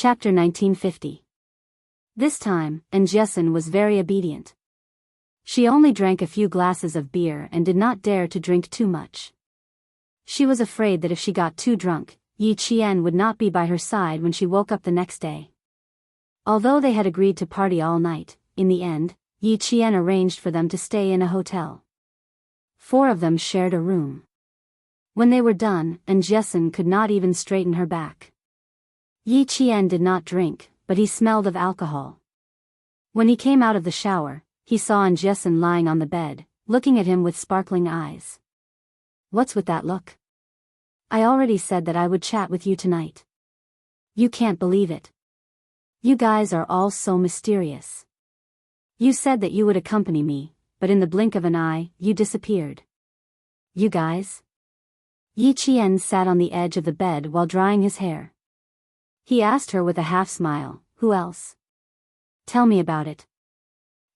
Chapter 1950. This time, Xianxia was very obedient. She only drank a few glasses of beer and did not dare to drink too much. She was afraid that if she got too drunk, Qian would not be by her side when she woke up the next day. Although they had agreed to party all night, in the end, Qian arranged for them to stay in a hotel. 4 of them shared a room. When they were done, Xianxia could not even straighten her back. Qian did not drink, but he smelled of alcohol. When he came out of the shower, he saw Xianxia lying on the bed, looking at him with sparkling eyes. "What's with that look? I already said that I would chat with you tonight. You can't believe it. You guys are all so mysterious. You said that you would accompany me, but in the blink of an eye, you disappeared. You guys?" Qian sat on the edge of the bed while drying his hair. He asked her with a half-smile, "Who else? Tell me about it.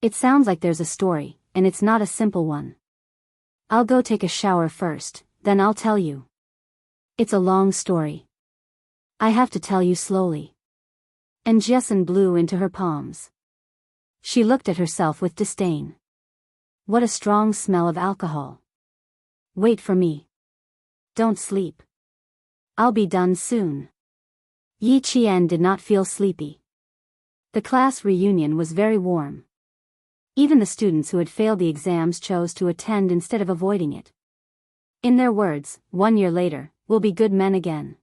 It sounds like there's a story, and it's not a simple one. I'll go take a shower first, then I'll tell you. It's a long story. I have to tell you slowly." Xianxia blew into her palms. She looked at herself with disdain. What a strong smell of alcohol. "Wait for me. Don't sleep. I'll be done soon." Qian did not feel sleepy. The class reunion was very warm. Even the students who had failed the exams chose to attend instead of avoiding it. In their words, 1 year later, we'll be good men again.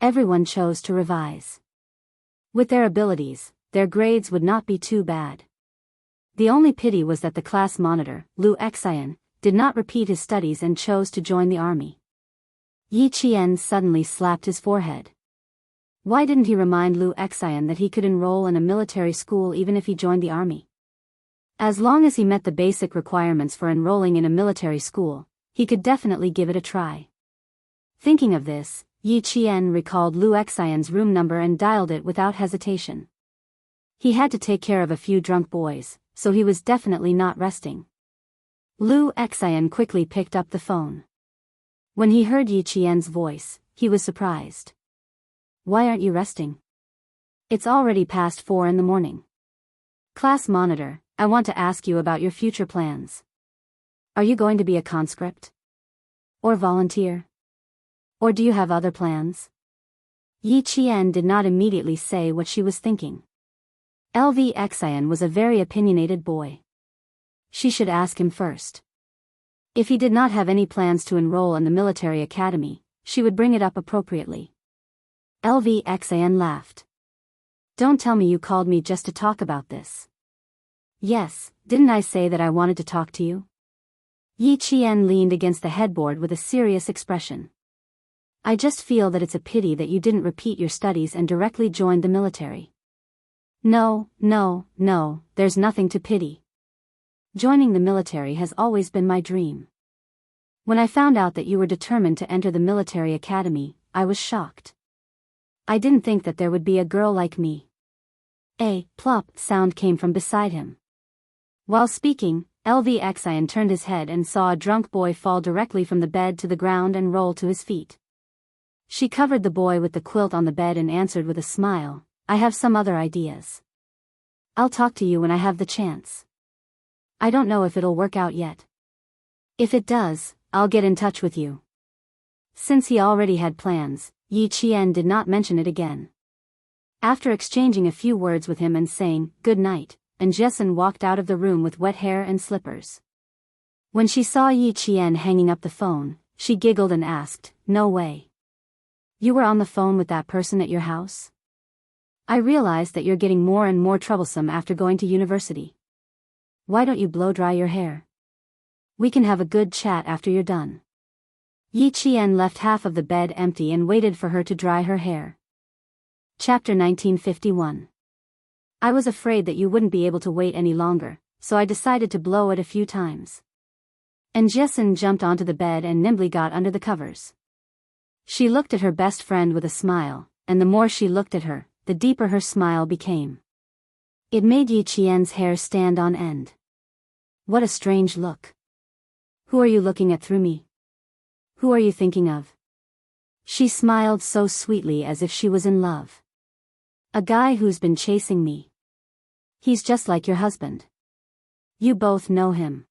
Everyone chose to revise. With their abilities, their grades would not be too bad. The only pity was that the class monitor, Wuxia, did not repeat his studies and chose to join the army. Qian suddenly slapped his forehead. Why didn't he remind Wuxia that he could enroll in a military school even if he joined the army? As long as he met the basic requirements for enrolling in a military school, he could definitely give it a try. Thinking of this, Qian recalled Wuxia's room number and dialed it without hesitation. He had to take care of a few drunk boys, so he was definitely not resting. Wuxia quickly picked up the phone. When he heard Qian's voice, he was surprised. "Why aren't you resting? It's already past 4 in the morning. Class monitor, I want to ask you about your future plans. Are you going to be a conscript? Or volunteer? Or do you have other plans?" Qian did not immediately say what she was thinking. Wuxia was a very opinionated boy. She should ask him first. If he did not have any plans to enroll in the military academy, she would bring it up appropriately. Wuxia laughed. "Don't tell me you called me just to talk about this." "Yes, didn't I say that I wanted to talk to you?" Qian leaned against the headboard with a serious expression. "I just feel that it's a pity that you didn't repeat your studies and directly joined the military." No, there's nothing to pity. Joining the military has always been my dream. When I found out that you were determined to enter the military academy, I was shocked. I didn't think that there would be a girl like me. A plop sound came from beside him. While speaking, Wuxia turned his head and saw a drunk boy fall directly from the bed to the ground and roll to his feet. She covered the boy with the quilt on the bed and answered with a smile, "I have some other ideas. I'll talk to you when I have the chance. I don't know if it'll work out yet. If it does, I'll get in touch with you." Since he already had plans, Qian did not mention it again. After exchanging a few words with him and saying, "Good night," Xianxia walked out of the room with wet hair and slippers. When she saw Qian hanging up the phone, she giggled and asked, "No way. You were on the phone with that person at your house? I realize that you're getting more and more troublesome after going to university. Why don't you blow dry your hair? We can have a good chat after you're done." Qian left half of the bed empty and waited for her to dry her hair. Chapter 1951. I was afraid that you wouldn't be able to wait any longer, so I decided to blow it a few times. Xianxia jumped onto the bed and nimbly got under the covers. She looked at her best friend with a smile, and the more she looked at her, the deeper her smile became. It made Qian's hair stand on end. What a strange look. Who are you looking at through me? Who are you thinking of? She smiled so sweetly as if she was in love. A guy who's been chasing me. He's just like your husband. You both know him.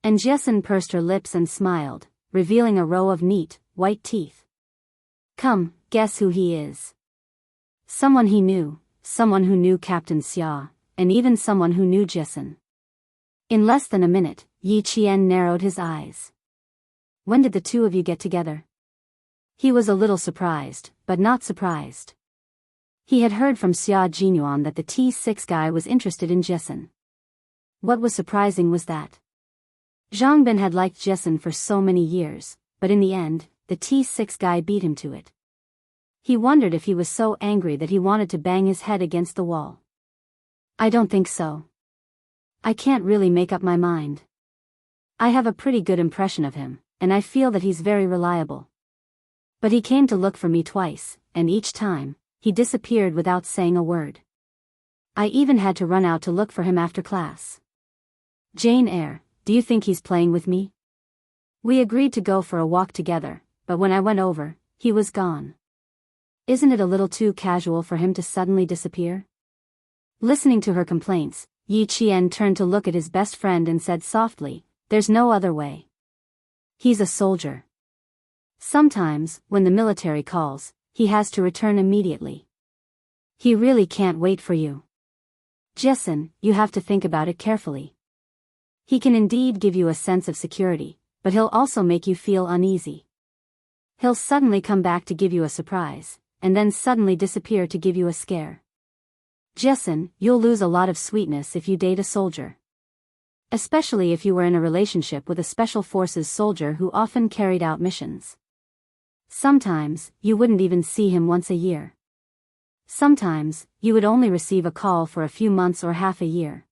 And Jiasin pursed her lips and smiled, revealing a row of neat, white teeth. Come, guess who he is. Someone he knew, someone who knew Captain Xia, and even someone who knew Jiasin. In less than a minute, Yi Qian narrowed his eyes. When did the two of you get together? He was a little surprised, but not surprised. He had heard from Xia Jinyuan that the T6 guy was interested in Jiasin. What was surprising was that Zhang Bin had liked Jiasin for so many years, but in the end, the T6 guy beat him to it. He wondered if he was so angry that he wanted to bang his head against the wall. I don't think so. I can't really make up my mind. I have a pretty good impression of him, and I feel that he's very reliable. But he came to look for me twice, and each time, he disappeared without saying a word. I even had to run out to look for him after class. Jane Eyre, do you think he's playing with me? We agreed to go for a walk together, but when I went over, he was gone. Isn't it a little too casual for him to suddenly disappear? Listening to her complaints, Yi Qian turned to look at his best friend and said softly, "There's no other way. He's a soldier. Sometimes, when the military calls, he has to return immediately. He really can't wait for you. Jiasin, you have to think about it carefully. He can indeed give you a sense of security, but he'll also make you feel uneasy. He'll suddenly come back to give you a surprise, and then suddenly disappear to give you a scare. Jiasin, you'll lose a lot of sweetness if you date a soldier. Especially if you were in a relationship with a special forces soldier who often carried out missions. Sometimes, you wouldn't even see him once a year. Sometimes, you would only receive a call for a few months or half a year.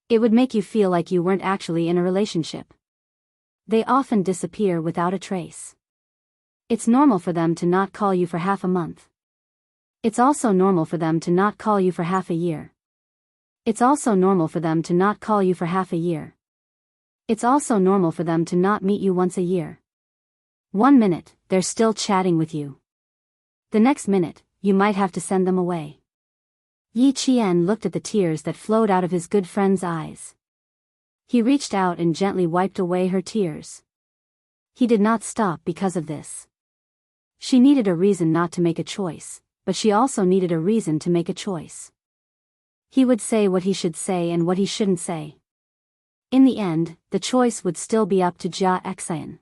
It would make you feel like you weren't actually in a relationship. They often disappear without a trace. It's normal for them to not call you for half a month. It's also normal for them to not call you for half a year. It's also normal for them to not call you for half a year. It's also normal for them to not meet you once a year. 1 minute, they're still chatting with you. The next minute, you might have to send them away. Yi Qian looked at the tears that flowed out of his good friend's eyes. He reached out and gently wiped away her tears. He did not stop because of this. She needed a reason not to make a choice, but she also needed a reason to make a choice. He would say what he should say and what he shouldn't say. In the end, the choice would still be up to Jia Xian.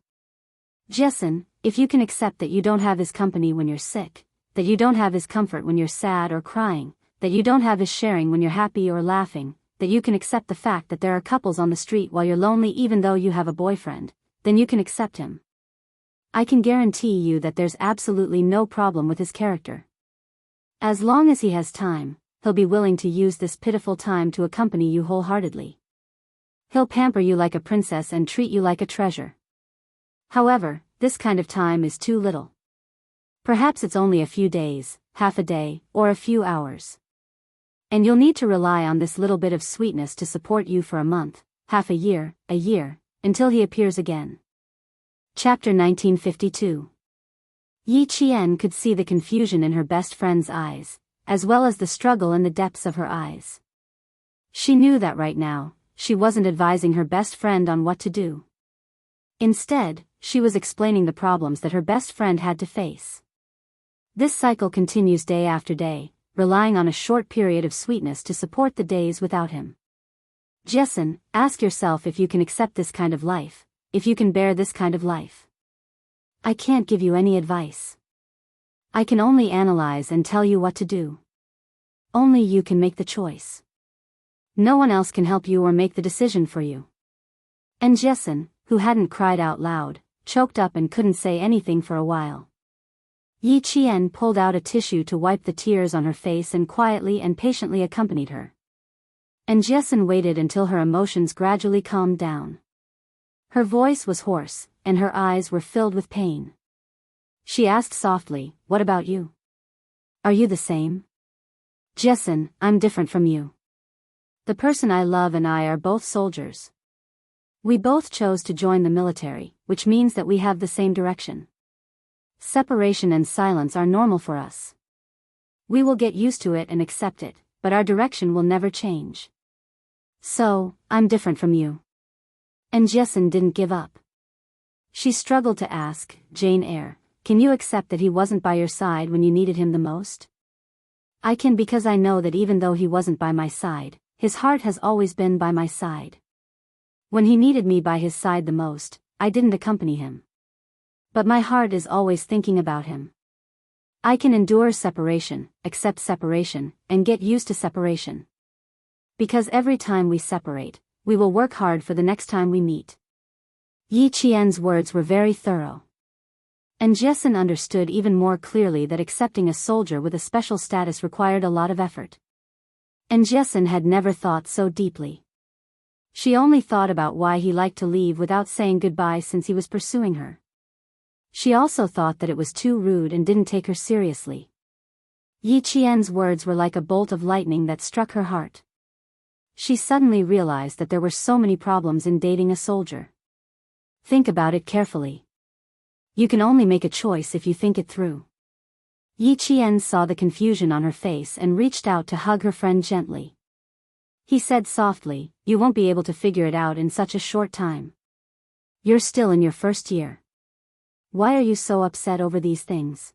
Jiasin, if you can accept that you don't have his company when you're sick, that you don't have his comfort when you're sad or crying, that you don't have his sharing when you're happy or laughing, that you can accept the fact that there are couples on the street while you're lonely even though you have a boyfriend, then you can accept him. I can guarantee you that there's absolutely no problem with his character. As long as he has time, he'll be willing to use this pitiful time to accompany you wholeheartedly. He'll pamper you like a princess and treat you like a treasure. However, this kind of time is too little. Perhaps it's only a few days, half a day, or a few hours. And you'll need to rely on this little bit of sweetness to support you for a month, half a year, until he appears again. Chapter 1952. Yi Qian could see the confusion in her best friend's eyes, as well as the struggle in the depths of her eyes. She knew that right now, she wasn't advising her best friend on what to do. Instead, she was explaining the problems that her best friend had to face. This cycle continues day after day, relying on a short period of sweetness to support the days without him. Jiasin, ask yourself if you can accept this kind of life, if you can bear this kind of life. I can't give you any advice. I can only analyze and tell you what to do. Only you can make the choice. No one else can help you or make the decision for you. And Jiasin, who hadn't cried out loud, choked up and couldn't say anything for a while. Yi Qian pulled out a tissue to wipe the tears on her face and quietly and patiently accompanied her. And Jiasin waited until her emotions gradually calmed down. Her voice was hoarse, and her eyes were filled with pain. She asked softly, "What about you? Are you the same?" "Jiasin, I'm different from you. The person I love and I are both soldiers. We both chose to join the military, which means that we have the same direction. Separation and silence are normal for us. We will get used to it and accept it, but our direction will never change. So, I'm different from you. And Jessin didn't give up. She struggled to ask, Jane Eyre, can you accept that he wasn't by your side when you needed him the most? I can, because I know that even though he wasn't by my side, his heart has always been by my side. When he needed me by his side the most, I didn't accompany him. But my heart is always thinking about him. I can endure separation, accept separation, and get used to separation. Because every time we separate, we will work hard for the next time we meet. Yi Qian's words were very thorough. And Jessin understood even more clearly that accepting a soldier with a special status required a lot of effort. And Jessin had never thought so deeply. She only thought about why he liked to leave without saying goodbye since he was pursuing her. She also thought that it was too rude and didn't take her seriously. Yi Qian's words were like a bolt of lightning that struck her heart. She suddenly realized that there were so many problems in dating a soldier. Think about it carefully. You can only make a choice if you think it through. Yi Qian saw the confusion on her face and reached out to hug her friend gently. He said softly, you won't be able to figure it out in such a short time. You're still in your first year. Why are you so upset over these things?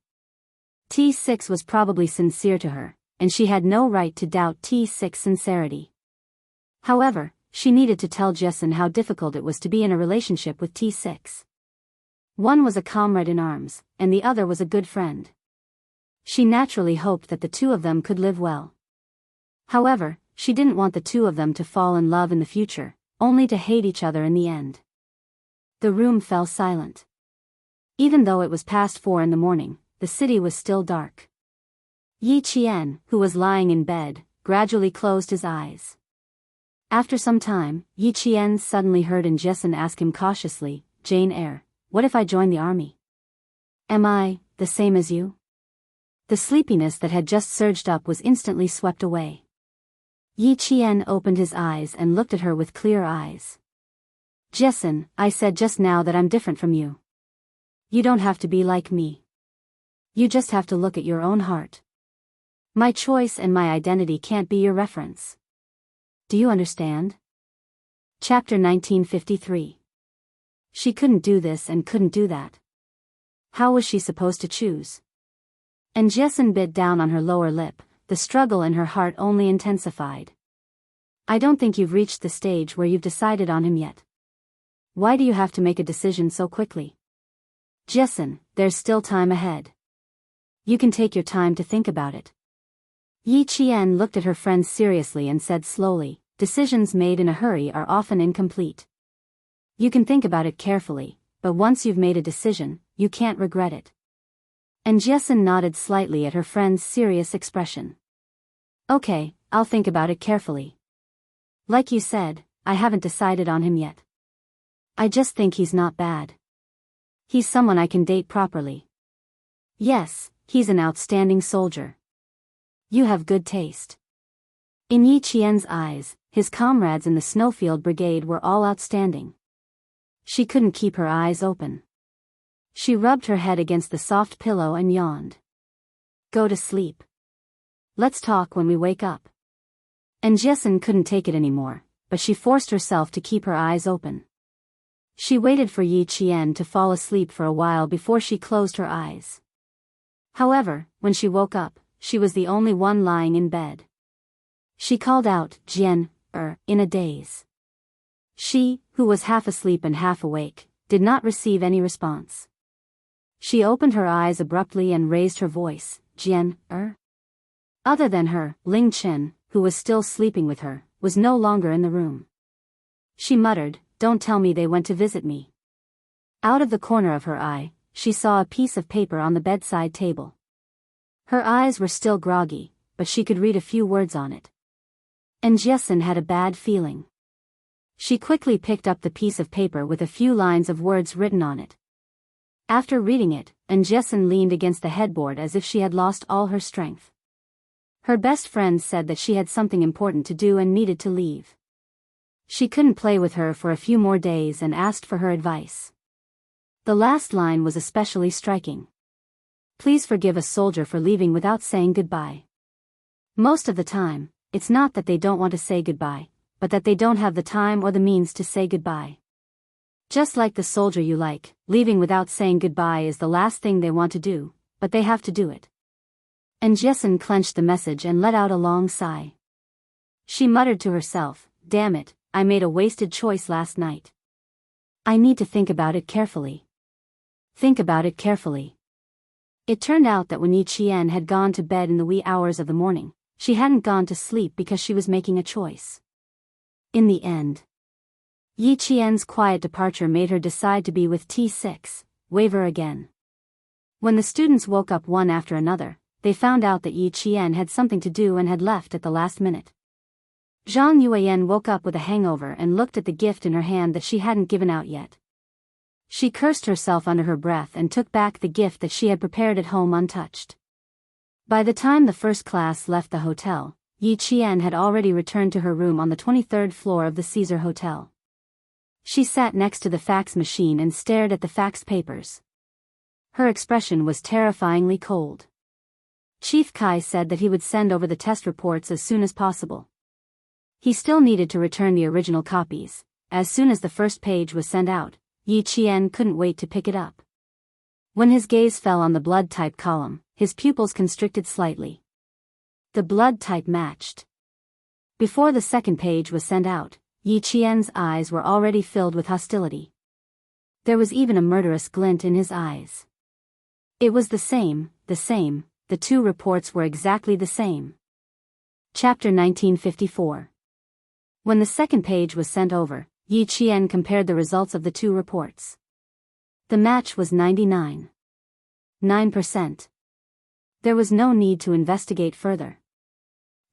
T6 was probably sincere to her, and she had no right to doubt T6's sincerity. However, she needed to tell Jessin how difficult it was to be in a relationship with T6. One was a comrade in arms, and the other was a good friend. She naturally hoped that the two of them could live well. However, she didn't want the two of them to fall in love in the future, only to hate each other in the end. The room fell silent. Even though it was past 4 in the morning, the city was still dark. Yi Qian, who was lying in bed, gradually closed his eyes. After some time, Yi Qian suddenly heard Jessin ask him cautiously, Jane Eyre, what if I join the army? Am I the same as you? The sleepiness that had just surged up was instantly swept away. Yi Qian opened his eyes and looked at her with clear eyes. Jessin, I said just now that I'm different from you. You don't have to be like me. You just have to look at your own heart. My choice and my identity can't be your reference. Do you understand? Chapter 1953. She couldn't do this and couldn't do that. How was she supposed to choose? And Jessin bit down on her lower lip, the struggle in her heart only intensified. I don't think you've reached the stage where you've decided on him yet. Why do you have to make a decision so quickly? Jessin, there's still time ahead. You can take your time to think about it. Yi Qian looked at her friend seriously and said slowly, decisions made in a hurry are often incomplete. You can think about it carefully, but once you've made a decision, you can't regret it. And Jessin nodded slightly at her friend's serious expression. Okay, I'll think about it carefully. Like you said, I haven't decided on him yet. I just think he's not bad. He's someone I can date properly. Yes, he's an outstanding soldier. You have good taste. In Yi Qian's eyes, his comrades in the Snowfield Brigade were all outstanding. She couldn't keep her eyes open. She rubbed her head against the soft pillow and yawned. Go to sleep. Let's talk when we wake up. And Jessin couldn't take it anymore, but she forced herself to keep her eyes open. She waited for Yi Qian to fall asleep for a while before she closed her eyes. However, when she woke up, she was the only one lying in bed. She called out, Jian, in a daze. She, who was half asleep and half awake, did not receive any response. She opened her eyes abruptly and raised her voice, Jian, Other than her, Ling Chen, who was still sleeping with her, was no longer in the room. She muttered, Don't tell me they went to visit me. Out of the corner of her eye, she saw a piece of paper on the bedside table. Her eyes were still groggy, but she could read a few words on it. And Jessin had a bad feeling. She quickly picked up the piece of paper with a few lines of words written on it. After reading it, Jessin leaned against the headboard as if she had lost all her strength. Her best friend said that she had something important to do and needed to leave. She couldn't play with her for a few more days and asked for her advice. The last line was especially striking. Please forgive a soldier for leaving without saying goodbye. Most of the time, it's not that they don't want to say goodbye, but that they don't have the time or the means to say goodbye. Just like the soldier you like, leaving without saying goodbye is the last thing they want to do, but they have to do it. And Jessin clenched the message and let out a long sigh. She muttered to herself, "Damn it, I made a wasted choice last night. I need to think about it carefully. Think about it carefully." It turned out that when Yi Qian had gone to bed in the wee hours of the morning, she hadn't gone to sleep because she was making a choice. In the end, Yi Qian's quiet departure made her decide to be with T6, waver again. When the students woke up one after another, they found out that Yi Qian had something to do and had left at the last minute. Zhang Yuan woke up with a hangover and looked at the gift in her hand that she hadn't given out yet. She cursed herself under her breath and took back the gift that she had prepared at home untouched. By the time the first class left the hotel, Yi Qian had already returned to her room on the 23rd floor of the Caesar Hotel. She sat next to the fax machine and stared at the fax papers. Her expression was terrifyingly cold. Chief Kai said that he would send over the test reports as soon as possible. He still needed to return the original copies. As soon as the first page was sent out, Yi Qian couldn't wait to pick it up. When his gaze fell on the blood type column, his pupils constricted slightly. The blood type matched. Before the second page was sent out, Yi Qian's eyes were already filled with hostility. There was even a murderous glint in his eyes. It was the same, the two reports were exactly the same. Chapter 1954. When the second page was sent over, Yi Qian compared the results of the two reports. The match was 99.9%. There was no need to investigate further.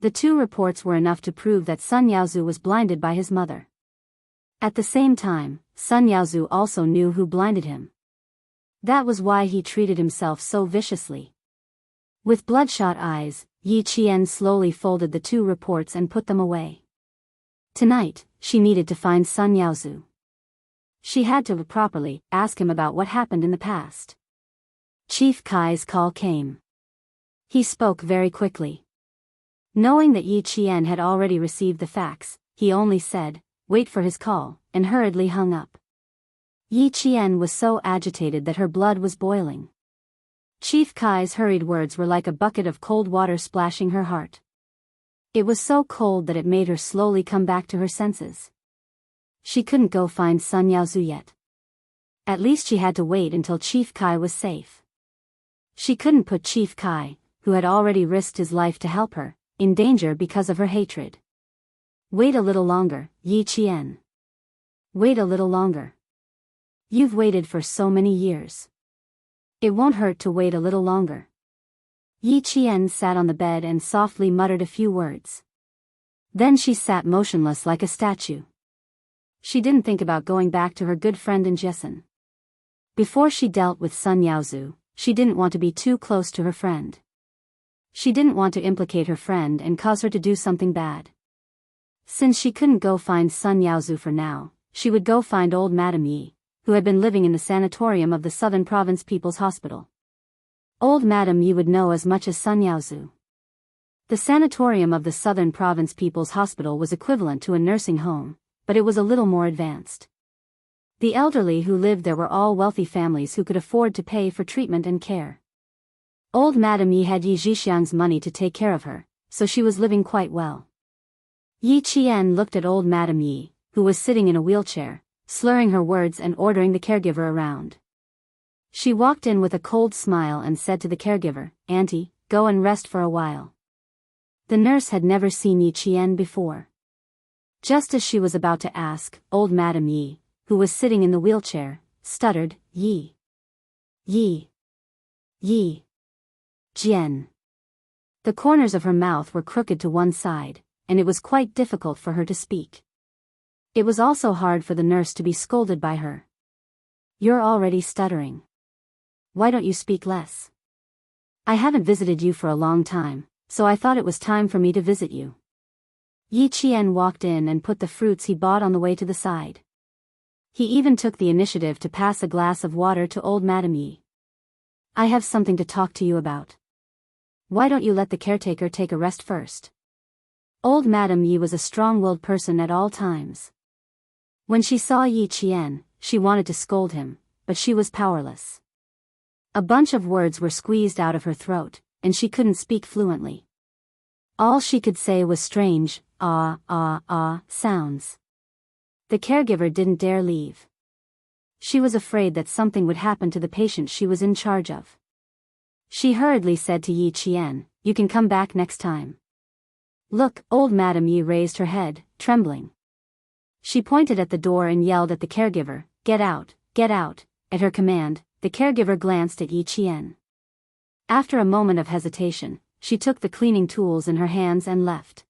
The two reports were enough to prove that Sun Yaozu was blinded by his mother. At the same time, Sun Yaozu also knew who blinded him. That was why he treated himself so viciously. With bloodshot eyes, Yi Qian slowly folded the two reports and put them away. Tonight, she needed to find Sun Yaozu. She had to properly ask him about what happened in the past. Chief Kai's call came. He spoke very quickly. Knowing that Yi Qian had already received the fax, he only said, "Wait for his call," and hurriedly hung up. Yi Qian was so agitated that her blood was boiling. Chief Kai's hurried words were like a bucket of cold water splashing her heart. It was so cold that it made her slowly come back to her senses. She couldn't go find Sun Yaozu yet. At least she had to wait until Chief Kai was safe. She couldn't put Chief Kai, who had already risked his life to help her, in danger because of her hatred. Wait a little longer, Yi Qian. Wait a little longer. You've waited for so many years. It won't hurt to wait a little longer. Yi Qian sat on the bed and softly muttered a few words. Then she sat motionless like a statue. She didn't think about going back to her good friend in Jessin. Before she dealt with Sun Yaozu, she didn't want to be too close to her friend. She didn't want to implicate her friend and cause her to do something bad. Since she couldn't go find Sun Yaozu for now, she would go find old Madame Yi, who had been living in the sanatorium of the Southern Province People's Hospital. Old Madame Yi would know as much as Sun Yaozu. The sanatorium of the Southern Province People's Hospital was equivalent to a nursing home, but it was a little more advanced. The elderly who lived there were all wealthy families who could afford to pay for treatment and care. Old Madame Yi had Yi Zhixiang's money to take care of her, so she was living quite well. Yi Qian looked at old Madame Yi, who was sitting in a wheelchair, slurring her words and ordering the caregiver around. She walked in with a cold smile and said to the caregiver, "Auntie, go and rest for a while." The nurse had never seen Yi Qian before. Just as she was about to ask, old Madame Yi, who was sitting in the wheelchair, stuttered, Yi. Jian. The corners of her mouth were crooked to one side, and it was quite difficult for her to speak. It was also hard for the nurse to be scolded by her. "You're already stuttering. Why don't you speak less? I haven't visited you for a long time, so I thought it was time for me to visit you." Yi Qian walked in and put the fruits he bought on the way to the side. He even took the initiative to pass a glass of water to old Madame Yi. "I have something to talk to you about." Why don't you let the caretaker take a rest first? Old Madame Yi was a strong-willed person at all times. When she saw Yi Qian, she wanted to scold him, but she was powerless. A bunch of words were squeezed out of her throat, and she couldn't speak fluently. All she could say was strange, sounds. The caregiver didn't dare leave. She was afraid that something would happen to the patient she was in charge of. She hurriedly said to Yi Qian, "You can come back next time." "Look," old Madame Yi raised her head, trembling. She pointed at the door and yelled at the caregiver, "Get out, get out." At her command, the caregiver glanced at Yi Qian. After a moment of hesitation, she took the cleaning tools in her hands and left.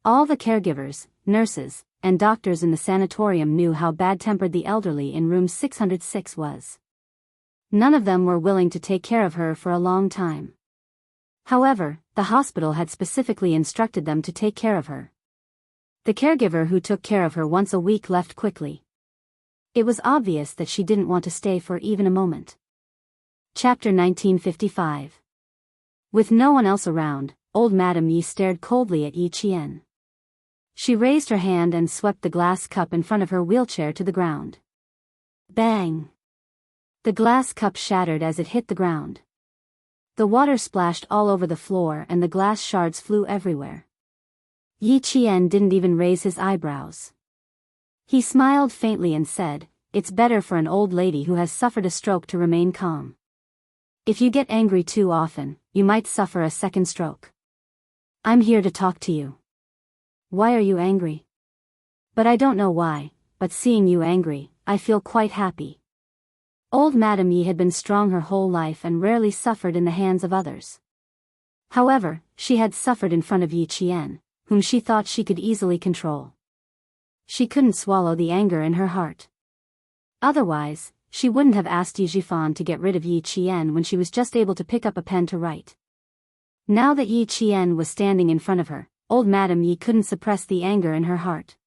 All the caregivers, nurses, and doctors in the sanatorium knew how bad-tempered the elderly in room 606 was. None of them were willing to take care of her for a long time. However, the hospital had specifically instructed them to take care of her. The caregiver who took care of her once a week left quickly. It was obvious that she didn't want to stay for even a moment. Chapter 1955. With no one else around, old Madame Yi stared coldly at Yi Qian. She raised her hand and swept the glass cup in front of her wheelchair to the ground. Bang! The glass cup shattered as it hit the ground. The water splashed all over the floor and the glass shards flew everywhere. Yi Qian didn't even raise his eyebrows. He smiled faintly and said, "It's better for an old lady who has suffered a stroke to remain calm. If you get angry too often, you might suffer a second stroke. I'm here to talk to you." "Why are you angry?" "But I don't know why, but seeing you angry, I feel quite happy." Old Madame Yi had been strong her whole life and rarely suffered in the hands of others. However, she had suffered in front of Yi Qian, whom she thought she could easily control. She couldn't swallow the anger in her heart. Otherwise, she wouldn't have asked Yi Jifan to get rid of Yi Qian when she was just able to pick up a pen to write. Now that Yi Qian was standing in front of her, old Madame Yi couldn't suppress the anger in her heart.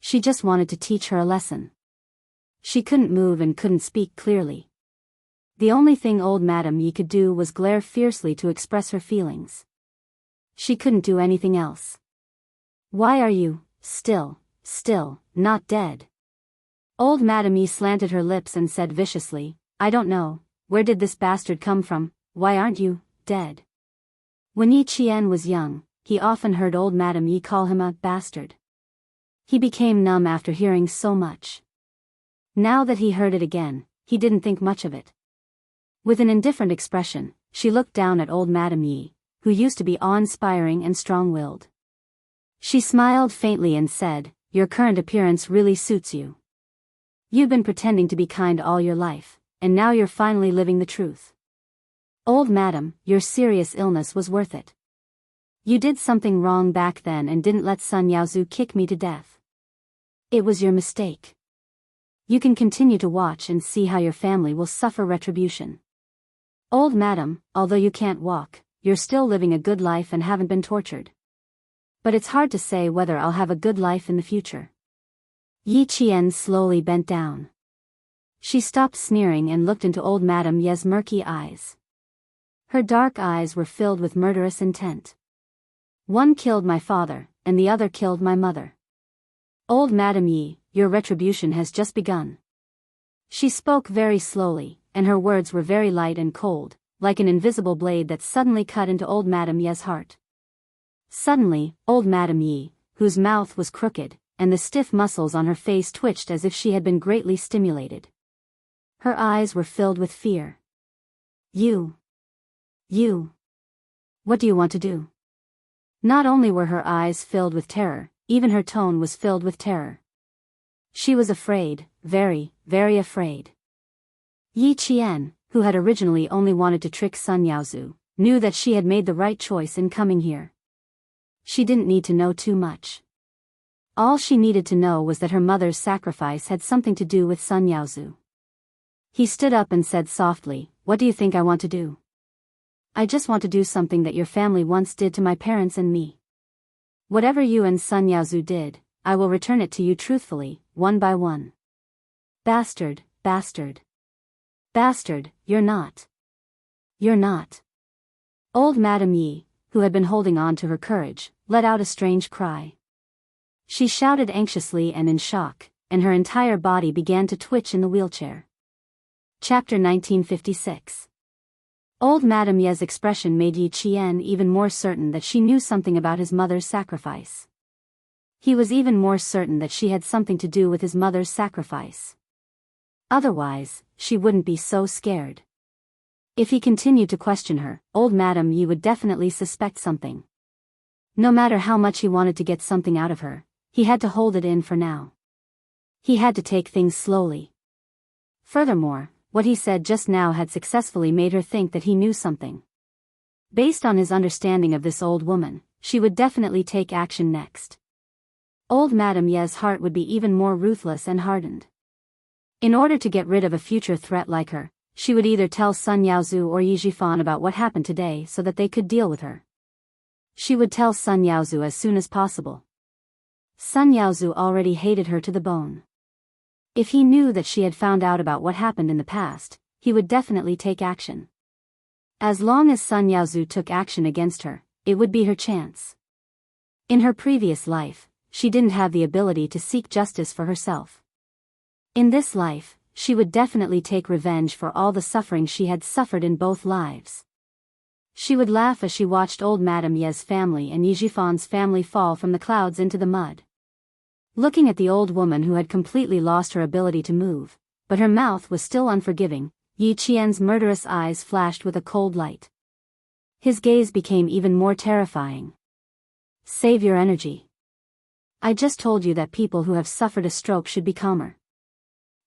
She just wanted to teach her a lesson. She couldn't move and couldn't speak clearly. The only thing old Madame Yi could do was glare fiercely to express her feelings. She couldn't do anything else. "Why are you still, not dead?" Old Madame Yi slanted her lips and said viciously, "I don't know, where did this bastard come from? Why aren't you dead?" When Yi Qian was young, he often heard old Madame Yi call him a bastard. He became numb after hearing so much. Now that he heard it again, he didn't think much of it. With an indifferent expression, she looked down at old Madame Yi, who used to be awe-inspiring and strong-willed. She smiled faintly and said, "Your current appearance really suits you. You've been pretending to be kind all your life, and now you're finally living the truth. Old madam, your serious illness was worth it. You did something wrong back then and didn't let Sun Yaozu kick me to death. It was your mistake. You can continue to watch and see how your family will suffer retribution. Old madam, although you can't walk, you're still living a good life and haven't been tortured. But it's hard to say whether I'll have a good life in the future." Yi Qian slowly bent down. She stopped sneering and looked into old Madame Ye's murky eyes. Her dark eyes were filled with murderous intent. "One killed my father, and the other killed my mother. Old Madame Yi, your retribution has just begun." She spoke very slowly, and her words were very light and cold, like an invisible blade that suddenly cut into old Madame Ye's heart. Suddenly, old Madame Yi, whose mouth was crooked, and the stiff muscles on her face twitched as if she had been greatly stimulated. Her eyes were filled with fear. You. What do you want to do?" Not only were her eyes filled with terror, even her tone was filled with terror. She was afraid, very, very afraid. Yi Qian, who had originally only wanted to trick Sun Yaozu, knew that she had made the right choice in coming here. She didn't need to know too much. All she needed to know was that her mother's sacrifice had something to do with Sun Yaozu. He stood up and said softly, "What do you think I want to do?" "I just want to do something that your family once did to my parents and me. Whatever you and Sun Yaozu did, I will return it to you truthfully, one by one." Bastard, bastard. Bastard, you're not. Old Madame Yi, who had been holding on to her courage, let out a strange cry. She shouted anxiously and in shock, and her entire body began to twitch in the wheelchair. Chapter 1956. Old Madame Ye's expression made Yi Qian even more certain that she knew something about his mother's sacrifice. He was even more certain that she had something to do with his mother's sacrifice. Otherwise, she wouldn't be so scared. If he continued to question her, old Madame Yi would definitely suspect something. No matter how much he wanted to get something out of her, he had to hold it in for now. He had to take things slowly. Furthermore, what he said just now had successfully made her think that he knew something. Based on his understanding of this old woman, she would definitely take action next. Old Madame Ye's heart would be even more ruthless and hardened. In order to get rid of a future threat like her, she would either tell Sun Yaozu or Yi Zhifan about what happened today so that they could deal with her. She would tell Sun Yaozu as soon as possible. Sun Yaozu already hated her to the bone. If he knew that she had found out about what happened in the past, he would definitely take action. As long as Sun Yaozu took action against her, it would be her chance. In her previous life, she didn't have the ability to seek justice for herself. In this life, she would definitely take revenge for all the suffering she had suffered in both lives. She would laugh as she watched old Madame Ye's family and Yi Zhifan's family fall from the clouds into the mud. Looking at the old woman who had completely lost her ability to move, but her mouth was still unforgiving, Yi Qian's murderous eyes flashed with a cold light. His gaze became even more terrifying. Save your energy. I just told you that people who have suffered a stroke should be calmer.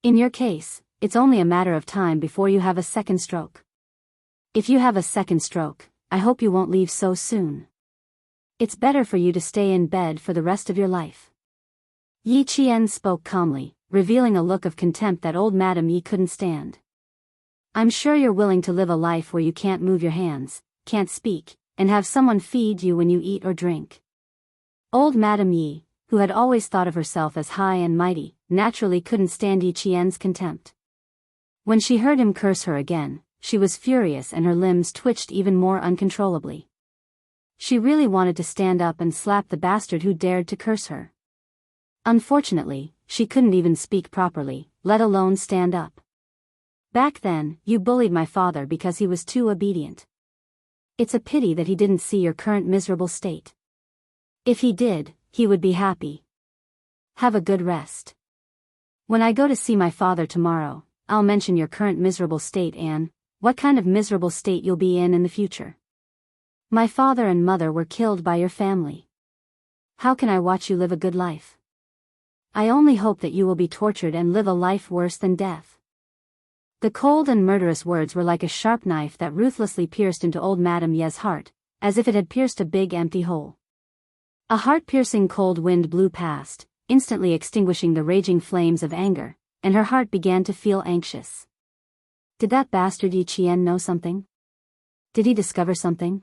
In your case, it's only a matter of time before you have a second stroke. If you have a second stroke, I hope you won't leave so soon. It's better for you to stay in bed for the rest of your life. Yi Qian spoke calmly, revealing a look of contempt that old Madame Yi couldn't stand. I'm sure you're willing to live a life where you can't move your hands, can't speak, and have someone feed you when you eat or drink. Old Madame Yi, who had always thought of herself as high and mighty, naturally couldn't stand Yi Qian's contempt. When she heard him curse her again, she was furious and her limbs twitched even more uncontrollably. She really wanted to stand up and slap the bastard who dared to curse her. Unfortunately, she couldn't even speak properly, let alone stand up. Back then, you bullied my father because he was too obedient. It's a pity that he didn't see your current miserable state. If he did, he would be happy. Have a good rest. When I go to see my father tomorrow, I'll mention your current miserable state and what kind of miserable state you'll be in the future. My father and mother were killed by your family. How can I watch you live a good life? I only hope that you will be tortured and live a life worse than death. The cold and murderous words were like a sharp knife that ruthlessly pierced into old Madame Ye's heart, as if it had pierced a big empty hole. A heart-piercing cold wind blew past, instantly extinguishing the raging flames of anger, and her heart began to feel anxious. Did that bastard Yi Qian know something? Did he discover something?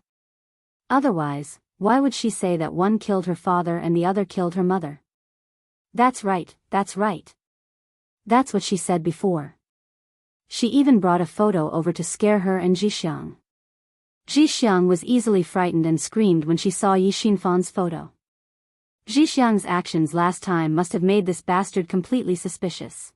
Otherwise, why would she say that one killed her father and the other killed her mother? That's right, that's right. That's what she said before. She even brought a photo over to scare her and Zhixiang. Zhixiang was easily frightened and screamed when she saw Yi Xinfan's photo. Zhixiang's actions last time must have made this bastard completely suspicious.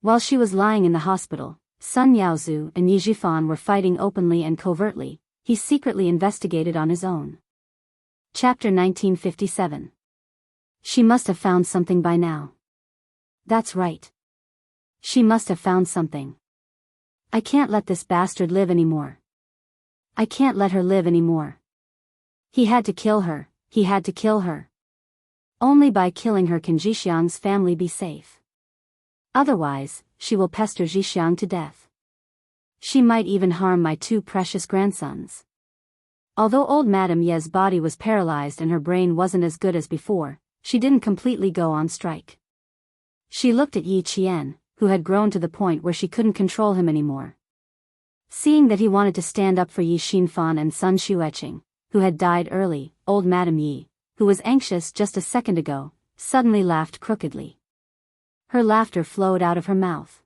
While she was lying in the hospital, Sun Yaozu and Yi Zhifan were fighting openly and covertly. He secretly investigated on his own. Chapter 1957. She must have found something by now. That's right. She must have found something. I can't let this bastard live anymore. I can't let her live anymore. He had to kill her, he had to kill her. Only by killing her can Zhixiang's family be safe. Otherwise, she will pester Zhixiang to death. She might even harm my two precious grandsons. Although old Madame Ye's body was paralyzed and her brain wasn't as good as before, she didn't completely go on strike. She looked at Yi Qian, who had grown to the point where she couldn't control him anymore. Seeing that he wanted to stand up for Yi Xinfan and Sun Xueqing, who had died early, old Madame Yi, who was anxious just a second ago, suddenly laughed crookedly. Her laughter flowed out of her mouth.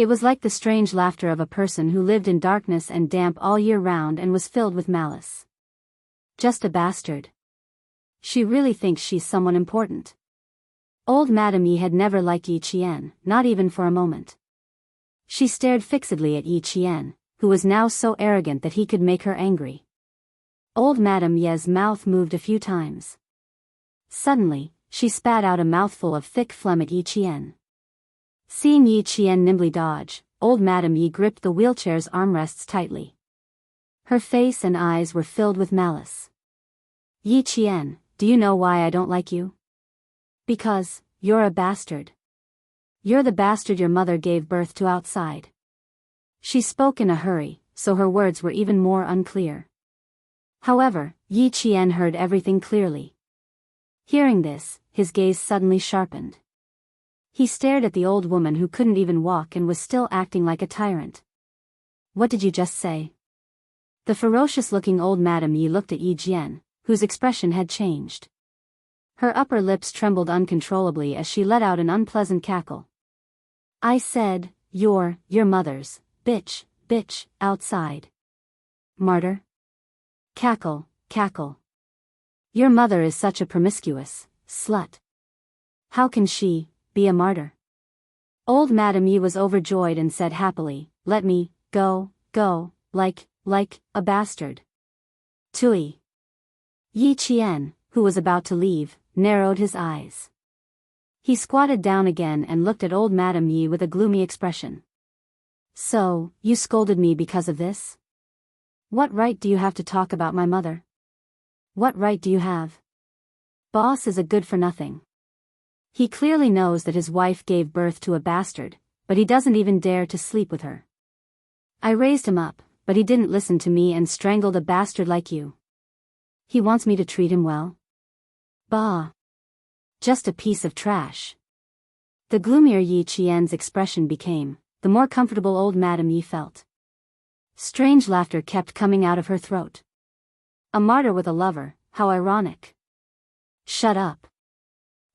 It was like the strange laughter of a person who lived in darkness and damp all year round and was filled with malice. Just a bastard. She really thinks she's someone important. Old Madame Yi had never liked Yi Qian, not even for a moment. She stared fixedly at Yi Qian, who was now so arrogant that he could make her angry. Old Madame Yi's mouth moved a few times. Suddenly, she spat out a mouthful of thick phlegm at Yi Qian. Seeing Yi Qian nimbly dodge, old Madame Yi gripped the wheelchair's armrests tightly. Her face and eyes were filled with malice. Yi Qian, do you know why I don't like you? Because, you're a bastard. You're the bastard your mother gave birth to outside. She spoke in a hurry, so her words were even more unclear. However, Yi Qian heard everything clearly. Hearing this, his gaze suddenly sharpened. He stared at the old woman who couldn't even walk and was still acting like a tyrant. What did you just say? The ferocious-looking old Madame Yi looked at Yi Jian, whose expression had changed. Her upper lips trembled uncontrollably as she let out an unpleasant cackle. I said, your mother's, bitch, outside. Martyr? Cackle. Your mother is such a promiscuous slut. How can she be a martyr? Old Madame Yi was overjoyed and said happily, let me go, like a bastard. Tui. Yi Qian, who was about to leave, narrowed his eyes. He squatted down again and looked at old Madame Yi with a gloomy expression. So, you scolded me because of this? What right do you have to talk about my mother? What right do you have? Boss is a good-for-nothing. He clearly knows that his wife gave birth to a bastard, but he doesn't even dare to sleep with her. I raised him up, but he didn't listen to me and strangled a bastard like you. He wants me to treat him well? Bah. Just a piece of trash. The gloomier Yi Qian's expression became, the more comfortable old Madame Yi felt. Strange laughter kept coming out of her throat. A martyr with a lover, how ironic. Shut up.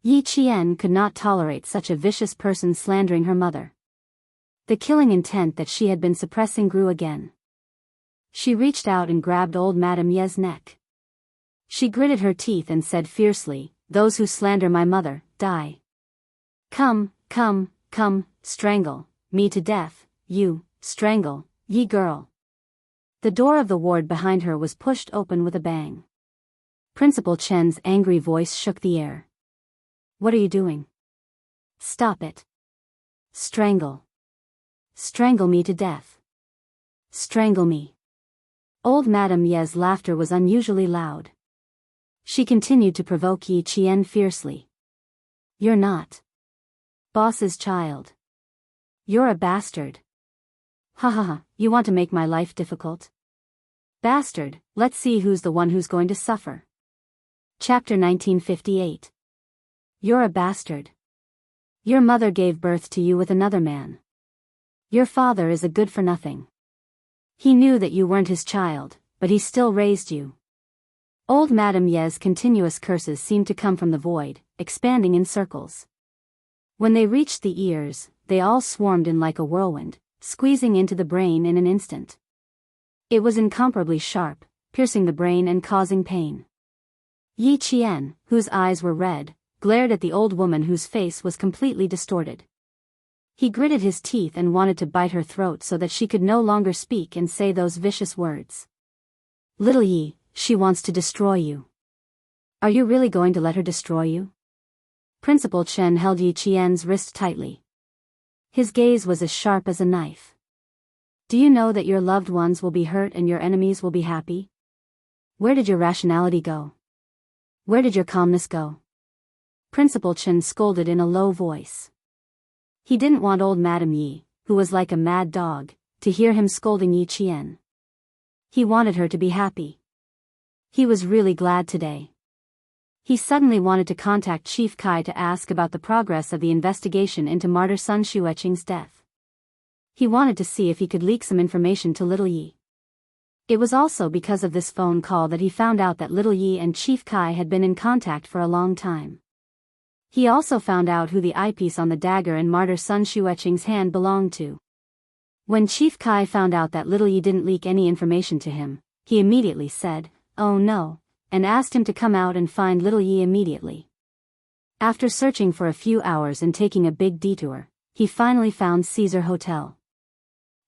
Yi Qian could not tolerate such a vicious person slandering her mother. The killing intent that she had been suppressing grew again. She reached out and grabbed old Madame Yi's neck. She gritted her teeth and said fiercely, those who slander my mother, die. Come, strangle me to death, you, strangle, ye girl. The door of the ward behind her was pushed open with a bang. Principal Chen's angry voice shook the air. What are you doing? Stop it. Strangle. Strangle me to death. Strangle me. Old Madame Yi's laughter was unusually loud. She continued to provoke Yi Qian fiercely. You're not boss's child. You're a bastard. Ha, you want to make my life difficult? Bastard, let's see who's the one who's going to suffer. Chapter 1958. You're a bastard. Your mother gave birth to you with another man. Your father is a good-for-nothing. He knew that you weren't his child, but he still raised you. Old Madame Yi's continuous curses seemed to come from the void, expanding in circles. When they reached the ears, they all swarmed in like a whirlwind, squeezing into the brain in an instant. It was incomparably sharp, piercing the brain and causing pain. Yi Qian, whose eyes were red, glared at the old woman whose face was completely distorted. He gritted his teeth and wanted to bite her throat so that she could no longer speak and say those vicious words. Little Yi, she wants to destroy you. Are you really going to let her destroy you? Principal Chen held Yi Qian's wrist tightly. His gaze was as sharp as a knife. Do you know that your loved ones will be hurt and your enemies will be happy? Where did your rationality go? Where did your calmness go? Principal Chen scolded in a low voice. He didn't want old Madame Yi, who was like a mad dog, to hear him scolding Yi Qian. He wanted her to be happy. He was really glad today. He suddenly wanted to contact Chief Kai to ask about the progress of the investigation into martyr Sun Xueqing's death. He wanted to see if he could leak some information to Little Yi. It was also because of this phone call that he found out that Little Yi and Chief Kai had been in contact for a long time. He also found out who the eyepiece on the dagger in martyr Sun Xueqing's hand belonged to. When Chief Kai found out that Little Yi didn't leak any information to him, he immediately said, "Oh no," and asked him to come out and find Little Yi immediately. After searching for a few hours and taking a big detour, he finally found Caesar Hotel.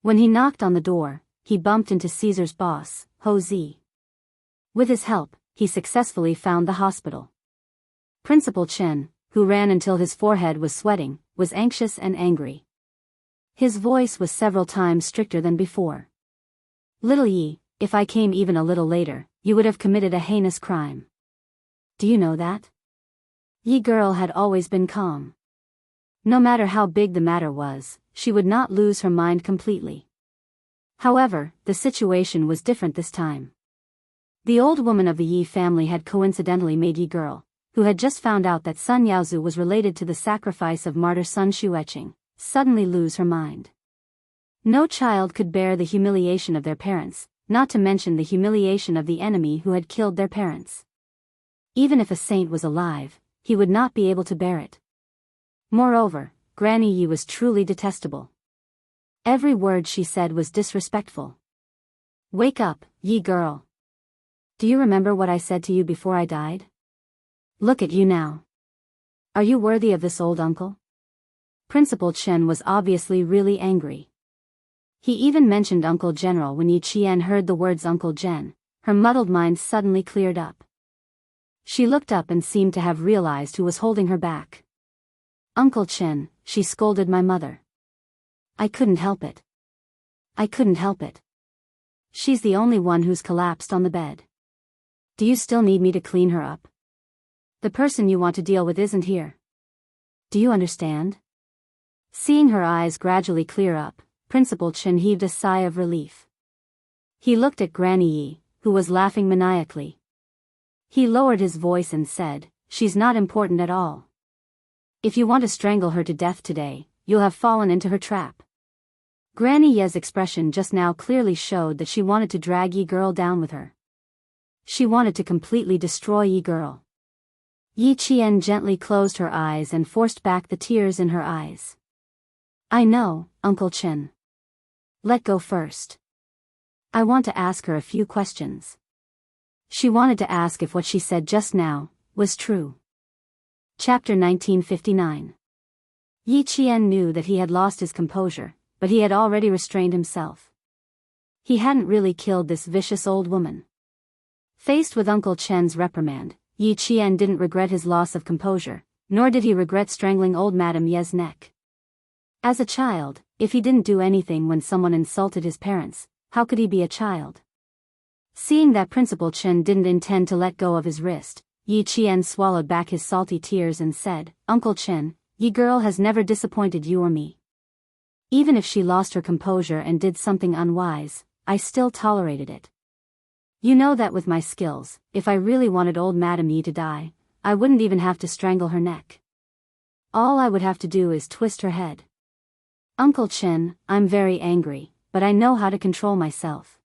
When he knocked on the door, he bumped into Caesar's boss, Ho Zi. With his help, he successfully found the hospital. Principal Chen, who ran until his forehead was sweating, was anxious and angry. His voice was several times stricter than before. "Little Yi, if I came even a little later, you would have committed a heinous crime. Do you know that?" Yi girl had always been calm. No matter how big the matter was, she would not lose her mind completely. However, the situation was different this time. The old woman of the Yi family had coincidentally made Yi girl, who had just found out that Sun Yaozu was related to the sacrifice of martyr Sun Xueqing, suddenly lose her mind. No child could bear the humiliation of their parents, not to mention the humiliation of the enemy who had killed their parents. Even if a saint was alive, he would not be able to bear it. Moreover, Granny Yi was truly detestable. Every word she said was disrespectful. "Wake up, Yi girl. Do you remember what I said to you before I died? Look at you now. Are you worthy of this old uncle?" Principal Chen was obviously really angry. He even mentioned Uncle General. When Yi Qian heard the words Uncle Gen, her muddled mind suddenly cleared up. She looked up and seemed to have realized who was holding her back. "Uncle Chen," she scolded my mother. "I couldn't help it. I couldn't help it. She's the only one who's collapsed on the bed. Do you still need me to clean her up? The person you want to deal with isn't here. Do you understand?" Seeing her eyes gradually clear up, Principal Chen heaved a sigh of relief. He looked at Granny Yi, who was laughing maniacally. He lowered his voice and said, "She's not important at all. If you want to strangle her to death today, you'll have fallen into her trap." Granny Ye's expression just now clearly showed that she wanted to drag Yi girl down with her. She wanted to completely destroy Yi girl. Yi Qian gently closed her eyes and forced back the tears in her eyes. "I know, Uncle Chen. Let go first. I want to ask her a few questions." She wanted to ask if what she said just now was true. Chapter 1959. Yi Qian knew that he had lost his composure, but he had already restrained himself. He hadn't really killed this vicious old woman. Faced with Uncle Chen's reprimand, Yi Qian didn't regret his loss of composure, nor did he regret strangling old Madame Ye's neck. As a child, if he didn't do anything when someone insulted his parents, how could he be a child? Seeing that Principal Chen didn't intend to let go of his wrist, Yi Qian swallowed back his salty tears and said, "Uncle Chen, Yi girl has never disappointed you or me. Even if she lost her composure and did something unwise, I still tolerated it. You know that with my skills, if I really wanted old Madame Yi to die, I wouldn't even have to strangle her neck. All I would have to do is twist her head. Uncle Chen, I'm very angry, but I know how to control myself.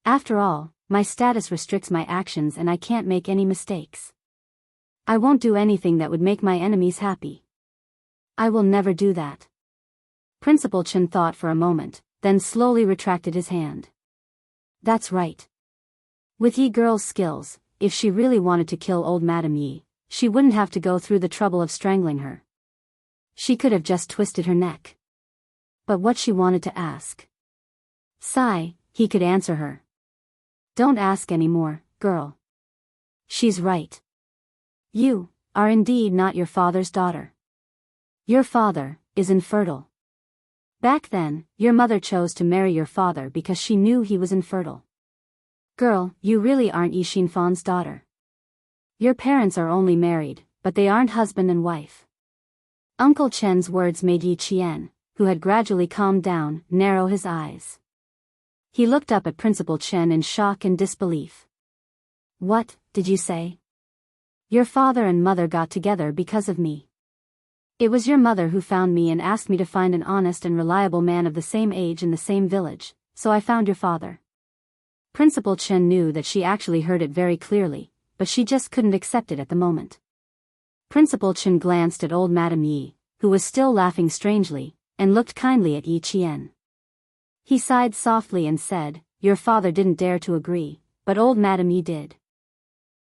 After all, my status restricts my actions and I can't make any mistakes. I won't do anything that would make my enemies happy. I will never do that." Principal Chen thought for a moment, then slowly retracted his hand. "That's right. With Yi girl's skills, if she really wanted to kill old Madame Yi, she wouldn't have to go through the trouble of strangling her. She could have just twisted her neck. But what she wanted to ask. Sigh, he could answer her. Don't ask any more, girl. She's right. You are indeed not your father's daughter. Your father is infertile. Back then, your mother chose to marry your father because she knew he was infertile. Girl, you really aren't Yi Xinfan's daughter. Your parents are only married, but they aren't husband and wife." Uncle Chen's words made Yi Qian, who had gradually calmed down, narrow his eyes. He looked up at Principal Chen in shock and disbelief. "What did you say? Your father and mother got together because of me. It was your mother who found me and asked me to find an honest and reliable man of the same age in the same village, so I found your father." Principal Chen knew that she actually heard it very clearly, but she just couldn't accept it at the moment. Principal Chen glanced at old Madame Yi, who was still laughing strangely, and looked kindly at Yi Qian. He sighed softly and said, "Your father didn't dare to agree, but old Madame Yi did.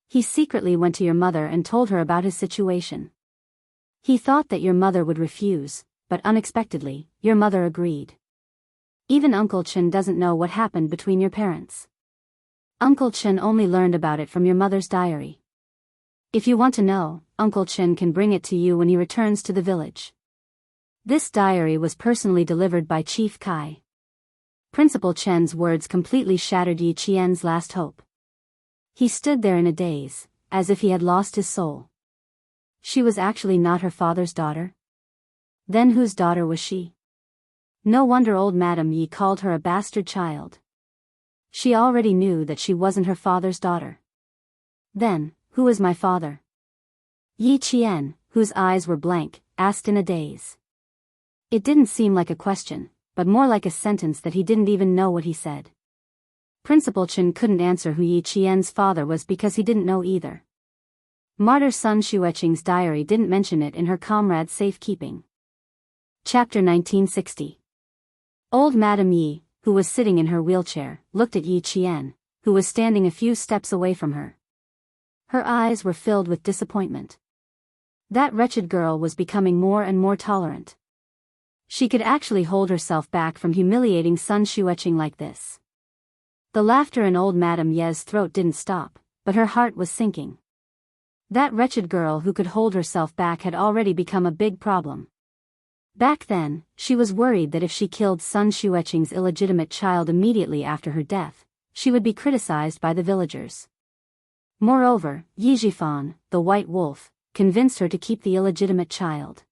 He secretly went to your mother and told her about his situation. He thought that your mother would refuse, but unexpectedly, your mother agreed. Even Uncle Chen doesn't know what happened between your parents. Uncle Chen only learned about it from your mother's diary. If you want to know, Uncle Chen can bring it to you when he returns to the village." This diary was personally delivered by Chief Kai. Principal Chen's words completely shattered Yi Qian's last hope. He stood there in a daze, as if he had lost his soul. She was actually not her father's daughter? Then whose daughter was she? No wonder old Madame Yi called her a bastard child. She already knew that she wasn't her father's daughter. Then, who is my father? Yi Qian, whose eyes were blank, asked in a daze. It didn't seem like a question, but more like a sentence that he didn't even know what he said. Principal Chen couldn't answer who Yi Qian's father was because he didn't know either. Martyr Sun Xueqing's diary didn't mention it in her comrade's safekeeping. Chapter 1960. Old Madame Yi, who was sitting in her wheelchair, looked at Yi Qian, who was standing a few steps away from her. Her eyes were filled with disappointment. That wretched girl was becoming more and more tolerant. She could actually hold herself back from humiliating Sun Xueqing like this. The laughter in old Madame Ye's throat didn't stop, but her heart was sinking. That wretched girl who could hold herself back had already become a big problem. Back then, she was worried that if she killed Sun Xueqing's illegitimate child immediately after her death, she would be criticized by the villagers. Moreover, Yi Jifan, the white wolf, convinced her to keep the illegitimate child.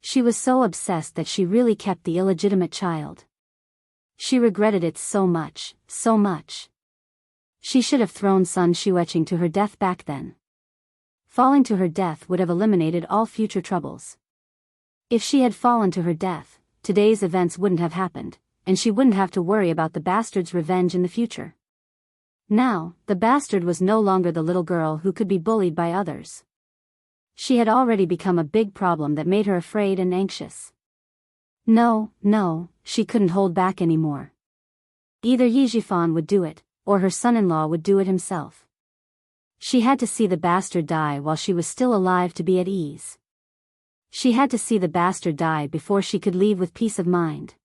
She was so obsessed that she really kept the illegitimate child. She regretted it so much, so much. She should have thrown Sun Xueqing to her death back then. Falling to her death would have eliminated all future troubles. If she had fallen to her death, today's events wouldn't have happened, and she wouldn't have to worry about the bastard's revenge in the future. Now, the bastard was no longer the little girl who could be bullied by others. She had already become a big problem that made her afraid and anxious. No, she couldn't hold back anymore. Either Yi Jifan would do it, or her son-in-law would do it himself. She had to see the bastard die while she was still alive to be at ease. She had to see the bastard die before she could leave with peace of mind.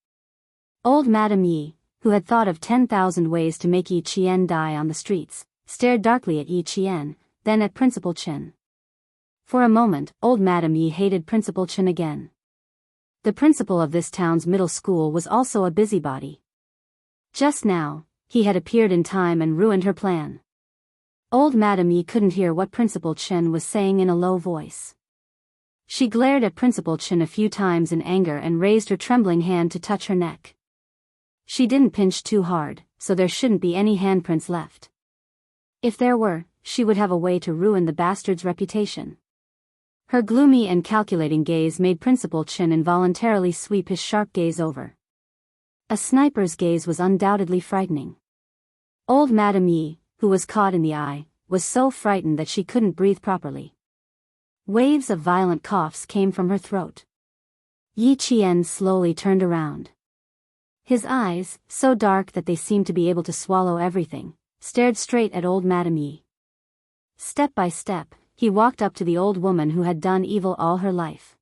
Old Madame Yi, who had thought of 10,000 ways to make Yi Qian die on the streets, stared darkly at Yi Qian, then at Principal Chen. For a moment, old Madame Yi hated Principal Chen again. The principal of this town's middle school was also a busybody. Just now, he had appeared in time and ruined her plan. Old Madame Yi couldn't hear what Principal Chen was saying in a low voice. She glared at Principal Chen a few times in anger and raised her trembling hand to touch her neck. She didn't pinch too hard, so there shouldn't be any handprints left. If there were, she would have a way to ruin the bastard's reputation. Her gloomy and calculating gaze made Principal Chen involuntarily sweep his sharp gaze over. A sniper's gaze was undoubtedly frightening. Old Madame Yi, who was caught in the eye, was so frightened that she couldn't breathe properly. Waves of violent coughs came from her throat. Yi Qian slowly turned around. His eyes, so dark that they seemed to be able to swallow everything, stared straight at old Madame Yi. Step by step, he walked up to the old woman who had done evil all her life.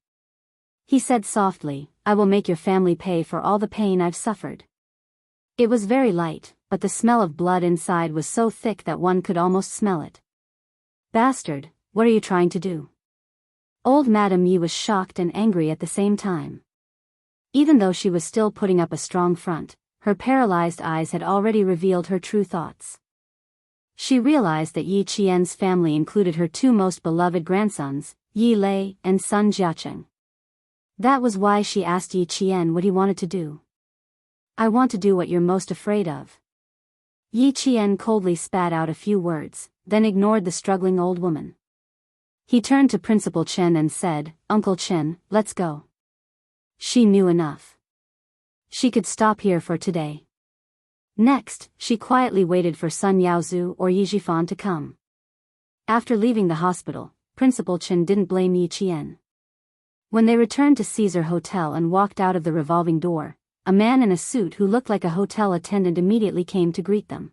He said softly, "I will make your family pay for all the pain I've suffered." It was very light, but the smell of blood inside was so thick that one could almost smell it. "Bastard, what are you trying to do?" Old Madame Yi was shocked and angry at the same time. Even though she was still putting up a strong front, her paralyzed eyes had already revealed her true thoughts. She realized that Yi Qian's family included her two most beloved grandsons, Yi Lei and Sun Jiacheng. That was why she asked Yi Qian what he wanted to do. "I want to do what you're most afraid of." Yi Qian coldly spat out a few words, then ignored the struggling old woman. He turned to Principal Chen and said, "Uncle Chen, let's go." She knew enough. She could stop here for today. Next, she quietly waited for Sun Yaozu or Yi Jifan to come. After leaving the hospital, Principal Chen didn't blame Yi Qian. When they returned to Caesar Hotel and walked out of the revolving door, a man in a suit who looked like a hotel attendant immediately came to greet them.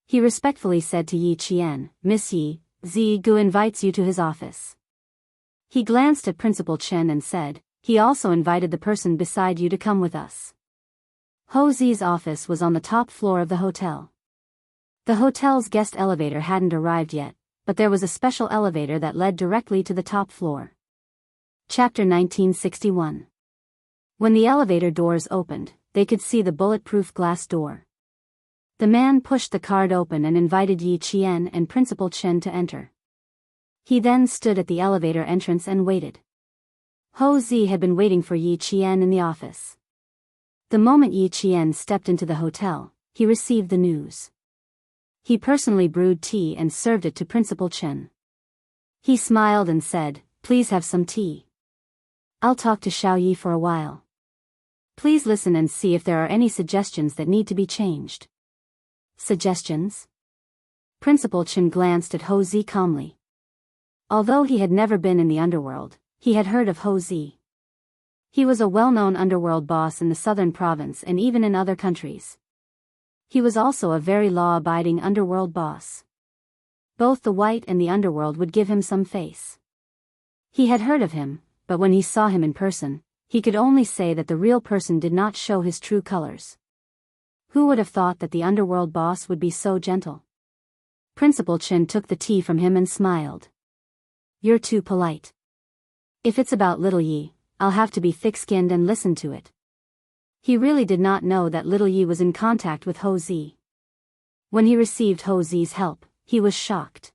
He respectfully said to Yi Qian, "Miss Yi, Zigu invites you to his office." He glanced at Principal Chen and said, "He also invited the person beside you to come with us." Ho Zi's office was on the top floor of the hotel. The hotel's guest elevator hadn't arrived yet, but there was a special elevator that led directly to the top floor. Chapter 1961. When the elevator doors opened, they could see the bulletproof glass door. The man pushed the card open and invited Yi Qian and Principal Chen to enter. He then stood at the elevator entrance and waited. Ho Zi had been waiting for Yi Qian in the office. The moment Yi Qian stepped into the hotel, he received the news. He personally brewed tea and served it to Principal Chen. He smiled and said, "Please have some tea. I'll talk to Xiao Yi for a while. Please listen and see if there are any suggestions that need to be changed." Suggestions? Principal Chen glanced at Ho Zi calmly. Although he had never been in the underworld, he had heard of Ho Zi. He was a well-known underworld boss in the southern province and even in other countries. He was also a very law-abiding underworld boss. Both the white and the underworld would give him some face. He had heard of him, but when he saw him in person, he could only say that the real person did not show his true colors. Who would have thought that the underworld boss would be so gentle? Principal Chen took the tea from him and smiled. "You're too polite. If it's about little Yi, I'll have to be thick-skinned and listen to it." He really did not know that little Yi was in contact with Ho Zi. When he received Ho Zi's help, he was shocked.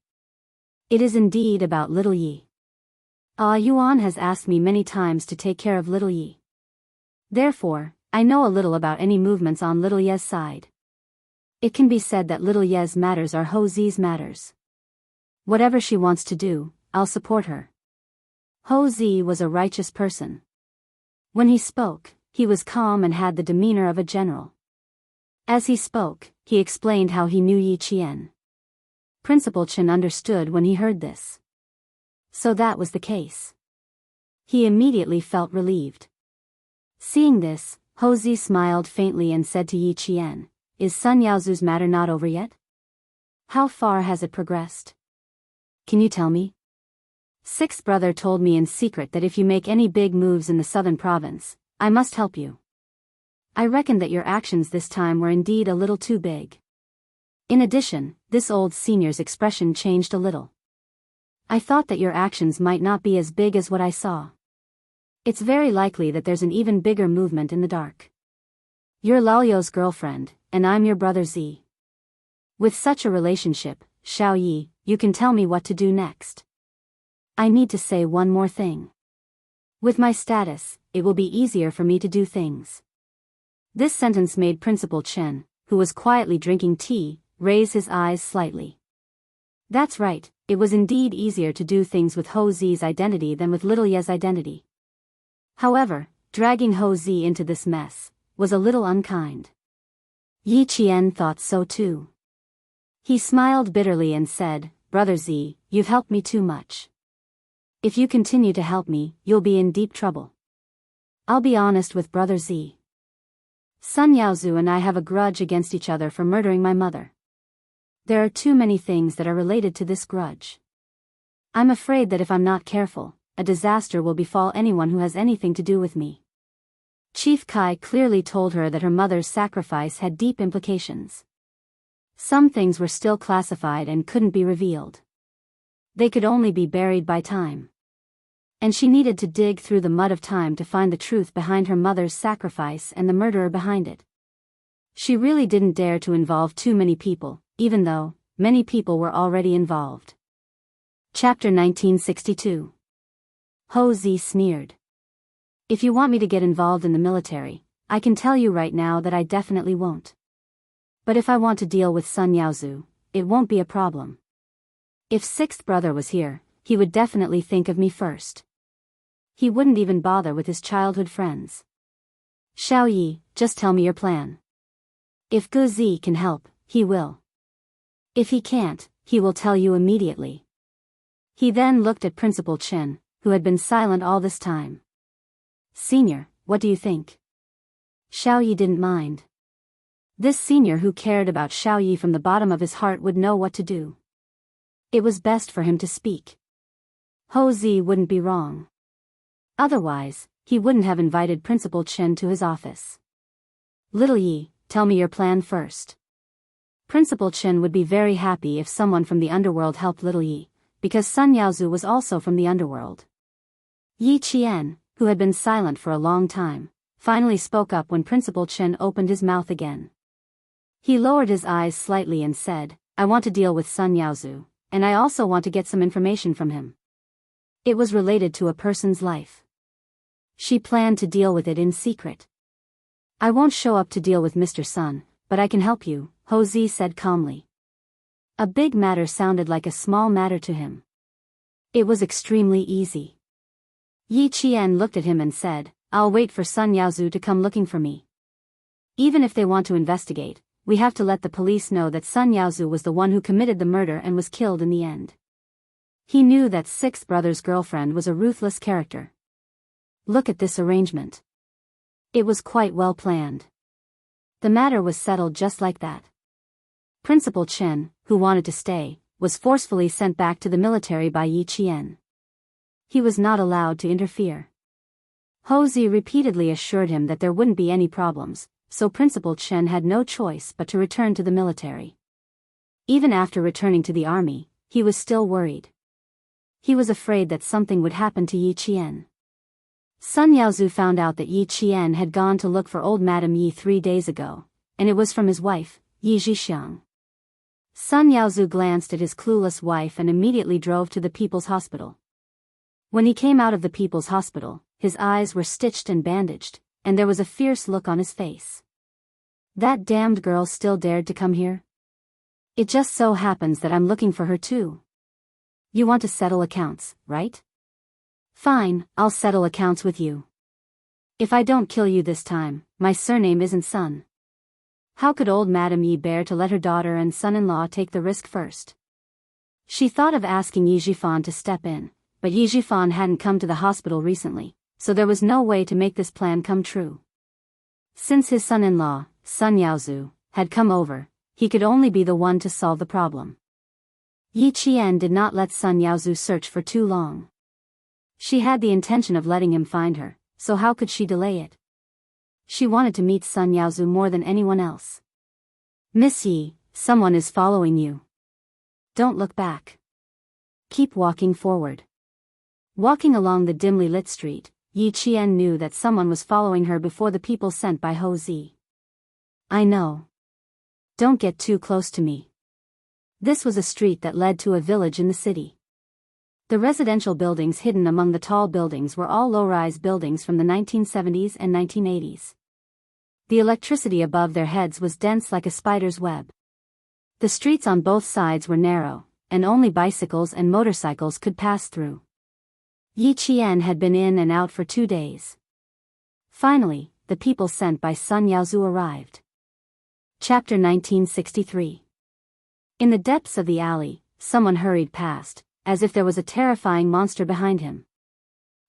"It is indeed about little Yi. Yuan has asked me many times to take care of little Yi. Therefore, I know a little about any movements on little Ye's side. It can be said that little Ye's matters are Ho Zi's matters. Whatever she wants to do, I'll support her." Ho Zi was a righteous person. When he spoke, he was calm and had the demeanor of a general. As he spoke, he explained how he knew Yi Qian. Principal Chen understood when he heard this. So that was the case. He immediately felt relieved. Seeing this, Ho Zi smiled faintly and said to Yi Qian, "Is Sun Yaozu's matter not over yet? How far has it progressed? Can you tell me? Sixth brother told me in secret that if you make any big moves in the southern province, I must help you. I reckon that your actions this time were indeed a little too big." In addition, this old senior's expression changed a little. "I thought that your actions might not be as big as what I saw. It's very likely that there's an even bigger movement in the dark. You're Lalio's girlfriend, and I'm your brother Zi. With such a relationship, Xiao Yi, you can tell me what to do next. I need to say one more thing. With my status, it will be easier for me to do things." This sentence made Principal Chen, who was quietly drinking tea, raise his eyes slightly. That's right, it was indeed easier to do things with Ho Zi's identity than with little Ye's identity. However, dragging Ho Zi into this mess was a little unkind. Yi Qian thought so too. He smiled bitterly and said, "Brother Zi, you've helped me too much. If you continue to help me, you'll be in deep trouble. I'll be honest with Brother Zi. Sun Yaozu and I have a grudge against each other for murdering my mother. There are too many things that are related to this grudge. I'm afraid that if I'm not careful, a disaster will befall anyone who has anything to do with me." Chief Kai clearly told her that her mother's sacrifice had deep implications. Some things were still classified and couldn't be revealed. They could only be buried by time. And she needed to dig through the mud of time to find the truth behind her mother's sacrifice and the murderer behind it. She really didn't dare to involve too many people, even though many people were already involved. Chapter 1962. Ho Zi sneered. "If you want me to get involved in the military, I can tell you right now that I definitely won't. But if I want to deal with Sun Yaozu, it won't be a problem. If sixth brother was here, he would definitely think of me first. He wouldn't even bother with his childhood friends. Xiao Yi, just tell me your plan. If Gu Zi can help, he will. If he can't, he will tell you immediately." He then looked at Principal Chen, who had been silent all this time. "Senior, what do you think?" Xiao Yi didn't mind. This senior who cared about Xiao Yi from the bottom of his heart would know what to do. It was best for him to speak. Ho Zi wouldn't be wrong. Otherwise, he wouldn't have invited Principal Chen to his office. Little Yi, tell me your plan first. Principal Chen would be very happy if someone from the underworld helped Little Yi, because Sun Yaozu was also from the underworld. Yi Qian, who had been silent for a long time, finally spoke up when Principal Chen opened his mouth again. He lowered his eyes slightly and said, I want to deal with Sun Yaozu, and I also want to get some information from him. It was related to a person's life. She planned to deal with it in secret. I won't show up to deal with Mr. Sun, but I can help you, Ho Zi said calmly. A big matter sounded like a small matter to him. It was extremely easy. Yi Qian looked at him and said, I'll wait for Sun Yaozu to come looking for me. Even if they want to investigate, we have to let the police know that Sun Yaozu was the one who committed the murder and was killed in the end. He knew that Sixth Brother's girlfriend was a ruthless character. Look at this arrangement. It was quite well planned. The matter was settled just like that. Principal Chen, who wanted to stay, was forcefully sent back to the military by Yi Qian. He was not allowed to interfere. Ho Zi repeatedly assured him that there wouldn't be any problems, so Principal Chen had no choice but to return to the military. Even after returning to the army, he was still worried. He was afraid that something would happen to Yi Qian. Sun Yaozu found out that Yi Qian had gone to look for old Madame Yi 3 days ago, and it was from his wife, Yi Zhixiang. Sun Yaozu glanced at his clueless wife and immediately drove to the People's Hospital. When he came out of the People's Hospital, his eyes were stitched and bandaged, and there was a fierce look on his face. That damned girl still dared to come here? It just so happens that I'm looking for her too. You want to settle accounts, right? Fine, I'll settle accounts with you. If I don't kill you this time, my surname isn't Sun. How could old Madame Yi bear to let her daughter and son-in-law take the risk first? She thought of asking Yi Zhifan to step in, but Yi Zhifan hadn't come to the hospital recently, so there was no way to make this plan come true. Since his son-in-law, Sun Yaozu, had come over, he could only be the one to solve the problem. Yi Qian did not let Sun Yaozu search for too long. She had the intention of letting him find her, so how could she delay it? She wanted to meet Sun Yaozu more than anyone else. Miss Yi, someone is following you. Don't look back. Keep walking forward. Walking along the dimly lit street, Yi Qian knew that someone was following her before the people sent by Ho Zi. I know. Don't get too close to me. This was a street that led to a village in the city. The residential buildings hidden among the tall buildings were all low-rise buildings from the 1970s and 1980s. The electricity above their heads was dense like a spider's web. The streets on both sides were narrow, and only bicycles and motorcycles could pass through. Yi Qian had been in and out for 2 days. Finally, the people sent by Sun Yaozu arrived. Chapter 1963. In the depths of the alley, someone hurried past, as if there was a terrifying monster behind him.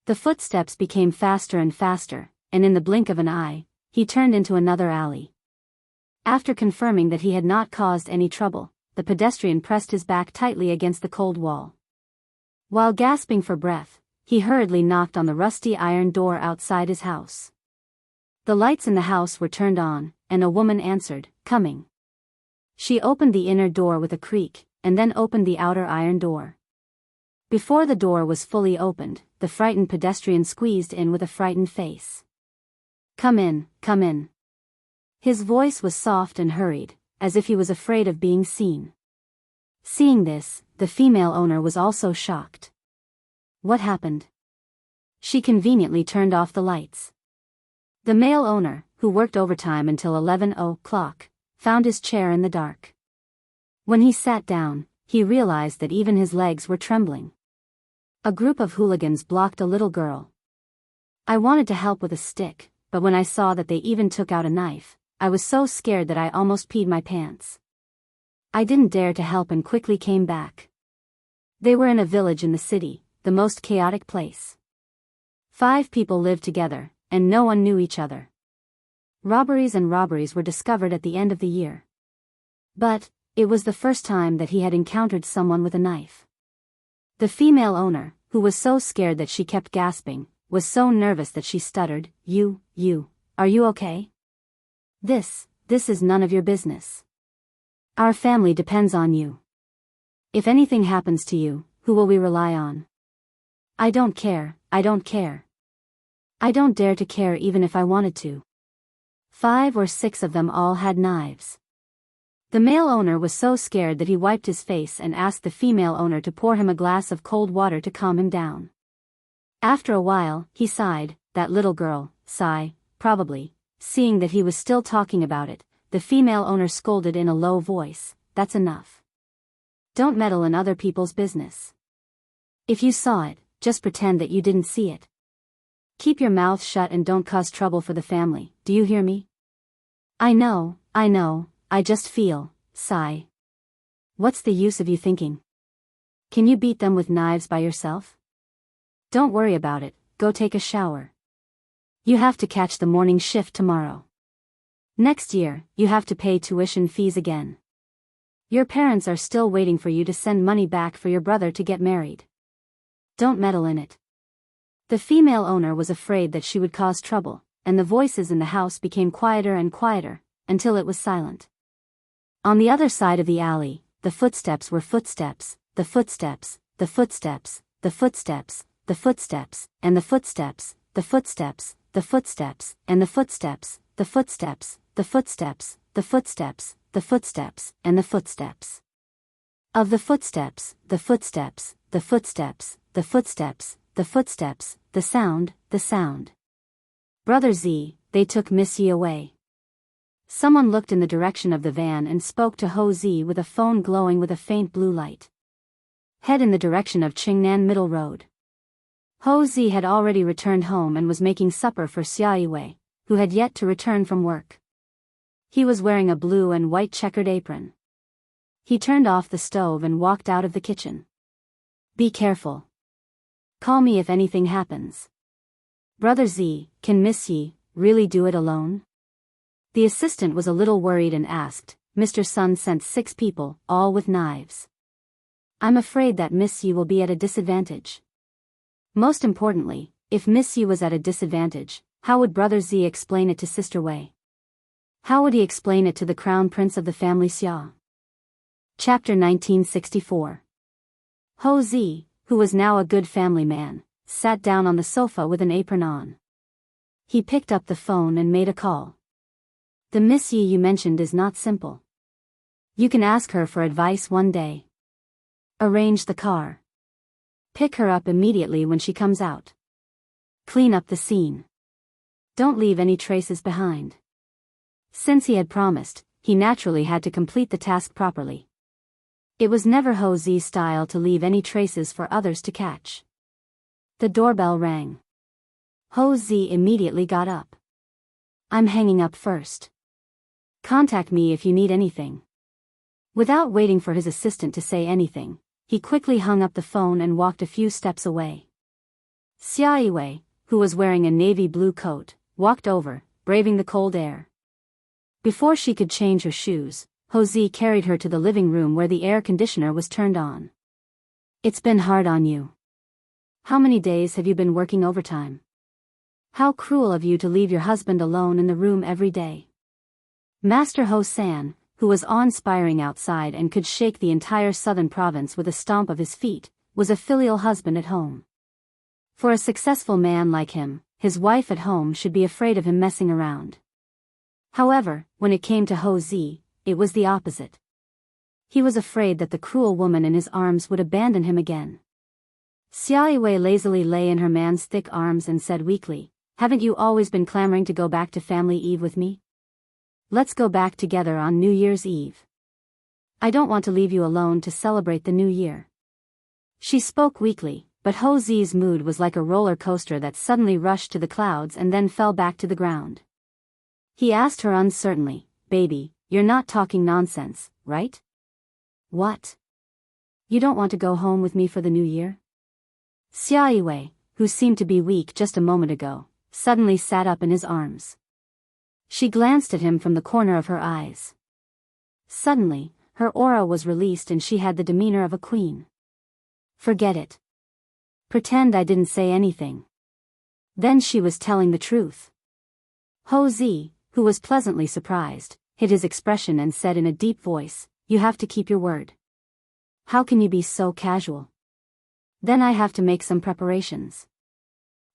The footsteps became faster and faster, and in the blink of an eye, he turned into another alley. After confirming that he had not caused any trouble, the pedestrian pressed his back tightly against the cold wall. While gasping for breath, he hurriedly knocked on the rusty iron door outside his house. The lights in the house were turned on, and a woman answered, "Coming." She opened the inner door with a creak, and then opened the outer iron door. Before the door was fully opened, the frightened pedestrian squeezed in with a frightened face. "Come in, come in." His voice was soft and hurried, as if he was afraid of being seen. Seeing this, the female owner was also shocked. What happened? She conveniently turned off the lights. The male owner, who worked overtime until 11 o'clock, found his chair in the dark. When he sat down, he realized that even his legs were trembling. A group of hooligans blocked a little girl. I wanted to help with a stick, but when I saw that they even took out a knife, I was so scared that I almost peed my pants. I didn't dare to help and quickly came back. They were in a village in the city, the most chaotic place. 5 people lived together, and no one knew each other. Robberies and robberies were discovered at the end of the year. But it was the first time that he had encountered someone with a knife. The female owner, who was so scared that she kept gasping, was so nervous that she stuttered, You, are you okay? This is none of your business. Our family depends on you. If anything happens to you, who will we rely on? I don't care. I don't dare to care even if I wanted to. 5 or 6 of them all had knives. The male owner was so scared that he wiped his face and asked the female owner to pour him a glass of cold water to calm him down. After a while, he sighed, that little girl, sigh, probably. Seeing that he was still talking about it, the female owner scolded in a low voice, That's enough. Don't meddle in other people's business. If you saw it, just pretend that you didn't see it. Keep your mouth shut and don't cause trouble for the family, do you hear me? I know, I just feel, sigh. What's the use of you thinking? Can you beat them with knives by yourself? Don't worry about it, go take a shower. You have to catch the morning shift tomorrow. Next year, you have to pay tuition fees again. Your parents are still waiting for you to send money back for your brother to get married. Don't meddle in it. The female owner was afraid that she would cause trouble, and the voices in the house became quieter and quieter, until it was silent. On the other side of the alley, the footsteps were footsteps, the footsteps, the footsteps, the footsteps, the footsteps, and the footsteps, the footsteps, the footsteps, and the footsteps, the footsteps, the footsteps, the footsteps, the footsteps, and the footsteps. Of the footsteps, the footsteps, the footsteps, the footsteps, the footsteps, the sound. Brother Z, they took Miss Yi away. Someone looked in the direction of the van and spoke to Ho Zi with a phone glowing with a faint blue light. Head in the direction of Qingnan Middle Road. Ho Zi had already returned home and was making supper for Xia Yiwei, who had yet to return from work. He was wearing a blue and white checkered apron. He turned off the stove and walked out of the kitchen. Be careful. Call me if anything happens. Brother Z, can Miss Yi really do it alone? The assistant was a little worried and asked, Mr. Sun sent 6 people, all with knives. I'm afraid that Miss Yi will be at a disadvantage. Most importantly, if Miss Yi was at a disadvantage, how would Brother Z explain it to Sister Wei? How would he explain it to the crown prince of the family Xia? Chapter 1964. Ho Zi, who was now a good family man, sat down on the sofa with an apron on. He picked up the phone and made a call. The Miss Yi you mentioned is not simple. You can ask her for advice one day. Arrange the car. Pick her up immediately when she comes out. Clean up the scene. Don't leave any traces behind. Since he had promised, he naturally had to complete the task properly. It was never Ho Zi's style to leave any traces for others to catch. The doorbell rang. Ho Zi immediately got up. I'm hanging up first. Contact me if you need anything. Without waiting for his assistant to say anything, he quickly hung up the phone and walked a few steps away. Xia Yiwei, who was wearing a navy blue coat, walked over, braving the cold air. Before she could change her shoes, Ho Zi carried her to the living room where the air conditioner was turned on. It's been hard on you. How many days have you been working overtime? How cruel of you to leave your husband alone in the room every day. Master Ho San, who was awe-inspiring outside and could shake the entire southern province with a stomp of his feet, was a filial husband at home. For a successful man like him, his wife at home should be afraid of him messing around. However, when it came to Ho Zi, it was the opposite. He was afraid that the cruel woman in his arms would abandon him again. Xia Yiwei lazily lay in her man's thick arms and said weakly, Haven't you always been clamoring to go back to Family Eve with me? Let's go back together on New Year's Eve. I don't want to leave you alone to celebrate the new year. She spoke weakly, but Ho Zi's mood was like a roller coaster that suddenly rushed to the clouds and then fell back to the ground. He asked her uncertainly, Baby, you're not talking nonsense, right? What? You don't want to go home with me for the new year? Xia Yiwei, who seemed to be weak just a moment ago, suddenly sat up in his arms. She glanced at him from the corner of her eyes. Suddenly, her aura was released and she had the demeanor of a queen. Forget it. Pretend I didn't say anything. Then she was telling the truth. Ho Zi, who was pleasantly surprised, hid his expression and said in a deep voice, "You have to keep your word. How can you be so casual? Then I have to make some preparations.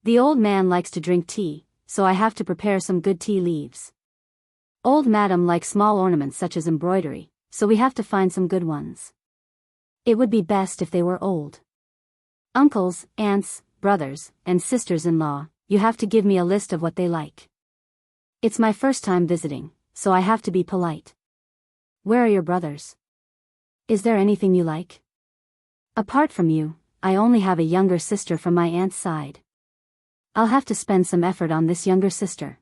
The old man likes to drink tea, so I have to prepare some good tea leaves. Old madam likes small ornaments such as embroidery, so we have to find some good ones. It would be best if they were old. Uncles, aunts, brothers, and sisters-in-law, you have to give me a list of what they like. It's my first time visiting, so I have to be polite. Where are your brothers? Is there anything you like? Apart from you, I only have a younger sister from my aunt's side. I'll have to spend some effort on this younger sister."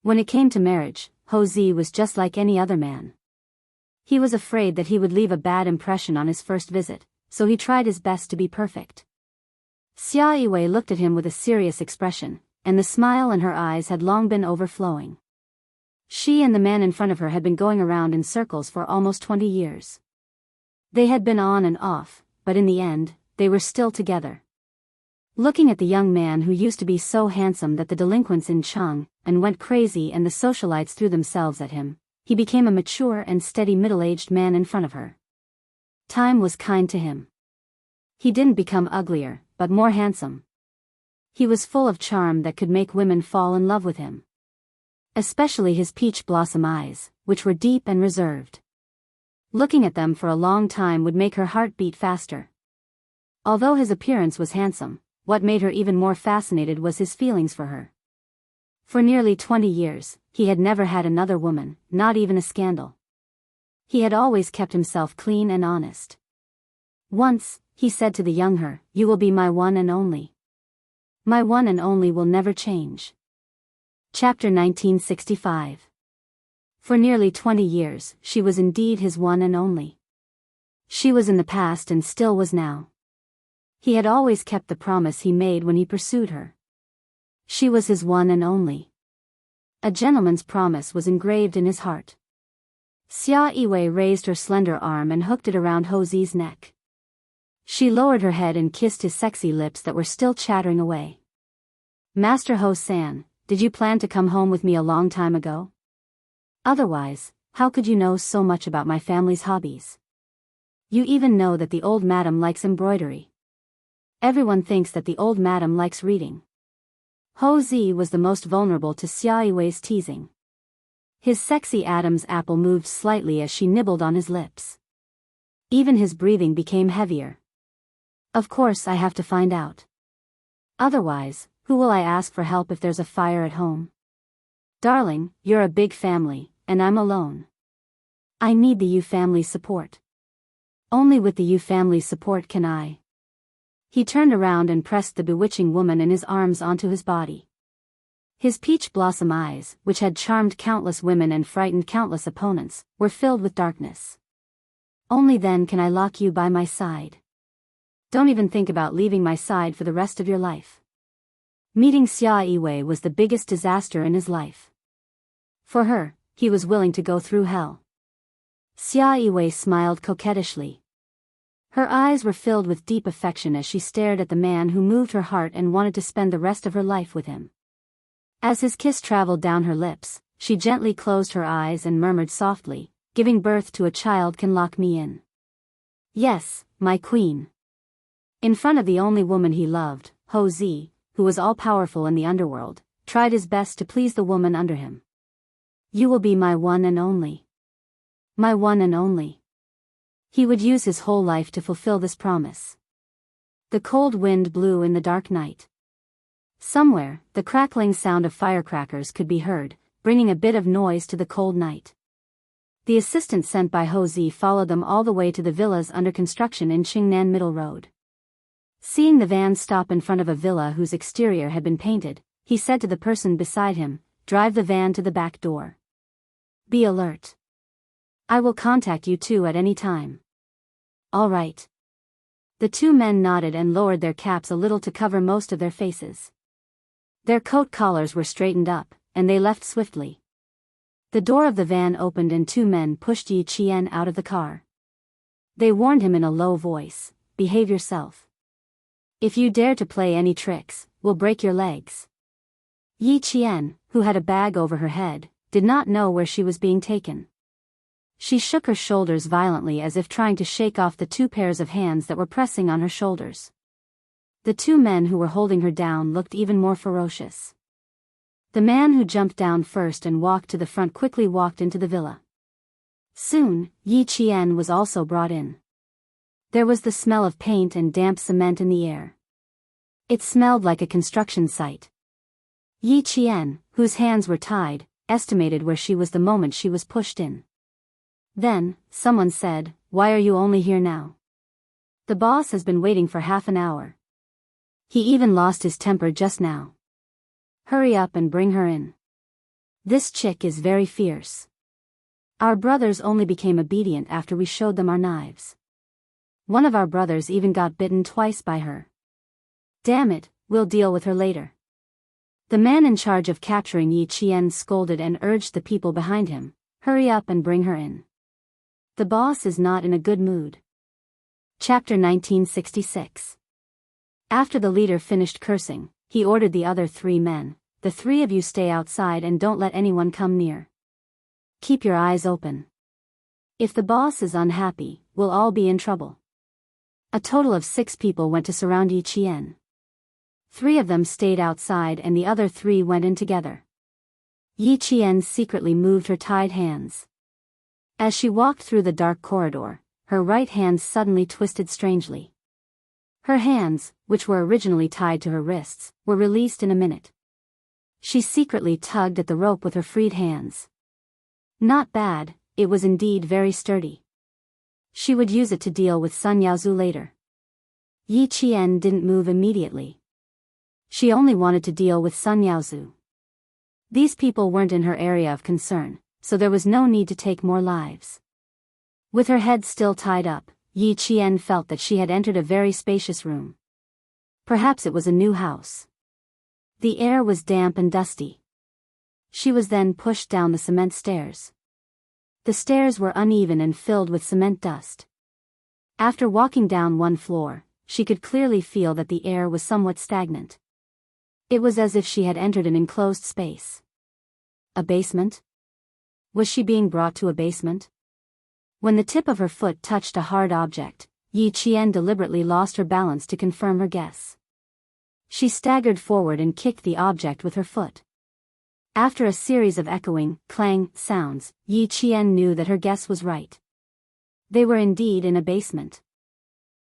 When it came to marriage, Ho Zi was just like any other man. He was afraid that he would leave a bad impression on his first visit, so he tried his best to be perfect. Xia Yiwei looked at him with a serious expression, and the smile in her eyes had long been overflowing. She and the man in front of her had been going around in circles for almost 20 years. They had been on and off, but in the end, they were still together. Looking at the young man who used to be so handsome that the delinquents in Chang and went crazy and the socialites threw themselves at him, he became a mature and steady middle-aged man in front of her. Time was kind to him. He didn't become uglier, but more handsome. He was full of charm that could make women fall in love with him. Especially his peach blossom eyes, which were deep and reserved. Looking at them for a long time would make her heart beat faster. Although his appearance was handsome, what made her even more fascinated was his feelings for her. For nearly 20 years, he had never had another woman, not even a scandal. He had always kept himself clean and honest. Once, he said to the young her, "You will be my one and only. My one and only will never change." Chapter 1965. For nearly 20 years, she was indeed his one and only. She was in the past and still was now. He had always kept the promise he made when he pursued her. She was his one and only. A gentleman's promise was engraved in his heart. Xia Yiwei raised her slender arm and hooked it around Ho Zi's neck. She lowered her head and kissed his sexy lips that were still chattering away. "Master Ho-san, did you plan to come home with me a long time ago? Otherwise, how could you know so much about my family's hobbies? You even know that the old madam likes embroidery. Everyone thinks that the old madam likes reading." Ho Zi was the most vulnerable to Xia Yiwei's teasing. His sexy Adam's apple moved slightly as she nibbled on his lips. Even his breathing became heavier. "Of course I have to find out. Otherwise, who will I ask for help if there's a fire at home? Darling, you're a big family, and I'm alone. I need the Yu family's support. Only with the Yu family's support can I." He turned around and pressed the bewitching woman in his arms onto his body. His peach blossom eyes, which had charmed countless women and frightened countless opponents, were filled with darkness. "Only then can I lock you by my side. Don't even think about leaving my side for the rest of your life." Meeting Xia Yiwei was the biggest disaster in his life. For her, he was willing to go through hell. Xia Yiwei smiled coquettishly. Her eyes were filled with deep affection as she stared at the man who moved her heart and wanted to spend the rest of her life with him. As his kiss traveled down her lips, she gently closed her eyes and murmured softly, "Giving birth to a child can lock me in. Yes, my queen." In front of the only woman he loved, Ho Zi, who was all-powerful in the underworld, tried his best to please the woman under him. "You will be my one and only. My one and only." He would use his whole life to fulfill this promise. The cold wind blew in the dark night. Somewhere, the crackling sound of firecrackers could be heard, bringing a bit of noise to the cold night. The assistant sent by Ho Zi followed them all the way to the villas under construction in Qingnan Middle Road. Seeing the van stop in front of a villa whose exterior had been painted, he said to the person beside him, "Drive the van to the back door. Be alert. I will contact you two at any time." "All right." The two men nodded and lowered their caps a little to cover most of their faces. Their coat collars were straightened up, and they left swiftly. The door of the van opened and two men pushed Yi Qian out of the car. They warned him in a low voice, "Behave yourself. If you dare to play any tricks, we'll break your legs." Yi Qian, who had a bag over her head, did not know where she was being taken. She shook her shoulders violently as if trying to shake off the two pairs of hands that were pressing on her shoulders. The two men who were holding her down looked even more ferocious. The man who jumped down first and walked to the front quickly walked into the villa. Soon, Yi Qian was also brought in. There was the smell of paint and damp cement in the air. It smelled like a construction site. Yi Qian, whose hands were tied, estimated where she was the moment she was pushed in. Then, someone said, "Why are you only here now? The boss has been waiting for half an hour. He even lost his temper just now. Hurry up and bring her in. This chick is very fierce. Our brothers only became obedient after we showed them our knives. One of our brothers even got bitten twice by her. Damn it, we'll deal with her later." The man in charge of capturing Yi Qian scolded and urged the people behind him, "Hurry up and bring her in. The boss is not in a good mood." Chapter 1966. After the leader finished cursing, he ordered the other three men, "The three of you stay outside and don't let anyone come near. Keep your eyes open. If the boss is unhappy, we'll all be in trouble." A total of 6 people went to surround Yi Qian. 3 of them stayed outside and the other 3 went in together. Yi Qian secretly moved her tied hands. As she walked through the dark corridor, her right hand suddenly twisted strangely. Her hands, which were originally tied to her wrists, were released in a minute. She secretly tugged at the rope with her freed hands. Not bad, it was indeed very sturdy. She would use it to deal with Sun Yaozu later. Yi Qian didn't move immediately. She only wanted to deal with Sun Yaozu. These people weren't in her area of concern, so there was no need to take more lives. With her head still tied up, Yi Qian felt that she had entered a very spacious room. Perhaps it was a new house. The air was damp and dusty. She was then pushed down the cement stairs. The stairs were uneven and filled with cement dust. After walking down one floor, she could clearly feel that the air was somewhat stagnant. It was as if she had entered an enclosed space. A basement? Was she being brought to a basement? When the tip of her foot touched a hard object, Yi Qian deliberately lost her balance to confirm her guess. She staggered forward and kicked the object with her foot. After a series of echoing, clang sounds, Yi Qian knew that her guess was right. They were indeed in a basement.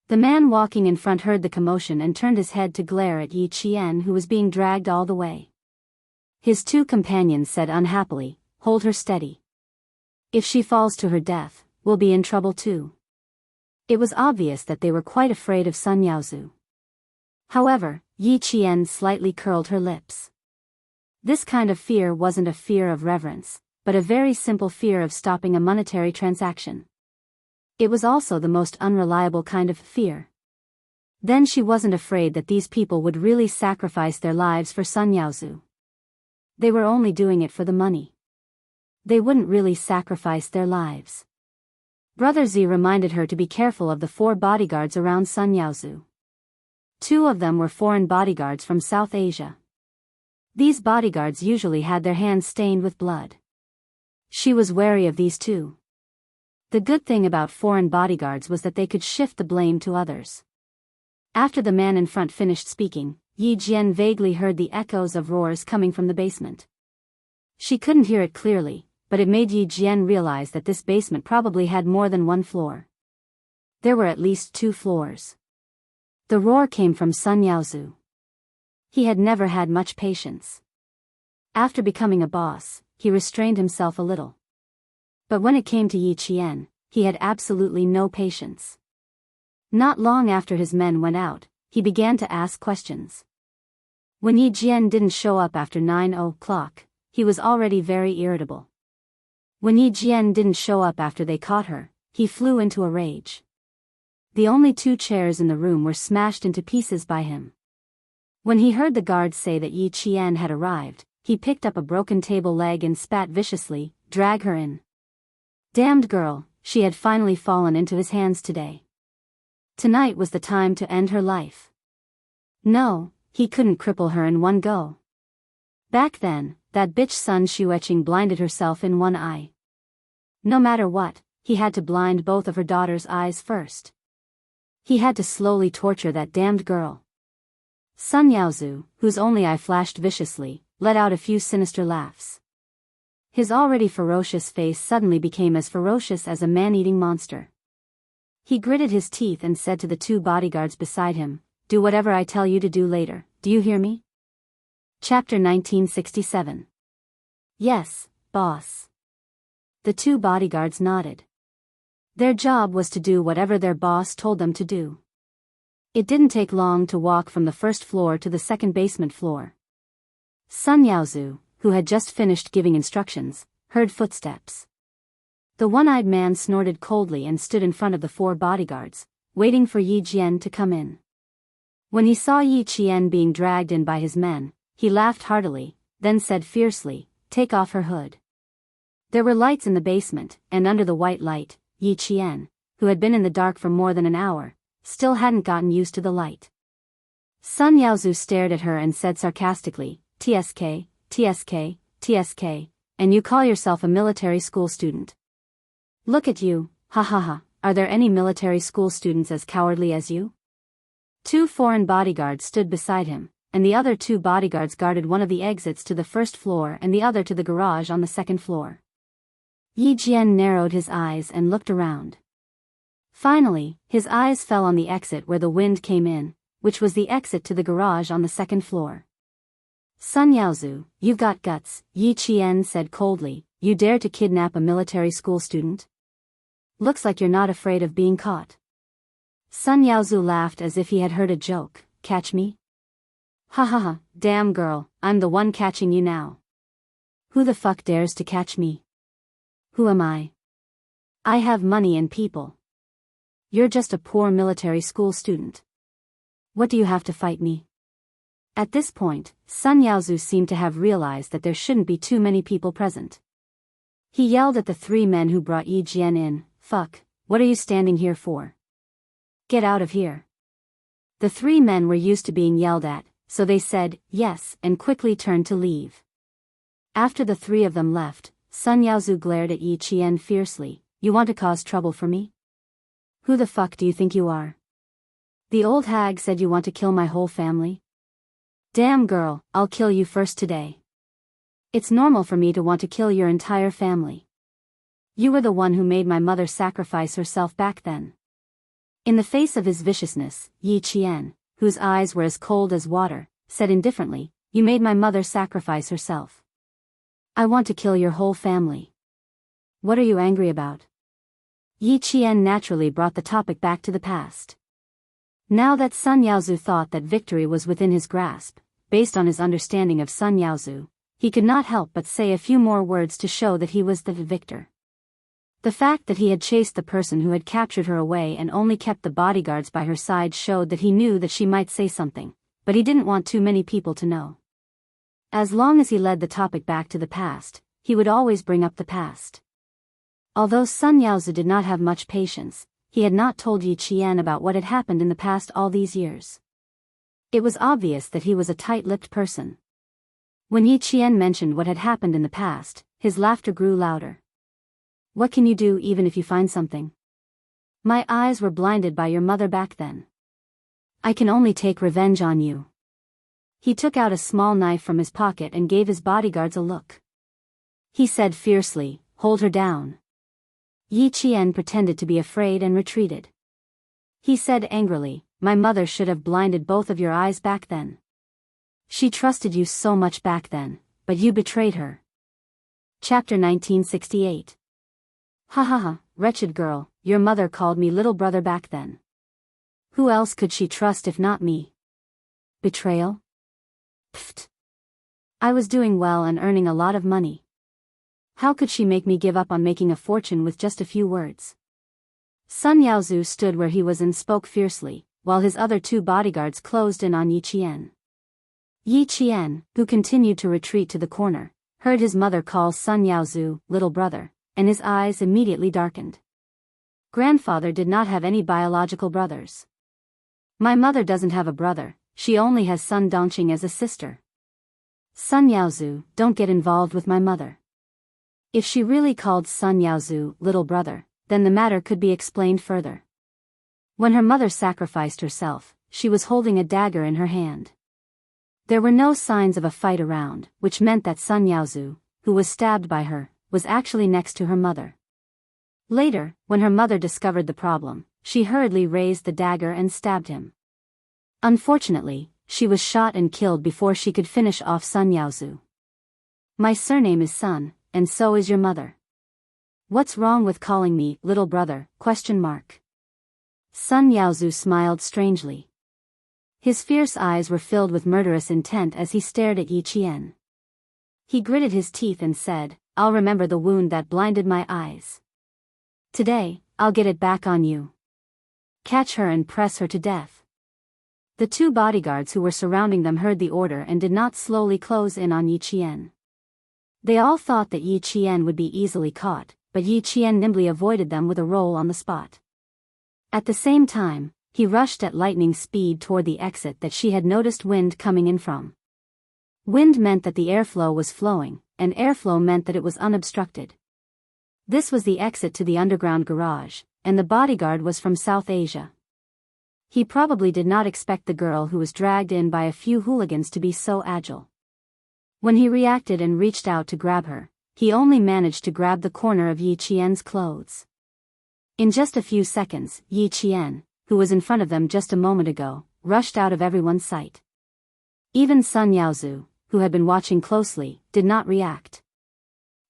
The man walking in front heard the commotion and turned his head to glare at Yi Qian, who was being dragged all the way. His 2 companions said unhappily, "Hold her steady. If she falls to her death, we'll be in trouble too." It was obvious that they were quite afraid of Sun Yaozu. However, Yi Qian slightly curled her lips. This kind of fear wasn't a fear of reverence, but a very simple fear of stopping a monetary transaction. It was also the most unreliable kind of fear. Then she wasn't afraid that these people would really sacrifice their lives for Sun Yaozu. They were only doing it for the money. They wouldn't really sacrifice their lives. Brother Zi reminded her to be careful of the 4 bodyguards around Sun Yaozu. 2 of them were foreign bodyguards from South Asia. These bodyguards usually had their hands stained with blood. She was wary of these 2. The good thing about foreign bodyguards was that they could shift the blame to others. After the man in front finished speaking, Yi Qian vaguely heard the echoes of roars coming from the basement. She couldn't hear it clearly, but it made Yi Qian realize that this basement probably had more than 1 floor. There were at least 2 floors. The roar came from Sun Yaozu. He had never had much patience. After becoming a boss, he restrained himself a little. But when it came to Yi Qian, he had absolutely no patience. Not long after his men went out, he began to ask questions. When Yi Qian didn't show up after 9 o'clock, he was already very irritable. When Yi Qian didn't show up after they caught her, he flew into a rage. The only 2 chairs in the room were smashed into pieces by him. When he heard the guards say that Yi Qian had arrived, he picked up a broken table leg and spat viciously, drag her in. Damned girl, she had finally fallen into his hands today. Tonight was the time to end her life. No, he couldn't cripple her in one go. Back then, that bitch Sun Xueqing blinded herself in one eye. No matter what, he had to blind both of her daughter's eyes first. He had to slowly torture that damned girl. Sun Yaozu, whose only eye flashed viciously, let out a few sinister laughs. His already ferocious face suddenly became as ferocious as a man-eating monster. He gritted his teeth and said to the two bodyguards beside him, "Do whatever I tell you to do later, do you hear me?" Chapter 1967. Yes, boss. The two bodyguards nodded. Their job was to do whatever their boss told them to do. It didn't take long to walk from the first floor to the second basement floor. Sun Yaozu, who had just finished giving instructions, heard footsteps. The one-eyed man snorted coldly and stood in front of the four bodyguards, waiting for Yi Jian to come in. When he saw Yi Qian being dragged in by his men, he laughed heartily, then said fiercely, "Take off her hood." There were lights in the basement, and under the white light, Yi Qian, who had been in the dark for more than an hour, still hadn't gotten used to the light. Sun Yaozu stared at her and said sarcastically, "TSK, TSK, TSK, and you call yourself a military school student? Look at you, ha ha ha, are there any military school students as cowardly as you?" Two foreign bodyguards stood beside him, and the other two bodyguards guarded one of the exits to the first floor and the other to the garage on the second floor. Yi Jian narrowed his eyes and looked around. Finally, his eyes fell on the exit where the wind came in, which was the exit to the garage on the second floor. "Sun Yaozu, you've got guts," Yi Qian said coldly. "You dare to kidnap a military school student? Looks like you're not afraid of being caught." Sun Yaozu laughed as if he had heard a joke. "Catch me? Ha ha ha, damn girl, I'm the one catching you now. Who the fuck dares to catch me? Who am I? I have money and people. You're just a poor military school student. What do you have to fight me?" At this point, Sun Yaozu seemed to have realized that there shouldn't be too many people present. He yelled at the three men who brought Yi Jian in, "Fuck, what are you standing here for? Get out of here." The three men were used to being yelled at, so they said, "Yes," and quickly turned to leave. After the three of them left, Sun Yaozu glared at Yi Qian fiercely, "You want to cause trouble for me? Who the fuck do you think you are? The old hag said you want to kill my whole family? Damn girl, I'll kill you first today. It's normal for me to want to kill your entire family. You were the one who made my mother sacrifice herself back then." In the face of his viciousness, Yi Qian, whose eyes were as cold as water, said indifferently, "You made my mother sacrifice herself. I want to kill your whole family. What are you angry about?" Yi Qian naturally brought the topic back to the past. Now that Sun Yaozu thought that victory was within his grasp, based on his understanding of Sun Yaozu, he could not help but say a few more words to show that he was the victor. The fact that he had chased the person who had captured her away and only kept the bodyguards by her side showed that he knew that she might say something, but he didn't want too many people to know. As long as he led the topic back to the past, he would always bring up the past. Although Sun Yaozu did not have much patience, he had not told Yi Qian about what had happened in the past all these years. It was obvious that he was a tight-lipped person. When Yi Qian mentioned what had happened in the past, his laughter grew louder. "What can you do even if you find something? My eyes were blinded by your mother back then. I can only take revenge on you." He took out a small knife from his pocket and gave his bodyguards a look. He said fiercely, "Hold her down." Yi Qian pretended to be afraid and retreated. He said angrily, "My mother should have blinded both of your eyes back then. She trusted you so much back then, but you betrayed her." Chapter 1968. "Ha ha ha, wretched girl, your mother called me little brother back then. Who else could she trust if not me? Betrayal? Pfft. I was doing well and earning a lot of money. How could she make me give up on making a fortune with just a few words?" Sun Yaozu stood where he was and spoke fiercely, while his other two bodyguards closed in on Yi Qian. Yi Qian, who continued to retreat to the corner, heard his mother call Sun Yaozu little brother, and his eyes immediately darkened. Grandfather did not have any biological brothers. My mother doesn't have a brother, she only has Sun Dongqing as a sister. Sun Yaozu, don't get involved with my mother. If she really called Sun Yaozu little brother, then the matter could be explained further. When her mother sacrificed herself, she was holding a dagger in her hand. There were no signs of a fight around, which meant that Sun Yaozu, who was stabbed by her, was actually next to her mother. Later, when her mother discovered the problem, she hurriedly raised the dagger and stabbed him. Unfortunately, she was shot and killed before she could finish off Sun Yaozu. My surname is Sun, and so is your mother. What's wrong with calling me little brother? Sun Yaozu smiled strangely. His fierce eyes were filled with murderous intent as he stared at Yi Qian. He gritted his teeth and said, I'll remember the wound that blinded my eyes. Today, I'll get it back on you. Catch her and press her to death. The two bodyguards who were surrounding them heard the order and did not slowly close in on Yi Qian. They all thought that Yi Qian would be easily caught, but Yi Qian nimbly avoided them with a roll on the spot. At the same time, he rushed at lightning speed toward the exit that she had noticed wind coming in from. Wind meant that the airflow was flowing, and airflow meant that it was unobstructed. This was the exit to the underground garage, and the bodyguard was from South Asia. He probably did not expect the girl who was dragged in by a few hooligans to be so agile. When he reacted and reached out to grab her, he only managed to grab the corner of Yi Qian's clothes. In just a few seconds, Yi Qian, who was in front of them just a moment ago, rushed out of everyone's sight. Even Sun Yaozu, who had been watching closely, did not react.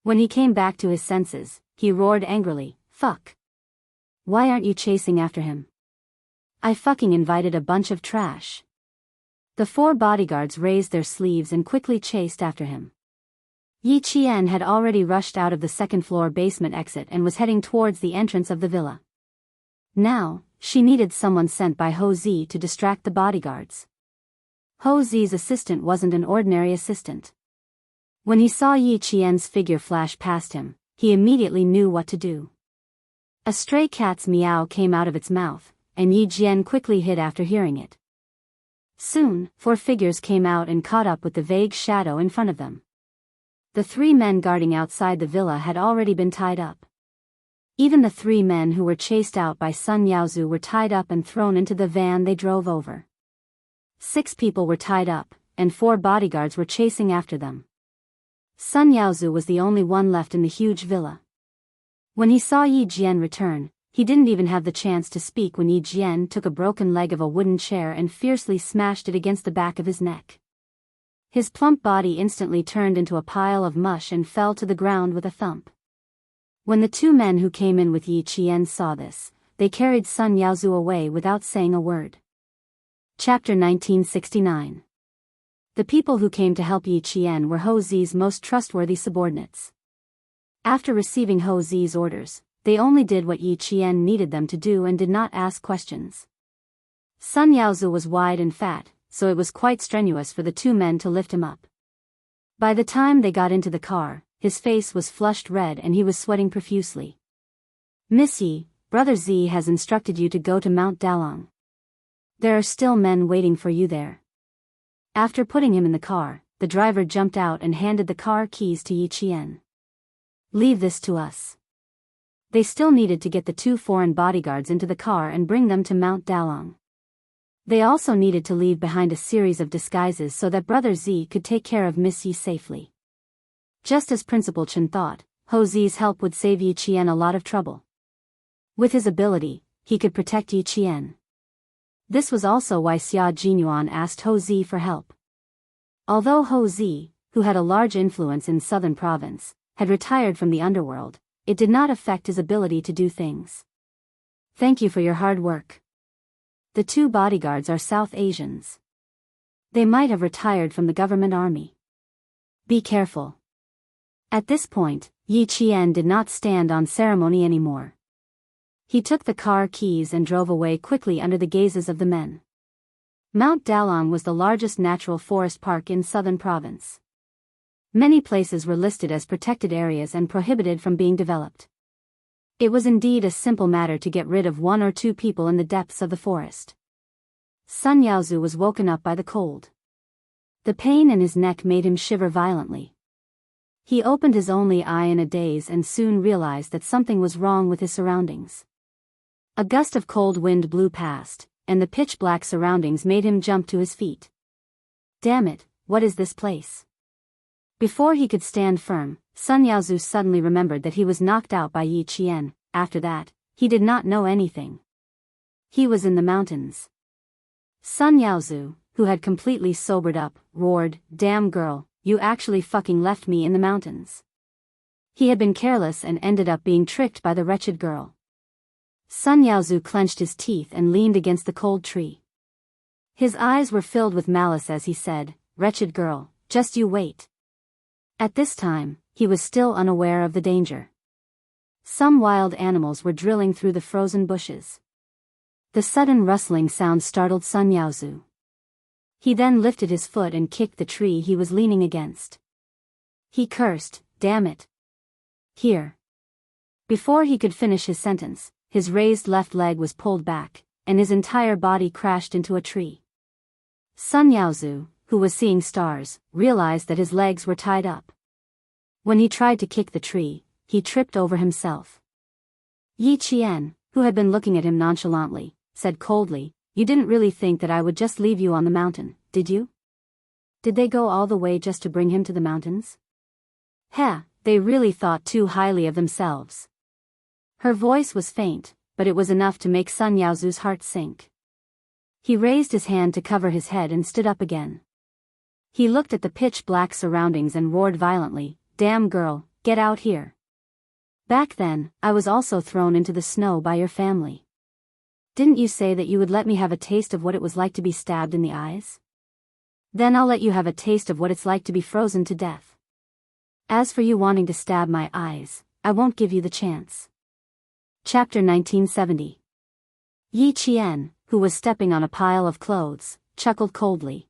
When he came back to his senses, he roared angrily, Fuck! Why aren't you chasing after him? I fucking invited a bunch of trash. The four bodyguards raised their sleeves and quickly chased after him. Yi Qian had already rushed out of the second-floor basement exit and was heading towards the entrance of the villa. Now, she needed someone sent by Ho Zi to distract the bodyguards. Ho Zi's assistant wasn't an ordinary assistant. When he saw Yi Qian's figure flash past him, he immediately knew what to do. A stray cat's meow came out of its mouth, and Yi Qian quickly hid after hearing it. Soon, four figures came out and caught up with the vague shadow in front of them. The three men guarding outside the villa had already been tied up. Even the three men who were chased out by Sun Yaozu were tied up and thrown into the van they drove over. 6 people were tied up, and 4 bodyguards were chasing after them. Sun Yaozu was the only one left in the huge villa. When he saw Yi Jian return, he didn't even have the chance to speak when Yi Jian took a broken leg of a wooden chair and fiercely smashed it against the back of his neck. His plump body instantly turned into a pile of mush and fell to the ground with a thump. When the 2 men who came in with Yi Qian saw this, they carried Sun Yaozu away without saying a word. Chapter 1969. The people who came to help Yi Qian were Ho Zi's most trustworthy subordinates. After receiving Ho Zi's orders, they only did what Yi Qian needed them to do and did not ask questions. Sun Yaozu was wide and fat, so it was quite strenuous for the 2 men to lift him up. By the time they got into the car, his face was flushed red and he was sweating profusely. Miss Yi, Brother Z has instructed you to go to Mount Dalong. There are still men waiting for you there. After putting him in the car, the driver jumped out and handed the car keys to Yi Qian. Leave this to us. They still needed to get the 2 foreign bodyguards into the car and bring them to Mount Dalong. They also needed to leave behind a series of disguises so that Brother Z could take care of Miss Yi safely. Just as Principal Chen thought, Ho Zi's help would save Yi Qian a lot of trouble. With his ability, he could protect Yi Qian. This was also why Xia Jinyuan asked Ho Zi for help. Although Ho Zi, who had a large influence in southern province, had retired from the underworld, it did not affect his ability to do things. Thank you for your hard work. The 2 bodyguards are South Asians. They might have retired from the government army. Be careful. At this point, Yi Qian did not stand on ceremony anymore. He took the car keys and drove away quickly under the gazes of the men. Mount Dalong was the largest natural forest park in southern province. Many places were listed as protected areas and prohibited from being developed. It was indeed a simple matter to get rid of 1 or 2 people in the depths of the forest. Sun Yaozu was woken up by the cold. The pain in his neck made him shiver violently. He opened his only eye in a daze and soon realized that something was wrong with his surroundings. A gust of cold wind blew past, and the pitch-black surroundings made him jump to his feet. Damn it, what is this place? Before he could stand firm, Sun Yaozu suddenly remembered that he was knocked out by Yi Qian. After that, he did not know anything. He was in the mountains. Sun Yaozu, who had completely sobered up, roared, "Damn girl, you actually fucking left me in the mountains." He had been careless and ended up being tricked by the wretched girl. Sun Yaozu clenched his teeth and leaned against the cold tree. His eyes were filled with malice as he said, "Wretched girl, just you wait." At this time, he was still unaware of the danger. Some wild animals were drilling through the frozen bushes. The sudden rustling sound startled Sun Yaozu. He then lifted his foot and kicked the tree he was leaning against. He cursed, "Damn it. Here." Before he could finish his sentence, his raised left leg was pulled back, and his entire body crashed into a tree. Sun Yaozu, who was seeing stars, realized that his legs were tied up. When he tried to kick the tree, he tripped over himself. Yi Qian, who had been looking at him nonchalantly, said coldly, "You didn't really think that I would just leave you on the mountain, did you? Did they go all the way just to bring him to the mountains? Heh, they really thought too highly of themselves." Her voice was faint, but it was enough to make Sun Yaozu's heart sink. He raised his hand to cover his head and stood up again. He looked at the pitch-black surroundings and roared violently, "Damn girl, get out here. Back then, I was also thrown into the snow by your family. Didn't you say that you would let me have a taste of what it was like to be stabbed in the eyes? Then I'll let you have a taste of what it's like to be frozen to death. As for you wanting to stab my eyes, I won't give you the chance." Chapter 1970. Yi Qian, who was stepping on a pile of clothes, chuckled coldly.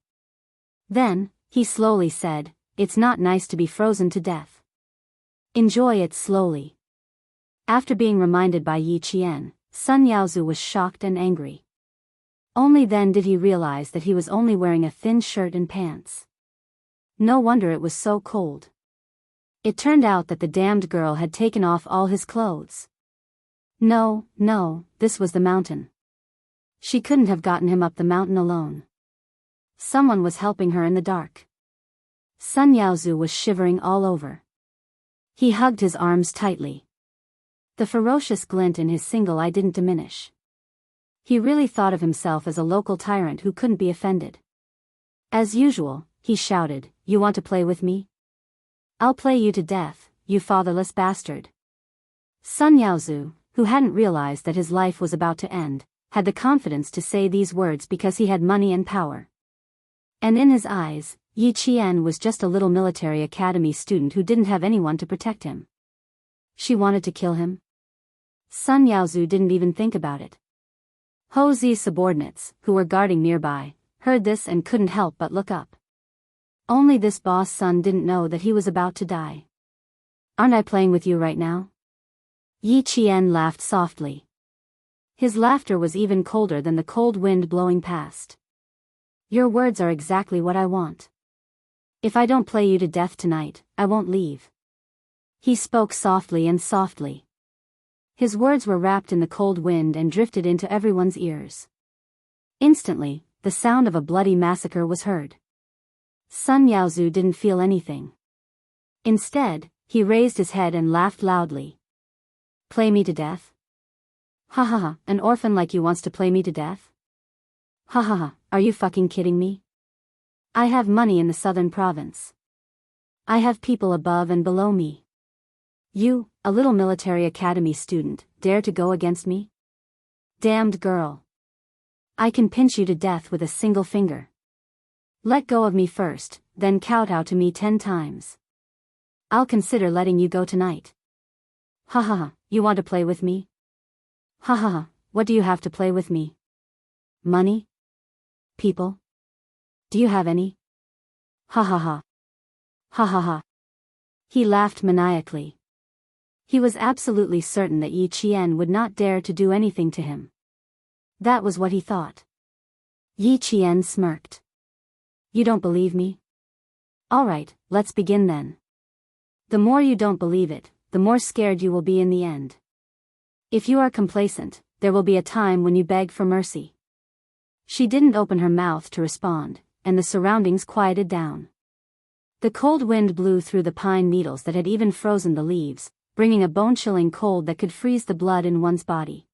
Then, he slowly said, "It's not nice to be frozen to death. Enjoy it slowly." After being reminded by Yi Qian, Sun Yaozu was shocked and angry. Only then did he realize that he was only wearing a thin shirt and pants. No wonder it was so cold. It turned out that the damned girl had taken off all his clothes. No, this was the mountain. She couldn't have gotten him up the mountain alone. Someone was helping her in the dark. Sun Yaozu was shivering all over. He hugged his arms tightly. The ferocious glint in his single eye didn't diminish. He really thought of himself as a local tyrant who couldn't be offended. As usual, he shouted, "You want to play with me? I'll play you to death, you fatherless bastard." Sun Yaozu, who hadn't realized that his life was about to end, had the confidence to say these words because he had money and power. And in his eyes, Yi Qian was just a little military academy student who didn't have anyone to protect him. She wanted to kill him? Sun Yaozu didn't even think about it. Ho Zi's subordinates, who were guarding nearby, heard this and couldn't help but look up. Only this boss son didn't know that he was about to die. "Aren't I playing with you right now?" Yi Qian laughed softly. His laughter was even colder than the cold wind blowing past. "Your words are exactly what I want. If I don't play you to death tonight, I won't leave." He spoke softly and softly. His words were wrapped in the cold wind and drifted into everyone's ears. Instantly, the sound of a bloody massacre was heard. Sun Yaozu didn't feel anything. Instead, he raised his head and laughed loudly. "Play me to death? Ha ha ha, an orphan like you wants to play me to death? Ha ha ha, are you fucking kidding me? I have money in the southern province. I have people above and below me. You, a little military academy student, dare to go against me? Damned girl. I can pinch you to death with a single finger. Let go of me first, then kowtow to me 10 times. I'll consider letting you go tonight." "Ha ha ha, you want to play with me? Ha ha ha, what do you have to play with me? Money? People? Do you have any? Ha ha ha. Ha ha ha." He laughed maniacally. He was absolutely certain that Yi Qian would not dare to do anything to him. That was what he thought. Yi Qian smirked. You don't believe me? All right, let's begin then. The more you don't believe it, the more scared you will be in the end. If you are complacent, there will be a time when you beg for mercy. She didn't open her mouth to respond, and the surroundings quieted down. The cold wind blew through the pine needles that had even frozen the leaves, bringing a bone-chilling cold that could freeze the blood in one's body.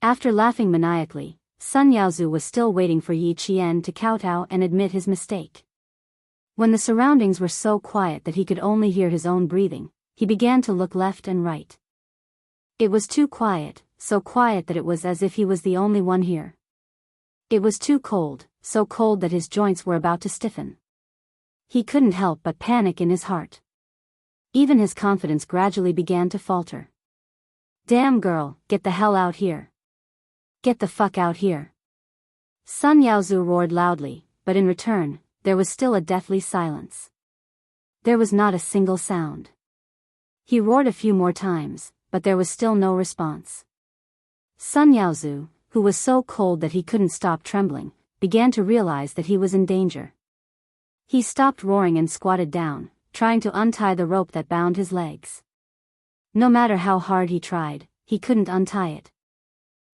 After laughing maniacally, Sun Yaozu was still waiting for Yi Qian to kowtow and admit his mistake. When the surroundings were so quiet that he could only hear his own breathing, he began to look left and right. It was too quiet, so quiet that it was as if he was the only one here. It was too cold, so cold that his joints were about to stiffen. He couldn't help but panic in his heart. Even his confidence gradually began to falter. Damn girl, get the hell out here. Get the fuck out here. Sun Yaozu roared loudly, but in return, there was still a deathly silence. There was not a single sound. He roared a few more times, but there was still no response. Sun Yaozu, who was so cold that he couldn't stop trembling, began to realize that he was in danger. He stopped roaring and squatted down, trying to untie the rope that bound his legs. No matter how hard he tried, he couldn't untie it.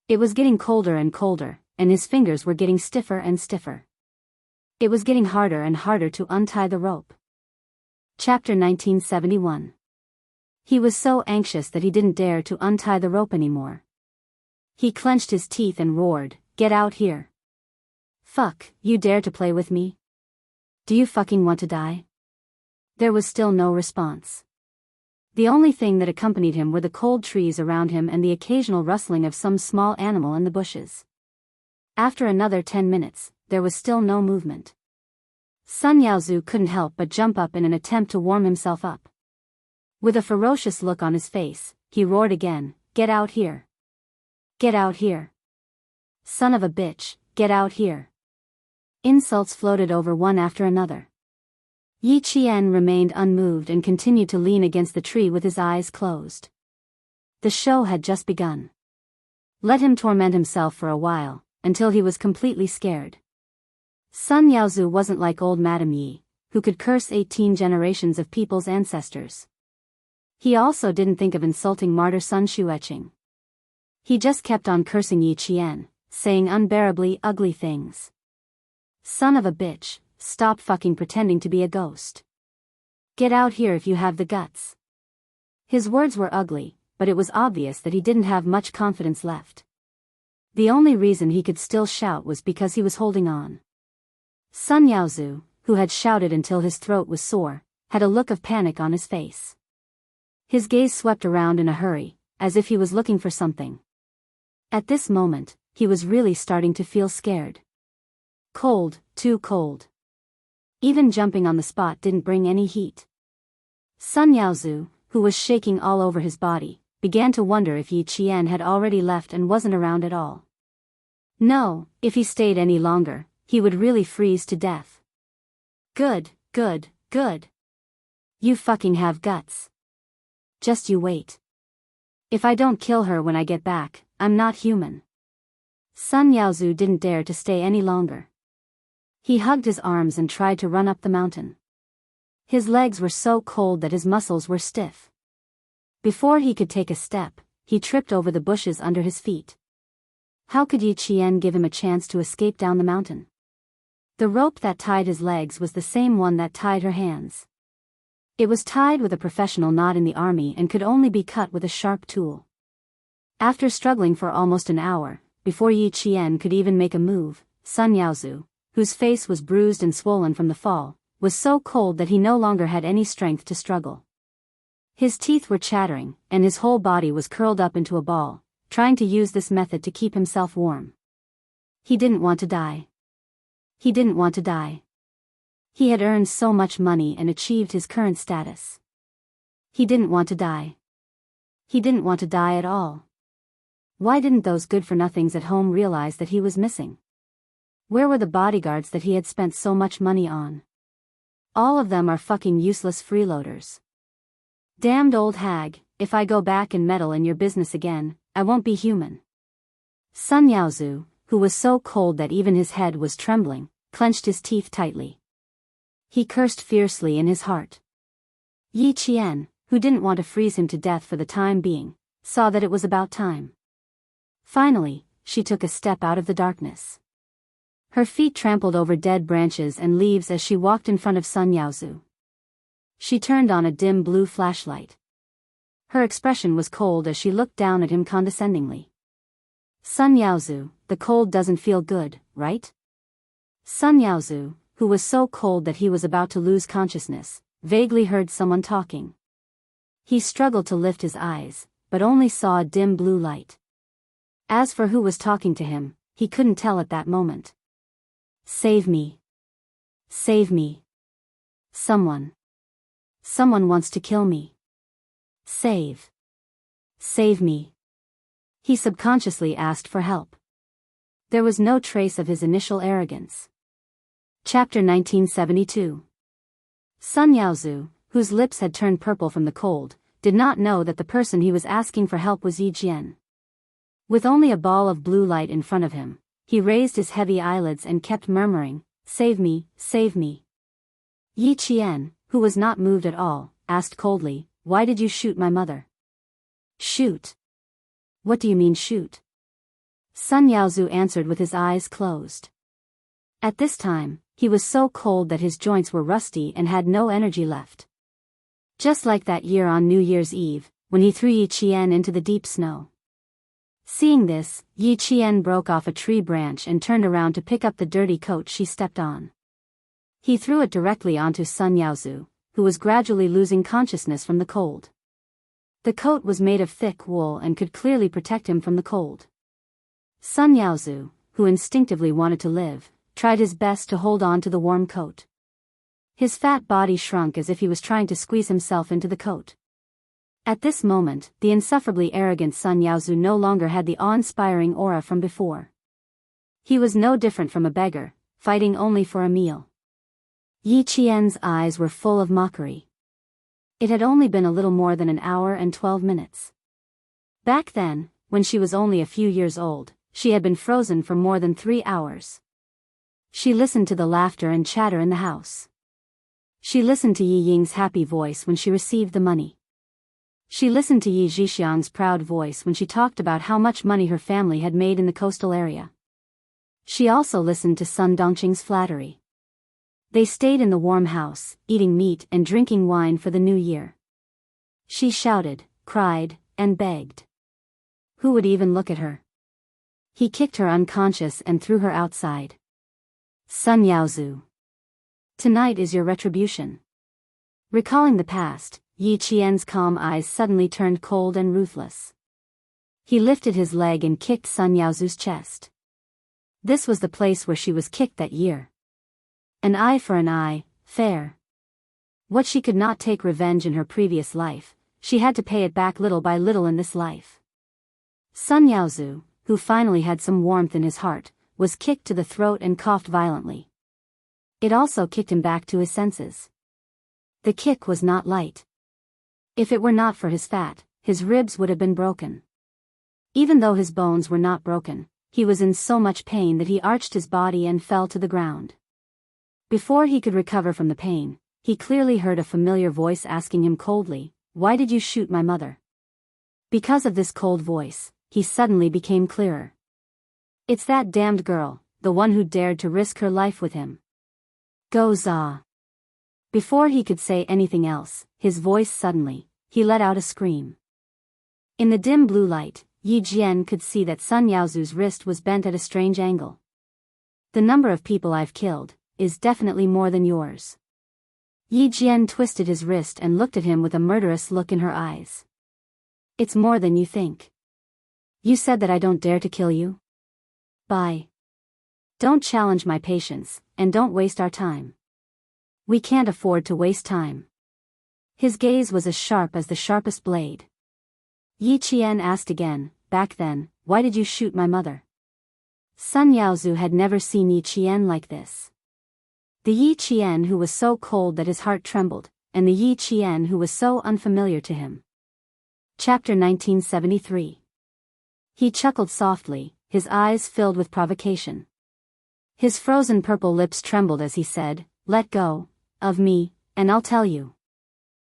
It was getting colder and colder, and his fingers were getting stiffer and stiffer. It was getting harder and harder to untie the rope. Chapter 1971. He was so anxious that he didn't dare to untie the rope anymore. He clenched his teeth and roared, "Get out here. Fuck, you dare to play with me? Do you fucking want to die?" There was still no response. The only thing that accompanied him were the cold trees around him and the occasional rustling of some small animal in the bushes. After another 10 minutes, there was still no movement. Sun Yaozu couldn't help but jump up in an attempt to warm himself up. With a ferocious look on his face, he roared again, "Get out here. Get out here. Son of a bitch, get out here." Insults floated over one after another. Yi Qian remained unmoved and continued to lean against the tree with his eyes closed. The show had just begun. Let him torment himself for a while, until he was completely scared. Sun Yaozu wasn't like old Madame Yi, who could curse 18 generations of people's ancestors. He also didn't think of insulting martyr Sun Xueqing. He just kept on cursing Yi Qian, saying unbearably ugly things. Son of a bitch, stop fucking pretending to be a ghost. Get out here if you have the guts. His words were ugly, but it was obvious that he didn't have much confidence left. The only reason he could still shout was because he was holding on. Sun Yaozu, who had shouted until his throat was sore, had a look of panic on his face. His gaze swept around in a hurry, as if he was looking for something. At this moment, he was really starting to feel scared. Cold, too cold. Even jumping on the spot didn't bring any heat. Sun Yaozu, who was shaking all over his body, began to wonder if Yi Qian had already left and wasn't around at all. No, if he stayed any longer, he would really freeze to death. Good, good, good. You fucking have guts. Just you wait. If I don't kill her when I get back, I'm not human. Sun Yaozu didn't dare to stay any longer. He hugged his arms and tried to run up the mountain. His legs were so cold that his muscles were stiff. Before he could take a step, he tripped over the bushes under his feet. How could Yi Qian give him a chance to escape down the mountain? The rope that tied his legs was the same one that tied her hands. It was tied with a professional knot in the army and could only be cut with a sharp tool. After struggling for almost an hour, before Yi Qian could even make a move, Sun Yaozu, whose face was bruised and swollen from the fall, was so cold that he no longer had any strength to struggle. His teeth were chattering, and his whole body was curled up into a ball, trying to use this method to keep himself warm. He didn't want to die. He didn't want to die. He had earned so much money and achieved his current status. He didn't want to die. He didn't want to die at all. Why didn't those good-for-nothings at home realize that he was missing? Where were the bodyguards that he had spent so much money on? All of them are fucking useless freeloaders. Damned old hag, if I go back and meddle in your business again, I won't be human. Sun Yaozu, who was so cold that even his head was trembling, clenched his teeth tightly. He cursed fiercely in his heart. Yi Qian, who didn't want to freeze him to death for the time being, saw that it was about time. Finally, she took a step out of the darkness. Her feet trampled over dead branches and leaves as she walked in front of Sun Yaozu. She turned on a dim blue flashlight. Her expression was cold as she looked down at him condescendingly. Sun Yaozu, the cold doesn't feel good, right? Sun Yaozu, who was so cold that he was about to lose consciousness, vaguely heard someone talking. He struggled to lift his eyes, but only saw a dim blue light. As for who was talking to him, he couldn't tell at that moment. Save me. Save me. Someone. Someone wants to kill me. Save. Save me. He subconsciously asked for help. There was no trace of his initial arrogance. Chapter 1972. Sun Yaozu, whose lips had turned purple from the cold, did not know that the person he was asking for help was Yi Jian. With only a ball of blue light in front of him, he raised his heavy eyelids and kept murmuring, "Save me, save me." Yi Qian, who was not moved at all, asked coldly, "Why did you shoot my mother?" "Shoot? What do you mean shoot?" Sun Yaozu answered with his eyes closed. At this time, he was so cold that his joints were rusty and had no energy left. Just like that year on New Year's Eve, when he threw Yi Qian into the deep snow. Seeing this, Yi Qian broke off a tree branch and turned around to pick up the dirty coat she stepped on. He threw it directly onto Sun Yaozu, who was gradually losing consciousness from the cold. The coat was made of thick wool and could clearly protect him from the cold. Sun Yaozu, who instinctively wanted to live, tried his best to hold on to the warm coat. His fat body shrunk as if he was trying to squeeze himself into the coat. At this moment, the insufferably arrogant Sun Yaozu no longer had the awe-inspiring aura from before. He was no different from a beggar, fighting only for a meal. Yi Qian's eyes were full of mockery. It had only been a little more than an hour and 12 minutes. Back then, when she was only a few years old, she had been frozen for more than 3 hours. She listened to the laughter and chatter in the house. She listened to Yi Ying's happy voice when she received the money. She listened to Yi Zhixiang's proud voice when she talked about how much money her family had made in the coastal area. She also listened to Sun Dongqing's flattery. They stayed in the warm house, eating meat and drinking wine for the new year. She shouted, cried, and begged. Who would even look at her? He kicked her unconscious and threw her outside. Sun Yaozu. Tonight is your retribution. Recalling the past, Yi Qian's calm eyes suddenly turned cold and ruthless. He lifted his leg and kicked Sun Yaozu's chest. This was the place where she was kicked that year. An eye for an eye, fair. What she could not take revenge in her previous life, she had to pay it back little by little in this life. Sun Yaozu, who finally had some warmth in his heart, was kicked to the throat and coughed violently. It also kicked him back to his senses. The kick was not light. If it were not for his fat, his ribs would have been broken. Even though his bones were not broken, he was in so much pain that he arched his body and fell to the ground. Before he could recover from the pain, he clearly heard a familiar voice asking him coldly, "Why did you shoot my mother?" Because of this cold voice, he suddenly became clearer. It's that damned girl, the one who dared to risk her life with him. Go za. Before he could say anything else, his voice suddenly, he let out a scream. In the dim blue light, Yi Jian could see that Sun Yaozu's wrist was bent at a strange angle. The number of people I've killed is definitely more than yours. Yi Jian twisted his wrist and looked at him with a murderous look in her eyes. It's more than you think. You said that I don't dare to kill you? Bye. Don't challenge my patience, and don't waste our time. We can't afford to waste time. His gaze was as sharp as the sharpest blade. Yi Qian asked again, back then, why did you shoot my mother? Sun Yaozu had never seen Yi Qian like this. The Yi Qian who was so cold that his heart trembled, and the Yi Qian who was so unfamiliar to him. Chapter 1973. He chuckled softly, his eyes filled with provocation. His frozen purple lips trembled as he said, "Let go of me, and I'll tell you."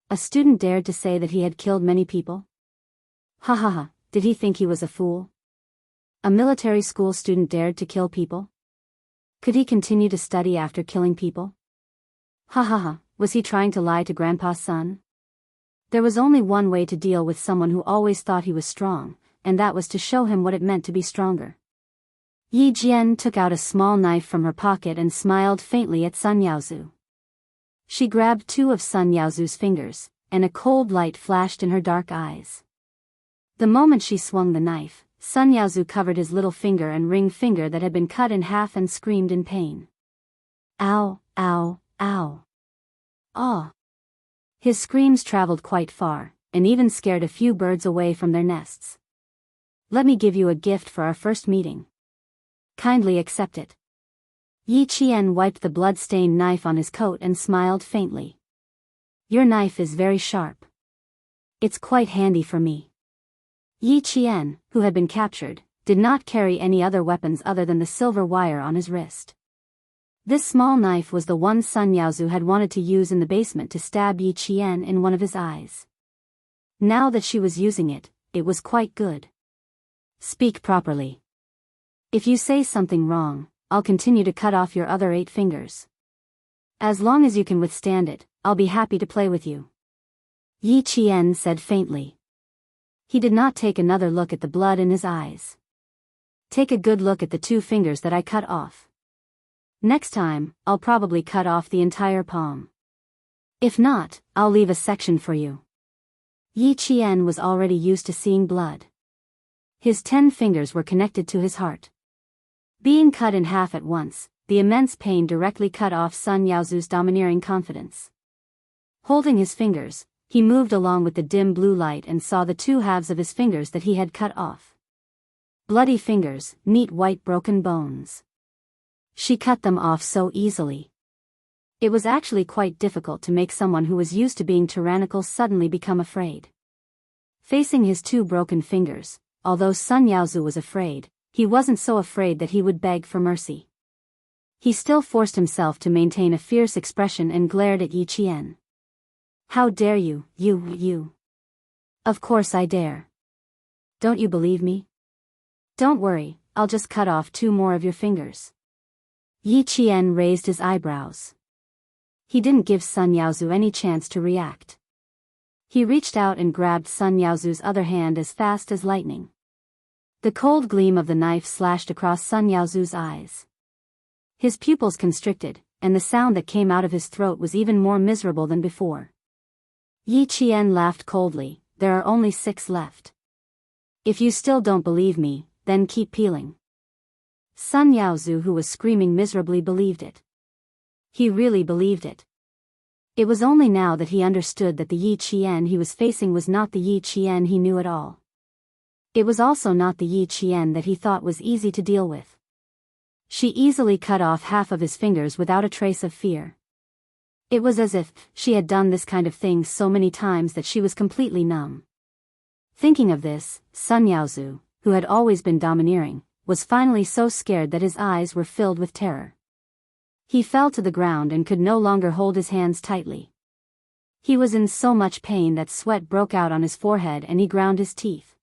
A student dared to say that he had killed many people? Ha ha ha, did he think he was a fool? A military school student dared to kill people? Could he continue to study after killing people? Ha ha ha, was he trying to lie to Grandpa's son? There was only one way to deal with someone who always thought he was strong, and that was to show him what it meant to be stronger. Yi Jian took out a small knife from her pocket and smiled faintly at Sun Yaozu. She grabbed two of Sun Yaozu's fingers, and a cold light flashed in her dark eyes. The moment she swung the knife, Sun Yaozu covered his little finger and ring finger that had been cut in half and screamed in pain. Ow, ow, ow. Ah. His screams traveled quite far, and even scared a few birds away from their nests. "Let me give you a gift for our first meeting. Kindly accept it." Yi Qian wiped the blood-stained knife on his coat and smiled faintly. "Your knife is very sharp. It's quite handy for me." Yi Qian, who had been captured, did not carry any other weapons other than the silver wire on his wrist. This small knife was the one Sun Yaozu had wanted to use in the basement to stab Yi Qian in one of his eyes. Now that she was using it, it was quite good. "Speak properly. If you say something wrong, I'll continue to cut off your other 8 fingers. As long as you can withstand it, I'll be happy to play with you," Yi Qian said faintly. He did not take another look at the blood in his eyes. "Take a good look at the 2 fingers that I cut off. Next time, I'll probably cut off the entire palm. If not, I'll leave a section for you." Yi Qian was already used to seeing blood. His 10 fingers were connected to his heart. Being cut in half at once, the immense pain directly cut off Sun Yaozu's domineering confidence. Holding his fingers, he moved along with the dim blue light and saw the 2 halves of his fingers that he had cut off. Bloody fingers, neat white broken bones. She cut them off so easily. It was actually quite difficult to make someone who was used to being tyrannical suddenly become afraid. Facing his 2 broken fingers, although Sun Yaozu was afraid, he wasn't so afraid that he would beg for mercy. He still forced himself to maintain a fierce expression and glared at Yi Qian. "How dare you, you. Of course I dare. Don't you believe me? Don't worry, I'll just cut off 2 more of your fingers." Yi Qian raised his eyebrows. He didn't give Sun Yaozu any chance to react. He reached out and grabbed Sun Yaozu's other hand as fast as lightning. The cold gleam of the knife slashed across Sun Yaozu's eyes. His pupils constricted, and the sound that came out of his throat was even more miserable than before. Yi Qian laughed coldly. "There are only 6 left. If you still don't believe me, then keep peeling." Sun Yaozu, who was screaming miserably, believed it. He really believed it. It was only now that he understood that the Yi Qian he was facing was not the Yi Qian he knew at all. It was also not the Yi Qian that he thought was easy to deal with. She easily cut off half of his fingers without a trace of fear. It was as if she had done this kind of thing so many times that she was completely numb. Thinking of this, Sun Yaozu, who had always been domineering, was finally so scared that his eyes were filled with terror. He fell to the ground and could no longer hold his hands tightly. He was in so much pain that sweat broke out on his forehead and he ground his teeth.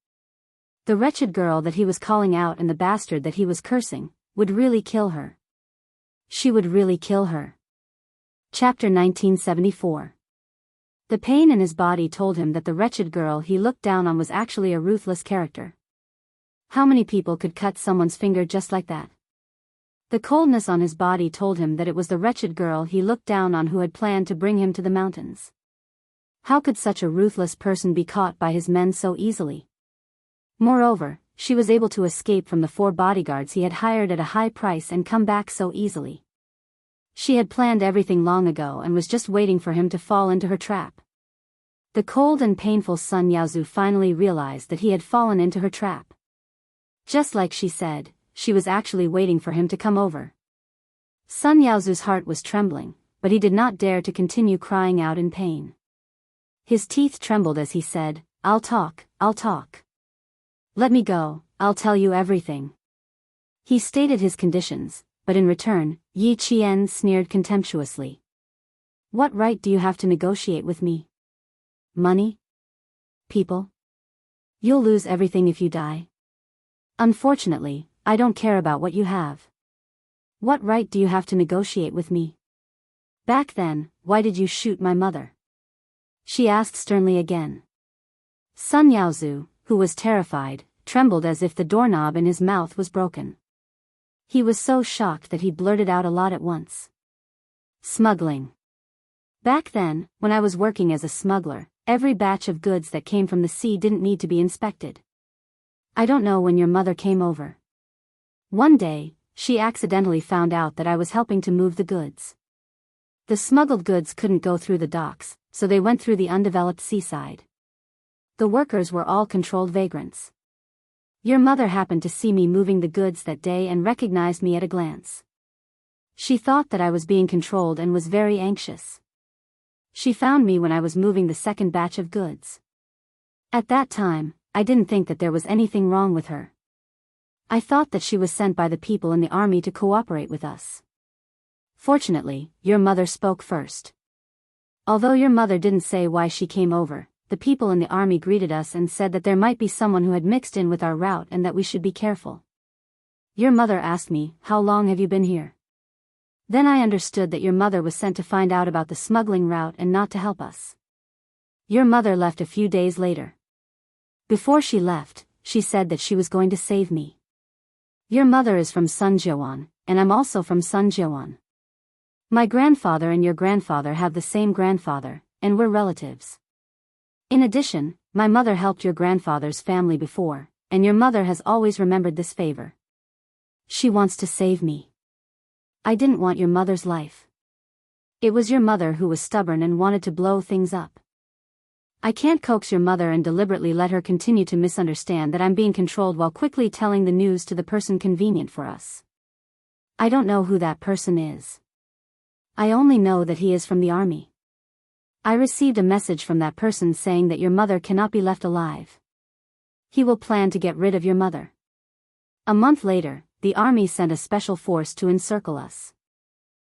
The wretched girl that he was calling out and the bastard that he was cursing would really kill her. She would really kill her. Chapter 1974. The pain in his body told him that the wretched girl he looked down on was actually a ruthless character. How many people could cut someone's finger just like that? The coldness on his body told him that it was the wretched girl he looked down on who had planned to bring him to the mountains. How could such a ruthless person be caught by his men so easily? Moreover, she was able to escape from the 4 bodyguards he had hired at a high price and come back so easily. She had planned everything long ago and was just waiting for him to fall into her trap. The cold and painful Sun Yaozu finally realized that he had fallen into her trap. Just like she said, she was actually waiting for him to come over. Sun Yaozu's heart was trembling, but he did not dare to continue crying out in pain. His teeth trembled as he said, I'll talk. Let me go, I'll tell you everything. He stated his conditions, but in return, Yi Qian sneered contemptuously. What right do you have to negotiate with me? Money? People? You'll lose everything if you die. Unfortunately, I don't care about what you have. What right do you have to negotiate with me? Back then, why did you shoot my mother? She asked sternly again. Sun Yaozu, who was terrified, trembled as if the doorknob in his mouth was broken. He was so shocked that he blurted out a lot at once. Smuggling. Back then, when I was working as a smuggler, every batch of goods that came from the sea didn't need to be inspected. I don't know when your mother came over. One day, she accidentally found out that I was helping to move the goods. The smuggled goods couldn't go through the docks, so they went through the undeveloped seaside. The workers were all controlled vagrants. Your mother happened to see me moving the goods that day and recognized me at a glance. She thought that I was being controlled and was very anxious. She found me when I was moving the second batch of goods. At that time, I didn't think that there was anything wrong with her. I thought that she was sent by the people in the army to cooperate with us. Fortunately, your mother spoke first. Although your mother didn't say why she came over, the people in the army greeted us and said that there might be someone who had mixed in with our route and that we should be careful. Your mother asked me, how long have you been here? Then I understood that your mother was sent to find out about the smuggling route and not to help us. Your mother left a few days later. Before she left, she said that she was going to save me. Your mother is from Sunjiawan, and I'm also from Sunjiawan. My grandfather and your grandfather have the same grandfather, and we're relatives. In addition, my mother helped your grandfather's family before, and your mother has always remembered this favor. She wants to save me. I didn't want your mother's life. It was your mother who was stubborn and wanted to blow things up. I can't coax your mother and deliberately let her continue to misunderstand that I'm being controlled while quickly telling the news to the person convenient for us. I don't know who that person is. I only know that he is from the army. I received a message from that person saying that your mother cannot be left alive. He will plan to get rid of your mother. A month later, the army sent a special force to encircle us.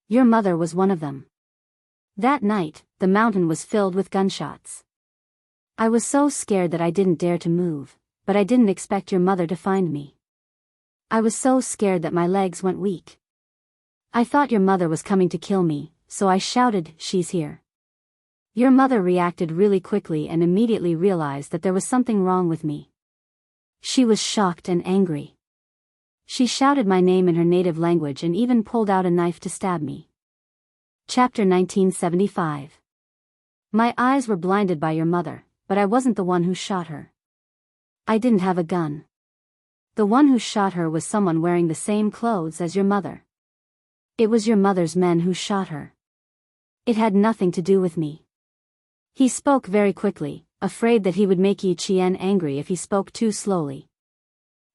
Your mother was one of them. That night, the mountain was filled with gunshots. I was so scared that I didn't dare to move, but I didn't expect your mother to find me. I was so scared that my legs went weak. I thought your mother was coming to kill me, so I shouted, "She's here." Your mother reacted really quickly and immediately realized that there was something wrong with me. She was shocked and angry. She shouted my name in her native language and even pulled out a knife to stab me. Chapter 1975. My eyes were blinded by your mother, but I wasn't the one who shot her. I didn't have a gun. The one who shot her was someone wearing the same clothes as your mother. It was your mother's men who shot her. It had nothing to do with me. He spoke very quickly, afraid that he would make Yi Qian angry if he spoke too slowly.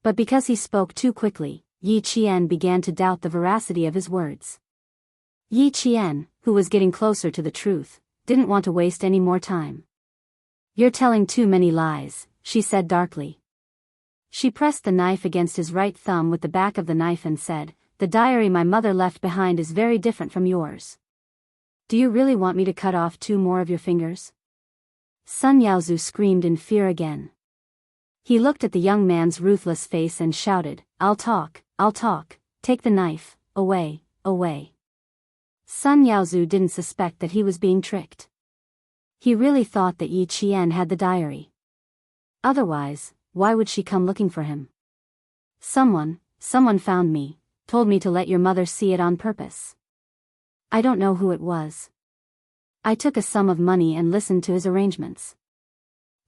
But because he spoke too quickly, Yi Qian began to doubt the veracity of his words. Yi Qian, who was getting closer to the truth, didn't want to waste any more time. "You're telling too many lies," she said darkly. She pressed the knife against his right thumb with the back of the knife and said, "The diary my mother left behind is very different from yours. Do you really want me to cut off 2 more of your fingers?" Sun Yaozu screamed in fear again. He looked at the young man's ruthless face and shouted, I'll talk, take the knife, away. Sun Yaozu didn't suspect that he was being tricked. He really thought that Yi Qian had the diary. Otherwise, why would she come looking for him? Someone found me, told me to let your mother see it on purpose. I don't know who it was. I took a sum of money and listened to his arrangements.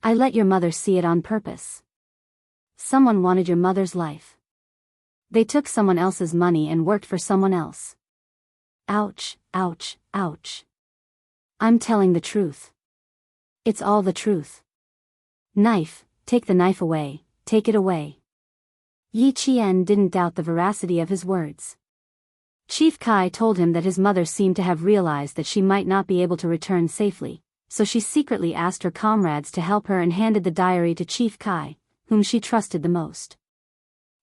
I let your mother see it on purpose. Someone wanted your mother's life. They took someone else's money and worked for someone else. Ouch. I'm telling the truth. It's all the truth. Knife, take the knife away, take it away. Yi Qian didn't doubt the veracity of his words. Chief Kai told him that his mother seemed to have realized that she might not be able to return safely, so she secretly asked her comrades to help her and handed the diary to Chief Kai, whom she trusted the most.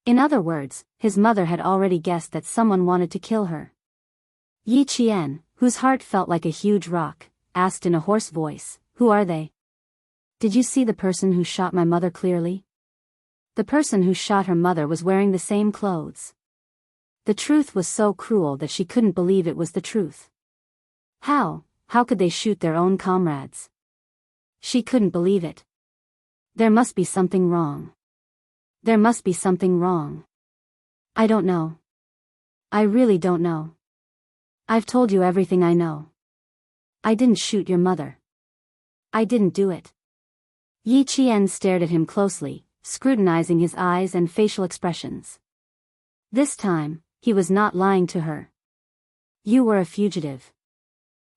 In other words, his mother had already guessed that someone wanted to kill her. Yi Qian, whose heart felt like a huge rock, asked in a hoarse voice, "Who are they? Did you see the person who shot my mother clearly?" The person who shot her mother was wearing the same clothes. The truth was so cruel that she couldn't believe it was the truth. How could they shoot their own comrades? She couldn't believe it. There must be something wrong. There must be something wrong. I don't know. I really don't know. I've told you everything I know. I didn't shoot your mother. I didn't do it. Yi Qian stared at him closely, scrutinizing his eyes and facial expressions. This time, he was not lying to her. You were a fugitive.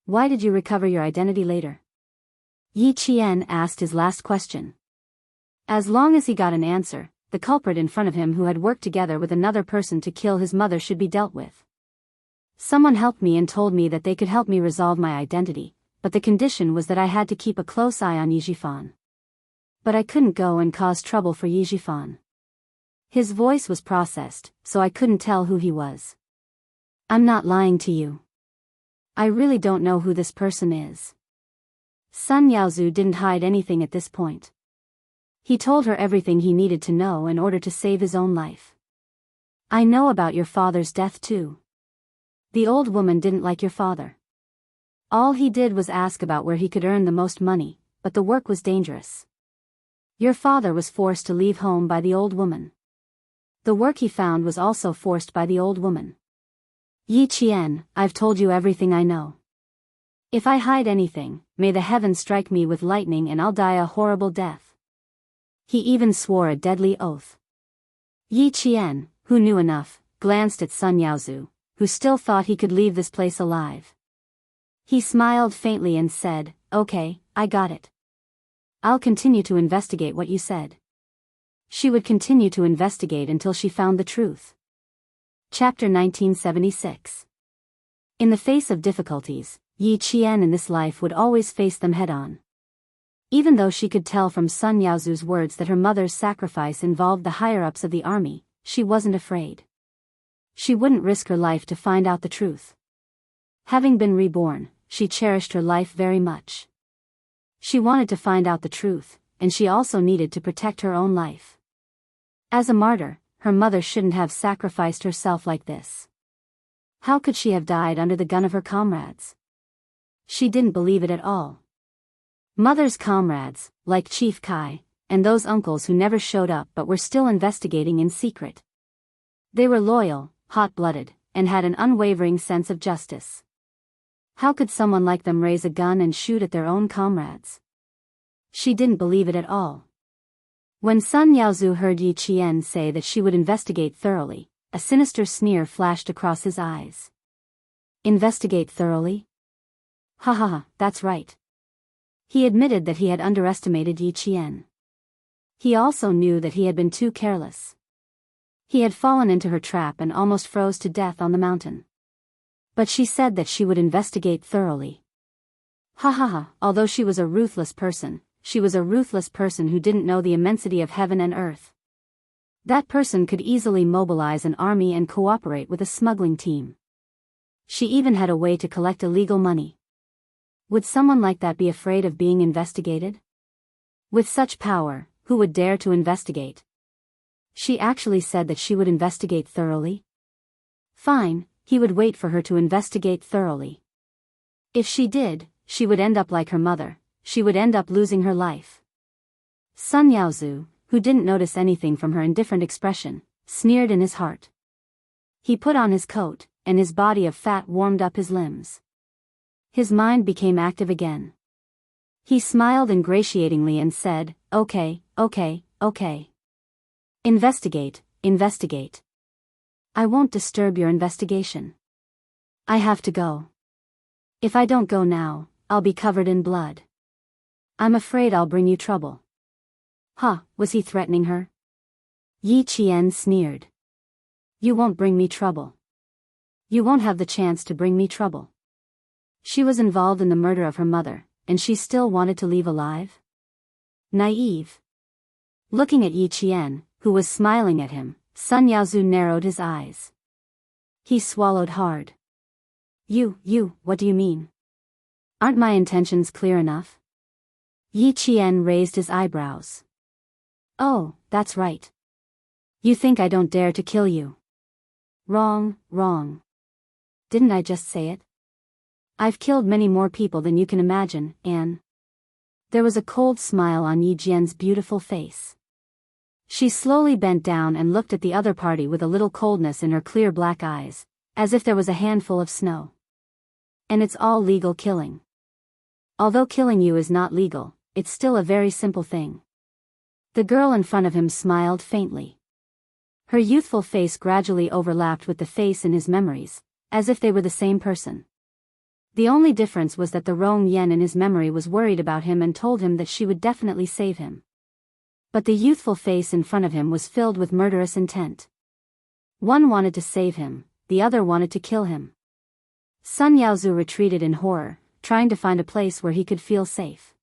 Why did you recover your identity later? Yi Qian asked his last question. As long as he got an answer, the culprit in front of him who had worked together with another person to kill his mother should be dealt with. Someone helped me and told me that they could help me resolve my identity, but the condition was that I had to keep a close eye on Yi Jifan. But I couldn't go and cause trouble for Yi Jifan. His voice was processed, so I couldn't tell who he was. I'm not lying to you. I really don't know who this person is. Sun Yaozu didn't hide anything at this point. He told her everything he needed to know in order to save his own life. I know about your father's death too. The old woman didn't like your father. All he did was ask about where he could earn the most money, but the work was dangerous. Your father was forced to leave home by the old woman. The work he found was also forced by the old woman. Yi Qian, I've told you everything I know. If I hide anything, may the heavens strike me with lightning and I'll die a horrible death. He even swore a deadly oath. Yi Qian, who knew enough, glanced at Sun Yaozu, who still thought he could leave this place alive. He smiled faintly and said, "Okay, I got it. I'll continue to investigate what you said." She would continue to investigate until she found the truth. Chapter 1976. In the face of difficulties, Yi Qian in this life would always face them head-on. Even though she could tell from Sun Yaozu's words that her mother's sacrifice involved the higher-ups of the army, she wasn't afraid. She wouldn't risk her life to find out the truth. Having been reborn, she cherished her life very much. She wanted to find out the truth, and she also needed to protect her own life. As a martyr, her mother shouldn't have sacrificed herself like this. How could she have died under the gun of her comrades? She didn't believe it at all. Mother's comrades, like Chief Kai, and those uncles who never showed up but were still investigating in secret. They were loyal, hot-blooded, and had an unwavering sense of justice. How could someone like them raise a gun and shoot at their own comrades? She didn't believe it at all. When Sun Yaozu heard Yi Qian say that she would investigate thoroughly, a sinister sneer flashed across his eyes. Investigate thoroughly? Ha ha ha, that's right. He admitted that he had underestimated Yi Qian. He also knew that he had been too careless. He had fallen into her trap and almost froze to death on the mountain. But she said that she would investigate thoroughly. Ha ha ha, although she was a ruthless person, she was a ruthless person who didn't know the immensity of heaven and earth. That person could easily mobilize an army and cooperate with a smuggling team. She even had a way to collect illegal money. Would someone like that be afraid of being investigated? With such power, who would dare to investigate? She actually said that she would investigate thoroughly. Fine, he would wait for her to investigate thoroughly. If she did, she would end up like her mother, she would end up losing her life. Sun Yaozu, who didn't notice anything from her indifferent expression, sneered in his heart. He put on his coat, and his body of fat warmed up his limbs. His mind became active again. He smiled ingratiatingly and said, "Okay, okay, okay. Investigate, investigate. I won't disturb your investigation. I have to go. If I don't go now, I'll be covered in blood. I'm afraid I'll bring you trouble." Huh, was he threatening her? Yi Qian sneered. You won't bring me trouble. You won't have the chance to bring me trouble. She was involved in the murder of her mother, and she still wanted to leave alive? Naive. Looking at Yi Qian, who was smiling at him, Sun Yaozu narrowed his eyes. He swallowed hard. What do you mean? Aren't my intentions clear enough? Yi Qian raised his eyebrows. Oh, that's right. You think I don't dare to kill you? Wrong. Didn't I just say it? I've killed many more people than you can imagine, Anne. There was a cold smile on Yi Jian's beautiful face. She slowly bent down and looked at the other party with a little coldness in her clear black eyes, as if there was a handful of snow. And it's all legal killing. Although killing you is not legal, it's still a very simple thing. The girl in front of him smiled faintly. Her youthful face gradually overlapped with the face in his memories, as if they were the same person. The only difference was that the Rong Yen in his memory was worried about him and told him that she would definitely save him. But the youthful face in front of him was filled with murderous intent. One wanted to save him, the other wanted to kill him. Sun Yaozu retreated in horror, trying to find a place where he could feel safe.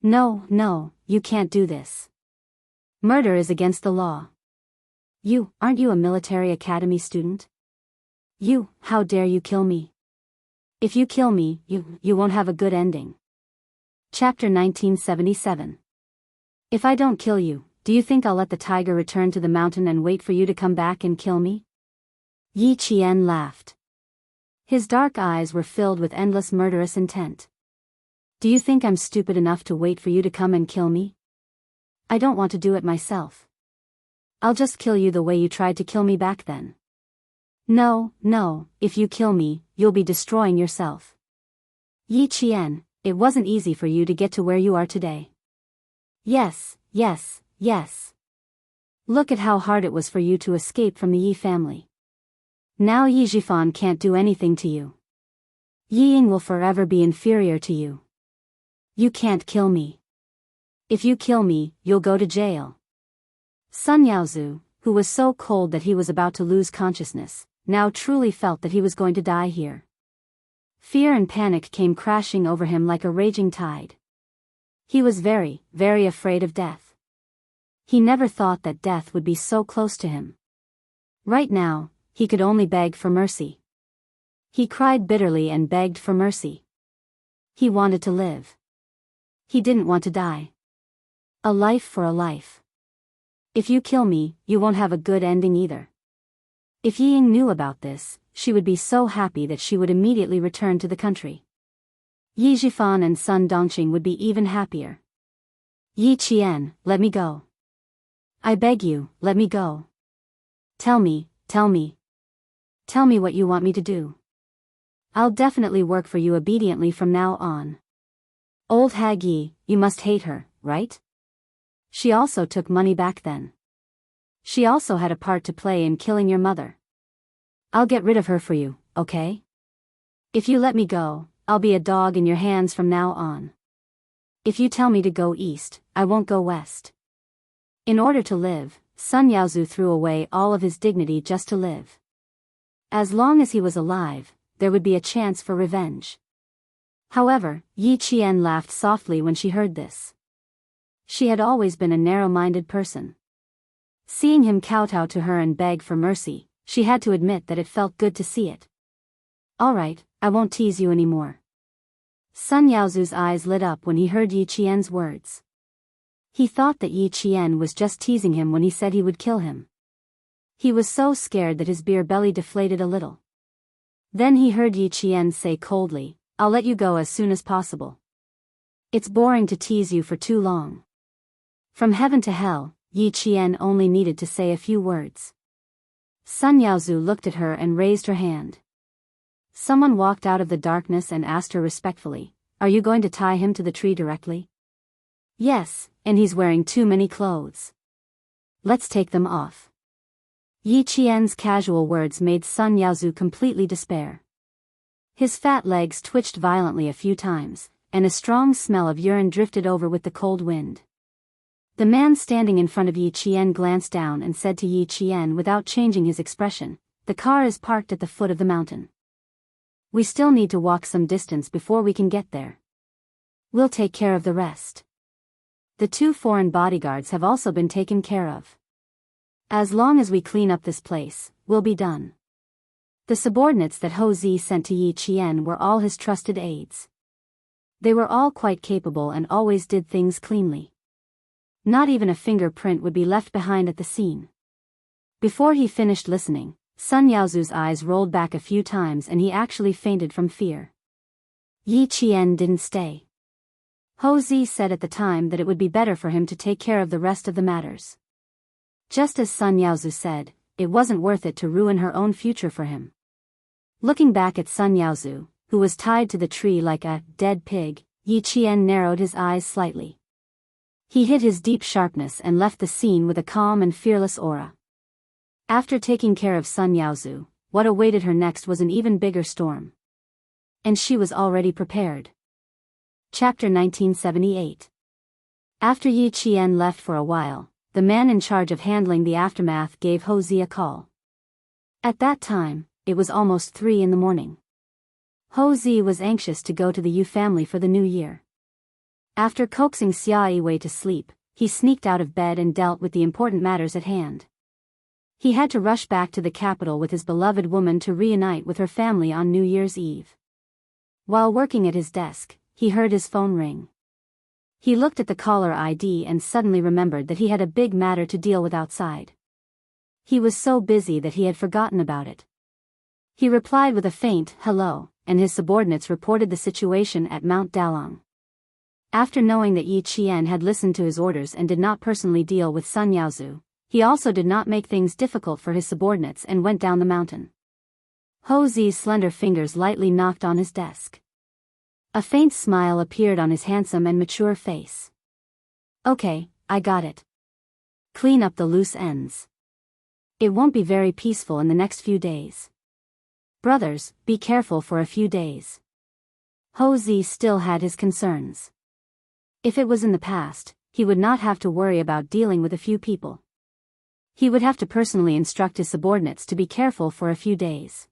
No, you can't do this. Murder is against the law. Aren't you a military academy student? How dare you kill me? If you kill me, you won't have a good ending. Chapter 1977. If I don't kill you, do you think I'll let the tiger return to the mountain and wait for you to come back and kill me? Yi Qian laughed. His dark eyes were filled with endless murderous intent. Do you think I'm stupid enough to wait for you to come and kill me? I don't want to do it myself. I'll just kill you the way you tried to kill me back then. No, if you kill me, you'll be destroying yourself. Yi Qian, it wasn't easy for you to get to where you are today. Yes. Look at how hard it was for you to escape from the Yi family. Now Yi Jifan can't do anything to you. Yi Ying will forever be inferior to you. You can't kill me. If you kill me, you'll go to jail. Sun Yaozu, who was so cold that he was about to lose consciousness, now truly felt that he was going to die here. Fear and panic came crashing over him like a raging tide. He was very afraid of death. He never thought that death would be so close to him. Right now, he could only beg for mercy. He cried bitterly and begged for mercy. He wanted to live. He didn't want to die. A life for a life. If you kill me, you won't have a good ending either. If Yi Ying knew about this, she would be so happy that she would immediately return to the country. Yi Jifan and Sun Dongqing would be even happier. Yi Qian, let me go. I beg you, let me go. Tell me what you want me to do. I'll definitely work for you obediently from now on. Old hag Yi, you must hate her, right? She also took money back then. She also had a part to play in killing your mother. I'll get rid of her for you, okay? If you let me go, I'll be a dog in your hands from now on. If you tell me to go east, I won't go west. In order to live, Sun Yaozu threw away all of his dignity just to live. As long as he was alive, there would be a chance for revenge. However, Yi Qian laughed softly when she heard this. She had always been a narrow-minded person. Seeing him kowtow to her and beg for mercy, she had to admit that it felt good to see it. All right, I won't tease you anymore. Sun Yaozu's eyes lit up when he heard Yi Qian's words. He thought that Yi Qian was just teasing him when he said he would kill him. He was so scared that his beer belly deflated a little. Then he heard Yi Qian say coldly, I'll let you go as soon as possible. It's boring to tease you for too long. From heaven to hell, Yi Qian only needed to say a few words. Sun Yaozu looked at her and raised her hand. Someone walked out of the darkness and asked her respectfully, Are you going to tie him to the tree directly? Yes, and he's wearing too many clothes. Let's take them off. Yi Qian's casual words made Sun Yaozu completely despair. His fat legs twitched violently a few times, and a strong smell of urine drifted over with the cold wind. The man standing in front of Yi Qian glanced down and said to Yi Qian without changing his expression, The car is parked at the foot of the mountain. We still need to walk some distance before we can get there. We'll take care of the rest. The 2 foreign bodyguards have also been taken care of. As long as we clean up this place, we'll be done. The subordinates that Hou Zi sent to Yi Qian were all his trusted aides. They were all quite capable and always did things cleanly. Not even a fingerprint would be left behind at the scene. Before he finished listening, Sun Yaozu's eyes rolled back a few times and he actually fainted from fear. Yi Qian didn't stay. Hou Zi said at the time that it would be better for him to take care of the rest of the matters. Just as Sun Yaozu said, it wasn't worth it to ruin her own future for him. Looking back at Sun Yaozu, who was tied to the tree like a dead pig, Yi Qian narrowed his eyes slightly. He hid his deep sharpness and left the scene with a calm and fearless aura. After taking care of Sun Yaozu, what awaited her next was an even bigger storm. And she was already prepared. Chapter 1978. After Yi Qian left for a while, the man in charge of handling the aftermath gave Hou Zi a call. At that time, it was almost 3 in the morning. Hou Zi was anxious to go to the Yu family for the new year. After coaxing Xia Yiwei to sleep, he sneaked out of bed and dealt with the important matters at hand. He had to rush back to the capital with his beloved woman to reunite with her family on New Year's Eve. While working at his desk, he heard his phone ring. He looked at the caller ID and suddenly remembered that he had a big matter to deal with outside. He was so busy that he had forgotten about it. He replied with a faint hello, and his subordinates reported the situation at Mount Dalong. After knowing that Yi Qian had listened to his orders and did not personally deal with Sun Yaozu, he also did not make things difficult for his subordinates and went down the mountain. Hou Zi's slender fingers lightly knocked on his desk. A faint smile appeared on his handsome and mature face. Okay, I got it. Clean up the loose ends. It won't be very peaceful in the next few days. Brothers, be careful for a few days. Hou Zi still had his concerns. If it was in the past, he would not have to worry about dealing with a few people. He would have to personally instruct his subordinates to be careful for a few days.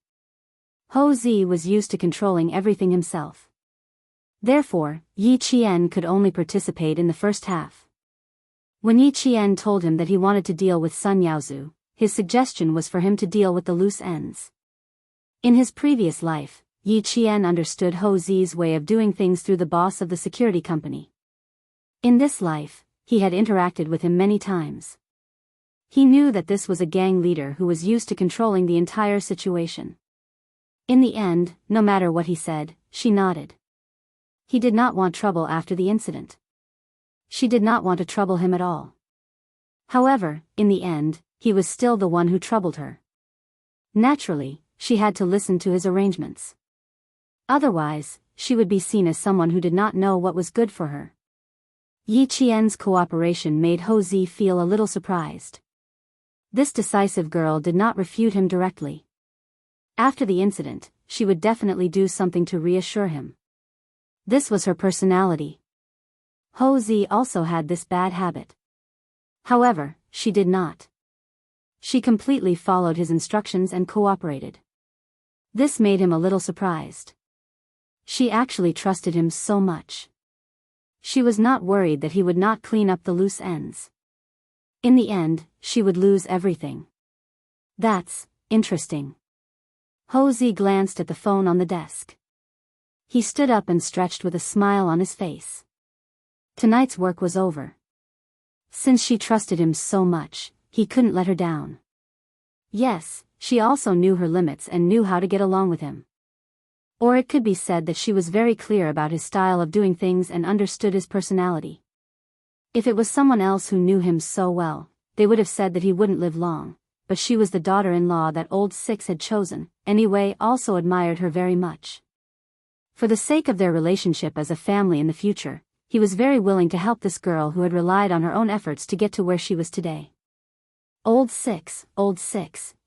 Hou Zi was used to controlling everything himself. Therefore, Yi Qian could only participate in the first half. When Yi Qian told him that he wanted to deal with Sun Yaozu, his suggestion was for him to deal with the loose ends. In his previous life, Yi Qian understood Hou Zi's way of doing things through the boss of the security company. In this life, he had interacted with him many times. He knew that this was a gang leader who was used to controlling the entire situation. In the end, no matter what he said, she nodded. He did not want trouble after the incident. She did not want to trouble him at all. However, in the end, he was still the one who troubled her. Naturally, she had to listen to his arrangements. Otherwise, she would be seen as someone who did not know what was good for her. Yi Qian's cooperation made Hou Zi feel a little surprised. This decisive girl did not refute him directly. After the incident, she would definitely do something to reassure him. This was her personality. Hou Zi also had this bad habit. However, she did not. She completely followed his instructions and cooperated. This made him a little surprised. She actually trusted him so much. She was not worried that he would not clean up the loose ends. In the end, she would lose everything. That's interesting. Hou Zi glanced at the phone on the desk. He stood up and stretched with a smile on his face. Tonight's work was over. Since she trusted him so much, he couldn't let her down. Yes, she also knew her limits and knew how to get along with him. Or it could be said that she was very clear about his style of doing things and understood his personality. If it was someone else who knew him so well, they would have said that he wouldn't live long, but she was the daughter-in-law that old Six had chosen, anyway also admired her very much. For the sake of their relationship as a family in the future, he was very willing to help this girl who had relied on her own efforts to get to where she was today. Old Six,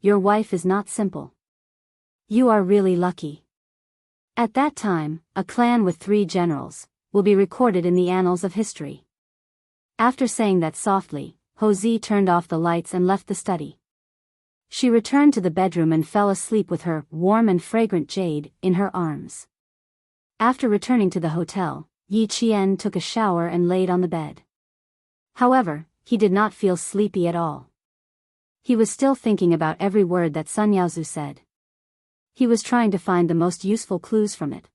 your wife is not simple. You are really lucky. At that time, a clan with 3 generals will be recorded in the annals of history. After saying that softly, Hou Zi turned off the lights and left the study. She returned to the bedroom and fell asleep with her warm and fragrant jade in her arms. After returning to the hotel, Yi Qian took a shower and laid on the bed. However, he did not feel sleepy at all. He was still thinking about every word that Sun Yaozu said. He was trying to find the most useful clues from it.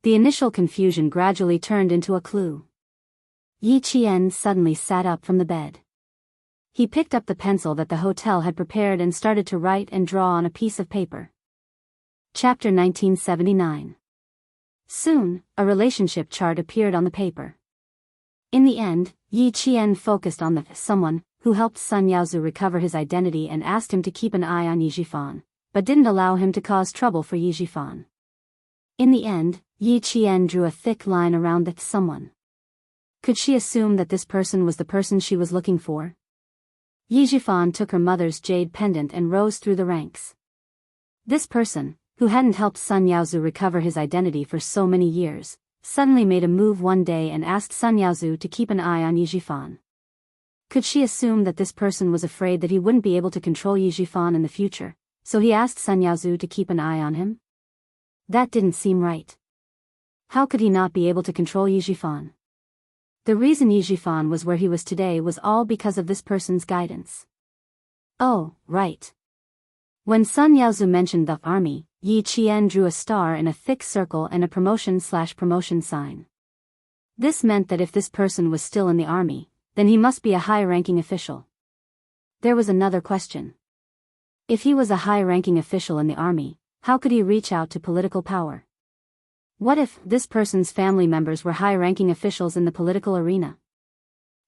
The initial confusion gradually turned into a clue. Yi Qian suddenly sat up from the bed. He picked up the pencil that the hotel had prepared and started to write and draw on a piece of paper. Chapter 1979. Soon, a relationship chart appeared on the paper. In the end, Yi Qian focused on the someone who helped Sun Yaozu recover his identity and asked him to keep an eye on Yi Jifan, but didn't allow him to cause trouble for Yi Jifan. In the end, Yi Qian drew a thick line around that someone. Could she assume that this person was the person she was looking for? Yi Jifan took her mother's jade pendant and rose through the ranks. This person, who hadn't helped Sun Yaozu recover his identity for so many years, suddenly made a move one day and asked Sun Yaozu to keep an eye on Yi Jifan. Could she assume that this person was afraid that he wouldn't be able to control Yi Jifan in the future, so he asked Sun Yaozu to keep an eye on him? That didn't seem right. How could he not be able to control Yi Jifan? The reason Yi Jifan was where he was today was all because of this person's guidance. Oh, right. When Sun Yaozu mentioned the army, Yi Qian drew a star in a thick circle and a promotion/promotion sign. This meant that if this person was still in the army, then he must be a high-ranking official. There was another question. If he was a high-ranking official in the army, how could he reach out to political power? What if this person's family members were high-ranking officials in the political arena?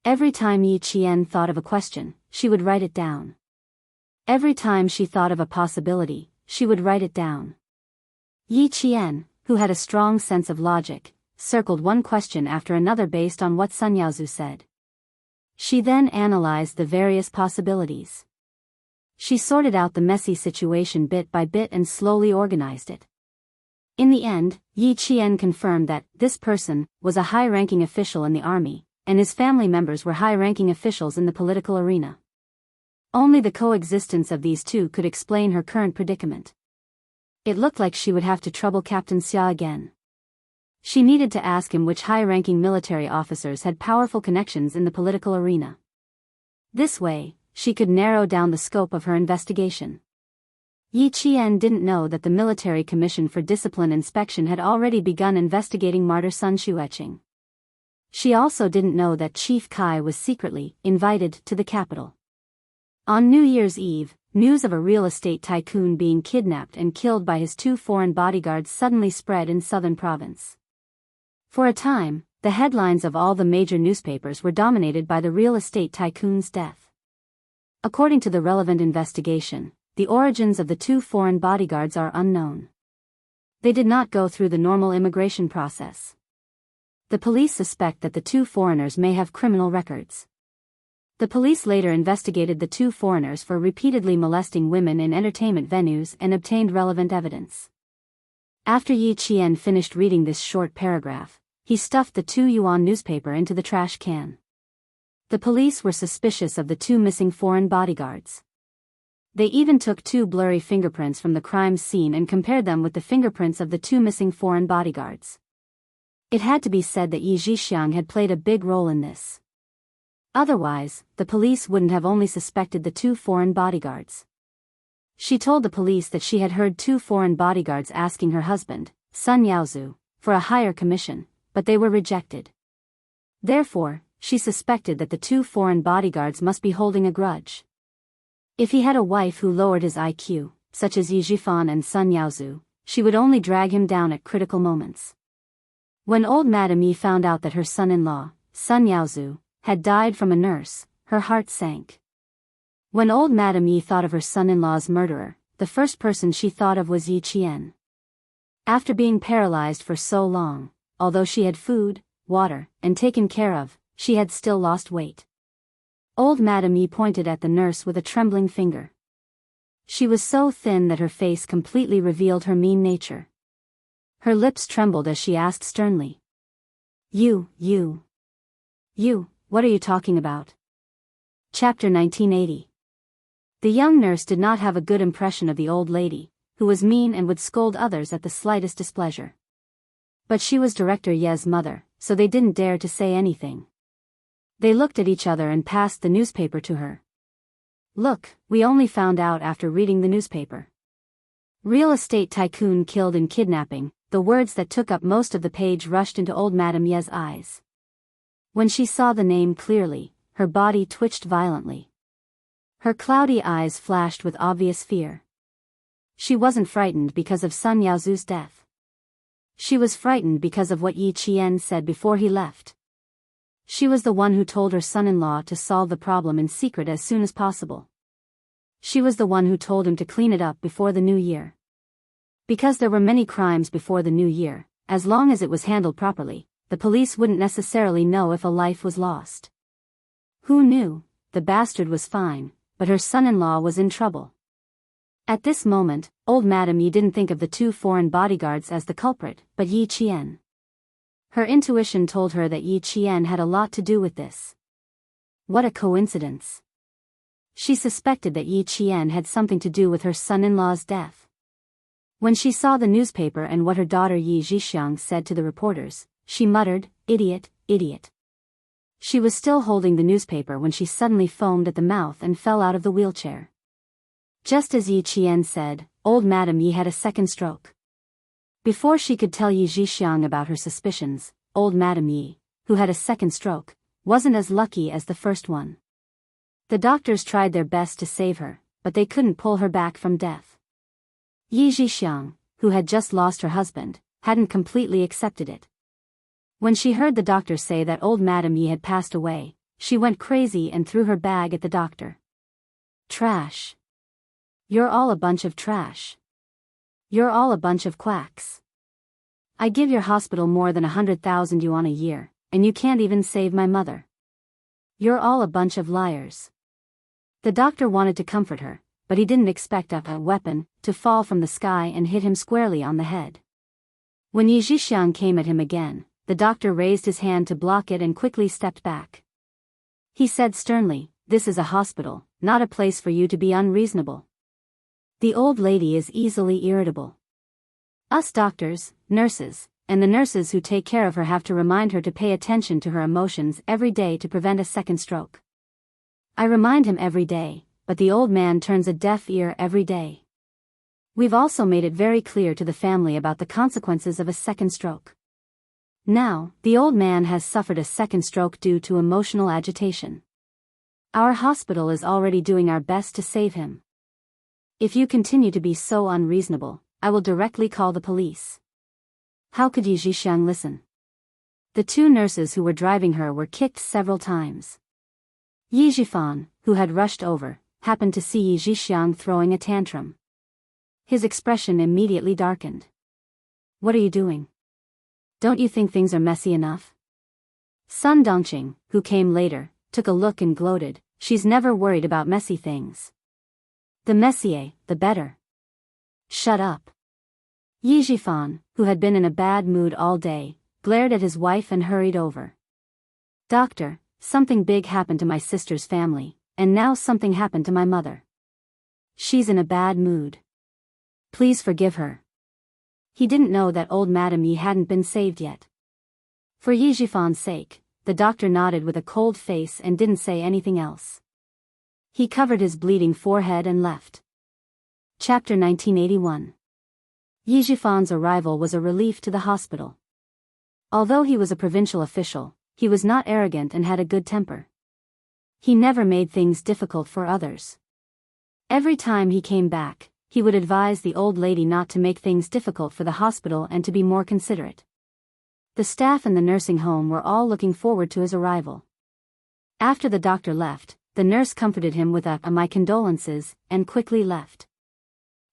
Every time Yi Qian thought of a question, she would write it down. Every time she thought of a possibility, she would write it down. Yi Qian, who had a strong sense of logic, circled one question after another based on what Sun Yaozu said. She then analyzed the various possibilities. She sorted out the messy situation bit by bit and slowly organized it. In the end, Yi Qian confirmed that this person was a high-ranking official in the army, and his family members were high-ranking officials in the political arena. Only the coexistence of these two could explain her current predicament. It looked like she would have to trouble Captain Xia again. She needed to ask him which high-ranking military officers had powerful connections in the political arena. This way, she could narrow down the scope of her investigation. Yi Qian didn't know that the Military Commission for Discipline Inspection had already begun investigating martyr Sun Xueqing. She also didn't know that Chief Kai was secretly invited to the capital. On New Year's Eve, news of a real estate tycoon being kidnapped and killed by his 2 foreign bodyguards suddenly spread in southern province. For a time, the headlines of all the major newspapers were dominated by the real estate tycoon's death. According to the relevant investigation, the origins of the 2 foreign bodyguards are unknown. They did not go through the normal immigration process. The police suspect that the 2 foreigners may have criminal records. The police later investigated the 2 foreigners for repeatedly molesting women in entertainment venues and obtained relevant evidence. After Yi Qian finished reading this short paragraph, he stuffed the 2 yuan newspaper into the trash can. The police were suspicious of the 2 missing foreign bodyguards. They even took 2 blurry fingerprints from the crime scene and compared them with the fingerprints of the 2 missing foreign bodyguards. It had to be said that Yi Zhixiang had played a big role in this. Otherwise, the police wouldn't have only suspected the 2 foreign bodyguards. She told the police that she had heard 2 foreign bodyguards asking her husband, Sun Yaozu, for a higher commission, but they were rejected. Therefore, she suspected that the 2 foreign bodyguards must be holding a grudge. If he had a wife who lowered his IQ, such as Yi Jifan and Sun Yaozu, she would only drag him down at critical moments. When old Madame Yi found out that her son-in-law, Sun Yaozu, had died from a nurse, her heart sank. When old Madame Yi thought of her son-in-law's murderer, the first person she thought of was Yi Qian. After being paralyzed for so long, although she had food, water, and taken care of, she had still lost weight. Old Madame Yi pointed at the nurse with a trembling finger. She was so thin that her face completely revealed her mean nature. Her lips trembled as she asked sternly. You, what are you talking about? Chapter 1980. The young nurse did not have a good impression of the old lady, who was mean and would scold others at the slightest displeasure. But she was Director Ye's mother, so they didn't dare to say anything. They looked at each other and passed the newspaper to her. Look, we only found out after reading the newspaper. Real estate tycoon killed in kidnapping. The words that took up most of the page rushed into old Madame Ye's eyes. When she saw the name clearly, her body twitched violently. Her cloudy eyes flashed with obvious fear. She wasn't frightened because of Sun Yaozu's death. She was frightened because of what Yi Qian said before he left. She was the one who told her son-in-law to solve the problem in secret as soon as possible. She was the one who told him to clean it up before the new year. Because there were many crimes before the new year, as long as it was handled properly, the police wouldn't necessarily know if a life was lost. Who knew? The bastard was fine, but her son-in-law was in trouble. At this moment, old Madame Yi didn't think of the two foreign bodyguards as the culprit, but Yi Qian. Her intuition told her that Yi Qian had a lot to do with this. What a coincidence. She suspected that Yi Qian had something to do with her son-in-law's death. When she saw the newspaper and what her daughter Yi Zhixiang said to the reporters, she muttered, "Idiot, idiot." She was still holding the newspaper when she suddenly foamed at the mouth and fell out of the wheelchair. Just as Yi Qian said, old Madame Yi had a second stroke. Before she could tell Yi Zhixiang about her suspicions, old Madame Yi, who had a second stroke, wasn't as lucky as the first one. The doctors tried their best to save her, but they couldn't pull her back from death. Yi Zhixiang, who had just lost her husband, hadn't completely accepted it. When she heard the doctor say that old Madame Yi had passed away, she went crazy and threw her bag at the doctor. Trash. You're all a bunch of trash. You're all a bunch of quacks. I give your hospital more than 100,000 yuan a year, and you can't even save my mother. You're all a bunch of liars. The doctor wanted to comfort her, but he didn't expect a weapon to fall from the sky and hit him squarely on the head. When Yi Zhixiang came at him again, the doctor raised his hand to block it and quickly stepped back. He said sternly, "This is a hospital, not a place for you to be unreasonable." The old lady is easily irritable. Us doctors, nurses, and the nurses who take care of her have to remind her to pay attention to her emotions every day to prevent a second stroke. I remind him every day, but the old man turns a deaf ear every day. We've also made it very clear to the family about the consequences of a second stroke. Now, the old man has suffered a second stroke due to emotional agitation. Our hospital is already doing our best to save him. If you continue to be so unreasonable, I will directly call the police. How could Yi Zhixiang listen? The two nurses who were driving her were kicked several times. Yi Zhifan, who had rushed over, happened to see Yi Zhixiang throwing a tantrum. His expression immediately darkened. What are you doing? Don't you think things are messy enough? Sun Dongqing, who came later, took a look and gloated, "She's never worried about messy things. The messier, the better." Shut up. Yi Zhifan, who had been in a bad mood all day, glared at his wife and hurried over. "Doctor, something big happened to my sister's family, and now something happened to my mother. She's in a bad mood. Please forgive her." He didn't know that old Madame Yi hadn't been saved yet. For Yi Zhifan's sake, the doctor nodded with a cold face and didn't say anything else. He covered his bleeding forehead and left. Chapter 1981. Yi Zhifan's arrival was a relief to the hospital. Although he was a provincial official, he was not arrogant and had a good temper. He never made things difficult for others. Every time he came back, he would advise the old lady not to make things difficult for the hospital and to be more considerate. The staff in the nursing home were all looking forward to his arrival. After the doctor left, the nurse comforted him with my condolences, and quickly left.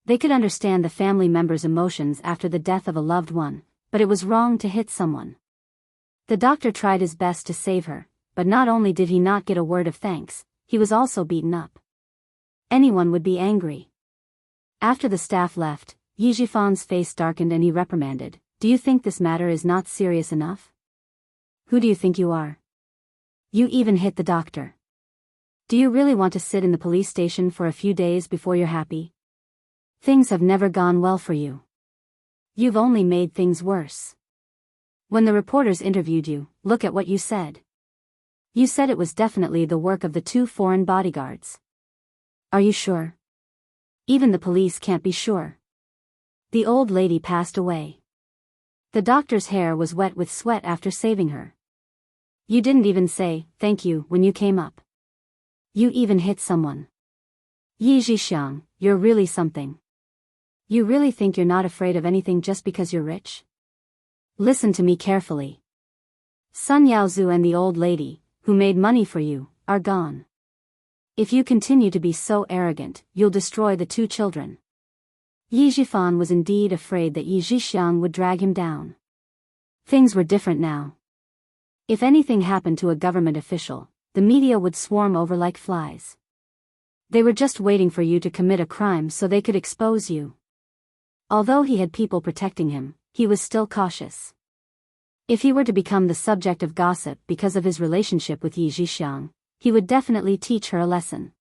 They could understand the family member's emotions after the death of a loved one, but it was wrong to hit someone. The doctor tried his best to save her, but not only did he not get a word of thanks, he was also beaten up. Anyone would be angry. After the staff left, Yi Zhifan's face darkened and he reprimanded, "Do you think this matter is not serious enough? Who do you think you are? You even hit the doctor." Do you really want to sit in the police station for a few days before you're happy? Things have never gone well for you. You've only made things worse. When the reporters interviewed you, look at what you said. You said it was definitely the work of the 2 foreign bodyguards. Are you sure? Even the police can't be sure. The old lady passed away. The doctor's hair was wet with sweat after saving her. You didn't even say, thank you, when you came up. You even hit someone. Yi Zhixiang, you're really something. You really think you're not afraid of anything just because you're rich? Listen to me carefully. Sun Yaozu and the old lady, who made money for you, are gone. If you continue to be so arrogant, you'll destroy the 2 children. Yi Zhifan was indeed afraid that Yi Zhixiang would drag him down. Things were different now. If anything happened to a government official, the media would swarm over like flies. They were just waiting for you to commit a crime so they could expose you. Although he had people protecting him, he was still cautious. If he were to become the subject of gossip because of his relationship with Yi Zhixiang, he would definitely teach her a lesson.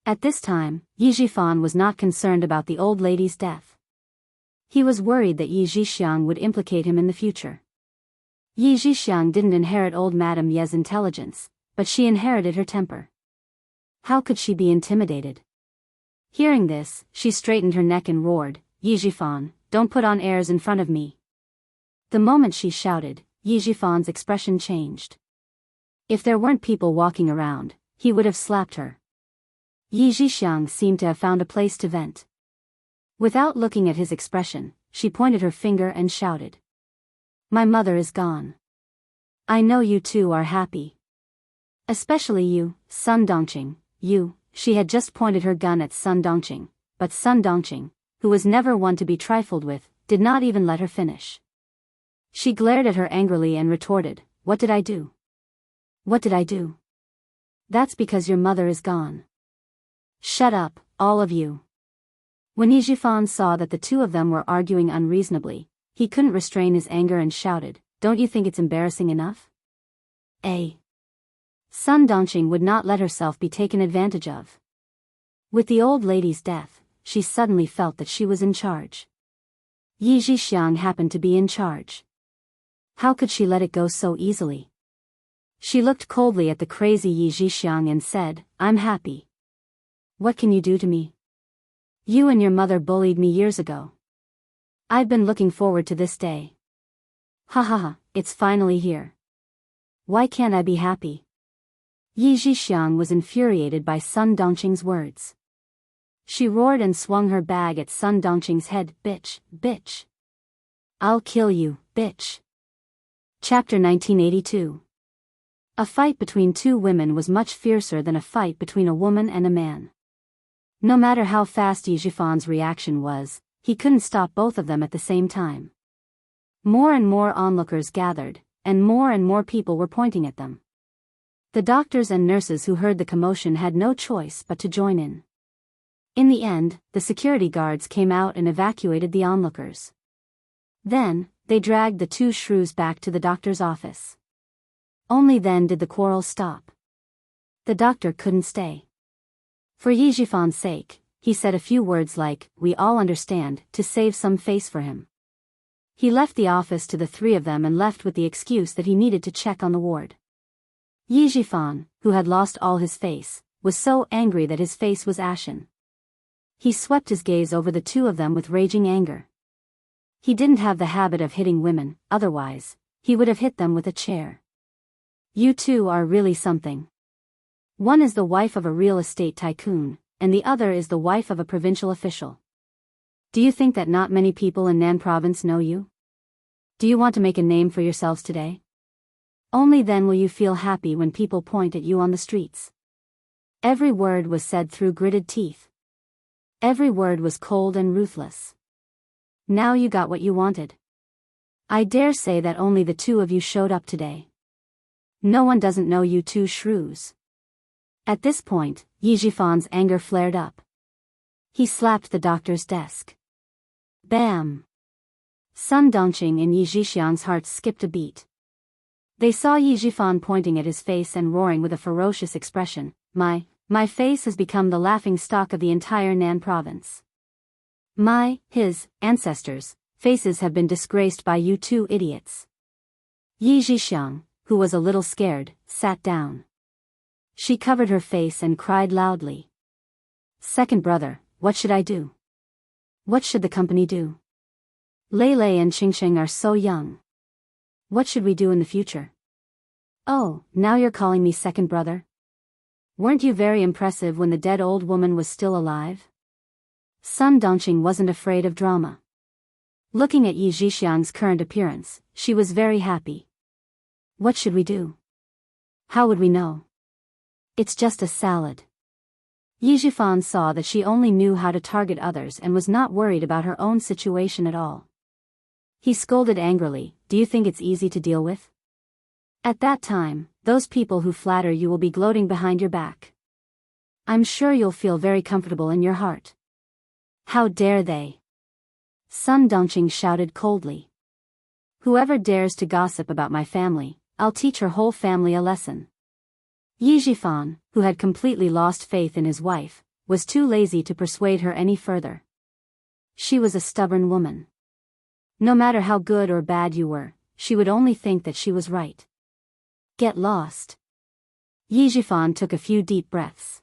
At this time, Yi Zhifan was not concerned about the old lady's death. He was worried that Yi Zhixiang would implicate him in the future. Yi Zhixiang didn't inherit old Madame Ye's intelligence, but she inherited her temper. How could she be intimidated? Hearing this, she straightened her neck and roared, Yi Zhifan, don't put on airs in front of me. The moment she shouted, Yi Zhifan's expression changed. If there weren't people walking around, he would have slapped her. Yi Zhixiang seemed to have found a place to vent. Without looking at his expression, she pointed her finger and shouted. My mother is gone. I know you 2 are happy. Especially you, Sun Dongqing, you. She had just pointed her gun at Sun Dongqing, but Sun Dongqing, who was never one to be trifled with, did not even let her finish. She glared at her angrily and retorted, what did I do? What did I do? That's because your mother is gone. Shut up, all of you. When Yi Zhifan saw that the 2 of them were arguing unreasonably, he couldn't restrain his anger and shouted, don't you think it's embarrassing enough? Sun Dongqing would not let herself be taken advantage of. With the old lady's death, she suddenly felt that she was in charge. Yi Zhixiang happened to be in charge. How could she let it go so easily? She looked coldly at the crazy Yi Zhixiang and said, I'm happy. What can you do to me? You and your mother bullied me years ago. I've been looking forward to this day. Ha ha ha, it's finally here. Why can't I be happy? Yi Zhixiang was infuriated by Sun Dongqing's words. She roared and swung her bag at Sun Dongqing's head, bitch, bitch. I'll kill you, bitch. Chapter 1982. A fight between 2 women was much fiercer than a fight between a woman and a man. No matter how fast Yi Zhifan's reaction was, he couldn't stop both of them at the same time. More and more onlookers gathered, and more people were pointing at them. The doctors and nurses who heard the commotion had no choice but to join in. In the end, the security guards came out and evacuated the onlookers. Then, they dragged the 2 shrews back to the doctor's office. Only then did the quarrel stop. The doctor couldn't stay. For Yi Zhifan's sake, he said a few words like, we all understand, to save some face for him. He left the office to the 3 of them and left with the excuse that he needed to check on the ward. Yi Zhifan, who had lost all his face, was so angry that his face was ashen. He swept his gaze over the 2 of them with raging anger. He didn't have the habit of hitting women, otherwise, he would have hit them with a chair. You 2 are really something. One is the wife of a real estate tycoon, and the other is the wife of a provincial official. Do you think that not many people in Nan province know you? Do you want to make a name for yourselves today? Only then will you feel happy when people point at you on the streets. Every word was said through gritted teeth. Every word was cold and ruthless. Now you got what you wanted. I dare say that only the 2 of you showed up today. No one doesn't know you 2 shrews. At this point, Yi Zhifan's anger flared up. He slapped the doctor's desk. Bam! Sun Dongqing and Yi Zhixiang's hearts skipped a beat. They saw Yi Zhifan pointing at his face and roaring with a ferocious expression, My face has become the laughing stock of the entire Nan province. His ancestors' faces have been disgraced by you two idiots. Yi Zhixiang, who was a little scared, sat down. She covered her face and cried loudly. Second brother, what should I do? What should the company do? Lei Lei and Xianxia are so young. What should we do in the future? Oh, now you're calling me second brother? Weren't you very impressive when the dead old woman was still alive? Sun Dongqing wasn't afraid of drama. Looking at Yi Zhixiang's current appearance, she was very happy. What should we do? How would we know? It's just a salad. Yi Zhifan saw that she only knew how to target others and was not worried about her own situation at all. He scolded angrily, do you think it's easy to deal with? At that time, those people who flatter you will be gloating behind your back. I'm sure you'll feel very comfortable in your heart. How dare they? Sun Dongqing shouted coldly. Whoever dares to gossip about my family, I'll teach her whole family a lesson. Yi Zhifan, who had completely lost faith in his wife, was too lazy to persuade her any further. She was a stubborn woman. No matter how good or bad you were, she would only think that she was right. Get lost. Yi Zhifan took a few deep breaths.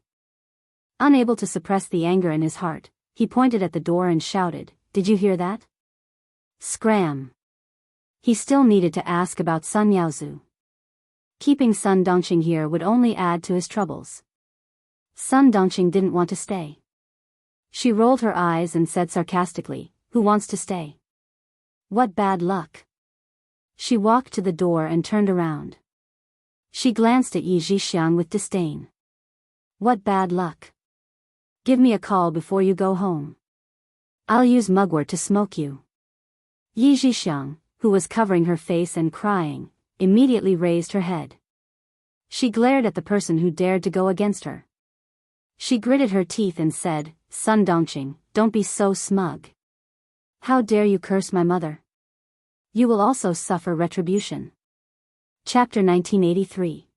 Unable to suppress the anger in his heart, he pointed at the door and shouted, did you hear that? Scram. He still needed to ask about Sun Yaozu. Keeping Sun Dongqing here would only add to his troubles. Sun Dongqing didn't want to stay. She rolled her eyes and said sarcastically, who wants to stay? What bad luck. She walked to the door and turned around. She glanced at Yi Zhixiang with disdain. What bad luck. Give me a call before you go home. I'll use mugwort to smoke you. Yi Zhixiang, who was covering her face and crying, immediately raised her head. She glared at the person who dared to go against her. She gritted her teeth and said, Sun Dongqing, don't be so smug. How dare you curse my mother? You will also suffer retribution. Chapter 1983.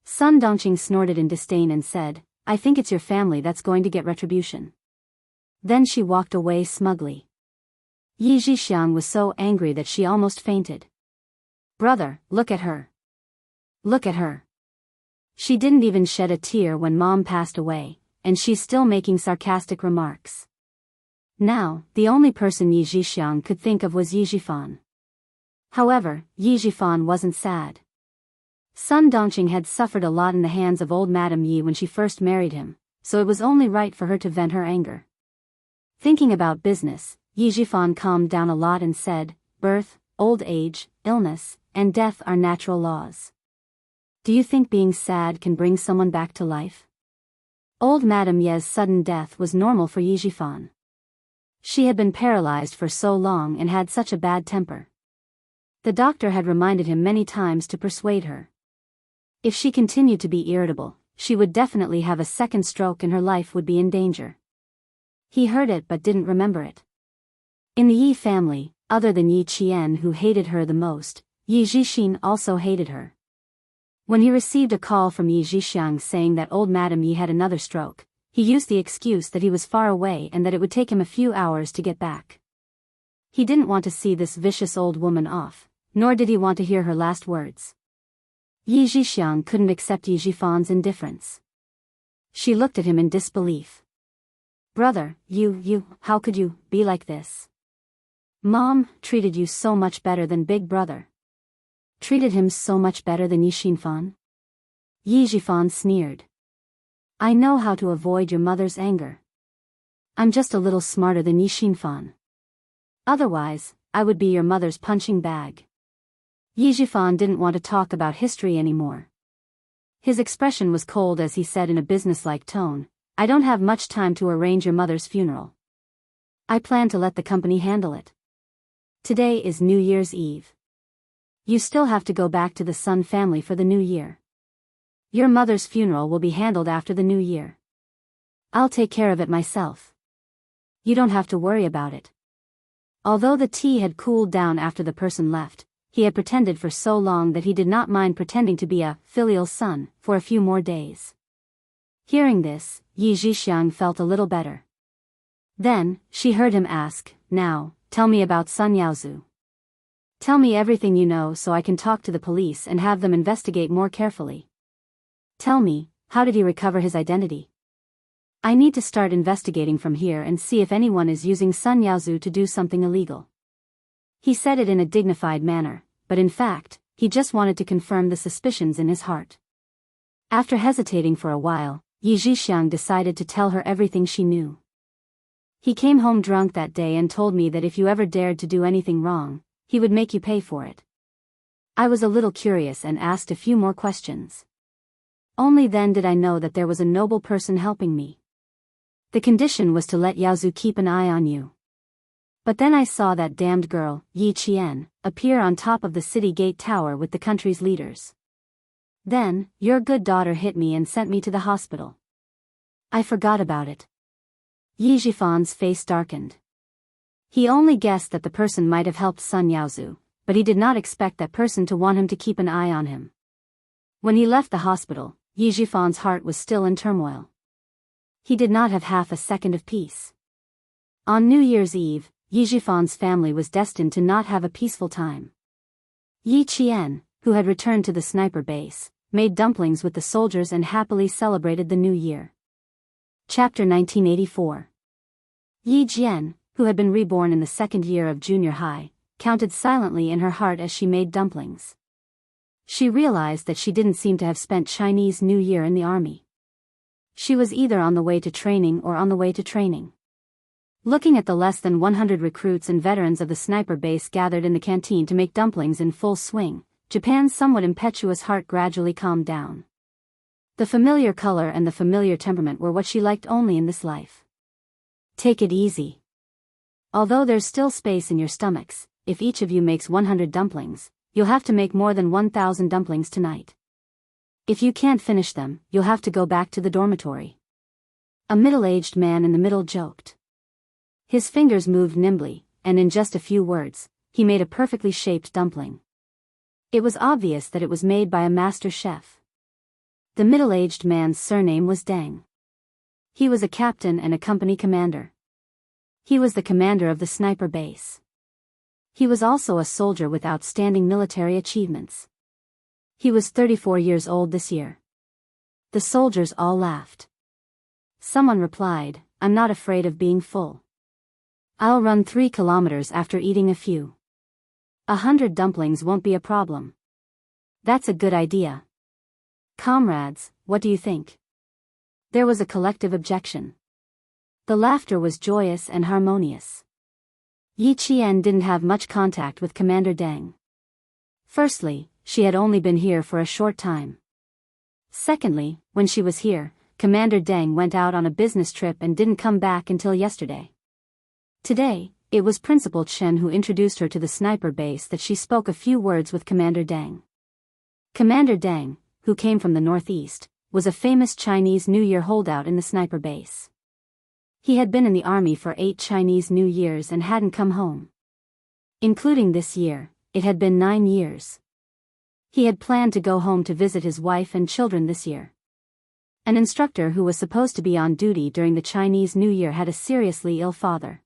Sun Dongqing snorted in disdain and said, I think it's your family that's going to get retribution. Then she walked away smugly. Yi Zhixiang was so angry that she almost fainted. Brother, look at her. Look at her. She didn't even shed a tear when Mom passed away, and she's still making sarcastic remarks. Now, the only person Yi Zhixiang could think of was Yi Zhifan. However, Yi Zhifan wasn't sad. Sun Dongqing had suffered a lot in the hands of old Madame Yi when she first married him, so it was only right for her to vent her anger. Thinking about business, Yi Zhifan calmed down a lot and said, birth, old age, illness, and death are natural laws. Do you think being sad can bring someone back to life? Old Madame Ye's sudden death was normal for Yi Zhifan. She had been paralyzed for so long and had such a bad temper. The doctor had reminded him many times to persuade her. If she continued to be irritable, she would definitely have a second stroke and her life would be in danger. He heard it but didn't remember it. In the Yi family, other than Yi Qian who hated her the most, Yi Zhixin also hated her. When he received a call from Yi Zhixiang saying that old Madame Yi had another stroke, he used the excuse that he was far away and that it would take him a few hours to get back. He didn't want to see this vicious old woman off, nor did he want to hear her last words. Yi Zhixiang couldn't accept Yi Zhifan's indifference. She looked at him in disbelief. Brother, how could you be like this? Mom treated you so much better than Big Brother. Treated him so much better than Yi Xinfan? Yi Zhifan sneered. I know how to avoid your mother's anger. I'm just a little smarter than Yi Xinfan. Otherwise, I would be your mother's punching bag. Yi Zhifan didn't want to talk about history anymore. His expression was cold as he said in a businesslike tone, I don't have much time to arrange your mother's funeral. I plan to let the company handle it. Today is New Year's Eve. You still have to go back to the Sun family for the new year. Your mother's funeral will be handled after the new year. I'll take care of it myself. You don't have to worry about it. Although the tea had cooled down after the person left, he had pretended for so long that he did not mind pretending to be a filial son for a few more days. Hearing this, Yi Zhixiang felt a little better. Then, she heard him ask, "Now, tell me about Sun Yaozu. Tell me everything you know so I can talk to the police and have them investigate more carefully. Tell me, how did he recover his identity? I need to start investigating from here and see if anyone is using Sun Yaozu to do something illegal." He said it in a dignified manner, but in fact, he just wanted to confirm the suspicions in his heart. After hesitating for a while, Yi Zhixiang decided to tell her everything she knew. "He came home drunk that day and told me that if you ever dared to do anything wrong, he would make you pay for it. I was a little curious and asked a few more questions. Only then did I know that there was a noble person helping me. The condition was to let Yaozu keep an eye on you. But then I saw that damned girl, Yi Qian, appear on top of the city gate tower with the country's leaders. Then, your good daughter hit me and sent me to the hospital. I forgot about it." Yi Zhifan's face darkened. He only guessed that the person might have helped Sun Yaozu, but he did not expect that person to want him to keep an eye on him. When he left the hospital, Yi Zhifan's heart was still in turmoil. He did not have half a second of peace. On New Year's Eve, Yi Zhifan's family was destined to not have a peaceful time. Yi Qian, who had returned to the sniper base, made dumplings with the soldiers and happily celebrated the new year. Chapter 1984. Yi Jian, who had been reborn in the second year of junior high, counted silently in her heart as she made dumplings. She realized that she didn't seem to have spent Chinese New Year in the army. She was either on the way to training or on the way to training. Looking at the less than 100 recruits and veterans of the sniper base gathered in the canteen to make dumplings in full swing, Japan's somewhat impetuous heart gradually calmed down. The familiar color and the familiar temperament were what she liked only in this life. Take it easy. Although there's still space in your stomachs, if each of you makes 100 dumplings, you'll have to make more than 1,000 dumplings tonight. If you can't finish them, you'll have to go back to the dormitory. A middle-aged man in the middle joked. His fingers moved nimbly, and in just a few words, he made a perfectly shaped dumpling. It was obvious that it was made by a master chef. The middle-aged man's surname was Deng. He was a captain and a company commander. He was the commander of the sniper base. He was also a soldier with outstanding military achievements. He was 34 years old this year. The soldiers all laughed. Someone replied, "I'm not afraid of being full. I'll run 3 kilometers after eating a few. 100 dumplings won't be a problem." "That's a good idea. Comrades, what do you think?" There was a collective objection. The laughter was joyous and harmonious. Yi Qian didn't have much contact with Commander Deng. Firstly, she had only been here for a short time. Secondly, when she was here, Commander Deng went out on a business trip and didn't come back until yesterday. Today, it was Principal Chen who introduced her to the sniper base that she spoke a few words with Commander Deng. Commander Deng, who came from the northeast, was a famous Chinese New Year holdout in the sniper base. He had been in the army for 8 Chinese New Years and hadn't come home. Including this year, it had been 9 years. He had planned to go home to visit his wife and children this year. An instructor who was supposed to be on duty during the Chinese New Year had a seriously ill father.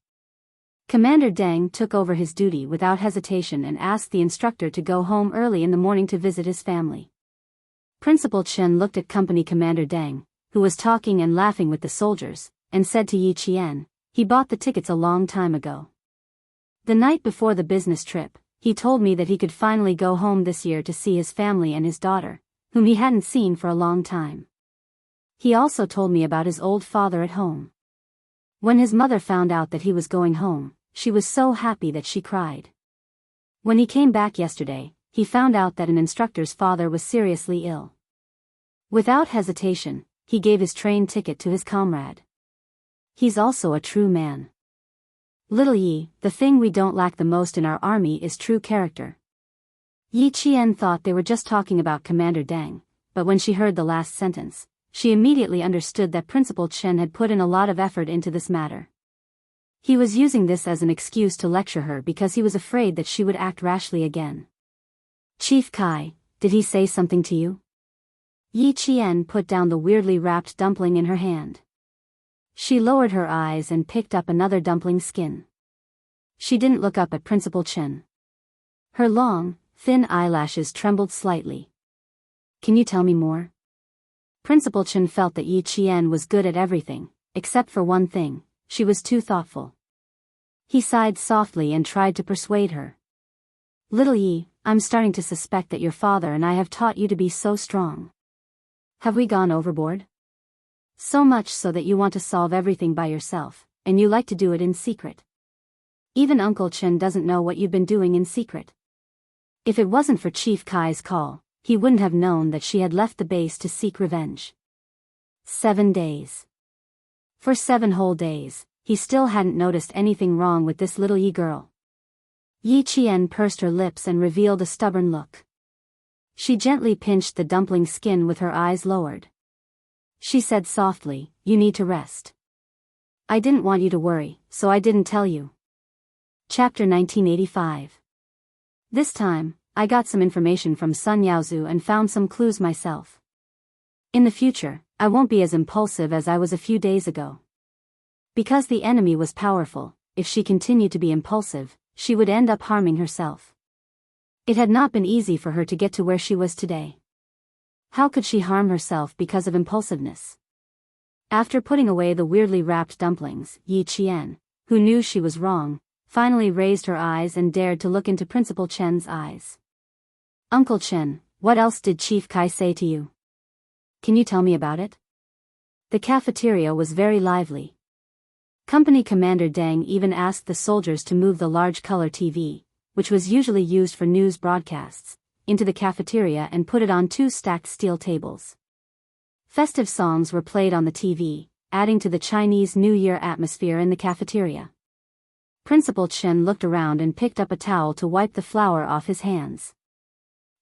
Commander Deng took over his duty without hesitation and asked the instructor to go home early in the morning to visit his family. Principal Chen looked at Company Commander Deng, who was talking and laughing with the soldiers, and said to Yi Qian, "He bought the tickets a long time ago. The night before the business trip, he told me that he could finally go home this year to see his family and his daughter, whom he hadn't seen for a long time. He also told me about his old father at home. When his mother found out that he was going home, she was so happy that she cried. When he came back yesterday, he found out that an instructor's father was seriously ill. Without hesitation, he gave his train ticket to his comrade. He's also a true man. Little Yi, the thing we don't lack the most in our army is true character." Yi Qian thought they were just talking about Commander Deng, but when she heard the last sentence, she immediately understood that Principal Chen had put in a lot of effort into this matter. He was using this as an excuse to lecture her because he was afraid that she would act rashly again. "Chief Kai, did he say something to you?" Yi Qian put down the weirdly wrapped dumpling in her hand. She lowered her eyes and picked up another dumpling skin. She didn't look up at Principal Chen. Her long, thin eyelashes trembled slightly. Can you tell me more? Principal Chen felt that Yi Qian was good at everything, except for one thing: she was too thoughtful. He sighed softly and tried to persuade her. Little Yi, I'm starting to suspect that your father and I have taught you to be so strong. Have we gone overboard? So much so that you want to solve everything by yourself, and you like to do it in secret. Even Uncle Chen doesn't know what you've been doing in secret. If it wasn't for Chief Kai's call, he wouldn't have known that she had left the base to seek revenge. 7 days. For 7 whole days, he still hadn't noticed anything wrong with this little Yi girl. Yi Qian pursed her lips and revealed a stubborn look. She gently pinched the dumpling skin with her eyes lowered. She said softly, "You need to rest. I didn't want you to worry, so I didn't tell you." Chapter 1985. This time, I got some information from Sun Yaozu and found some clues myself. In the future, I won't be as impulsive as I was a few days ago. Because the enemy was powerful, if she continued to be impulsive, she would end up harming herself. It had not been easy for her to get to where she was today. How could she harm herself because of impulsiveness? After putting away the weirdly wrapped dumplings, Yi Qian, who knew she was wrong, finally raised her eyes and dared to look into Principal Chen's eyes. Uncle Chen, what else did Chief Kai say to you? Can you tell me about it? The cafeteria was very lively. Company Commander Deng even asked the soldiers to move the large color TV, which was usually used for news broadcasts, into the cafeteria and put it on 2 stacked steel tables. Festive songs were played on the TV, adding to the Chinese New Year atmosphere in the cafeteria. Principal Chen looked around and picked up a towel to wipe the flour off his hands.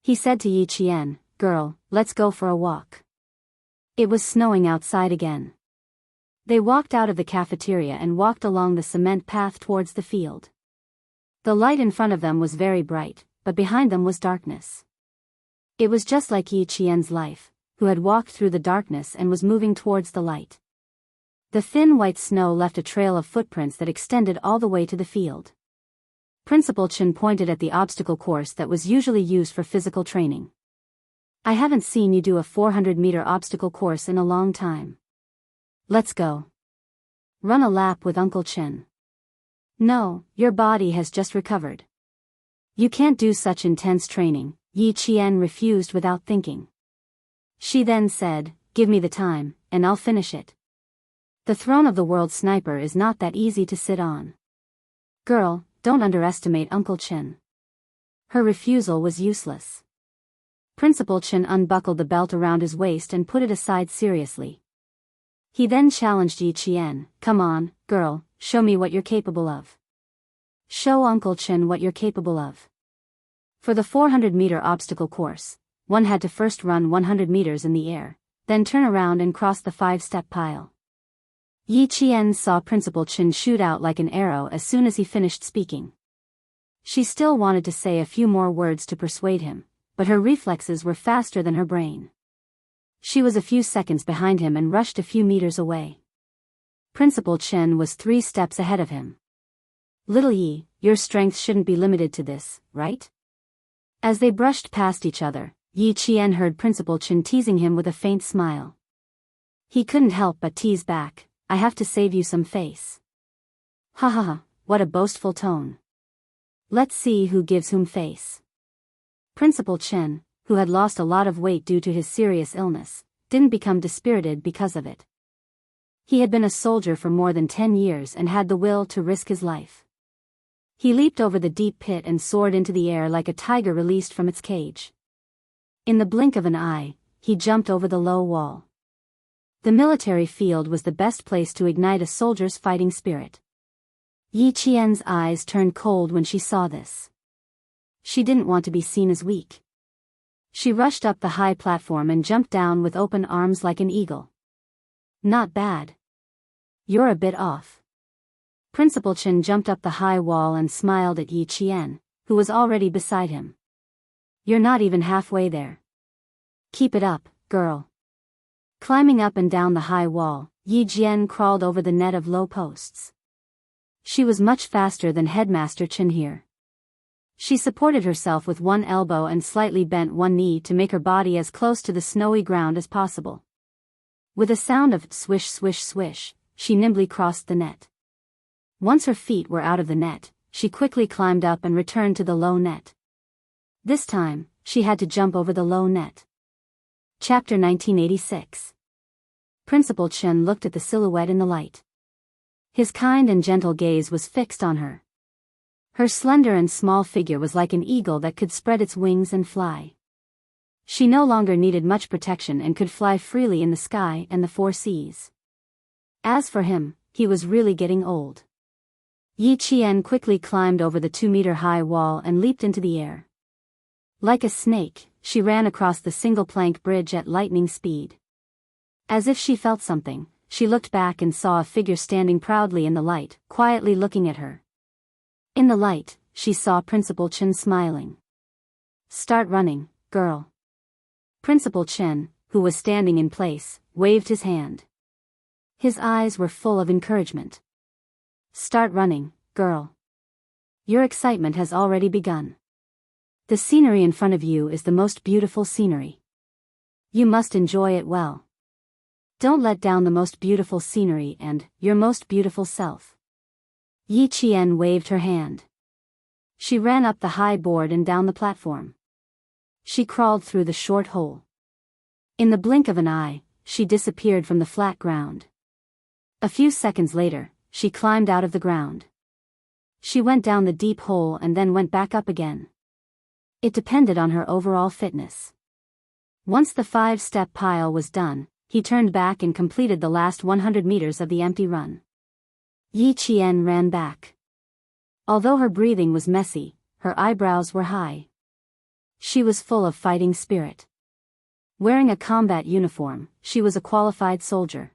He said to Yi Qian, "Girl, let's go for a walk." It was snowing outside again. They walked out of the cafeteria and walked along the cement path towards the field. The light in front of them was very bright, but behind them was darkness. It was just like Yi Qian's life, who had walked through the darkness and was moving towards the light. The thin white snow left a trail of footprints that extended all the way to the field. Principal Chen pointed at the obstacle course that was usually used for physical training. I haven't seen you do a 400-meter obstacle course in a long time. Let's go. Run a lap with Uncle Chen. No, your body has just recovered. You can't do such intense training, Yi Qian refused without thinking. She then said, "Give me the time, and I'll finish it. The throne of the world sniper is not that easy to sit on. Girl, don't underestimate Uncle Chen." Her refusal was useless. Principal Chen unbuckled the belt around his waist and put it aside seriously. He then challenged Yi Qian, "Come on, girl, show me what you're capable of. Show Uncle Chen what you're capable of." For the 400-meter obstacle course, one had to first run 100 meters in the air, then turn around and cross the 5-step pile. Yi Qian saw Principal Chen shoot out like an arrow as soon as he finished speaking. She still wanted to say a few more words to persuade him, but her reflexes were faster than her brain. She was a few seconds behind him and rushed a few meters away. Principal Chen was 3 steps ahead of him. "Little Yi, your strength shouldn't be limited to this, right?" As they brushed past each other, Yi Qian heard Principal Chen teasing him with a faint smile. He couldn't help but tease back, "I have to save you some face." Ha ha ha, what a boastful tone. Let's see who gives whom face. Principal Chen, who had lost a lot of weight due to his serious illness, didn't become dispirited because of it. He had been a soldier for more than 10 years and had the will to risk his life. He leaped over the deep pit and soared into the air like a tiger released from its cage. In the blink of an eye, he jumped over the low wall. The military field was the best place to ignite a soldier's fighting spirit. Yi Qian's eyes turned cold when she saw this. She didn't want to be seen as weak. She rushed up the high platform and jumped down with open arms like an eagle. "Not bad. You're a bit off." Principal Chen jumped up the high wall and smiled at Yi Qian, who was already beside him. "You're not even halfway there. Keep it up, girl. Climbing up and down the high wall, Yi Jian crawled over the net of low posts. She was much faster than Headmaster Chen here. She supported herself with one elbow and slightly bent one knee to make her body as close to the snowy ground as possible. With a sound of swish swish swish, she nimbly crossed the net. Once her feet were out of the net, she quickly climbed up and returned to the low net. This time, she had to jump over the low net. Chapter 1986. Principal Chen looked at the silhouette in the light. His kind and gentle gaze was fixed on her. Her slender and small figure was like an eagle that could spread its wings and fly. She no longer needed much protection and could fly freely in the sky and the four seas. As for him, he was really getting old. Yi Qian quickly climbed over the 2-meter-high wall and leaped into the air. Like a snake, she ran across the single-plank bridge at lightning speed. As if she felt something, she looked back and saw a figure standing proudly in the light, quietly looking at her. In the light, she saw Principal Chen smiling. "Start running, girl." Principal Chen, who was standing in place, waved his hand. His eyes were full of encouragement. "Start running, girl. Your excitement has already begun. The scenery in front of you is the most beautiful scenery. You must enjoy it well. Don't let down the most beautiful scenery and your most beautiful self." Yi Qian waved her hand. She ran up the high board and down the platform. She crawled through the short hole. In the blink of an eye, she disappeared from the flat ground. A few seconds later, she climbed out of the ground. She went down the deep hole and then went back up again. It depended on her overall fitness. Once the 5-step pile was done, he turned back and completed the last 100 meters of the empty run. Yi Qian ran back. Although her breathing was messy, her eyebrows were high. She was full of fighting spirit. Wearing a combat uniform, she was a qualified soldier.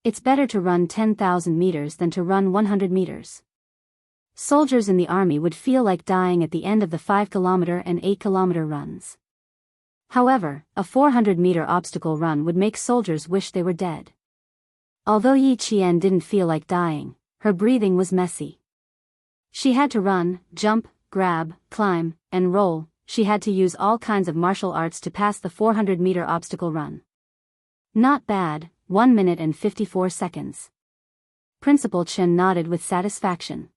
It's better to run 10,000 meters than to run 100 meters. Soldiers in the army would feel like dying at the end of the 5-kilometer and 8-kilometer runs. However, a 400-meter obstacle run would make soldiers wish they were dead. Although Yi Qian didn't feel like dying, her breathing was messy. She had to run, jump, grab, climb, and roll. She had to use all kinds of martial arts to pass the 400-meter obstacle run. Not bad, 1 minute and 54 seconds. Principal Chen nodded with satisfaction.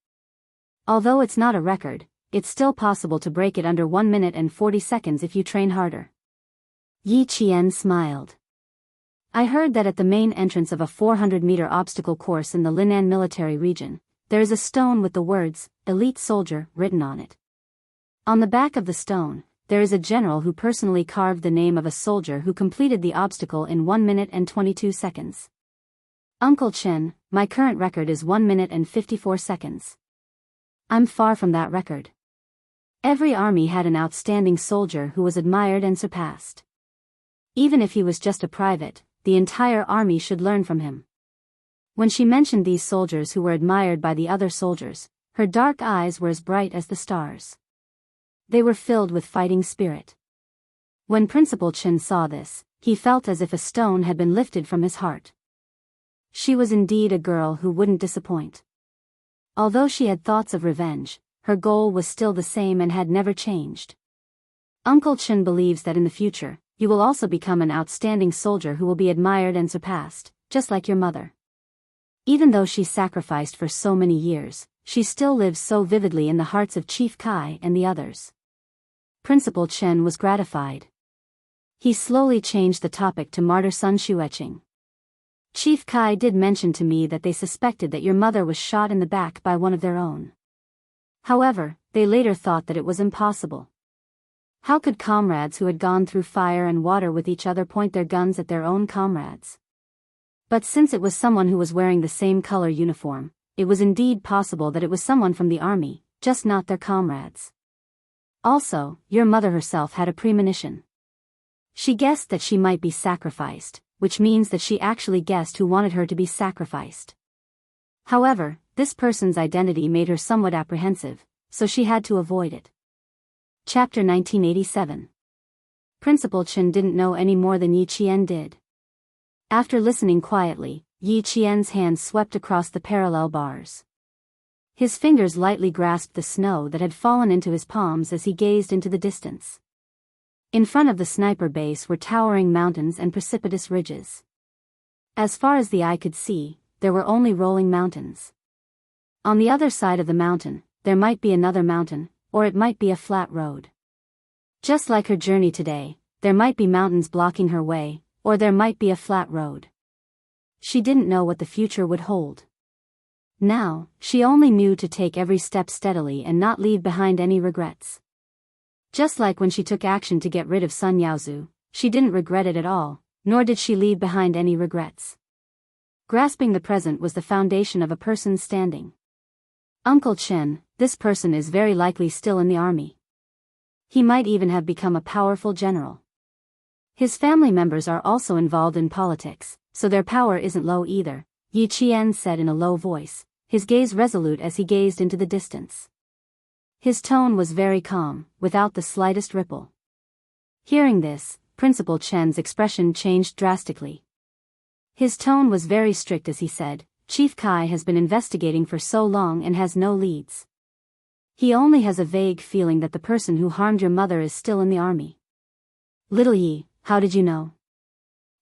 Although it's not a record, it's still possible to break it under 1 minute and 40 seconds if you train harder. Yi Qian smiled. I heard that at the main entrance of a 400-meter obstacle course in the Linnan military region, there is a stone with the words, "Elite Soldier," written on it. On the back of the stone, there is a general who personally carved the name of a soldier who completed the obstacle in 1 minute and 22 seconds. Uncle Chen, my current record is 1 minute and 54 seconds. I'm far from that record. Every army had an outstanding soldier who was admired and surpassed. Even if he was just a private, the entire army should learn from him. When she mentioned these soldiers who were admired by the other soldiers, her dark eyes were as bright as the stars. They were filled with fighting spirit. When Principal Chen saw this, he felt as if a stone had been lifted from his heart. She was indeed a girl who wouldn't disappoint. Although she had thoughts of revenge, her goal was still the same and had never changed. Uncle Chen believes that in the future, you will also become an outstanding soldier who will be admired and surpassed, just like your mother. Even though she sacrificed for so many years, she still lives so vividly in the hearts of Chief Kai and the others. Principal Chen was gratified. He slowly changed the topic to martyr Sun Xueqing. Chief Kai did mention to me that they suspected that your mother was shot in the back by one of their own. However, they later thought that it was impossible. How could comrades who had gone through fire and water with each other point their guns at their own comrades? But since it was someone who was wearing the same color uniform, it was indeed possible that it was someone from the army, just not their comrades. Also, your mother herself had a premonition. She guessed that she might be sacrificed, which means that she actually guessed who wanted her to be sacrificed. However, this person's identity made her somewhat apprehensive, so she had to avoid it. Chapter 1987. Principal Chen didn't know any more than Yi Qian did. After listening quietly, Yi Qian's hands swept across the parallel bars. His fingers lightly grasped the snow that had fallen into his palms as he gazed into the distance. In front of the sniper base were towering mountains and precipitous ridges. As far as the eye could see, there were only rolling mountains. On the other side of the mountain, there might be another mountain, or it might be a flat road. Just like her journey today, there might be mountains blocking her way, or there might be a flat road. She didn't know what the future would hold. Now, she only knew to take every step steadily and not leave behind any regrets. Just like when she took action to get rid of Sun Yaozu, she didn't regret it at all, nor did she leave behind any regrets. Grasping the present was the foundation of a person's standing. Uncle Chen, this person is very likely still in the army. He might even have become a powerful general. His family members are also involved in politics, so their power isn't low either, Yi Qian said in a low voice, his gaze resolute as he gazed into the distance. His tone was very calm, without the slightest ripple. Hearing this, Principal Chen's expression changed drastically. His tone was very strict as he said, Chief Kai has been investigating for so long and has no leads. He only has a vague feeling that the person who harmed your mother is still in the army. Little Yi, how did you know?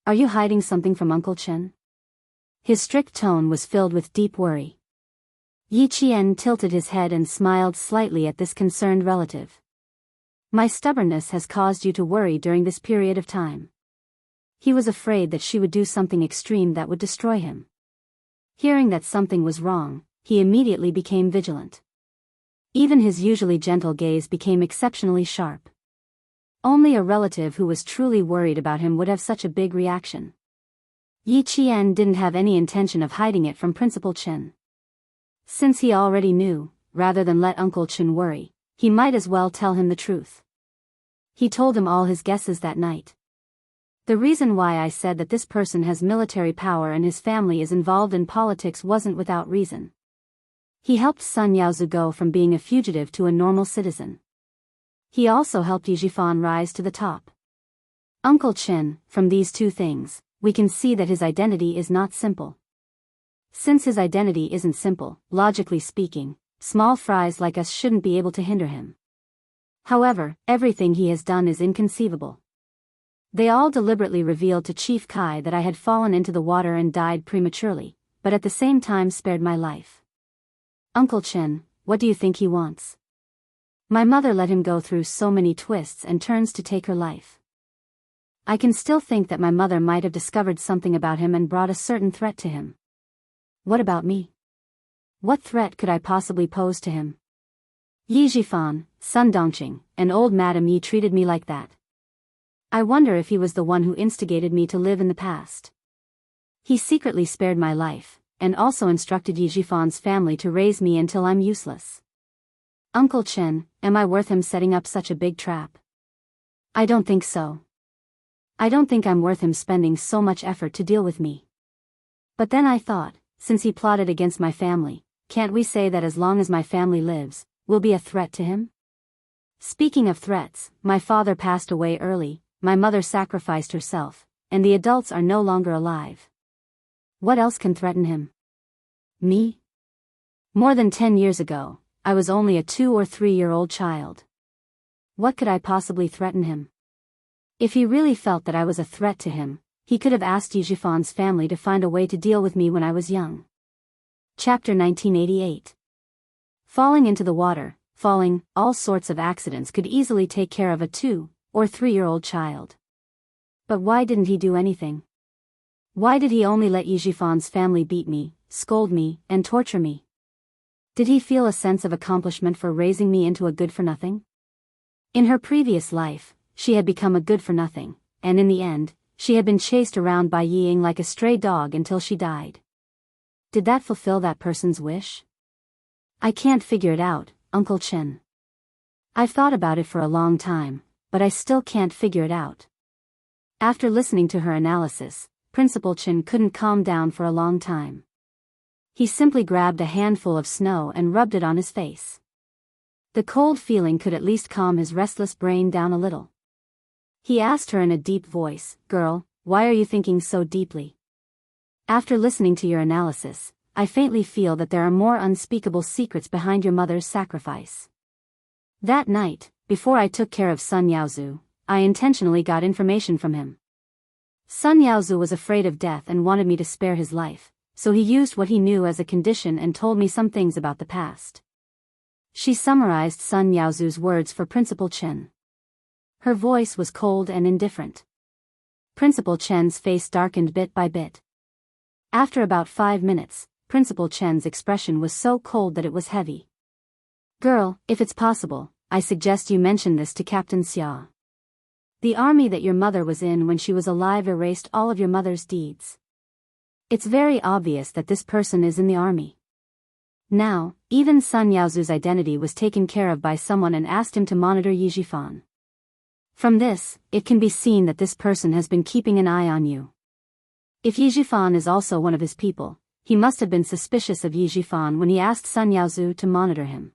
Are you hiding something from Uncle Chen? His strict tone was filled with deep worry. Yi Qian tilted his head and smiled slightly at this concerned relative. My stubbornness has caused you to worry during this period of time. He was afraid that she would do something extreme that would destroy him. Hearing that something was wrong, he immediately became vigilant. Even his usually gentle gaze became exceptionally sharp. Only a relative who was truly worried about him would have such a big reaction. Yi Qian didn't have any intention of hiding it from Principal Chen. Since he already knew, rather than let Uncle Chen worry, he might as well tell him the truth. He told him all his guesses that night. The reason why I said that this person has military power and his family is involved in politics wasn't without reason. He helped Sun Yaozu go from being a fugitive to a normal citizen. He also helped Yijifan rise to the top. Uncle Chen, from these two things, we can see that his identity is not simple. Since his identity isn't simple, logically speaking, small fries like us shouldn't be able to hinder him. However, everything he has done is inconceivable. They all deliberately revealed to Chief Kai that I had fallen into the water and died prematurely, but at the same time spared my life. Uncle Chen, what do you think he wants? My mother let him go through so many twists and turns to take her life. I can still think that my mother might have discovered something about him and brought a certain threat to him. What about me? What threat could I possibly pose to him? Yi Jifan, Sun Dongqing, and old Madame Yi treated me like that. I wonder if he was the one who instigated me to live in the past. He secretly spared my life, and also instructed Yi Jifan's family to raise me until I'm useless. Uncle Chen, am I worth him setting up such a big trap? I don't think so. I don't think I'm worth him spending so much effort to deal with me. But then I thought, since he plotted against my family, can't we say that as long as my family lives, we'll be a threat to him? Speaking of threats, my father passed away early, my mother sacrificed herself, and the adults are no longer alive. What else can threaten him? Me? More than 10 years ago, I was only a 2 or 3-year-old child. What could I possibly threaten him? If he really felt that I was a threat to him, he could have asked Yijifan's family to find a way to deal with me when I was young. Chapter 1988. Falling into the water, all sorts of accidents could easily take care of a 2 or 3-year-old child. But why didn't he do anything? Why did he only let Yijifan's family beat me, scold me, and torture me? Did he feel a sense of accomplishment for raising me into a good-for-nothing? In her previous life, she had become a good-for-nothing, and in the end, she had been chased around by Ying like a stray dog until she died. Did that fulfill that person's wish? I can't figure it out, Uncle Chen. I've thought about it for a long time, but I still can't figure it out. After listening to her analysis, Principal Chen couldn't calm down for a long time. He simply grabbed a handful of snow and rubbed it on his face. The cold feeling could at least calm his restless brain down a little. He asked her in a deep voice, "Girl, why are you thinking so deeply?" "After listening to your analysis, I faintly feel that there are more unspeakable secrets behind your mother's sacrifice. That night, before I took care of Sun Yaozu, I intentionally got information from him. Sun Yaozu was afraid of death and wanted me to spare his life, so he used what he knew as a condition and told me some things about the past." She summarized Sun Yaozu's words for Principal Chen. Her voice was cold and indifferent. Principal Chen's face darkened bit by bit. After about 5 minutes, Principal Chen's expression was so cold that it was heavy. "Girl, if it's possible, I suggest you mention this to Captain Xia. The army that your mother was in when she was alive erased all of your mother's deeds. It's very obvious that this person is in the army. Now, even Sun Yaozu's identity was taken care of by someone and asked him to monitor Yi Jifan. From this, it can be seen that this person has been keeping an eye on you. If Yi Jifan is also one of his people, he must have been suspicious of Yi Jifan when he asked Sun Yaozu to monitor him.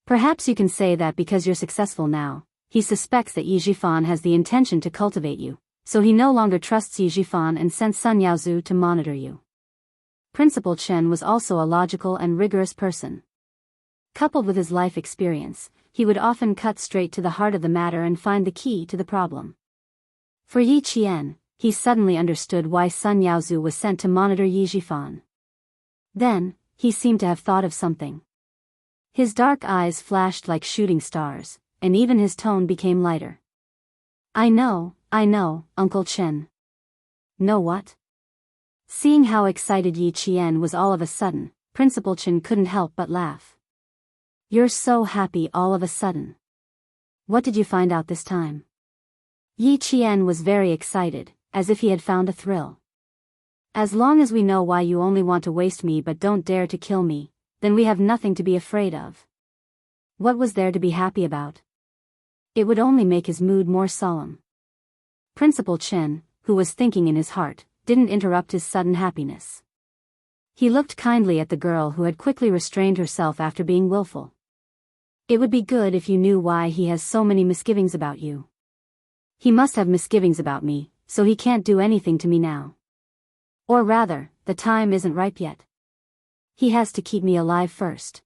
Perhaps you can say that because you're successful now, he suspects that Yi Jifan has the intention to cultivate you, so he no longer trusts Yi Jifan and sent Sun Yaozu to monitor you." Principal Chen was also a logical and rigorous person. Coupled with his life experience, he would often cut straight to the heart of the matter and find the key to the problem. For Yi Qian, he suddenly understood why Sun Yaozu was sent to monitor Yi Jifan. Then, he seemed to have thought of something. His dark eyes flashed like shooting stars, and even his tone became lighter. I know, Uncle Chen." "Know what?" Seeing how excited Yi Qian was all of a sudden, Principal Chen couldn't help but laugh. "You're so happy all of a sudden. What did you find out this time?" Yi Qian was very excited, as if he had found a thrill. "As long as we know why you only want to waste me but don't dare to kill me, then we have nothing to be afraid of. What was there to be happy about?" It would only make his mood more solemn. Principal Chen, who was thinking in his heart, didn't interrupt his sudden happiness. He looked kindly at the girl who had quickly restrained herself after being willful. "It would be good if you knew why he has so many misgivings about you. He must have misgivings about me, so he can't do anything to me now. Or rather, the time isn't ripe yet. He has to keep me alive first.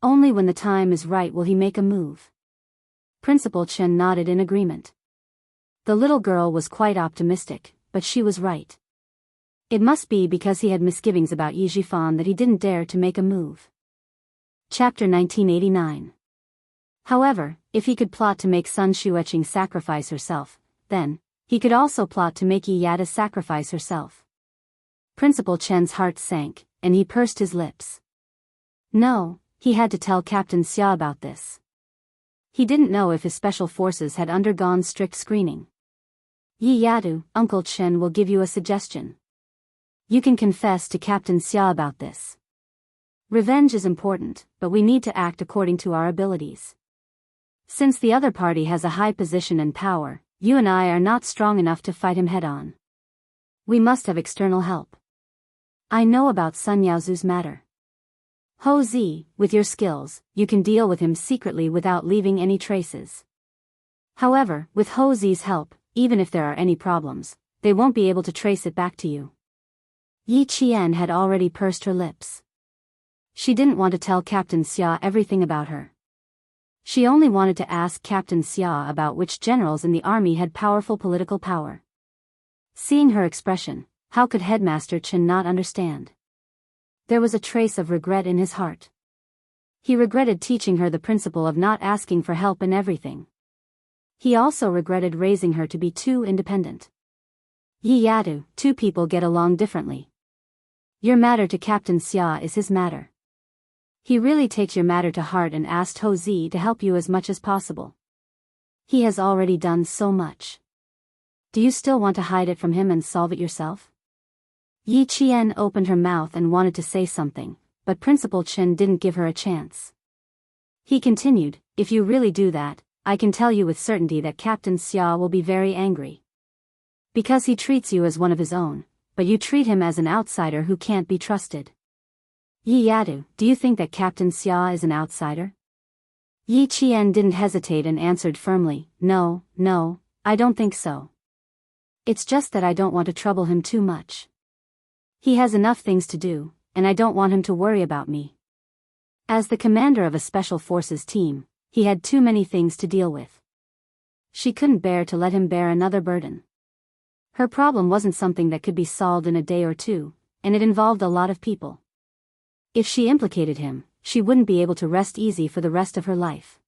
Only when the time is right will he make a move." Principal Chen nodded in agreement. The little girl was quite optimistic, but she was right. It must be because he had misgivings about Yi Jifan that he didn't dare to make a move. Chapter 1989. However, if he could plot to make Sun Xueqing sacrifice herself, then, he could also plot to make Yi Yada sacrifice herself. Principal Chen's heart sank, and he pursed his lips. No, he had to tell Captain Xia about this. He didn't know if his special forces had undergone strict screening. "Yi Yadu, Uncle Chen will give you a suggestion. You can confess to Captain Xia about this. Revenge is important, but we need to act according to our abilities. Since the other party has a high position and power, you and I are not strong enough to fight him head-on. We must have external help. I know about Sun Yaozu's matter. Ho Zi, with your skills, you can deal with him secretly without leaving any traces. However, with Ho Zi's help, even if there are any problems, they won't be able to trace it back to you." Yi Qian had already pursed her lips. She didn't want to tell Captain Xia everything about her. She only wanted to ask Captain Xia about which generals in the army had powerful political power. Seeing her expression, how could Headmaster Chen not understand? There was a trace of regret in his heart. He regretted teaching her the principle of not asking for help in everything. He also regretted raising her to be too independent. Yi Yadu, two people get along differently. Your matter to Captain Xia is his matter. He really takes your matter to heart and asked Ho Zi to help you as much as possible. He has already done so much. Do you still want to hide it from him and solve it yourself?" Yi Qian opened her mouth and wanted to say something, but Principal Chen didn't give her a chance. He continued, "If you really do that, I can tell you with certainty that Captain Xia will be very angry. Because he treats you as one of his own, but you treat him as an outsider who can't be trusted. Yi Yadu, do you think that Captain Xia is an outsider?" Yi Qian didn't hesitate and answered firmly, No, I don't think so. It's just that I don't want to trouble him too much. He has enough things to do, and I don't want him to worry about me. As the commander of a special forces team, he had too many things to deal with. She couldn't bear to let him bear another burden. Her problem wasn't something that could be solved in a day or two, and it involved a lot of people. If she implicated him, she wouldn't be able to rest easy for the rest of her life.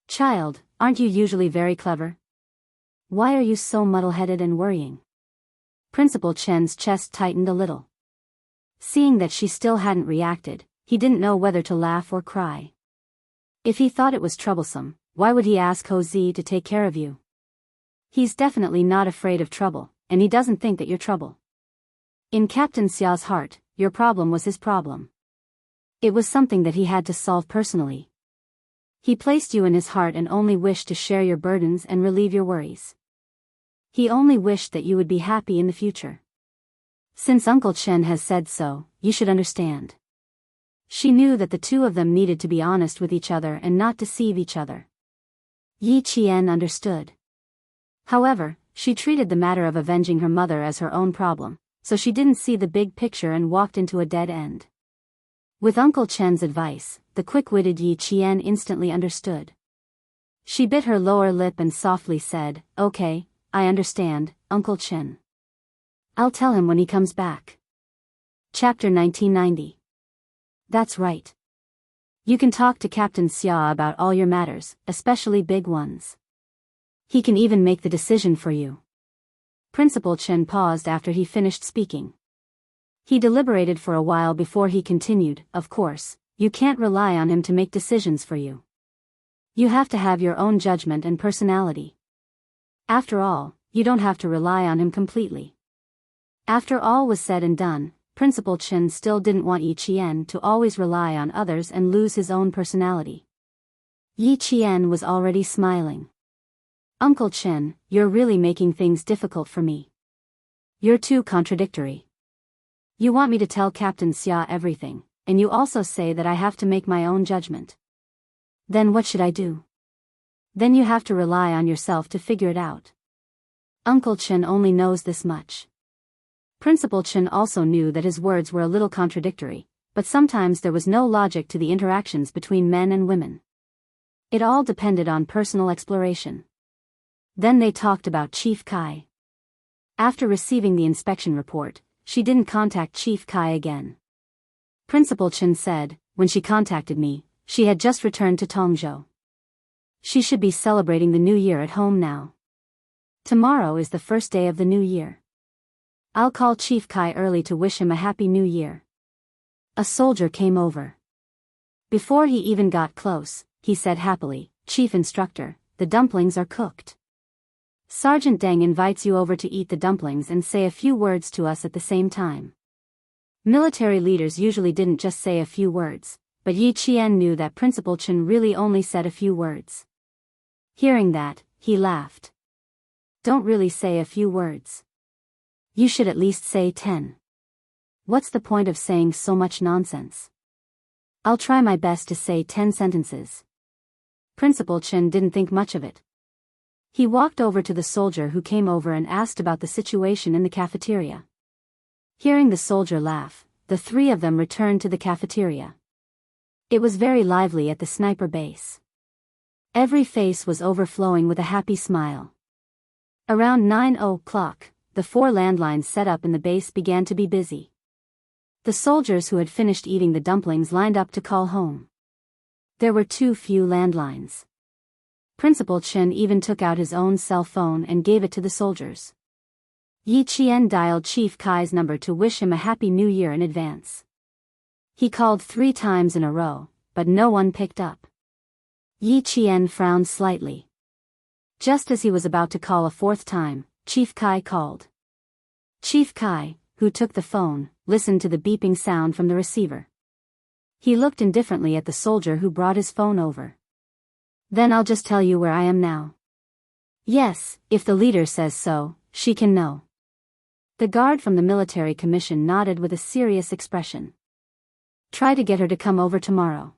Child, aren't you usually very clever? Why are you so muddle-headed and worrying? Principal Chen's chest tightened a little. Seeing that she still hadn't reacted, he didn't know whether to laugh or cry. If he thought it was troublesome, why would he ask Ho Zi to take care of you? He's definitely not afraid of trouble, and he doesn't think that you're trouble. In Captain Xia's heart, your problem was his problem. It was something that he had to solve personally. He placed you in his heart and only wished to share your burdens and relieve your worries. He only wished that you would be happy in the future. Since Uncle Chen has said so, you should understand. She knew that the two of them needed to be honest with each other and not deceive each other. Yi Qian understood. However, she treated the matter of avenging her mother as her own problem, so she didn't see the big picture and walked into a dead end. With Uncle Chen's advice, the quick-witted Yi Qian instantly understood. She bit her lower lip and softly said, "Okay, I understand, Uncle Chen. I'll tell him when he comes back." Chapter 1990. That's right. You can talk to Captain Xia about all your matters, especially big ones. He can even make the decision for you. Principal Chen paused after he finished speaking. He deliberated for a while before he continued, "Of course, you can't rely on him to make decisions for you. You have to have your own judgment and personality. After all, you don't have to rely on him completely." After all was said and done, Principal Chen still didn't want Yi Qian to always rely on others and lose his own personality. Yi Qian was already smiling. "Uncle Chen, you're really making things difficult for me. You're too contradictory. You want me to tell Captain Xia everything, and you also say that I have to make my own judgment. Then what should I do? Then you have to rely on yourself to figure it out. Uncle Chen only knows this much." Principal Chen also knew that his words were a little contradictory, but sometimes there was no logic to the interactions between men and women. It all depended on personal exploration. Then they talked about Chief Kai. After receiving the inspection report, she didn't contact Chief Kai again. Principal Chen said, when she contacted me, she had just returned to Tongzhou. She should be celebrating the new year at home now. Tomorrow is the first day of the new year. I'll call Chief Kai early to wish him a happy new year. A soldier came over. Before he even got close, he said happily, "Chief Instructor, the dumplings are cooked. Sergeant Deng invites you over to eat the dumplings and say a few words to us at the same time." Military leaders usually didn't just say a few words, but Yi Qian knew that Principal Chen really only said a few words. Hearing that, he laughed. "Don't really say a few words. You should at least say 10. What's the point of saying so much nonsense? I'll try my best to say 10 sentences." Principal Chen didn't think much of it. He walked over to the soldier who came over and asked about the situation in the cafeteria. Hearing the soldier laugh, the three of them returned to the cafeteria. It was very lively at the sniper base. Every face was overflowing with a happy smile. Around 9 o'clock, the 4 landlines set up in the base began to be busy. The soldiers who had finished eating the dumplings lined up to call home. There were too few landlines. Principal Chen even took out his own cell phone and gave it to the soldiers. Yi Qian dialed Chief Kai's number to wish him a happy new year in advance. He called 3 times in a row, but no one picked up. Yi Qian frowned slightly. Just as he was about to call a 4th time, Chief Kai called. Chief Kai, who took the phone, listened to the beeping sound from the receiver. He looked indifferently at the soldier who brought his phone over. "Then I'll just tell you where I am now." "Yes, if the leader says so, she can know." The guard from the military commission nodded with a serious expression. "Try to get her to come over tomorrow."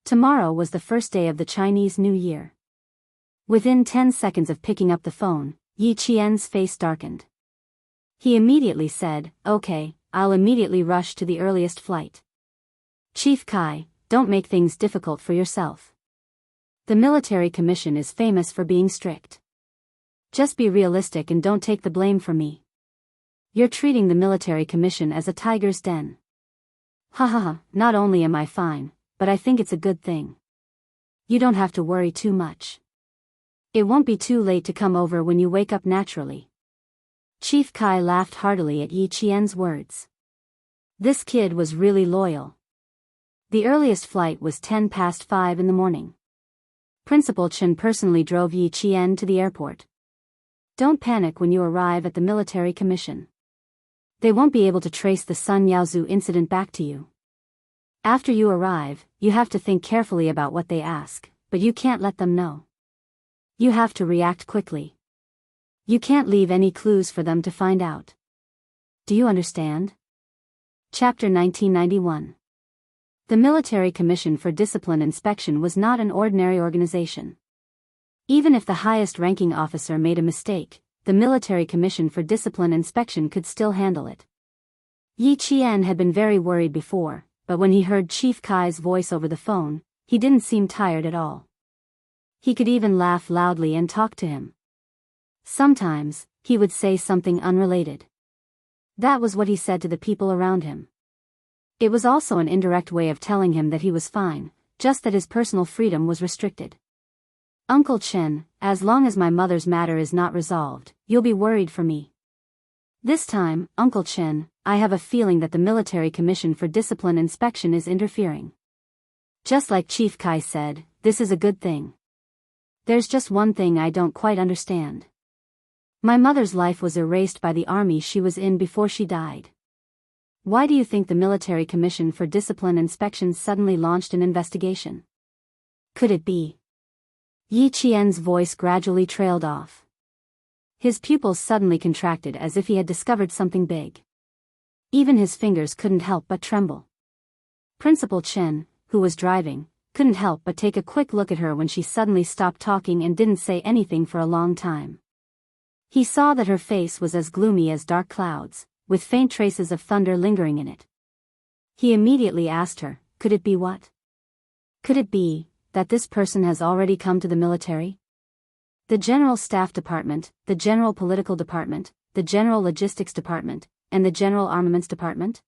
Tomorrow was the first day of the Chinese New Year. Within 10 seconds of picking up the phone, Yi Qian's face darkened. He immediately said, "Okay, I'll immediately rush to the earliest flight." "Chief Kai, don't make things difficult for yourself. The military commission is famous for being strict. Just be realistic and don't take the blame for me. You're treating the military commission as a tiger's den." "Ha ha ha, not only am I fine, but I think it's a good thing. You don't have to worry too much. It won't be too late to come over when you wake up naturally." Chief Kai laughed heartily at Yi Qian's words. This kid was really loyal. The earliest flight was 5:10 in the morning. Principal Chen personally drove Yi Qian to the airport. "Don't panic when you arrive at the military commission. They won't be able to trace the Sun Yaozu incident back to you. After you arrive, you have to think carefully about what they ask, but you can't let them know. You have to react quickly. You can't leave any clues for them to find out. Do you understand?" Chapter 1991. The Military Commission for Discipline Inspection was not an ordinary organization. Even if the highest-ranking officer made a mistake, the Military Commission for Discipline Inspection could still handle it. Yi Qian had been very worried before, but when he heard Chief Kai's voice over the phone, he didn't seem tired at all. He could even laugh loudly and talk to him. Sometimes, he would say something unrelated. That was what he said to the people around him. It was also an indirect way of telling him that he was fine, just that his personal freedom was restricted. "Uncle Chen, as long as my mother's matter is not resolved, you'll be worried for me. This time, Uncle Chen, I have a feeling that the Military Commission for Discipline Inspection is interfering. Just like Chief Kai said, this is a good thing. There's just one thing I don't quite understand. My mother's life was erased by the army she was in before she died. Why do you think the Military Commission for Discipline Inspection suddenly launched an investigation? Could it be?" Yi Qian's voice gradually trailed off. His pupils suddenly contracted as if he had discovered something big. Even his fingers couldn't help but tremble. Principal Chen, who was driving, couldn't help but take a quick look at her when she suddenly stopped talking and didn't say anything for a long time. He saw that her face was as gloomy as dark clouds, with faint traces of thunder lingering in it. He immediately asked her, "Could it be what? Could it be that this person has already come to the military? The General Staff Department, the General Political Department, the General Logistics Department, and the General Armaments Department?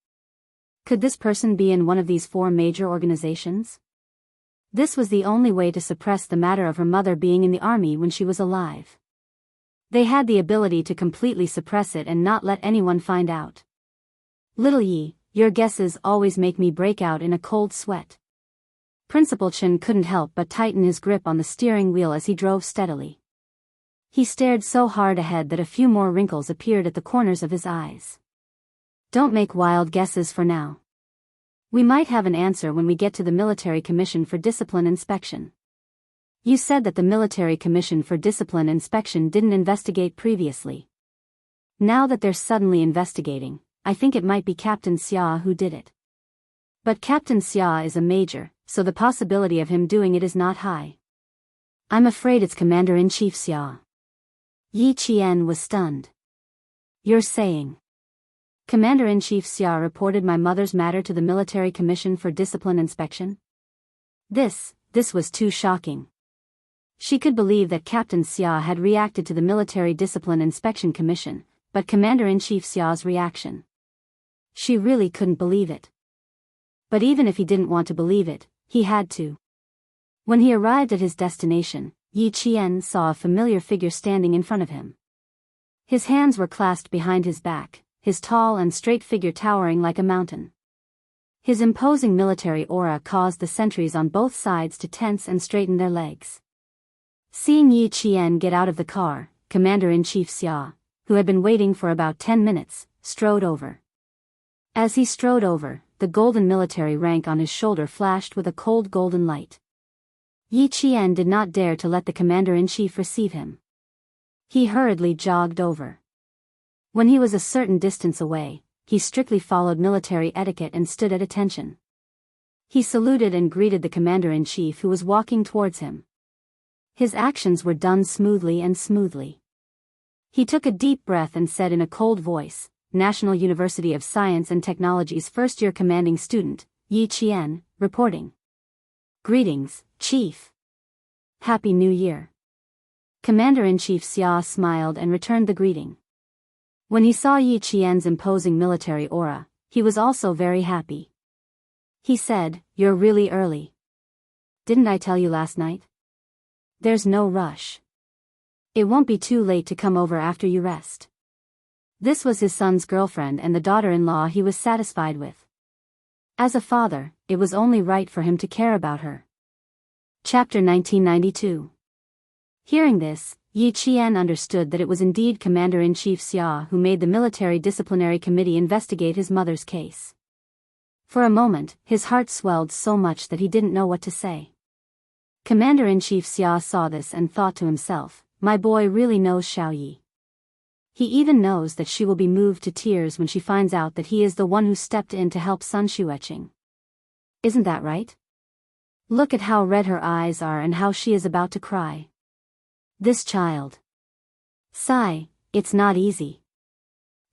Could this person be in one of these 4 major organizations?" This was the only way to suppress the matter of her mother being in the army when she was alive. They had the ability to completely suppress it and not let anyone find out. "Little Yi, your guesses always make me break out in a cold sweat." Principal Chen couldn't help but tighten his grip on the steering wheel as he drove steadily. He stared so hard ahead that a few more wrinkles appeared at the corners of his eyes. "Don't make wild guesses for now. We might have an answer when we get to the Military Commission for Discipline Inspection. You said that the Military Commission for Discipline Inspection didn't investigate previously. Now that they're suddenly investigating, I think it might be Captain Xia who did it. But Captain Xia is a major, so the possibility of him doing it is not high. I'm afraid it's Commander-in-Chief Xia." Yi Qian was stunned. "You're saying Commander-in-Chief Xia reported my mother's matter to the Military Commission for Discipline Inspection?" This was too shocking. She could believe that Captain Xia had reacted to the Military Discipline Inspection Commission, but Commander-in-Chief Xia's reaction. She really couldn't believe it. But even if he didn't want to believe it, he had to. When he arrived at his destination, Yi Qian saw a familiar figure standing in front of him. His hands were clasped behind his back, his tall and straight figure towering like a mountain. His imposing military aura caused the sentries on both sides to tense and straighten their legs. Seeing Yi Qian get out of the car, Commander-in-Chief Xia, who had been waiting for about 10 minutes, strode over. As he strode over, the golden military rank on his shoulder flashed with a cold golden light. Yi Qian did not dare to let the Commander-in-Chief receive him. He hurriedly jogged over. When he was a certain distance away, he strictly followed military etiquette and stood at attention. He saluted and greeted the Commander-in-Chief who was walking towards him. His actions were done smoothly and smoothly. He took a deep breath and said in a cold voice, National University of Science and Technology's first-year commanding student, Yi Qian, reporting. Greetings, Chief. Happy New Year. Commander-in-Chief Xia smiled and returned the greeting. When he saw Yi Qian's imposing military aura, he was also very happy. He said, "You're really early. Didn't I tell you last night? There's no rush. It won't be too late to come over after you rest." This was his son's girlfriend and the daughter-in-law he was satisfied with. As a father, it was only right for him to care about her. Chapter 1992. Hearing this, Yi Qian understood that it was indeed Commander-in-Chief Xia who made the Military Disciplinary Committee investigate his mother's case. For a moment, his heart swelled so much that he didn't know what to say. Commander-in-Chief Xia saw this and thought to himself, my boy really knows Xiaoyi. He even knows that she will be moved to tears when she finds out that he is the one who stepped in to help Sun Xueqing. Isn't that right? Look at how red her eyes are and how she is about to cry. This child. Sigh, it's not easy.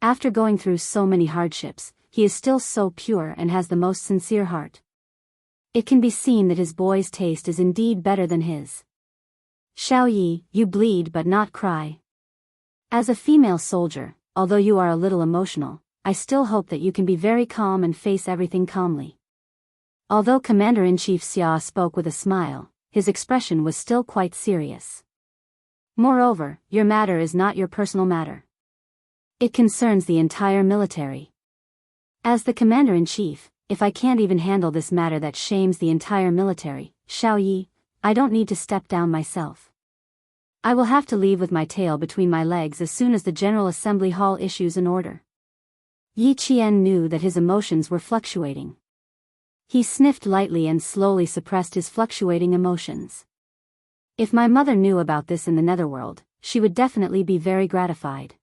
After going through so many hardships, he is still so pure and has the most sincere heart. It can be seen that his boy's taste is indeed better than his. Xiaoyi, you bleed but not cry. As a female soldier, although you are a little emotional, I still hope that you can be very calm and face everything calmly. Although Commander-in-Chief Xia spoke with a smile, his expression was still quite serious. Moreover, your matter is not your personal matter. It concerns the entire military. As the Commander-in-Chief, if I can't even handle this matter that shames the entire military, Xiaoyi, I don't need to step down myself. I will have to leave with my tail between my legs as soon as the General Assembly Hall issues an order. Yi Qian knew that his emotions were fluctuating. He sniffed lightly and slowly suppressed his fluctuating emotions. If my mother knew about this in the netherworld, she would definitely be very gratified.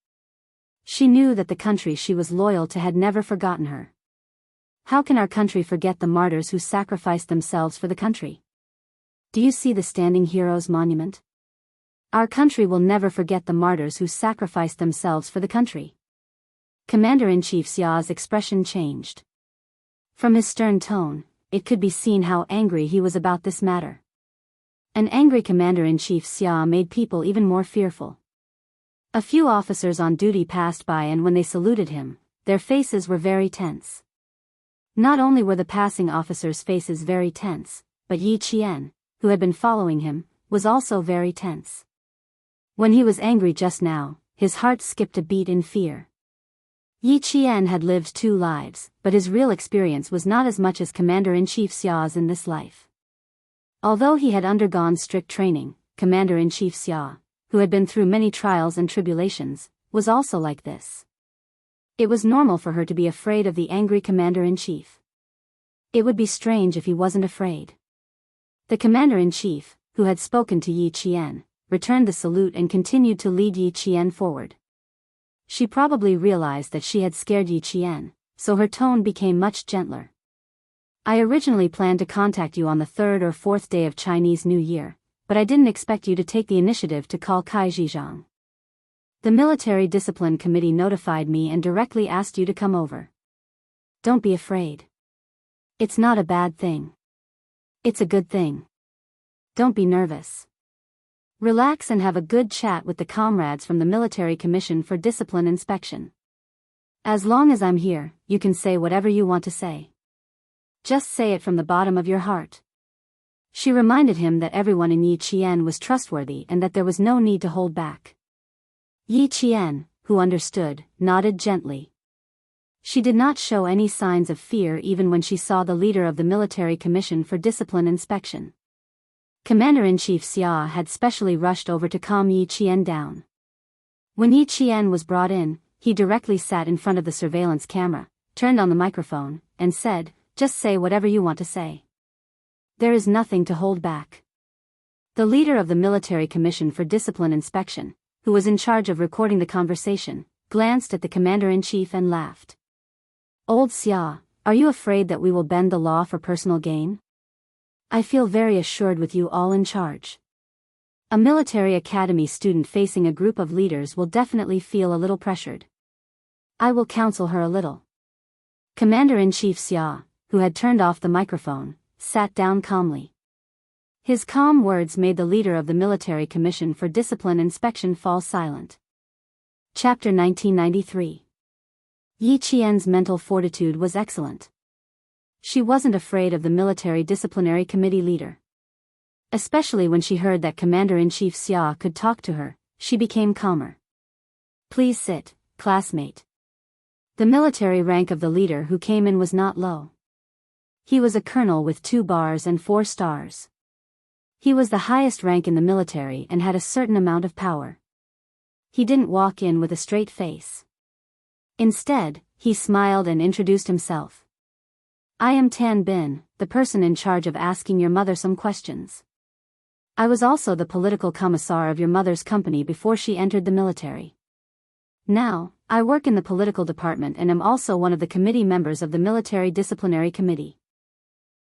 She knew that the country she was loyal to had never forgotten her. How can our country forget the martyrs who sacrificed themselves for the country? Do you see the standing heroes monument? Our country will never forget the martyrs who sacrificed themselves for the country. Commander-in-Chief Xia's expression changed. From his stern tone, it could be seen how angry he was about this matter. An angry Commander-in-Chief Xia made people even more fearful. A few officers on duty passed by and when they saluted him, their faces were very tense. Not only were the passing officers' faces very tense, but Yi Qian, who had been following him, was also very tense. When he was angry just now, his heart skipped a beat in fear. Yi Qian had lived 2 lives, but his real experience was not as much as Commander-in-Chief Xia's in this life. Although he had undergone strict training, Commander-in-Chief Xia, who had been through many trials and tribulations, was also like this. It was normal for her to be afraid of the angry Commander-in-Chief. It would be strange if he wasn't afraid. The Commander-in-Chief, who had spoken to Yi Qian, returned the salute and continued to lead Yi Qian forward. She probably realized that she had scared Yi Qian, so her tone became much gentler. I originally planned to contact you on the 3rd or 4th day of Chinese New Year, but I didn't expect you to take the initiative to call Kai Zhizhang. The Military Discipline Committee notified me and directly asked you to come over. Don't be afraid. It's not a bad thing. It's a good thing. Don't be nervous. Relax and have a good chat with the comrades from the Military Commission for Discipline Inspection. As long as I'm here, you can say whatever you want to say. Just say it from the bottom of your heart. She reminded him that everyone in Yi Qian was trustworthy and that there was no need to hold back. Yi Qian, who understood, nodded gently. She did not show any signs of fear even when she saw the leader of the Military Commission for Discipline Inspection. Commander-in-Chief Xia had specially rushed over to calm Yi Qian down. When Yi Qian was brought in, he directly sat in front of the surveillance camera, turned on the microphone, and said, "Just say whatever you want to say. There is nothing to hold back." The leader of the Military Commission for Discipline Inspection, who was in charge of recording the conversation, glanced at the Commander-in-Chief and laughed. "Old Xia, are you afraid that we will bend the law for personal gain? I feel very assured with you all in charge. A military academy student facing a group of leaders will definitely feel a little pressured. I will counsel her a little. Commander-in-Chief Xia, who had turned off the microphone, sat down calmly. His calm words made the leader of the Military Commission for Discipline Inspection fall silent. Chapter 1993. Yi Qian's mental fortitude was excellent. She wasn't afraid of the Military Disciplinary Committee leader. Especially when she heard that Commander-in-Chief Xia could talk to her, she became calmer. Please sit, classmate. The military rank of the leader who came in was not low. He was a colonel with 2 bars and 4 stars. He was the highest rank in the military and had a certain amount of power. He didn't walk in with a straight face. Instead, he smiled and introduced himself. I am Tan Bin, the person in charge of asking your mother some questions. I was also the political commissar of your mother's company before she entered the military. Now, I work in the political department and am also one of the committee members of the Military Disciplinary Committee.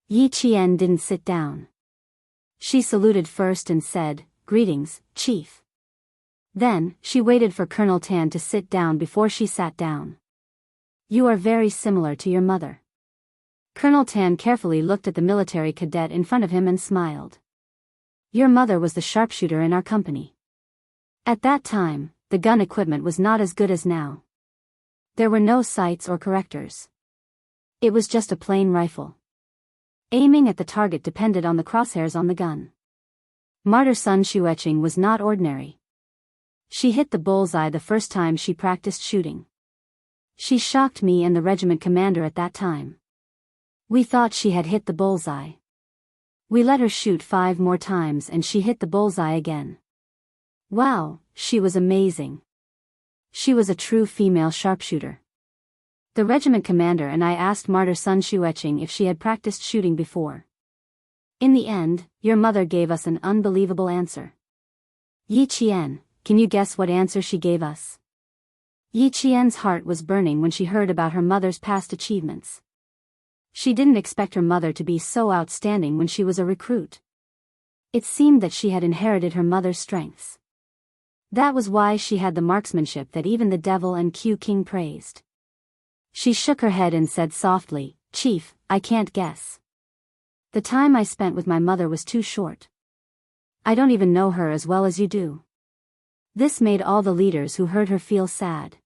Yi Qian didn't sit down. She saluted first and said, Greetings, Chief. Then, she waited for Colonel Tan to sit down before she sat down. You are very similar to your mother. Colonel Tan carefully looked at the military cadet in front of him and smiled. Your mother was the sharpshooter in our company. At that time, the gun equipment was not as good as now. There were no sights or correctors. It was just a plain rifle. Aiming at the target depended on the crosshairs on the gun. Martyr Sun Xueqing was not ordinary. She hit the bullseye the first time she practiced shooting. She shocked me and the regiment commander at that time. We thought she had hit the bullseye. We let her shoot 5 more times and she hit the bullseye again. Wow, she was amazing. She was a true female sharpshooter. The regiment commander and I asked Martyr Sun Xueqing if she had practiced shooting before. In the end, your mother gave us an unbelievable answer. Yi Qian, can you guess what answer she gave us? Yi Qian's heart was burning when she heard about her mother's past achievements. She didn't expect her mother to be so outstanding when she was a recruit. It seemed that she had inherited her mother's strengths. That was why she had the marksmanship that even the devil and Q King praised. She shook her head and said softly, Chief, I can't guess. The time I spent with my mother was too short. I don't even know her as well as you do. This made all the leaders who heard her feel sad.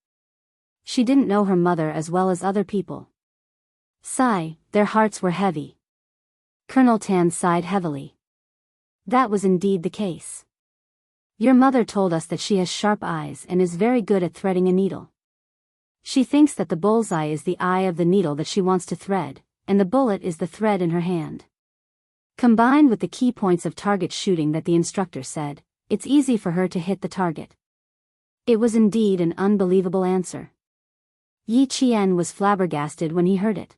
She didn't know her mother as well as other people. Sigh, their hearts were heavy. Colonel Tan sighed heavily. That was indeed the case. Your mother told us that she has sharp eyes and is very good at threading a needle. She thinks that the bullseye is the eye of the needle that she wants to thread, and the bullet is the thread in her hand. Combined with the key points of target shooting that the instructor said, it's easy for her to hit the target. It was indeed an unbelievable answer. Yi Qian was flabbergasted when he heard it.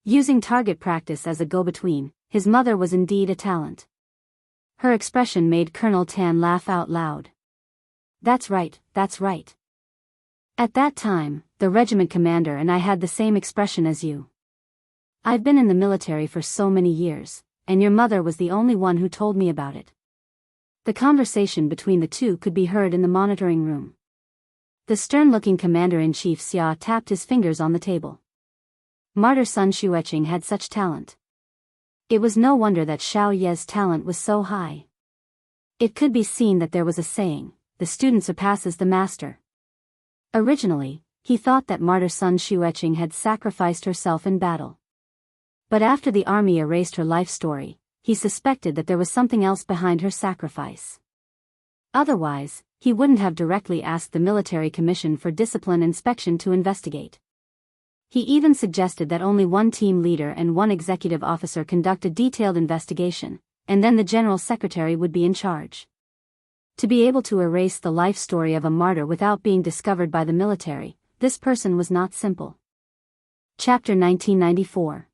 Using target practice as a go-between, his mother was indeed a talent. Her expression made Colonel Tan laugh out loud. That's right, that's right. At that time, the regiment commander and I had the same expression as you. I've been in the military for so many years, and your mother was the only one who told me about it. The conversation between the two could be heard in the monitoring room. The stern-looking commander-in-chief Xia tapped his fingers on the table. Martyr Sun Xueqing had such talent. It was no wonder that Xiao Ye's talent was so high. It could be seen that there was a saying, the student surpasses the master. Originally, he thought that Martyr Sun Xueqing had sacrificed herself in battle. But after the army erased her life story, he suspected that there was something else behind her sacrifice. Otherwise, he wouldn't have directly asked the Military Commission for Discipline Inspection to investigate. He even suggested that only one team leader and one executive officer conduct a detailed investigation, and then the General Secretary would be in charge. To be able to erase the life story of a martyr without being discovered by the military, this person was not simple. Chapter 1994.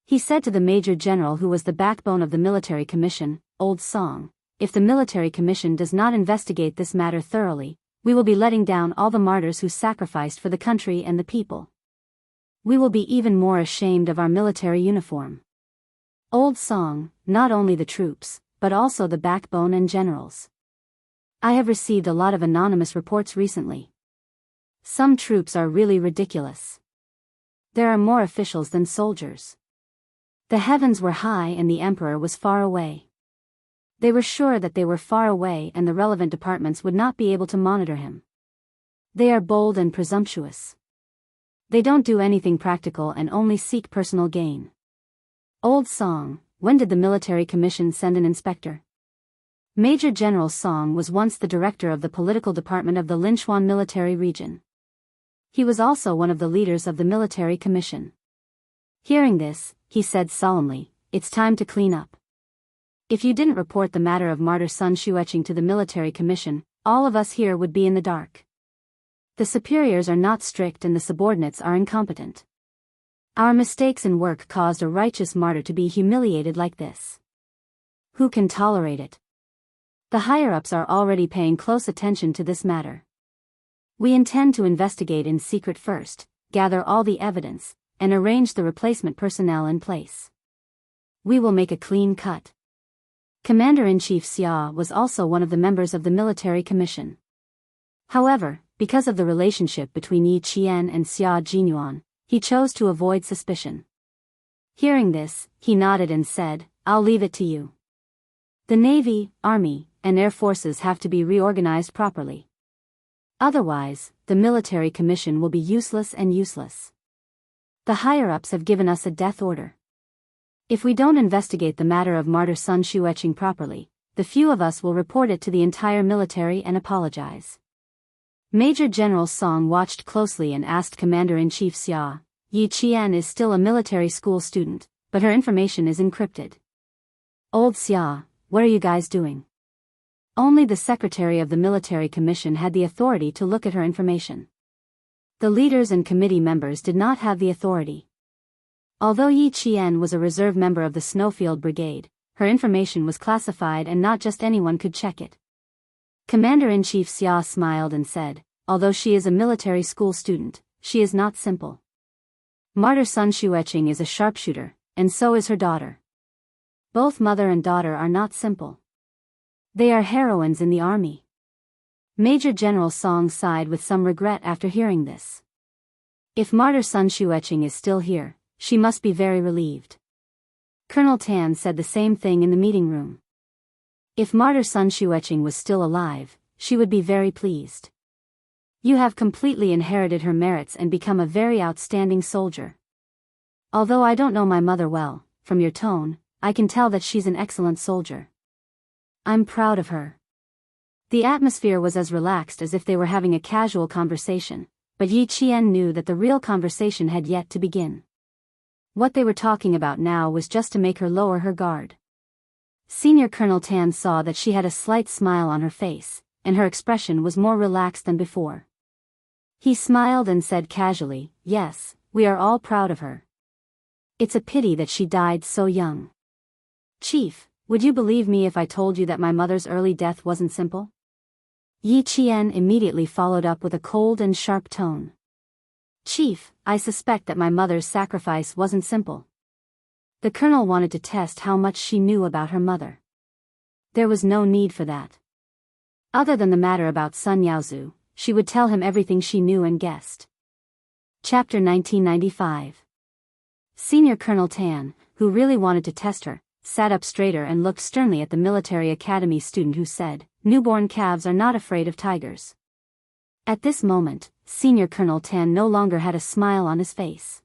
He said to the Major General who was the backbone of the Military Commission, Old Song, if the Military Commission does not investigate this matter thoroughly, we will be letting down all the martyrs who sacrificed for the country and the people. We will be even more ashamed of our military uniform. Old Song, not only the troops, but also the backbone and generals. I have received a lot of anonymous reports recently. Some troops are really ridiculous. There are more officials than soldiers. The heavens were high and the emperor was far away. They were sure that they were far away and the relevant departments would not be able to monitor him. They are bold and presumptuous. They don't do anything practical and only seek personal gain. Old Song, when did the military commission send an inspector? Major General Song was once the director of the political department of the Linchuan military region. He was also one of the leaders of the military commission. Hearing this, he said solemnly, "It's time to clean up. If you didn't report the matter of martyr Sun Xueqing to the military commission, all of us here would be in the dark. The superiors are not strict and the subordinates are incompetent. Our mistakes in work caused a righteous martyr to be humiliated like this. Who can tolerate it? The higher-ups are already paying close attention to this matter. We intend to investigate in secret first, gather all the evidence, and arrange the replacement personnel in place. We will make a clean cut." Commander-in-Chief Xia was also one of the members of the military commission. However, because of the relationship between Yi Qian and Xia Jinyuan, he chose to avoid suspicion. Hearing this, he nodded and said, "I'll leave it to you. The Navy, Army, and Air Forces have to be reorganized properly. Otherwise, the military commission will be useless and useless. The higher-ups have given us a death order. If we don't investigate the matter of martyr Sun Xueqing properly, the few of us will report it to the entire military and apologize." Major General Song watched closely and asked Commander-in-Chief Xia, "Yi Qian is still a military school student, but her information is encrypted. Old Xia, what are you guys doing?" Only the secretary of the military commission had the authority to look at her information. The leaders and committee members did not have the authority. Although Yi Qian was a reserve member of the Snowfield Brigade, her information was classified and not just anyone could check it. Commander-in-Chief Xia smiled and said, "Although she is a military school student, she is not simple. Martyr Sun Xueqing is a sharpshooter, and so is her daughter. Both mother and daughter are not simple. They are heroines in the army." Major General Song sighed with some regret after hearing this. If martyr Sun Xueqing is still here, she must be very relieved. Colonel Tan said the same thing in the meeting room. If martyr Sun Xueqing was still alive, she would be very pleased. You have completely inherited her merits and become a very outstanding soldier. Although I don't know my mother well, from your tone, I can tell that she's an excellent soldier. I'm proud of her. The atmosphere was as relaxed as if they were having a casual conversation, but Yi Qian knew that the real conversation had yet to begin. What they were talking about now was just to make her lower her guard. Senior Colonel Tan saw that she had a slight smile on her face, and her expression was more relaxed than before. He smiled and said casually, "Yes, we are all proud of her. It's a pity that she died so young. Chief, would you believe me if I told you that my mother's early death wasn't simple?" Yi Qian immediately followed up with a cold and sharp tone. "Chief, I suspect that my mother's sacrifice wasn't simple." The colonel wanted to test how much she knew about her mother. There was no need for that. Other than the matter about Sun Yaozu, she would tell him everything she knew and guessed. Chapter 1995. Senior Colonel Tan, who really wanted to test her, sat up straighter and looked sternly at the military academy student who said, "Newborn calves are not afraid of tigers." At this moment, Senior Colonel Tan no longer had a smile on his face.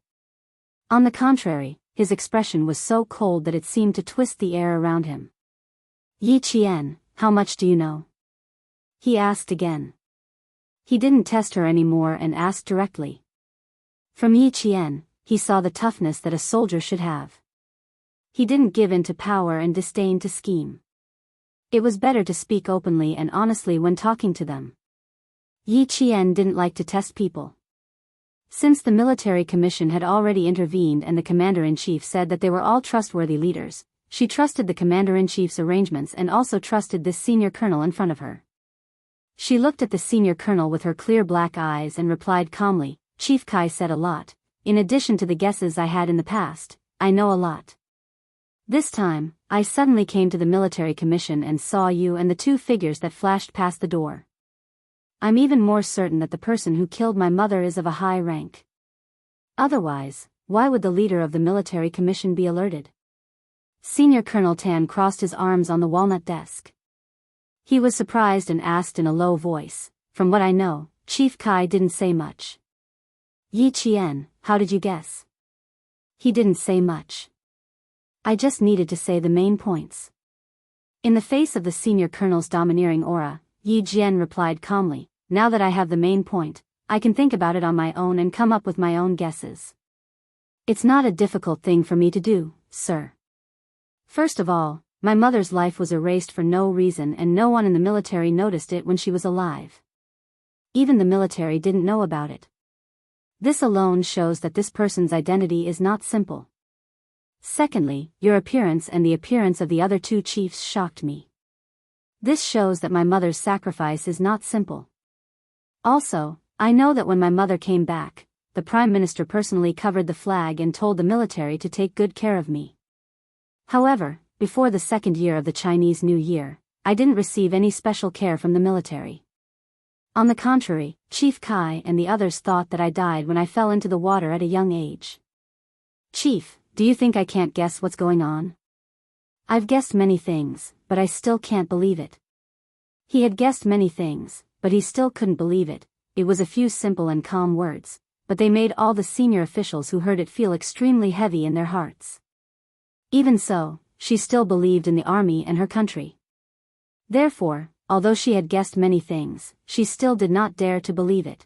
On the contrary, his expression was so cold that it seemed to twist the air around him. "Yi Qian, how much do you know?" he asked again. He didn't test her anymore and asked directly. From Yi Qian, he saw the toughness that a soldier should have. He didn't give in to power and disdain to scheme. It was better to speak openly and honestly when talking to them. Yi Qian didn't like to test people. Since the military commission had already intervened and the commander-in-chief said that they were all trustworthy leaders, she trusted the commander-in-chief's arrangements and also trusted this senior colonel in front of her. She looked at the senior colonel with her clear black eyes and replied calmly, "Chief Kai said a lot. In addition to the guesses I had in the past, I know a lot. This time, I suddenly came to the military commission and saw you and the two figures that flashed past the door. I'm even more certain that the person who killed my mother is of a high rank. Otherwise, why would the leader of the military commission be alerted? Senior Colonel Tan crossed his arms on the walnut desk. He was surprised and asked in a low voice, "From what I know, Chief Kai didn't say much." "Yi Qian, how did you guess?" "He didn't say much. I just needed to say the main points." In the face of the senior colonel's domineering aura, Yi Jian replied calmly, "Now that I have the main point, I can think about it on my own and come up with my own guesses. It's not a difficult thing for me to do, sir. First of all, my mother's life was erased for no reason and no one in the military noticed it when she was alive. Even the military didn't know about it. This alone shows that this person's identity is not simple. Secondly, your appearance and the appearance of the other two chiefs shocked me. This shows that my mother's sacrifice is not simple. Also, I know that when my mother came back, the Prime Minister personally covered the flag and told the military to take good care of me. However, before the second year of the Chinese New Year, I didn't receive any special care from the military. On the contrary, Chief Kai and the others thought that I died when I fell into the water at a young age. Chief, do you think I can't guess what's going on? I've guessed many things, but I still can't believe it." He had guessed many things, but he still couldn't believe it. It was a few simple and calm words, but they made all the senior officials who heard it feel extremely heavy in their hearts. Even so, she still believed in the army and her country. Therefore, although she had guessed many things, she still did not dare to believe it.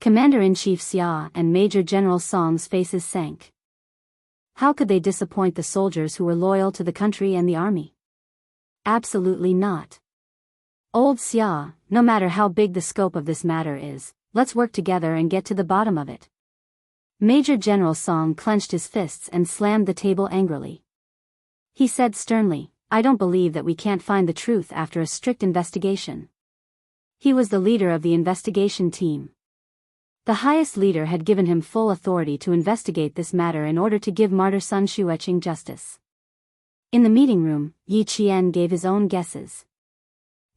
Commander-in-Chief Xia and Major General Song's faces sank. How could they disappoint the soldiers who were loyal to the country and the army? Absolutely not. "Old Xia, no matter how big the scope of this matter is, let's work together and get to the bottom of it." Major General Song clenched his fists and slammed the table angrily. He said sternly, "I don't believe that we can't find the truth after a strict investigation." He was the leader of the investigation team. The highest leader had given him full authority to investigate this matter in order to give martyr Sun Xueqing justice. In the meeting room, Yi Qian gave his own guesses.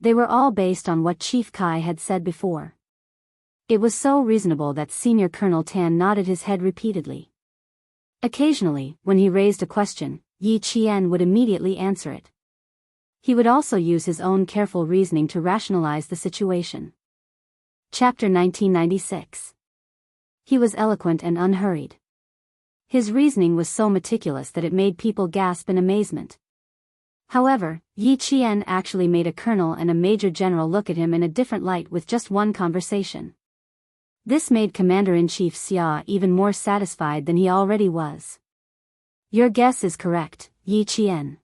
They were all based on what Chief Kai had said before. It was so reasonable that Senior Colonel Tan nodded his head repeatedly. Occasionally, when he raised a question, Yi Qian would immediately answer it. He would also use his own careful reasoning to rationalize the situation. Chapter 1996. He was eloquent and unhurried. His reasoning was so meticulous that it made people gasp in amazement. However, Yi Qian actually made a colonel and a major general look at him in a different light with just one conversation. This made Commander-in-Chief Xia even more satisfied than he already was. "Your guess is correct, Yi Qian.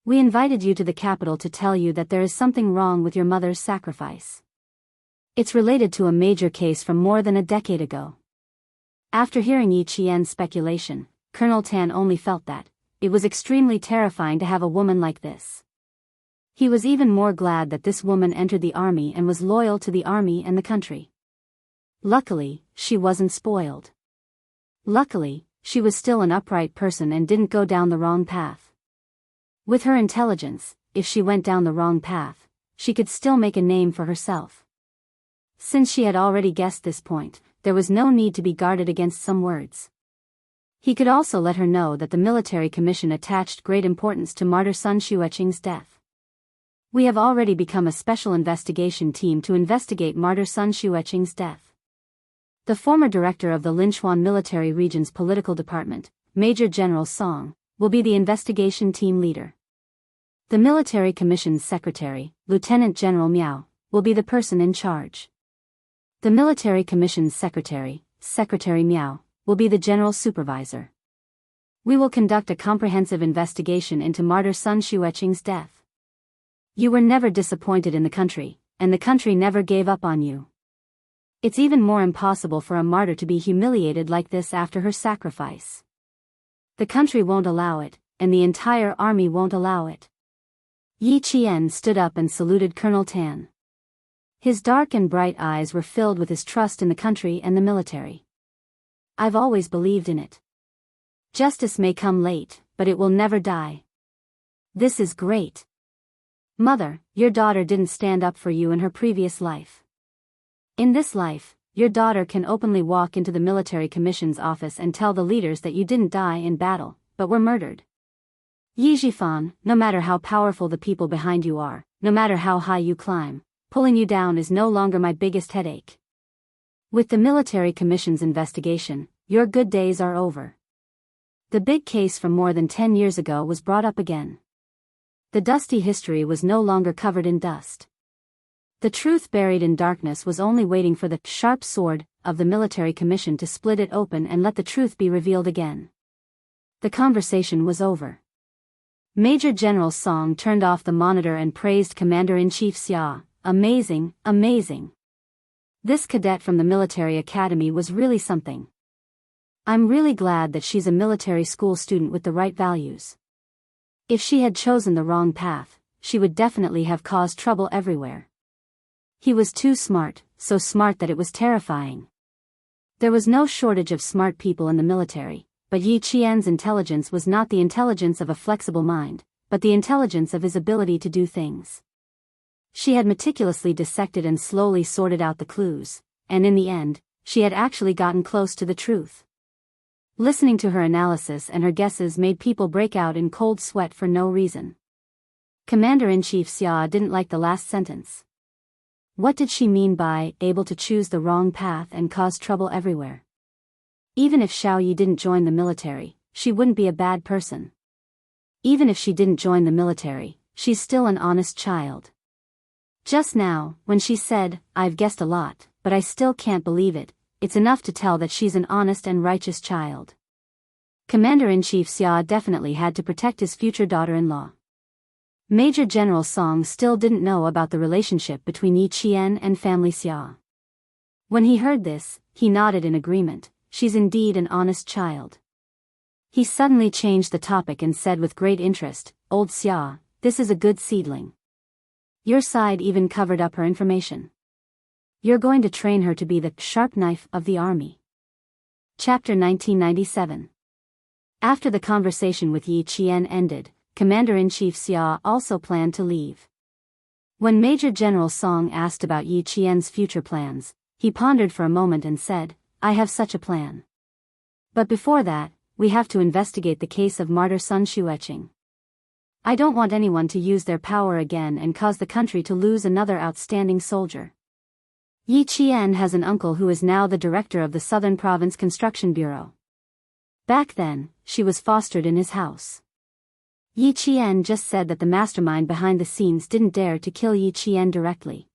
We invited you to the capital to tell you that there is something wrong with your mother's sacrifice. It's related to a major case from more than a decade ago." After hearing Yi Qian's speculation, Colonel Tan only felt that it was extremely terrifying to have a woman like this. He was even more glad that this woman entered the army and was loyal to the army and the country. Luckily, she wasn't spoiled. Luckily, she was still an upright person and didn't go down the wrong path. With her intelligence, if she went down the wrong path, she could still make a name for herself. Since she had already guessed this point, there was no need to be guarded against some words. He could also let her know that the military commission attached great importance to martyr Sun Xueqing's death. "We have already become a special investigation team to investigate martyr Sun Xueqing's death. The former director of the Linchuan Military Region's political department, Major General Song, will be the investigation team leader. The military commission's secretary, Lieutenant General Miao, will be the person in charge. The military commission's secretary, Secretary Miao, will be the general supervisor. We will conduct a comprehensive investigation into martyr Sun Xueqing's death. You were never disappointed in the country, and the country never gave up on you. It's even more impossible for a martyr to be humiliated like this after her sacrifice. The country won't allow it, and the entire army won't allow it." Yi Qian stood up and saluted Colonel Tan. His dark and bright eyes were filled with his trust in the country and the military. "I've always believed in it. Justice may come late, but it will never die. This is great. Mother, your daughter didn't stand up for you in her previous life. In this life, your daughter can openly walk into the military commission's office and tell the leaders that you didn't die in battle, but were murdered. Yi Jifan, no matter how powerful the people behind you are, no matter how high you climb, pulling you down is no longer my biggest headache. With the military commission's investigation, your good days are over. The big case from more than 10 years ago was brought up again. The dusty history was no longer covered in dust. The truth buried in darkness was only waiting for the sharp sword of the military commission to split it open and let the truth be revealed again. The conversation was over. Major General Song turned off the monitor and praised Commander-in-Chief Xia. Amazing, amazing. This cadet from the military academy was really something. I'm really glad that she's a military school student with the right values. If she had chosen the wrong path, she would definitely have caused trouble everywhere. He was too smart, so smart that it was terrifying. There was no shortage of smart people in the military, but Yi Qian's intelligence was not the intelligence of a flexible mind, but the intelligence of his ability to do things. She had meticulously dissected and slowly sorted out the clues, and in the end, she had actually gotten close to the truth. Listening to her analysis and her guesses made people break out in cold sweat for no reason. Commander-in-Chief Xia didn't like the last sentence. What did she mean by able to choose the wrong path and cause trouble everywhere? Even if Xiao Yi didn't join the military, she wouldn't be a bad person. Even if she didn't join the military, she's still an honest child. Just now, when she said, "I've guessed a lot, but I still can't believe it," it's enough to tell that she's an honest and righteous child. Commander-in-Chief Xia definitely had to protect his future daughter-in-law. Major General Song still didn't know about the relationship between Yi Qian and family Xia. When he heard this, he nodded in agreement. She's indeed an honest child. He suddenly changed the topic and said with great interest, "Old Xia, this is a good seedling. Your side even covered up her information. You're going to train her to be the sharp knife of the army." Chapter 1997. After the conversation with Yi Qian ended, Commander-in-Chief Xia also planned to leave. When Major General Song asked about Yi Qian's future plans, he pondered for a moment and said, "I have such a plan. But before that, we have to investigate the case of martyr Sun Xueqing. I don't want anyone to use their power again and cause the country to lose another outstanding soldier. Yi Qian has an uncle who is now the director of the Southern Province Construction Bureau. Back then, she was fostered in his house. Yi Qian just said that the mastermind behind the scenes didn't dare to kill Yi Qian directly.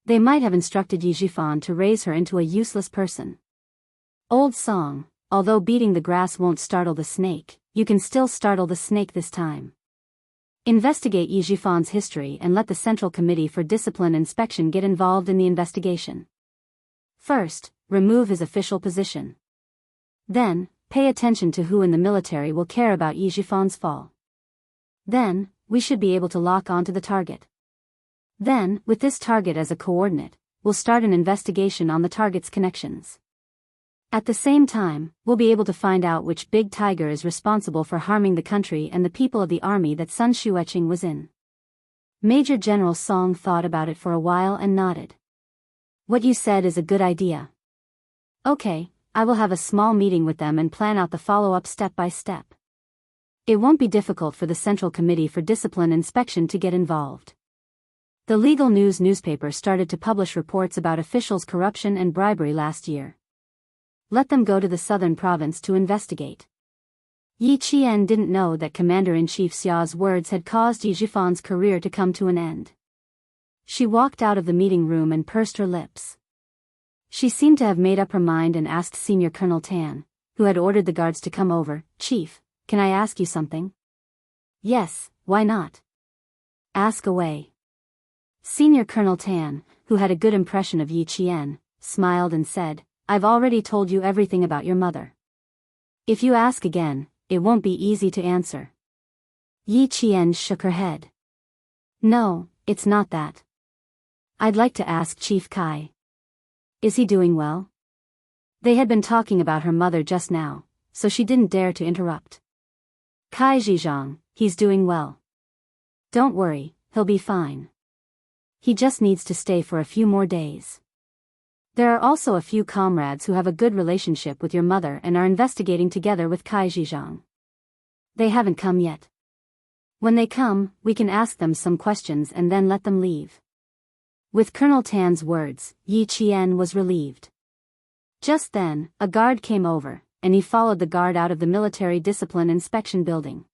They might have instructed Yi Jifan to raise her into a useless person. Old song, although beating the grass won't startle the snake, you can still startle the snake this time. Investigate Yi Jifan's history and let the Central Committee for Discipline Inspection get involved in the investigation. First, remove his official position. Then, pay attention to who in the military will care about Yi Jifan's fall. Then, we should be able to lock onto the target. Then, with this target as a coordinate, we'll start an investigation on the target's connections. At the same time, we'll be able to find out which big tiger is responsible for harming the country and the people of the army that Sun Xueqing was in." Major General Song thought about it for a while and nodded. "What you said is a good idea. Okay, I will have a small meeting with them and plan out the follow-up step by step. It won't be difficult for the Central Committee for Discipline Inspection to get involved." The Legal News newspaper started to publish reports about officials' corruption and bribery last year. Let them go to the southern province to investigate. Yi Qian didn't know that Commander-in-Chief Xia's words had caused Yi Jifan's career to come to an end. She walked out of the meeting room and pursed her lips. She seemed to have made up her mind and asked Senior Colonel Tan, who had ordered the guards to come over, "Chief, can I ask you something?" "Yes, why not? Ask away." Senior Colonel Tan, who had a good impression of Yi Qian, smiled and said, "I've already told you everything about your mother. If you ask again, it won't be easy to answer." Yi Qian shook her head. "No, it's not that. I'd like to ask Chief Kai. Is he doing well?" They had been talking about her mother just now, so she didn't dare to interrupt. Kai Zhizhang, he's doing well. Don't worry, he'll be fine. He just needs to stay for a few more days. There are also a few comrades who have a good relationship with your mother and are investigating together with Kai Zhizhang. They haven't come yet. When they come, we can ask them some questions and then let them leave. With Colonel Tan's words, Yi Qian was relieved. Just then, a guard came over, and he followed the guard out of the military discipline inspection building.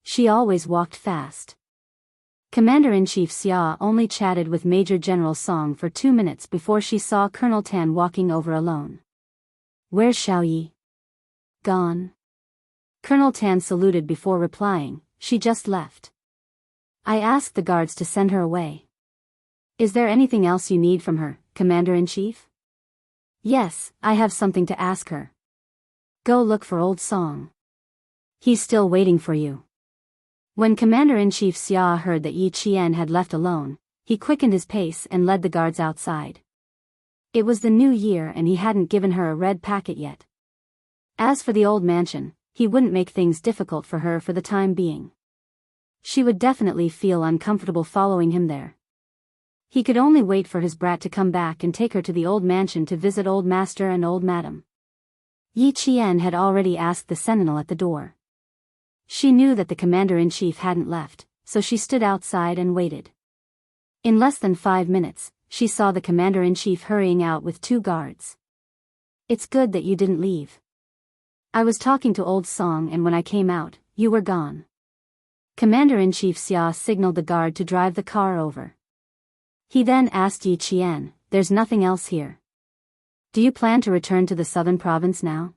She always walked fast. Commander-in-Chief Xia only chatted with Major General Song for 2 minutes before she saw Colonel Tan walking over alone. Where's Xiaoyi? Gone. Colonel Tan saluted before replying, she just left. I asked the guards to send her away. Is there anything else you need from her, Commander-in-Chief? Yes, I have something to ask her. Go look for old Song. He's still waiting for you. When Commander-in-Chief Xia heard that Yi Qian had left alone, he quickened his pace and led the guards outside. It was the new year and he hadn't given her a red packet yet. As for the old mansion, he wouldn't make things difficult for her for the time being. She would definitely feel uncomfortable following him there. He could only wait for his brat to come back and take her to the old mansion to visit old master and old madam. Yi Qian had already asked the sentinel at the door. She knew that the commander-in-chief hadn't left, so she stood outside and waited. In less than 5 minutes, she saw the commander-in-chief hurrying out with 2 guards. It's good that you didn't leave. I was talking to old Song and when I came out, you were gone. Commander-in-Chief Xia signaled the guard to drive the car over. He then asked Yi Qian, there's nothing else here. Do you plan to return to the southern province now?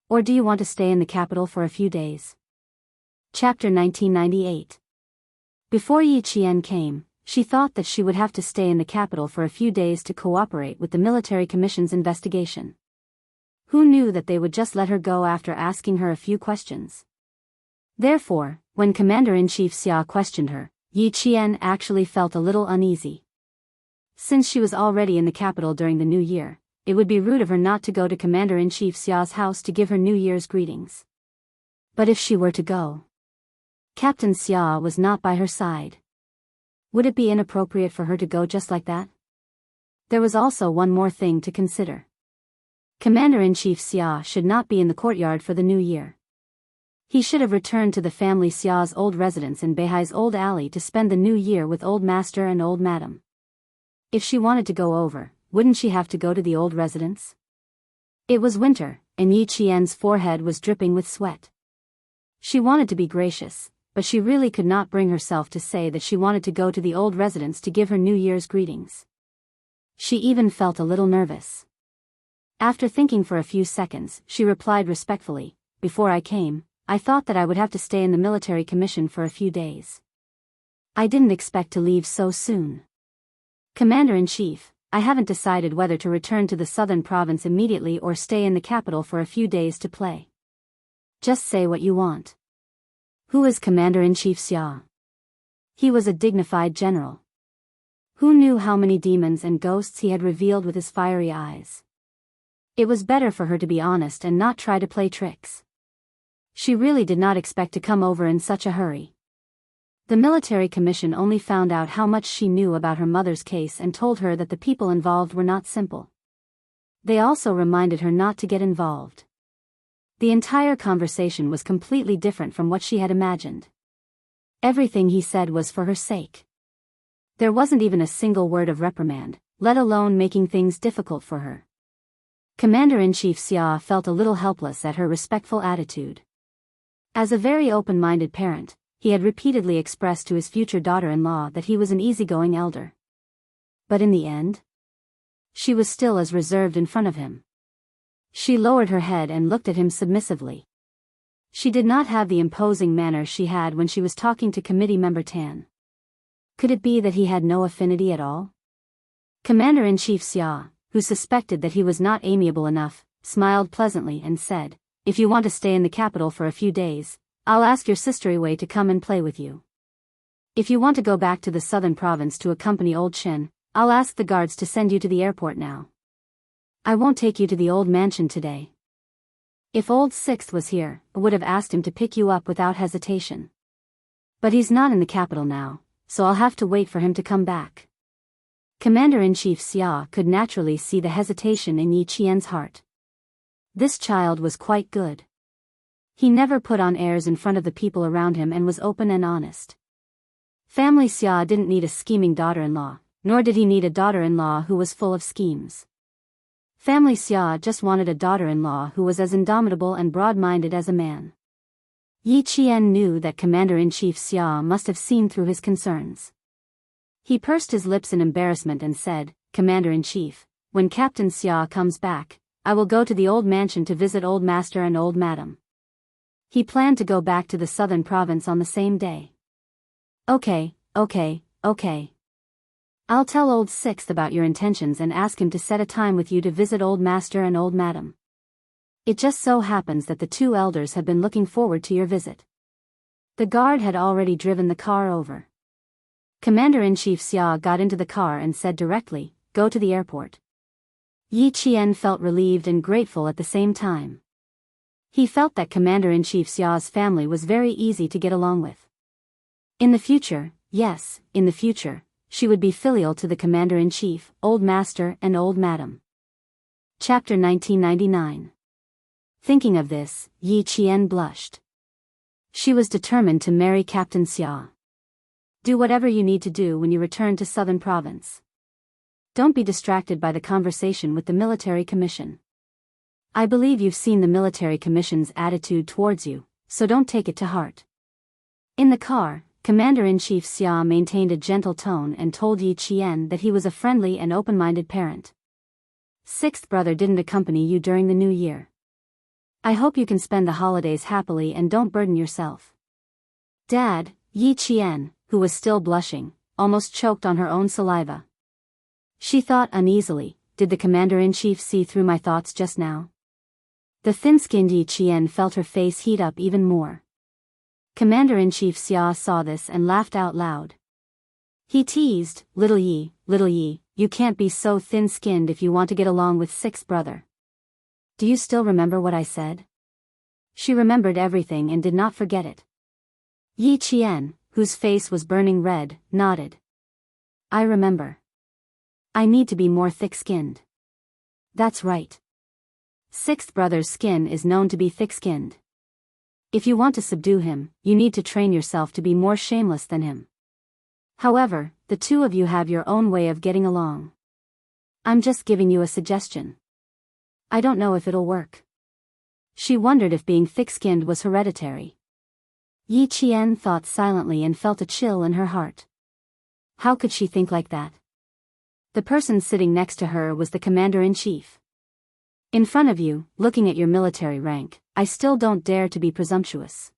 Or do you want to stay in the capital for a few days? Chapter 1998. Before Yi Qian came, she thought that she would have to stay in the capital for a few days to cooperate with the military commission's investigation. Who knew that they would just let her go after asking her a few questions? Therefore, when Commander-in-Chief Xia questioned her, Yi Qian actually felt a little uneasy. Since she was already in the capital during the New Year, it would be rude of her not to go to Commander-in-Chief Xia's house to give her New Year's greetings. But if she were to go, Captain Xia was not by her side. Would it be inappropriate for her to go just like that? There was also one more thing to consider. Commander-in-Chief Xia should not be in the courtyard for the New Year. He should have returned to the family Xia's old residence in Beihai's old alley to spend the New Year with old master and old madam. If she wanted to go over, wouldn't she have to go to the old residence? It was winter, and Yi Qian's forehead was dripping with sweat. She wanted to be gracious, but she really could not bring herself to say that she wanted to go to the old residence to give her New Year's greetings. She even felt a little nervous. After thinking for a few seconds, she replied respectfully, before I came, I thought that I would have to stay in the military commission for a few days. I didn't expect to leave so soon. Commander-in-Chief, I haven't decided whether to return to the southern province immediately or stay in the capital for a few days to play. Just say what you want. Who is Commander-in-Chief Xia? He was a dignified general. Who knew how many demons and ghosts he had revealed with his fiery eyes? It was better for her to be honest and not try to play tricks. She really did not expect to come over in such a hurry. The military commission only found out how much she knew about her mother's case and told her that the people involved were not simple. They also reminded her not to get involved. The entire conversation was completely different from what she had imagined. Everything he said was for her sake. There wasn't even a single word of reprimand, let alone making things difficult for her. Commander-in-Chief Xia felt a little helpless at her respectful attitude. As a very open-minded parent, he had repeatedly expressed to his future daughter-in-law that he was an easygoing elder. But in the end, she was still as reserved in front of him. She lowered her head and looked at him submissively. She did not have the imposing manner she had when she was talking to committee member Tan. Could it be that he had no affinity at all? Commander-in-Chief Xia, who suspected that he was not amiable enough, smiled pleasantly and said, if you want to stay in the capital for a few days, I'll ask your sister Wei to come and play with you. If you want to go back to the southern province to accompany old Chen, I'll ask the guards to send you to the airport now. I won't take you to the old mansion today. If old Sixth was here, I would have asked him to pick you up without hesitation. But he's not in the capital now, so I'll have to wait for him to come back. Commander-in-Chief Xia could naturally see the hesitation in Yi Qian's heart. This child was quite good. He never put on airs in front of the people around him and was open and honest. Family Xia didn't need a scheming daughter-in-law, nor did he need a daughter-in-law who was full of schemes. Family Xia just wanted a daughter-in-law who was as indomitable and broad-minded as a man. Yi Qian knew that Commander-in-Chief Xia must have seen through his concerns. He pursed his lips in embarrassment and said, "Commander-in-Chief, when Captain Xia comes back, I will go to the old mansion to visit old master and old madam." He planned to go back to the southern province on the same day. Okay. I'll tell old Sixth about your intentions and ask him to set a time with you to visit old master and old madam. It just so happens that the two elders have been looking forward to your visit. The guard had already driven the car over. Commander-in-Chief Xia got into the car and said directly, "Go to the airport." Yi Qian felt relieved and grateful at the same time. He felt that Commander-in-Chief Xia's family was very easy to get along with. In the future, yes, in the future, she would be filial to the Commander-in-Chief, Old Master and Old Madam. Chapter 1999. Thinking of this, Yi Qian blushed. She was determined to marry Captain Xia. Do whatever you need to do when you return to Southern Province. Don't be distracted by the conversation with the military commission. I believe you've seen the military commission's attitude towards you, so don't take it to heart. In the car, Commander-in-Chief Xia maintained a gentle tone and told Yi Qian that he was a friendly and open-minded parent. Sixth brother didn't accompany you during the new year. I hope you can spend the holidays happily and don't burden yourself. Dad, Yi Qian, who was still blushing, almost choked on her own saliva. She thought uneasily, did the Commander-in-Chief see through my thoughts just now? The thin-skinned Yi Qian felt her face heat up even more. Commander-in-Chief Xia saw this and laughed out loud. He teased, little Yi, you can't be so thin-skinned if you want to get along with Sixth brother. Do you still remember what I said? She remembered everything and did not forget it. Yi Qian, whose face was burning red, nodded. I remember. I need to be more thick-skinned. That's right. Sixth brother's skin is known to be thick-skinned. If you want to subdue him, you need to train yourself to be more shameless than him. However, the two of you have your own way of getting along. I'm just giving you a suggestion. I don't know if it'll work. She wondered if being thick-skinned was hereditary. Yi Qian thought silently and felt a chill in her heart. How could she think like that? The person sitting next to her was the Commander-in-Chief. In front of you, looking at your military rank, I still don't dare to be presumptuous.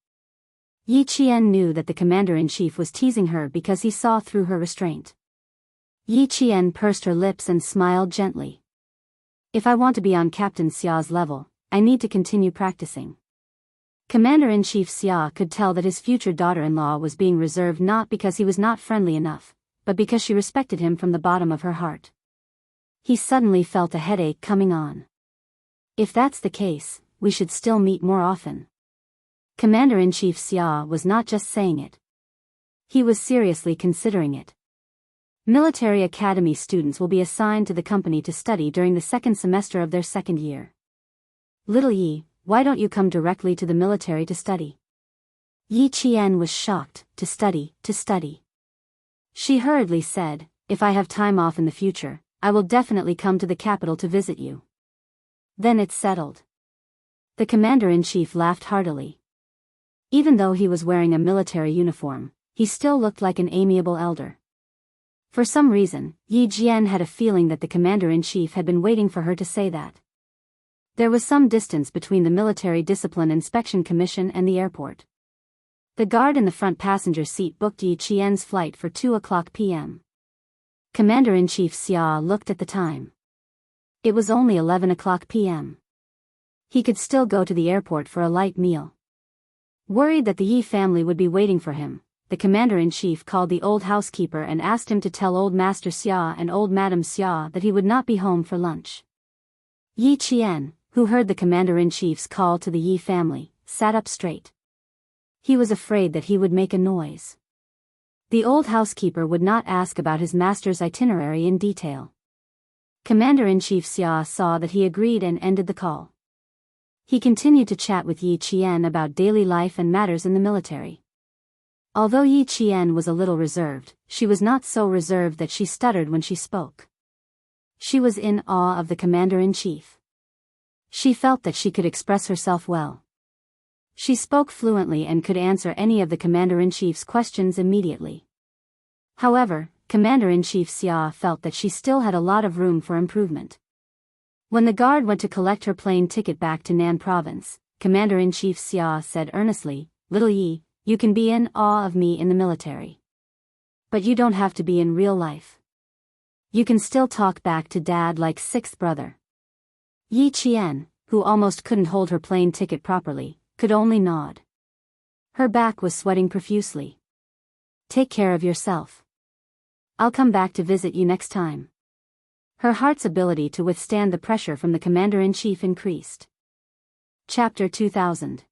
Yi Qian knew that the Commander-in-Chief was teasing her because he saw through her restraint. Yi Qian pursed her lips and smiled gently. If I want to be on Captain Xia's level, I need to continue practicing. Commander-in-Chief Xia could tell that his future daughter-in-law was being reserved not because he was not friendly enough, but because she respected him from the bottom of her heart. He suddenly felt a headache coming on. If that's the case, we should still meet more often. Commander-in-Chief Xia was not just saying it. He was seriously considering it. Military Academy students will be assigned to the company to study during the second semester of their second year. Little Yi, why don't you come directly to the military to study? Yi Qian was shocked. To study. She hurriedly said, if I have time off in the future, I will definitely come to the capital to visit you. Then it's settled. The Commander-in-Chief laughed heartily. Even though he was wearing a military uniform, he still looked like an amiable elder. For some reason, Yi Jian had a feeling that the Commander-in-Chief had been waiting for her to say that. There was some distance between the Military Discipline Inspection Commission and the airport. The guard in the front passenger seat booked Yi Qian's flight for 2:00 p.m. Commander-in-Chief Xia looked at the time. It was only 11:00 p.m. He could still go to the airport for a light meal. Worried that the Yi family would be waiting for him, the Commander-in-Chief called the old housekeeper and asked him to tell old Master Xia and old Madam Xia that he would not be home for lunch. Yi Qian, who heard the commander-in-chief's call to the Yi family, sat up straight. He was afraid that he would make a noise. The old housekeeper would not ask about his master's itinerary in detail. Commander-in-Chief Xia saw that he agreed and ended the call. He continued to chat with Yi Qian about daily life and matters in the military. Although Yi Qian was a little reserved, she was not so reserved that she stuttered when she spoke. She was in awe of the commander-in-chief. She felt that she could express herself well. She spoke fluently and could answer any of the commander-in-chief's questions immediately. However, Commander-in-Chief Xia felt that she still had a lot of room for improvement. When the guard went to collect her plane ticket back to Nan Province, Commander-in-Chief Xia said earnestly, "Little Yi, you can be in awe of me in the military. But you don't have to be in real life. You can still talk back to Dad like sixth brother." Yi Qian, who almost couldn't hold her plane ticket properly, could only nod. Her back was sweating profusely. "Take care of yourself. I'll come back to visit you next time." Her heart's ability to withstand the pressure from the commander-in-chief increased. Chapter 2000.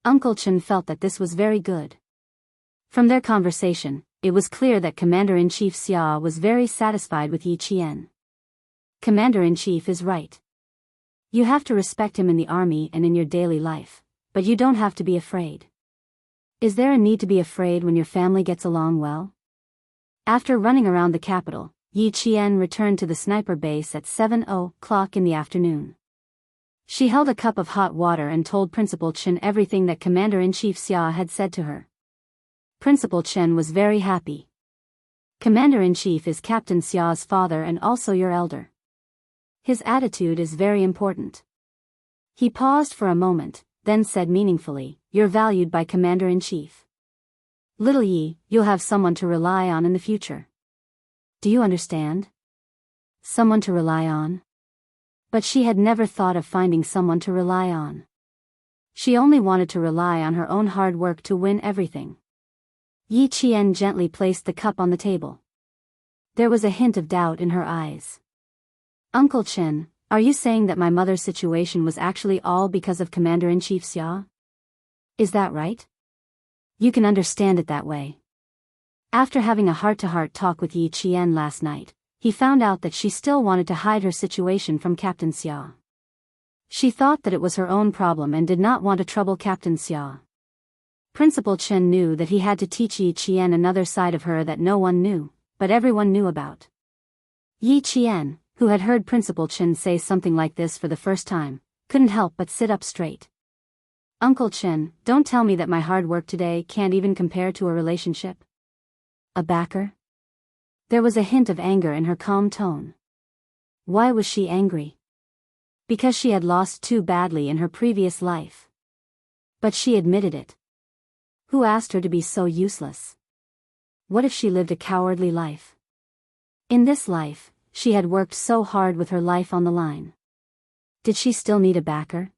Uncle Chen felt that this was very good. From their conversation, it was clear that Commander-in-Chief Xia was very satisfied with Yi Qian. Commander-in-Chief is right. You have to respect him in the army and in your daily life, but you don't have to be afraid. Is there a need to be afraid when your family gets along well? After running around the capital, Yi Qian returned to the sniper base at 7:00 in the afternoon. She held a cup of hot water and told Principal Chen everything that Commander-in-Chief Xia had said to her. Principal Chen was very happy. Commander-in-Chief is Captain Xia's father and also your elder. His attitude is very important. He paused for a moment, then said meaningfully, "You're valued by Commander-in-Chief. Little Yi, you'll have someone to rely on in the future. Do you understand? Someone to rely on?" But she had never thought of finding someone to rely on. She only wanted to rely on her own hard work to win everything. Yi Qian gently placed the cup on the table. There was a hint of doubt in her eyes. "Uncle Chen, are you saying that my mother's situation was actually all because of Commander-in-Chief Xia? Is that right? You can understand it that way." After having a heart-to-heart talk with Yi Qian last night, he found out that she still wanted to hide her situation from Captain Xia. She thought that it was her own problem and did not want to trouble Captain Xia. Principal Chen knew that he had to teach Yi Qian another side of her that no one knew, but everyone knew about. Yi Qian, who had heard Principal Chen say something like this for the first time, couldn't help but sit up straight. "Uncle Chen, don't tell me that my hard work today can't even compare to a relationship. A backer?" There was a hint of anger in her calm tone. Why was she angry? Because she had lost too badly in her previous life. But she admitted it. Who asked her to be so useless? What if she lived a cowardly life? In this life, she had worked so hard with her life on the line. Did she still need a backer?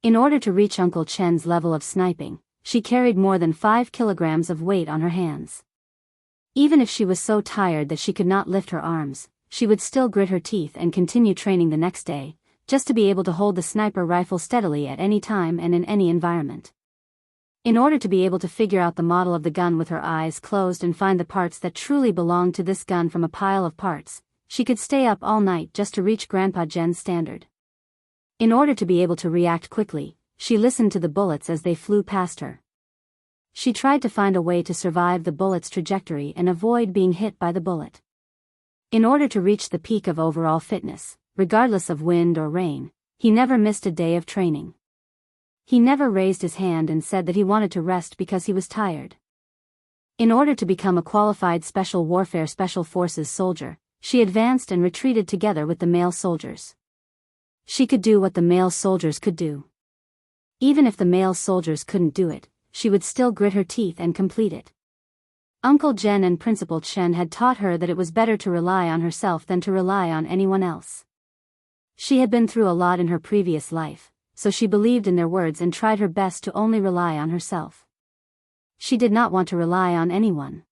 In order to reach Uncle Chen's level of sniping, she carried more than 5 kilograms of weight on her hands. Even if she was so tired that she could not lift her arms, she would still grit her teeth and continue training the next day, just to be able to hold the sniper rifle steadily at any time and in any environment. In order to be able to figure out the model of the gun with her eyes closed and find the parts that truly belonged to this gun from a pile of parts, she could stay up all night just to reach Grandpa Jen's standard. In order to be able to react quickly, she listened to the bullets as they flew past her. She tried to find a way to survive the bullet's trajectory and avoid being hit by the bullet. In order to reach the peak of overall fitness, regardless of wind or rain, he never missed a day of training. He never raised his hand and said that he wanted to rest because he was tired. In order to become a qualified Special Warfare Special Forces soldier, she advanced and retreated together with the male soldiers. She could do what the male soldiers could do. Even if the male soldiers couldn't do it, she would still grit her teeth and complete it. Uncle Jen and Principal Chen had taught her that it was better to rely on herself than to rely on anyone else. She had been through a lot in her previous life, so she believed in their words and tried her best to only rely on herself. She did not want to rely on anyone.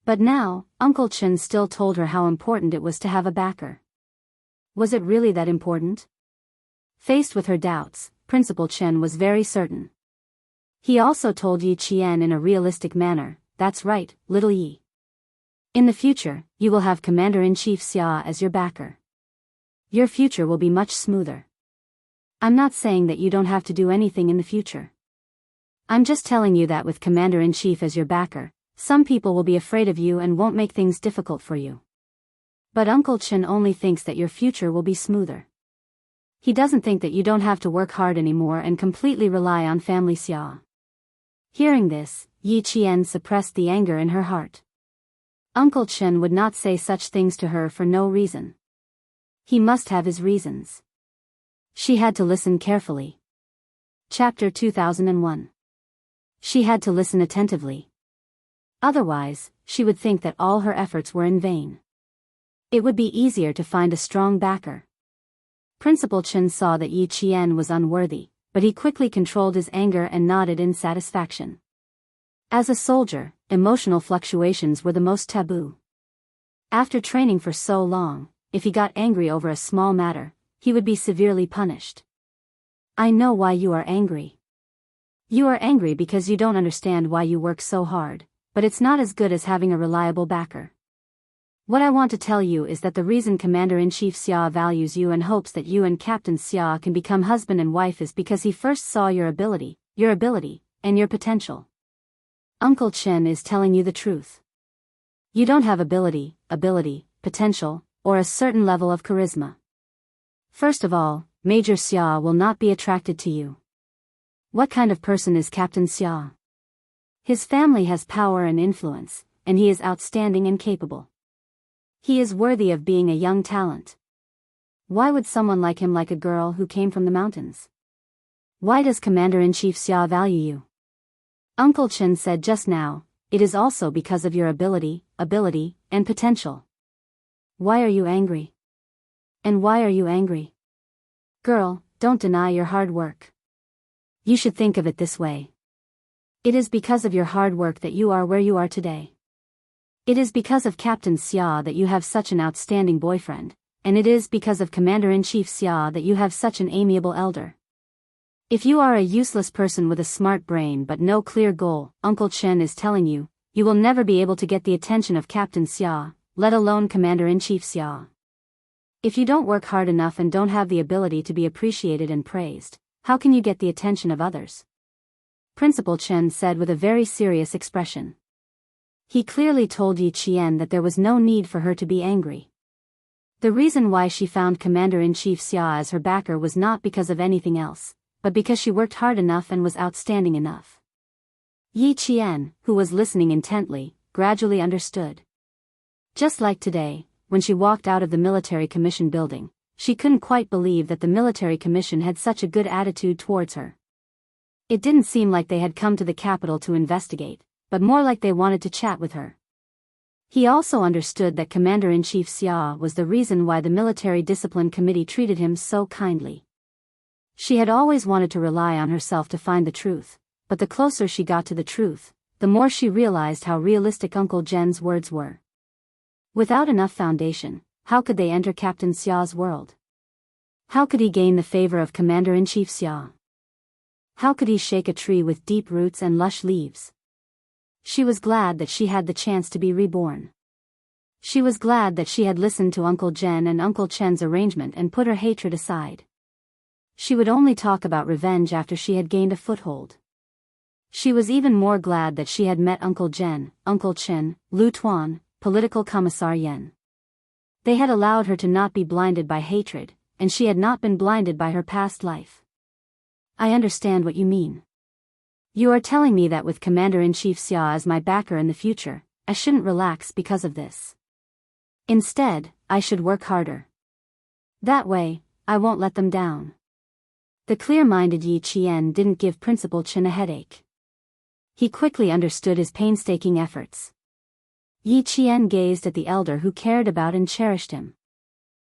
But now, Uncle Chen still told her how important it was to have a backer. Was it really that important? Faced with her doubts, Principal Chen was very certain. He also told Yi Qian in a realistic manner, "That's right, little Yi. In the future, you will have Commander-in-Chief Xia as your backer. Your future will be much smoother. I'm not saying that you don't have to do anything in the future. I'm just telling you that with Commander-in-Chief as your backer, some people will be afraid of you and won't make things difficult for you. But Uncle Chen only thinks that your future will be smoother. He doesn't think that you don't have to work hard anymore and completely rely on family Xia." Hearing this, Yi Qian suppressed the anger in her heart. Uncle Chen would not say such things to her for no reason. He must have his reasons. She had to listen carefully. Chapter 2001. She had to listen attentively. Otherwise, she would think that all her efforts were in vain. It would be easier to find a strong backer. Principal Chen saw that Yi Qian was unworthy, but he quickly controlled his anger and nodded in satisfaction. As a soldier, emotional fluctuations were the most taboo. After training for so long, if he got angry over a small matter, he would be severely punished. "I know why you are angry. You are angry because you don't understand why you work so hard, but it's not as good as having a reliable backer. What I want to tell you is that the reason Commander-in-Chief Xia values you and hopes that you and Captain Xia can become husband and wife is because he first saw your ability, and your potential. Uncle Chen is telling you the truth. You don't have ability, potential, or a certain level of charisma. First of all, Major Xia will not be attracted to you. What kind of person is Captain Xia? His family has power and influence, and he is outstanding and capable. He is worthy of being a young talent. Why would someone like him like a girl who came from the mountains? Why does Commander-in-Chief Xia value you? Uncle Chen said just now, it is also because of your ability, and potential. Why are you angry? And why are you angry? Girl, don't deny your hard work. You should think of it this way. It is because of your hard work that you are where you are today. It is because of Captain Xia that you have such an outstanding boyfriend, and it is because of Commander-in-Chief Xia that you have such an amiable elder. If you are a useless person with a smart brain but no clear goal, Uncle Chen is telling you, you will never be able to get the attention of Captain Xia, let alone Commander-in-Chief Xia. If you don't work hard enough and don't have the ability to be appreciated and praised, how can you get the attention of others? Principal Chen said with a very serious expression. He clearly told Yi Qian that there was no need for her to be angry. The reason why she found Commander-in-Chief Xia as her backer was not because of anything else, but because she worked hard enough and was outstanding enough. Yi Qian, who was listening intently, gradually understood. Just like today, when she walked out of the military commission building, she couldn't quite believe that the military commission had such a good attitude towards her. It didn't seem like they had come to the capital to investigate, but more like they wanted to chat with her. He also understood that Commander-in-Chief Xia was the reason why the Military Discipline Committee treated him so kindly. She had always wanted to rely on herself to find the truth, but the closer she got to the truth, the more she realized how realistic Uncle Zhen's words were. Without enough foundation, how could they enter Captain Xia's world? How could he gain the favor of Commander-in-Chief Xia? How could he shake a tree with deep roots and lush leaves? She was glad that she had the chance to be reborn. She was glad that she had listened to Uncle Zhen and Uncle Chen's arrangement and put her hatred aside. She would only talk about revenge after she had gained a foothold. She was even more glad that she had met Uncle Zhen, Uncle Chen, Lu Tuan, Political Commissar Yan. They had allowed her to not be blinded by hatred, and she had not been blinded by her past life. I understand what you mean. You are telling me that with Commander-in-Chief Xia as my backer in the future, I shouldn't relax because of this. Instead, I should work harder. That way, I won't let them down. The clear-minded Yi Qian didn't give Principal Chen a headache. He quickly understood his painstaking efforts. Yi Qian gazed at the elder who cared about and cherished him.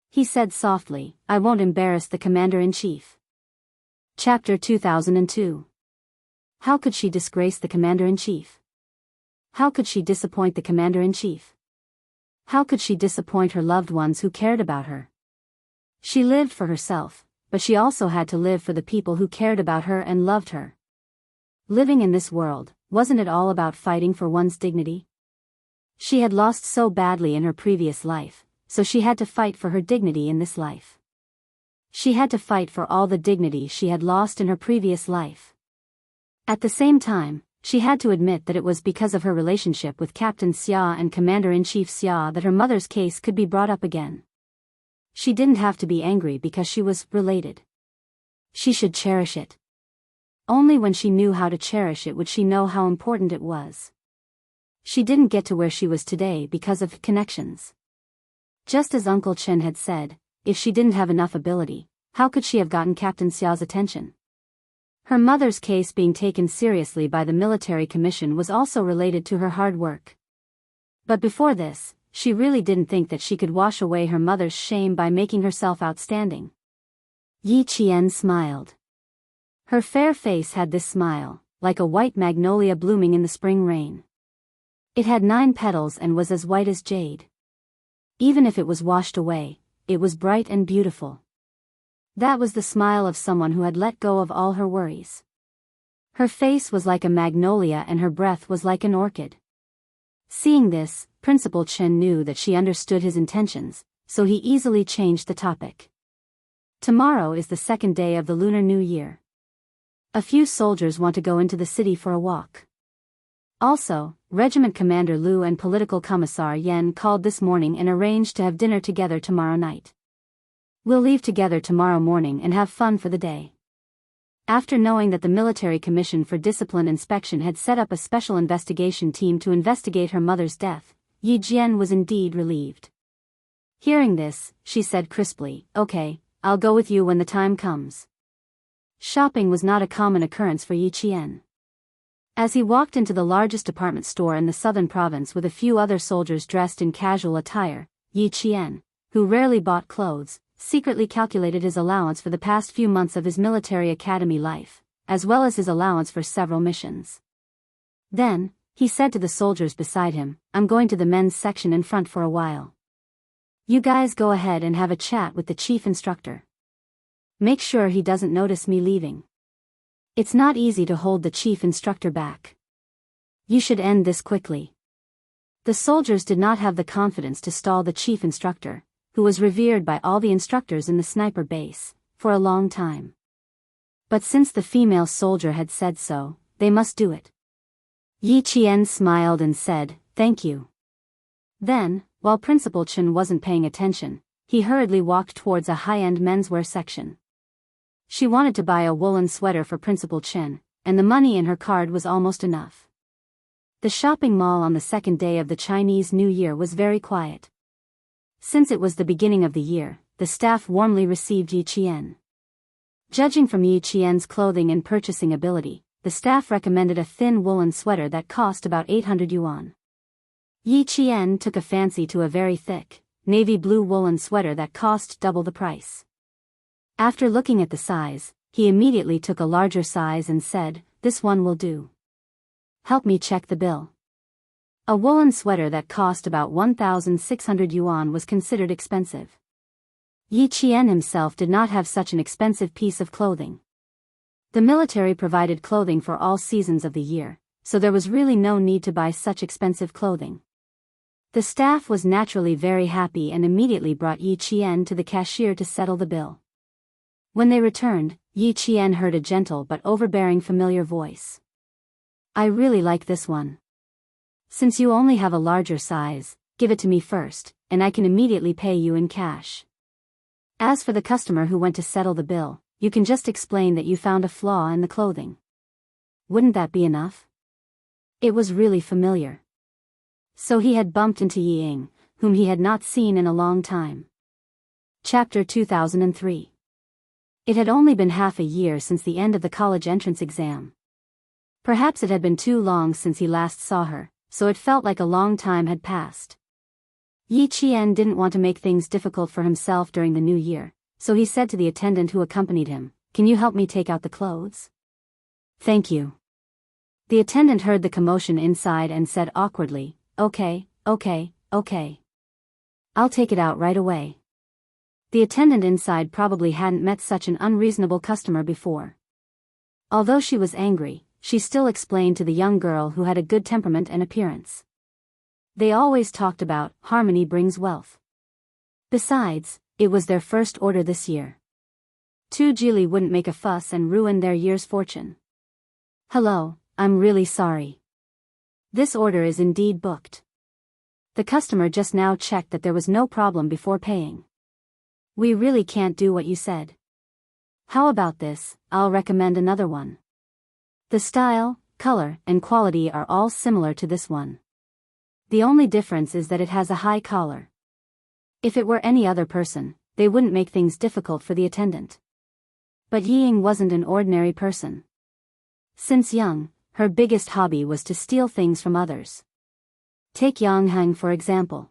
He said softly, I won't embarrass the Commander-in-Chief. Chapter 2002. How could she disgrace the Commander-in-Chief? How could she disappoint the Commander-in-Chief? How could she disappoint her loved ones who cared about her? She lived for herself, but she also had to live for the people who cared about her and loved her. Living in this world, wasn't it all about fighting for one's dignity? She had lost so badly in her previous life, so she had to fight for her dignity in this life. She had to fight for all the dignity she had lost in her previous life. At the same time, she had to admit that it was because of her relationship with Captain Xia and Commander-in-Chief Xia that her mother's case could be brought up again. She didn't have to be angry because she was related. She should cherish it. Only when she knew how to cherish it would she know how important it was. She didn't get to where she was today because of connections. Just as Uncle Chen had said, if she didn't have enough ability, how could she have gotten Captain Xia's attention? Her mother's case being taken seriously by the military commission was also related to her hard work. But before this, she really didn't think that she could wash away her mother's shame by making herself outstanding. Yi Qian smiled. Her fair face had this smile, like a white magnolia blooming in the spring rain. It had 9 petals and was as white as jade. Even if it was washed away, it was bright and beautiful. That was the smile of someone who had let go of all her worries. Her face was like a magnolia and her breath was like an orchid. Seeing this, Principal Chen knew that she understood his intentions, so he easily changed the topic. Tomorrow is the 2nd day of the Lunar New Year. A few soldiers want to go into the city for a walk. Also, Regiment Commander Lu and Political Commissar Yan called this morning and arranged to have dinner together tomorrow night. We'll leave together tomorrow morning and have fun for the day. After knowing that the Military Commission for Discipline Inspection had set up a special investigation team to investigate her mother's death, Yi Jian was indeed relieved. Hearing this, she said crisply, "Okay, I'll go with you when the time comes." Shopping was not a common occurrence for Yi Qian. As he walked into the largest department store in the southern province with a few other soldiers dressed in casual attire, Yi Qian, who rarely bought clothes, secretly calculated his allowance for the past few months of his military academy life, as well as his allowance for several missions. Then, he said to the soldiers beside him, "I'm going to the men's section in front for a while. You guys go ahead and have a chat with the chief instructor. Make sure he doesn't notice me leaving. It's not easy to hold the chief instructor back. You should end this quickly." The soldiers did not have the confidence to stall the chief instructor, who was revered by all the instructors in the sniper base, for a long time. But since the female soldier had said so, they must do it. Yi Qian smiled and said, "Thank you." Then, while Principal Chen wasn't paying attention, he hurriedly walked towards a high-end menswear section. She wanted to buy a woolen sweater for Principal Chen, and the money in her card was almost enough. The shopping mall on the 2nd day of the Chinese New Year was very quiet. Since it was the beginning of the year, the staff warmly received Yi Qian. Judging from Yi Qian's clothing and purchasing ability, the staff recommended a thin woolen sweater that cost about 800 yuan. Yi Qian took a fancy to a very thick, navy blue woolen sweater that cost double the price. After looking at the size, he immediately took a larger size and said, "This one will do. Help me check the bill." A woolen sweater that cost about 1,600 yuan was considered expensive. Yi Qian himself did not have such an expensive piece of clothing. The military provided clothing for all seasons of the year, so there was really no need to buy such expensive clothing. The staff was naturally very happy and immediately brought Yi Qian to the cashier to settle the bill. When they returned, Yi Qian heard a gentle but overbearing familiar voice. "I really like this one. Since you only have a larger size, give it to me first, and I can immediately pay you in cash. As for the customer who went to settle the bill, you can just explain that you found a flaw in the clothing. Wouldn't that be enough?" It was really familiar. So he had bumped into Yi Ying, whom he had not seen in a long time. Chapter 2003. It had only been half a year since the end of the college entrance exam. Perhaps it had been too long since he last saw her, so it felt like a long time had passed. Yi Qian didn't want to make things difficult for himself during the new year, so he said to the attendant who accompanied him, "Can you help me take out the clothes?" "Thank you." The attendant heard the commotion inside and said awkwardly, Okay. I'll take it out right away." The attendant inside probably hadn't met such an unreasonable customer before. Although she was angry, she still explained to the young girl who had a good temperament and appearance. They always talked about harmony brings wealth. Besides, it was their first order this year. Two Geely wouldn't make a fuss and ruin their year's fortune. Hello, I'm really sorry. This order is indeed booked. The customer just now checked that there was no problem before paying. We really can't do what you said. How about this? I'll recommend another one. The style, color, and quality are all similar to this one. The only difference is that it has a high collar. If it were any other person, they wouldn't make things difficult for the attendant. But Ying wasn't an ordinary person. Since young, her biggest hobby was to steal things from others. Take Yanghang for example.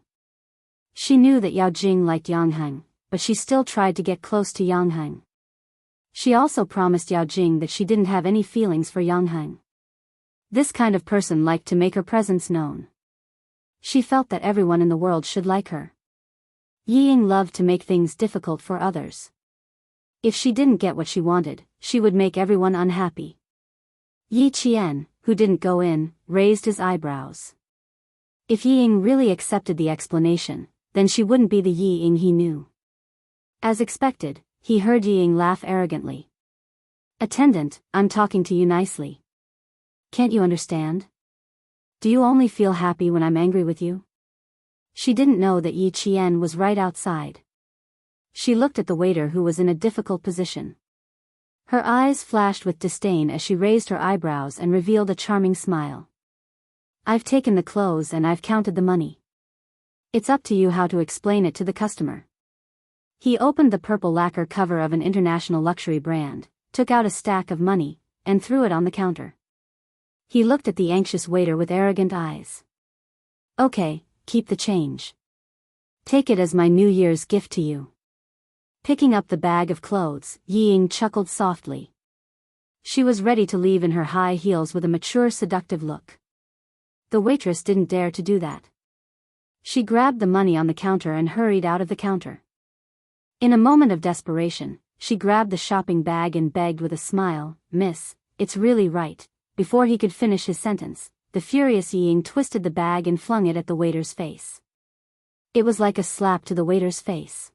She knew that Yao Jing liked Yanghang, but she still tried to get close to Yanghang. She also promised Yao Jing that she didn't have any feelings for Yanghang. This kind of person liked to make her presence known. She felt that everyone in the world should like her. Ying loved to make things difficult for others. If she didn't get what she wanted, she would make everyone unhappy. Yi Qian, who didn't go in, raised his eyebrows. If Ying really accepted the explanation, then she wouldn't be the Ying he knew. As expected, he heard Ying laugh arrogantly. Attendant, I'm talking to you nicely. Can't you understand? Do you only feel happy when I'm angry with you? She didn't know that Yi Qian was right outside. She looked at the waiter who was in a difficult position. Her eyes flashed with disdain as she raised her eyebrows and revealed a charming smile. I've taken the clothes and I've counted the money. It's up to you how to explain it to the customer. He opened the purple lacquer cover of an international luxury brand, took out a stack of money, and threw it on the counter. He looked at the anxious waiter with arrogant eyes. Okay, keep the change. Take it as my New Year's gift to you. Picking up the bag of clothes, Ying chuckled softly. She was ready to leave in her high heels with a mature, seductive look. The waitress didn't dare to do that. She grabbed the money on the counter and hurried out of the counter. In a moment of desperation, she grabbed the shopping bag and begged with a smile, "Miss, it's really right." Before he could finish his sentence, the furious Ying twisted the bag and flung it at the waiter's face. It was like a slap to the waiter's face.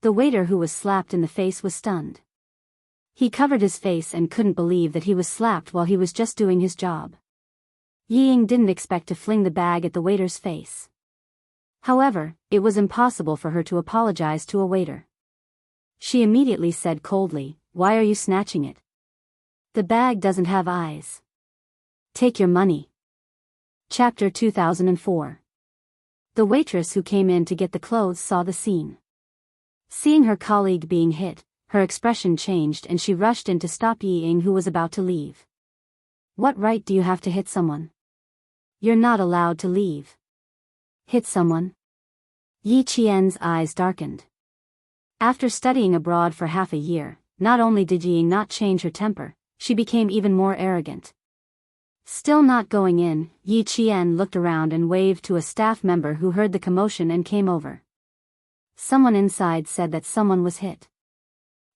The waiter who was slapped in the face was stunned. He covered his face and couldn't believe that he was slapped while he was just doing his job. Ying didn't expect to fling the bag at the waiter's face. However, it was impossible for her to apologize to a waiter. She immediately said coldly, "Why are you snatching it? The bag doesn't have eyes. Take your money." Chapter 2004. The waitress who came in to get the clothes saw the scene. Seeing her colleague being hit, her expression changed and she rushed in to stop Ying who was about to leave. "What right do you have to hit someone? You're not allowed to leave." Hit someone? Yi Qian's eyes darkened. After studying abroad for half a year, not only did Ying not change her temper, she became even more arrogant. Still not going in, Yi Qian looked around and waved to a staff member who heard the commotion and came over. Someone inside said that someone was hit.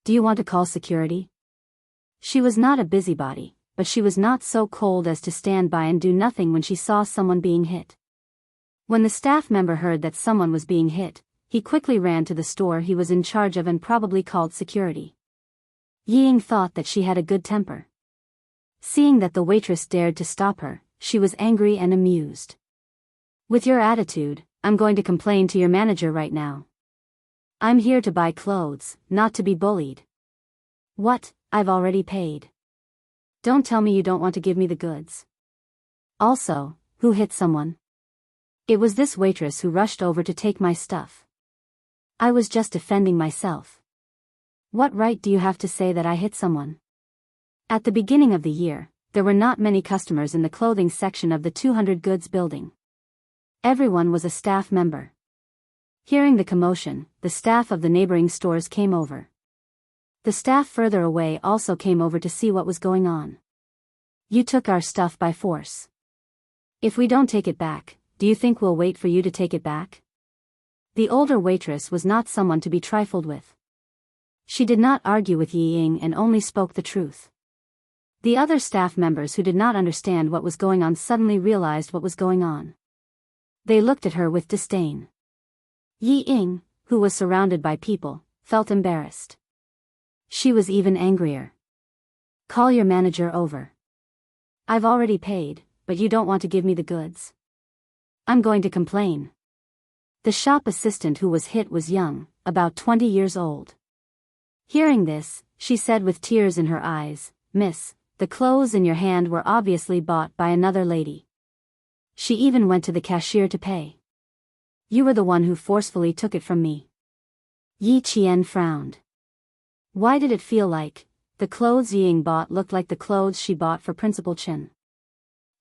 "Do you want to call security?" She was not a busybody, but she was not so cold as to stand by and do nothing when she saw someone being hit. When the staff member heard that someone was being hit, he quickly ran to the store he was in charge of and probably called security. Ying thought that she had a good temper. Seeing that the waitress dared to stop her, she was angry and amused. "With your attitude, I'm going to complain to your manager right now. I'm here to buy clothes, not to be bullied." "What? I've already paid. Don't tell me you don't want to give me the goods. Also, who hit someone?" "It was this waitress who rushed over to take my stuff. I was just defending myself." "What right do you have to say that I hit someone?" At the beginning of the year, there were not many customers in the clothing section of the 200 goods building. Everyone was a staff member. Hearing the commotion, the staff of the neighboring stores came over. The staff further away also came over to see what was going on. "You took our stuff by force. If we don't take it back, do you think we'll wait for you to take it back?" The older waitress was not someone to be trifled with. She did not argue with Yi Ying and only spoke the truth. The other staff members who did not understand what was going on suddenly realized what was going on. They looked at her with disdain. Yi Ying, who was surrounded by people, felt embarrassed. She was even angrier. Call your manager over. I've already paid, but you don't want to give me the goods. I'm going to complain. The shop assistant who was hit was young, about 20 years old. Hearing this, she said with tears in her eyes, "Miss, the clothes in your hand were obviously bought by another lady. She even went to the cashier to pay. You were the one who forcefully took it from me." Yi Qian frowned. Why did it feel like the clothes Ying bought looked like the clothes she bought for Principal Chen?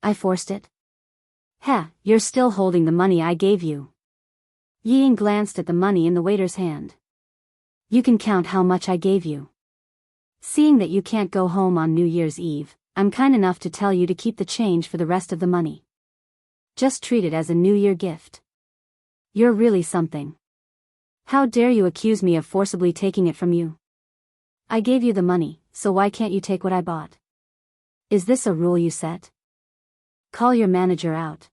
I forced it? Heh, you're still holding the money I gave you. Ying glanced at the money in the waiter's hand. You can count how much I gave you. Seeing that you can't go home on New Year's Eve, I'm kind enough to tell you to keep the change for the rest of the money. Just treat it as a New Year gift. You're really something. How dare you accuse me of forcibly taking it from you? I gave you the money, so why can't you take what I bought? Is this a rule you set? Call your manager out.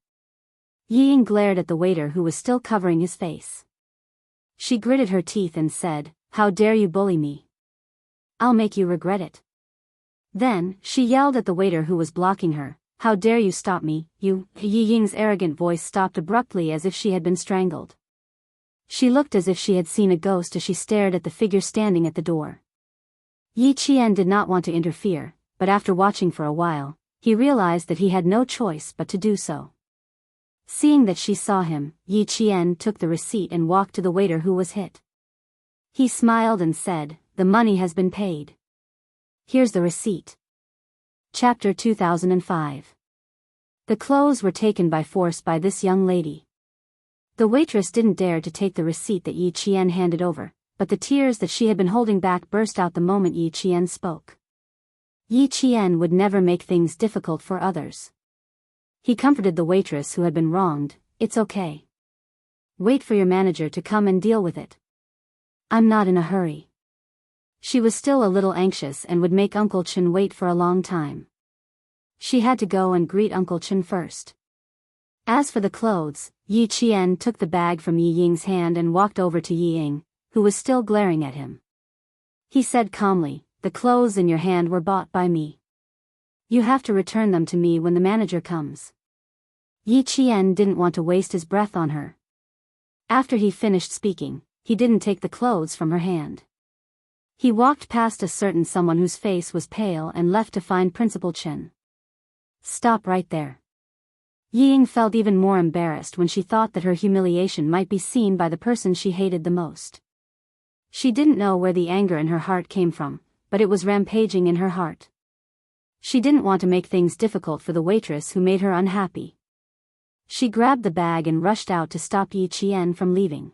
Ying glared at the waiter who was still covering his face. She gritted her teeth and said, "How dare you bully me? I'll make you regret it." Then, she yelled at the waiter who was blocking her, "How dare you stop me, you?" Yi Ying's arrogant voice stopped abruptly as if she had been strangled. She looked as if she had seen a ghost as she stared at the figure standing at the door. Yi Qian did not want to interfere, but after watching for a while, he realized that he had no choice but to do so. Seeing that she saw him, Yi Qian took the receipt and walked to the waiter who was hit. He smiled and said, "The money has been paid. Here's the receipt." Chapter 2005. The clothes were taken by force by this young lady. The waitress didn't dare to take the receipt that Yi Qian handed over, but the tears that she had been holding back burst out the moment Yi Qian spoke. Yi Qian would never make things difficult for others. He comforted the waitress who had been wronged. "It's okay. Wait for your manager to come and deal with it. I'm not in a hurry." She was still a little anxious and would make Uncle Chen wait for a long time. She had to go and greet Uncle Chen first. As for the clothes, Yi Qian took the bag from Yi Ying's hand and walked over to Yi Ying, who was still glaring at him. He said calmly, "The clothes in your hand were bought by me. You have to return them to me when the manager comes." Yi Qian didn't want to waste his breath on her. After he finished speaking, he didn't take the clothes from her hand. He walked past a certain someone whose face was pale and left to find Principal Chen. "Stop right there." Yi Ying felt even more embarrassed when she thought that her humiliation might be seen by the person she hated the most. She didn't know where the anger in her heart came from, but it was rampaging in her heart. She didn't want to make things difficult for the waitress who made her unhappy. She grabbed the bag and rushed out to stop Yi Qian from leaving.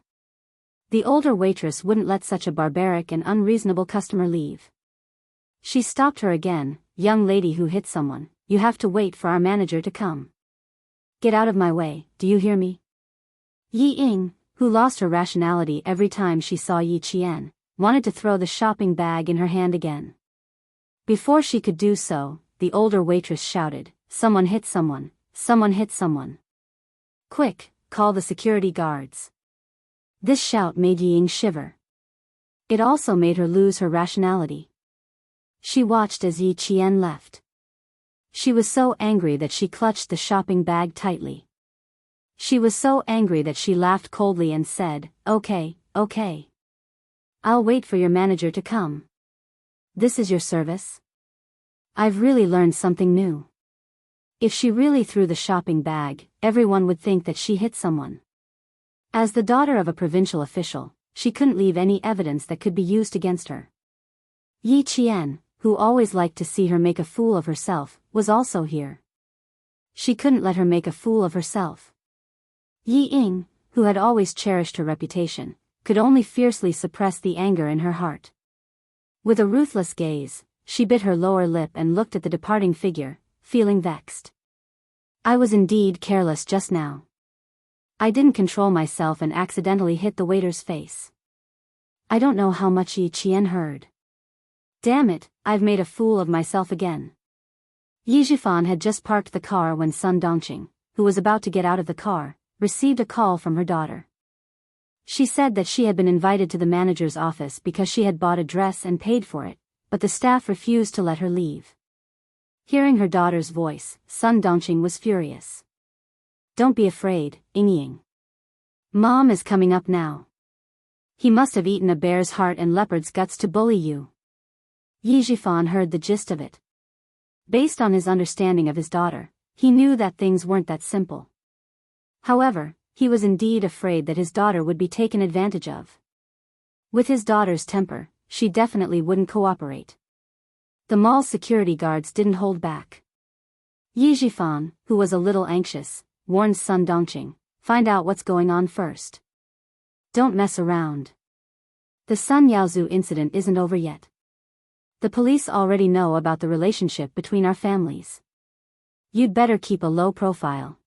The older waitress wouldn't let such a barbaric and unreasonable customer leave. She stopped her again. "Young lady who hit someone, you have to wait for our manager to come. Get out of my way, do you hear me?" Yi Ying, who lost her rationality every time she saw Yi Qian, wanted to throw the shopping bag in her hand again. Before she could do so, the older waitress shouted, "Someone hit someone, someone hit someone. Quick, call the security guards." This shout made Yi Ying shiver. It also made her lose her rationality. She watched as Yi Qian left. She was so angry that she clutched the shopping bag tightly. She was so angry that she laughed coldly and said, "Okay, okay. I'll wait for your manager to come. This is your service?" I've really learned something new. If she really threw the shopping bag, everyone would think that she hit someone. As the daughter of a provincial official, she couldn't leave any evidence that could be used against her. Yi Qian, who always liked to see her make a fool of herself, was also here. She couldn't let her make a fool of herself. Yi Ying, who had always cherished her reputation, could only fiercely suppress the anger in her heart. With a ruthless gaze, she bit her lower lip and looked at the departing figure, feeling vexed. "I was indeed careless just now. I didn't control myself and accidentally hit the waiter's face. I don't know how much Yi Qian heard. Damn it, I've made a fool of myself again. Yi Zhifan had just parked the car when Sun Dongqing, who was about to get out of the car, received a call from her daughter. She said that she had been invited to the manager's office because she had bought a dress and paid for it, but the staff refused to let her leave. Hearing her daughter's voice, Sun Dongqing was furious. Don't be afraid, Yingying. Mom is coming up now. He must have eaten a bear's heart and leopard's guts to bully you. Yi Zhifan heard the gist of it. Based on his understanding of his daughter, he knew that things weren't that simple. However, he was indeed afraid that his daughter would be taken advantage of. With his daughter's temper, she definitely wouldn't cooperate. The mall's security guards didn't hold back. Yi Zhifan, who was a little anxious, warned Sun Dongqing, find out what's going on first. Don't mess around. The Sun Yaozu incident isn't over yet. The police already know about the relationship between our families. You'd better keep a low profile.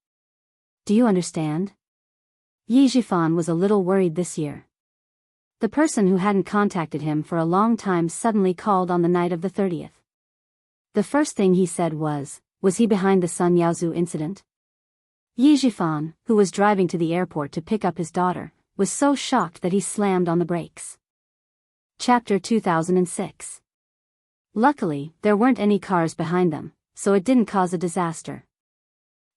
Do you understand? Yi Zhifan was a little worried this year. The person who hadn't contacted him for a long time suddenly called on the night of the 30th. The first thing he said was he behind the Sun Yaozu incident? Yi Zhifan, who was driving to the airport to pick up his daughter, was so shocked that he slammed on the brakes. Chapter 2006. Luckily, there weren't any cars behind them, so it didn't cause a disaster.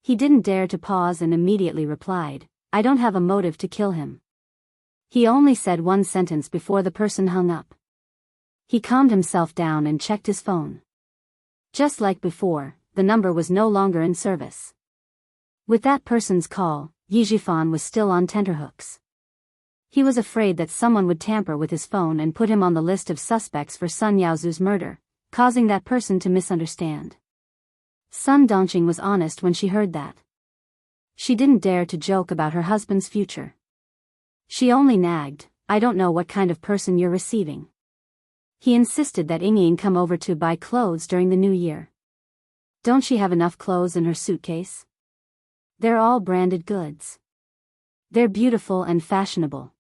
He didn't dare to pause and immediately replied, I don't have a motive to kill him. He only said one sentence before the person hung up. He calmed himself down and checked his phone. Just like before, the number was no longer in service. With that person's call, Yi Zhifan was still on tenterhooks. He was afraid that someone would tamper with his phone and put him on the list of suspects for Sun Yaozu's murder, causing that person to misunderstand. Sun Dongqing was honest when she heard that. She didn't dare to joke about her husband's future. She only nagged, I don't know what kind of person you're receiving. He insisted that Yingying come over to buy clothes during the new year. Don't she have enough clothes in her suitcase? They're all branded goods. They're beautiful and fashionable.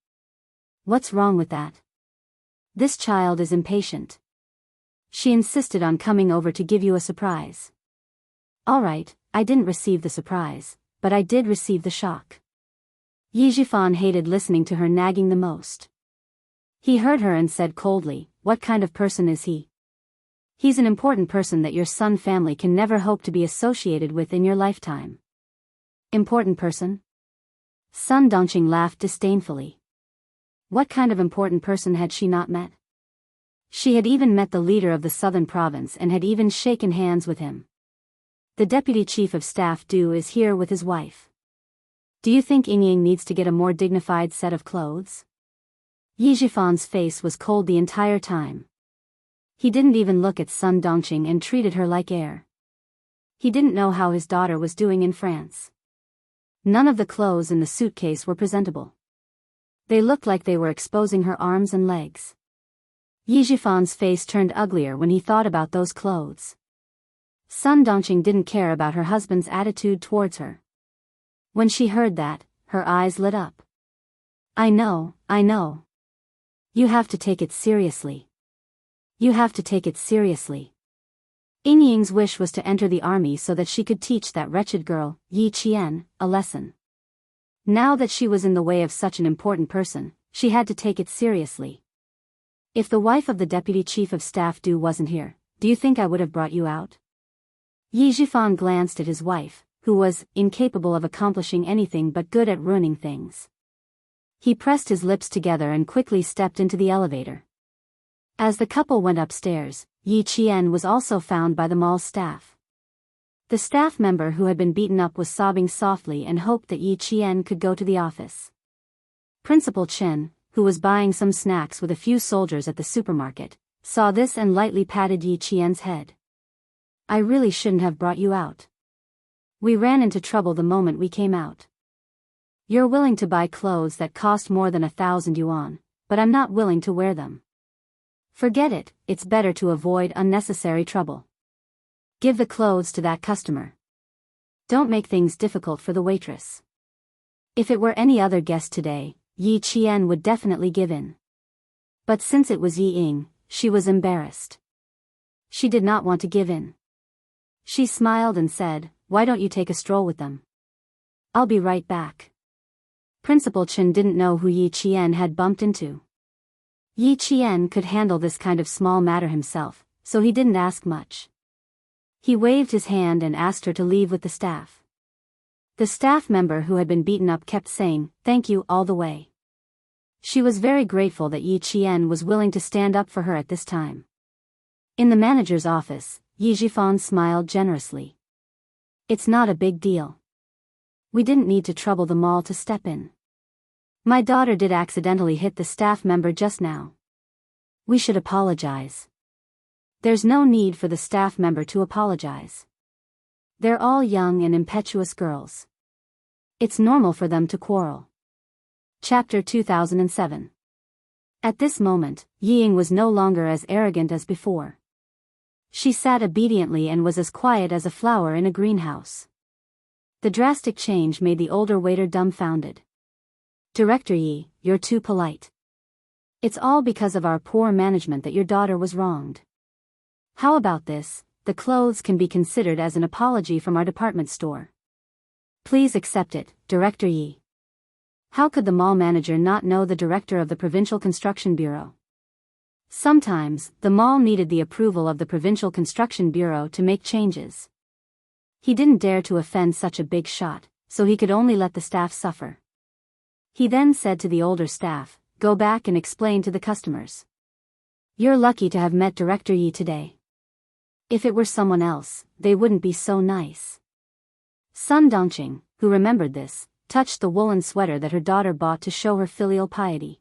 What's wrong with that? This child is impatient. She insisted on coming over to give you a surprise. All right, I didn't receive the surprise, but I did receive the shock. Yi Zhifan hated listening to her nagging the most. He heard her and said coldly, what kind of person is he? He's an important person that your Sun family can never hope to be associated with in your lifetime. Important person? Sun Dongqing laughed disdainfully. What kind of important person had she not met? She had even met the leader of the southern province and had even shaken hands with him. The deputy chief of staff Du is here with his wife. Do you think Yingying needs to get a more dignified set of clothes? Yi Zhifan's face was cold the entire time. He didn't even look at Sun Dongqing and treated her like air. He didn't know how his daughter was doing in France. None of the clothes in the suitcase were presentable. They looked like they were exposing her arms and legs. Yi Zhifan's face turned uglier when he thought about those clothes. Sun Dongqing didn't care about her husband's attitude towards her. When she heard that, her eyes lit up. I know. You have to take it seriously. You have to take it seriously. Yingying's wish was to enter the army so that she could teach that wretched girl, Yi Qian, a lesson. Now that she was in the way of such an important person, she had to take it seriously. If the wife of the deputy chief of staff Du wasn't here, do you think I would have brought you out? Yi Zhifan glanced at his wife, who was incapable of accomplishing anything but good at ruining things. He pressed his lips together and quickly stepped into the elevator. As the couple went upstairs, Yi Qian was also found by the mall staff. The staff member who had been beaten up was sobbing softly and hoped that Yi Qian could go to the office. Principal Chen, who was buying some snacks with a few soldiers at the supermarket, saw this and lightly patted Yi Qian's head. I really shouldn't have brought you out. We ran into trouble the moment we came out. You're willing to buy clothes that cost more than 1,000 yuan, but I'm not willing to wear them. Forget it, it's better to avoid unnecessary trouble. Give the clothes to that customer. Don't make things difficult for the waitress. If it were any other guest today, Yi Qian would definitely give in. But since it was Yi Ying, she was embarrassed. She did not want to give in. She smiled and said, "Why don't you take a stroll with them? I'll be right back." Principal Chen didn't know who Yi Qian had bumped into. Yi Qian could handle this kind of small matter himself, so he didn't ask much. He waved his hand and asked her to leave with the staff. The staff member who had been beaten up kept saying, "Thank you," all the way. She was very grateful that Yi Qian was willing to stand up for her at this time. In the manager's office, Yi Zhifan smiled generously. "It's not a big deal. We didn't need to trouble the mall to step in. My daughter did accidentally hit the staff member just now. We should apologize." There's no need for the staff member to apologize. They're all young and impetuous girls. It's normal for them to quarrel. Chapter 2007. At this moment, Yi Ying was no longer as arrogant as before. She sat obediently and was as quiet as a flower in a greenhouse. The drastic change made the older waiter dumbfounded. "Director Yi, you're too polite. It's all because of our poor management that your daughter was wronged. How about this? The clothes can be considered as an apology from our department store. Please accept it, Director Yi." How could the mall manager not know the director of the Provincial Construction Bureau? Sometimes, the mall needed the approval of the Provincial Construction Bureau to make changes. He didn't dare to offend such a big shot, so he could only let the staff suffer. He then said to the older staff, "Go back and explain to the customers. You're lucky to have met Director Yi today. If it were someone else, they wouldn't be so nice." Sun Dongqing, who remembered this, touched the woolen sweater that her daughter bought to show her filial piety.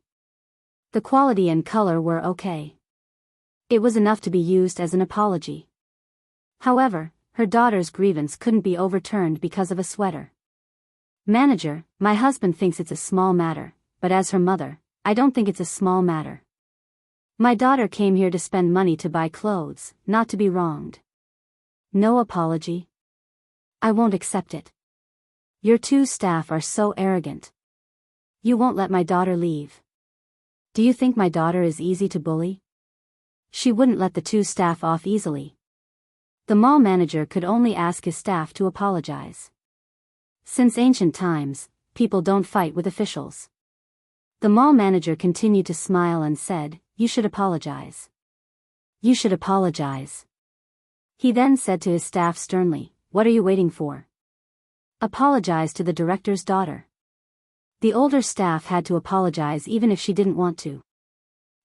The quality and color were okay. It was enough to be used as an apology. However, her daughter's grievance couldn't be overturned because of a sweater. "Manager, my husband thinks it's a small matter, but as her mother, I don't think it's a small matter. My daughter came here to spend money to buy clothes, not to be wronged. No apology. I won't accept it. Your two staff are so arrogant. You won't let my daughter leave. Do you think my daughter is easy to bully? She wouldn't let the two staff off easily." The mall manager could only ask his staff to apologize. Since ancient times, people don't fight with officials. The mall manager continued to smile and said, "You should apologize. You should apologize." He then said to his staff sternly, "What are you waiting for? Apologize to the director's daughter." The older staff had to apologize even if she didn't want to.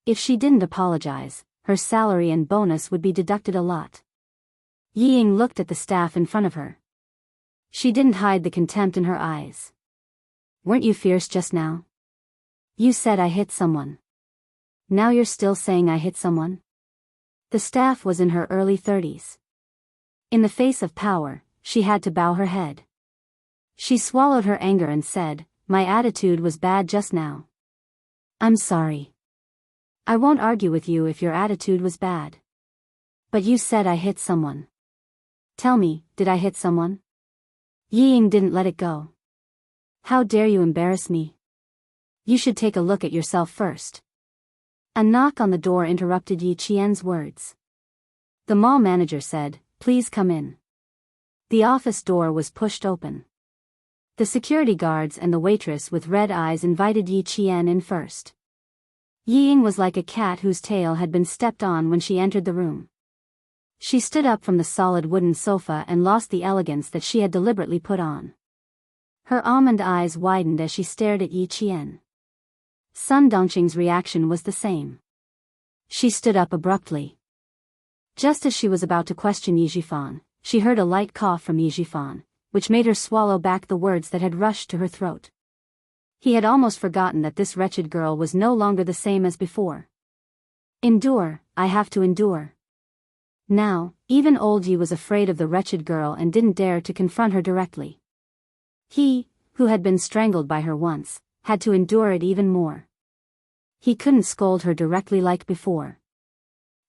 If she didn't apologize, her salary and bonus would be deducted a lot. Yi Ying looked at the staff in front of her. She didn't hide the contempt in her eyes. "Weren't you fierce just now? You said I hit someone. Now you're still saying I hit someone?" The staff was in her early 30s. In the face of power, she had to bow her head. She swallowed her anger and said, "My attitude was bad just now. I'm sorry. I won't argue with you if your attitude was bad. But you said I hit someone. Tell me, did I hit someone?" Yi Ying didn't let it go. "How dare you embarrass me? You should take a look at yourself first." A knock on the door interrupted Yi Qian's words. The mall manager said, "Please come in." The office door was pushed open. The security guards and the waitress with red eyes invited Yi Qian in first. Yi Ying was like a cat whose tail had been stepped on when she entered the room. She stood up from the solid wooden sofa and lost the elegance that she had deliberately put on. Her almond eyes widened as she stared at Yi Qian. Sun Dongqing's reaction was the same. She stood up abruptly. Just as she was about to question Yi Zhifan, she heard a light cough from Yi Zhifan, which made her swallow back the words that had rushed to her throat. He had almost forgotten that this wretched girl was no longer the same as before. "Endure, I have to endure." Now, even old Yi was afraid of the wretched girl and didn't dare to confront her directly. He, who had been strangled by her once, had to endure it even more. He couldn't scold her directly like before.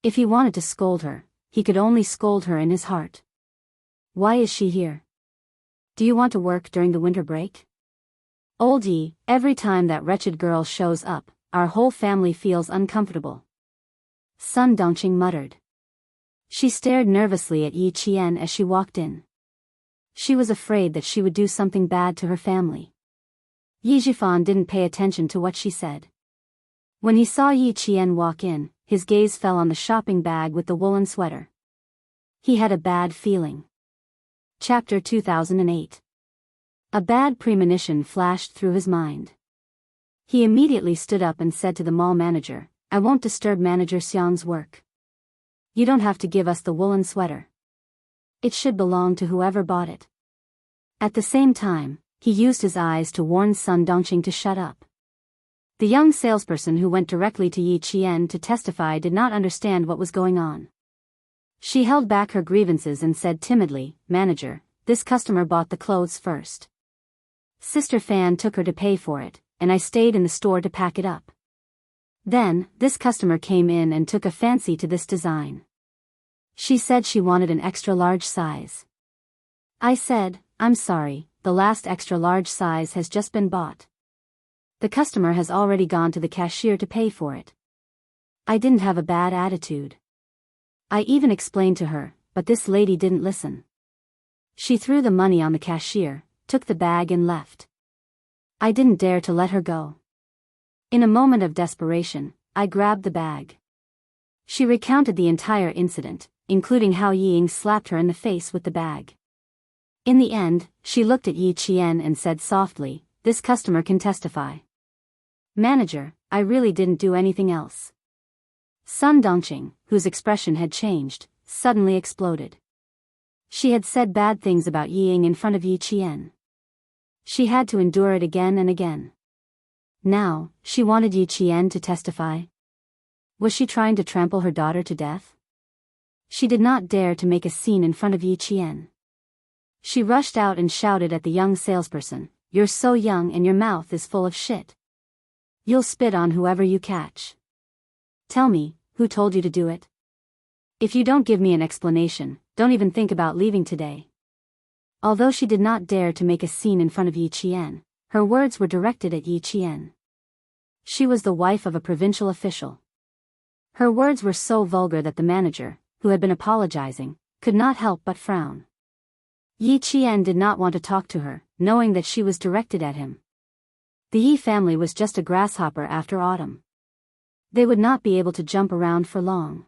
If he wanted to scold her, he could only scold her in his heart. "Why is she here? Do you want to work during the winter break?" Old Yi, every time that wretched girl shows up, our whole family feels uncomfortable. Sun Dongqing muttered. She stared nervously at Yi Qian as she walked in. She was afraid that she would do something bad to her family. Yi Zhifan didn't pay attention to what she said. When he saw Yi Qian walk in, his gaze fell on the shopping bag with the woolen sweater. He had a bad feeling. Chapter 2008. A bad premonition flashed through his mind. He immediately stood up and said to the mall manager, "I won't disturb Manager Xiang's work. You don't have to give us the woolen sweater. It should belong to whoever bought it." At the same time, he used his eyes to warn Sun Dongqing to shut up. The young salesperson who went directly to Yi Qian to testify did not understand what was going on. She held back her grievances and said timidly, "Manager, this customer bought the clothes first. Sister Fan took her to pay for it, and I stayed in the store to pack it up. Then, this customer came in and took a fancy to this design. She said she wanted an extra large size. I said, I'm sorry, the last extra large size has just been bought. The customer has already gone to the cashier to pay for it. I didn't have a bad attitude. I even explained to her, but this lady didn't listen. She threw the money on the cashier, took the bag and left. I didn't dare to let her go. In a moment of desperation, I grabbed the bag." She recounted the entire incident, including how Yi Ying slapped her in the face with the bag. In the end, she looked at Yi Qian and said softly, "This customer can testify." "Manager, I really didn't do anything else." Sun Dongqing, whose expression had changed, suddenly exploded. She had said bad things about Yi Ying in front of Yi Qian. She had to endure it again and again. Now, she wanted Yi Qian to testify. Was she trying to trample her daughter to death? She did not dare to make a scene in front of Yi Qian. She rushed out and shouted at the young salesperson, "You're so young and your mouth is full of shit. You'll spit on whoever you catch. Tell me, who told you to do it? If you don't give me an explanation, don't even think about leaving today." Although she did not dare to make a scene in front of Yi Qian, her words were directed at Yi Qian. She was the wife of a provincial official. Her words were so vulgar that the manager, who had been apologizing, could not help but frown. Yi Qian did not want to talk to her, knowing that she was directed at him. The Yi family was just a grasshopper after autumn. They would not be able to jump around for long.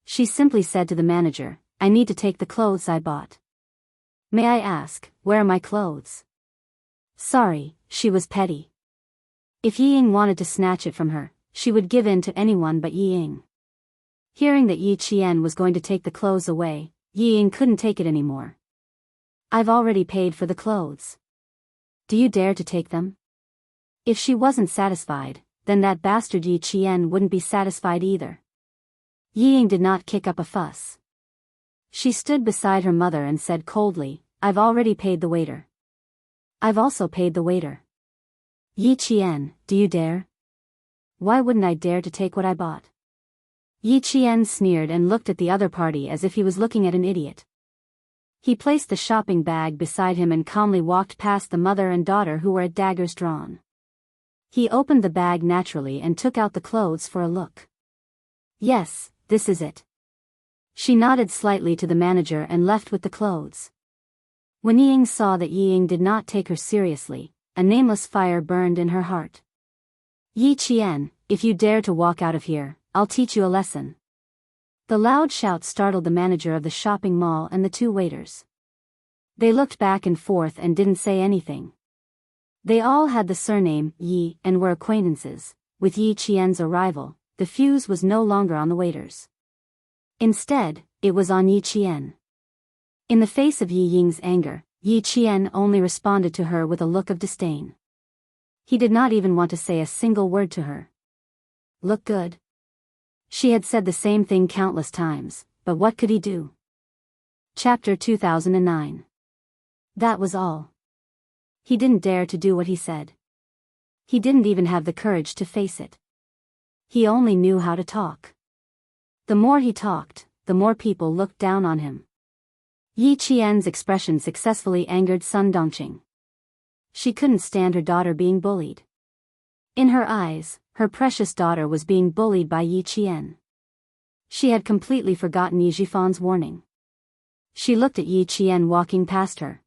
She simply said to the manager, "I need to take the clothes I bought. May I ask, where are my clothes?" Sorry, she was petty. If Yi Ying wanted to snatch it from her, she would give in to anyone but Yi Ying. Hearing that Yi Qian was going to take the clothes away, Yi Ying couldn't take it anymore. "I've already paid for the clothes. Do you dare to take them?" If she wasn't satisfied, then that bastard Yi Qian wouldn't be satisfied either. Yi Ying did not kick up a fuss. She stood beside her mother and said coldly, "I've already paid the waiter." "I've also paid the waiter." "Yi Qian, do you dare?" "Why wouldn't I dare to take what I bought?" Yi Qian sneered and looked at the other party as if he was looking at an idiot. He placed the shopping bag beside him and calmly walked past the mother and daughter who were at daggers drawn. He opened the bag naturally and took out the clothes for a look. "Yes, this is it." She nodded slightly to the manager and left with the clothes. When Yi Ying saw that Yi Ying did not take her seriously, a nameless fire burned in her heart. "Yi Qian, if you dare to walk out of here, I'll teach you a lesson." The loud shout startled the manager of the shopping mall and the two waiters. They looked back and forth and didn't say anything. They all had the surname Yi and were acquaintances. With Yi Qian's arrival, the fuse was no longer on the waiters. Instead, it was on Yi Qian. In the face of Yi Ying's anger, Yi Qian only responded to her with a look of disdain. He did not even want to say a single word to her. "Look good." She had said the same thing countless times, but what could he do? Chapter 2009. That was all. He didn't dare to do what he said. He didn't even have the courage to face it. He only knew how to talk. The more he talked, the more people looked down on him. Yi Qian's expression successfully angered Sun Dongqing. She couldn't stand her daughter being bullied. In her eyes, her precious daughter was being bullied by Yi Qian. She had completely forgotten Yi Jifan's warning. She looked at Yi Qian walking past her.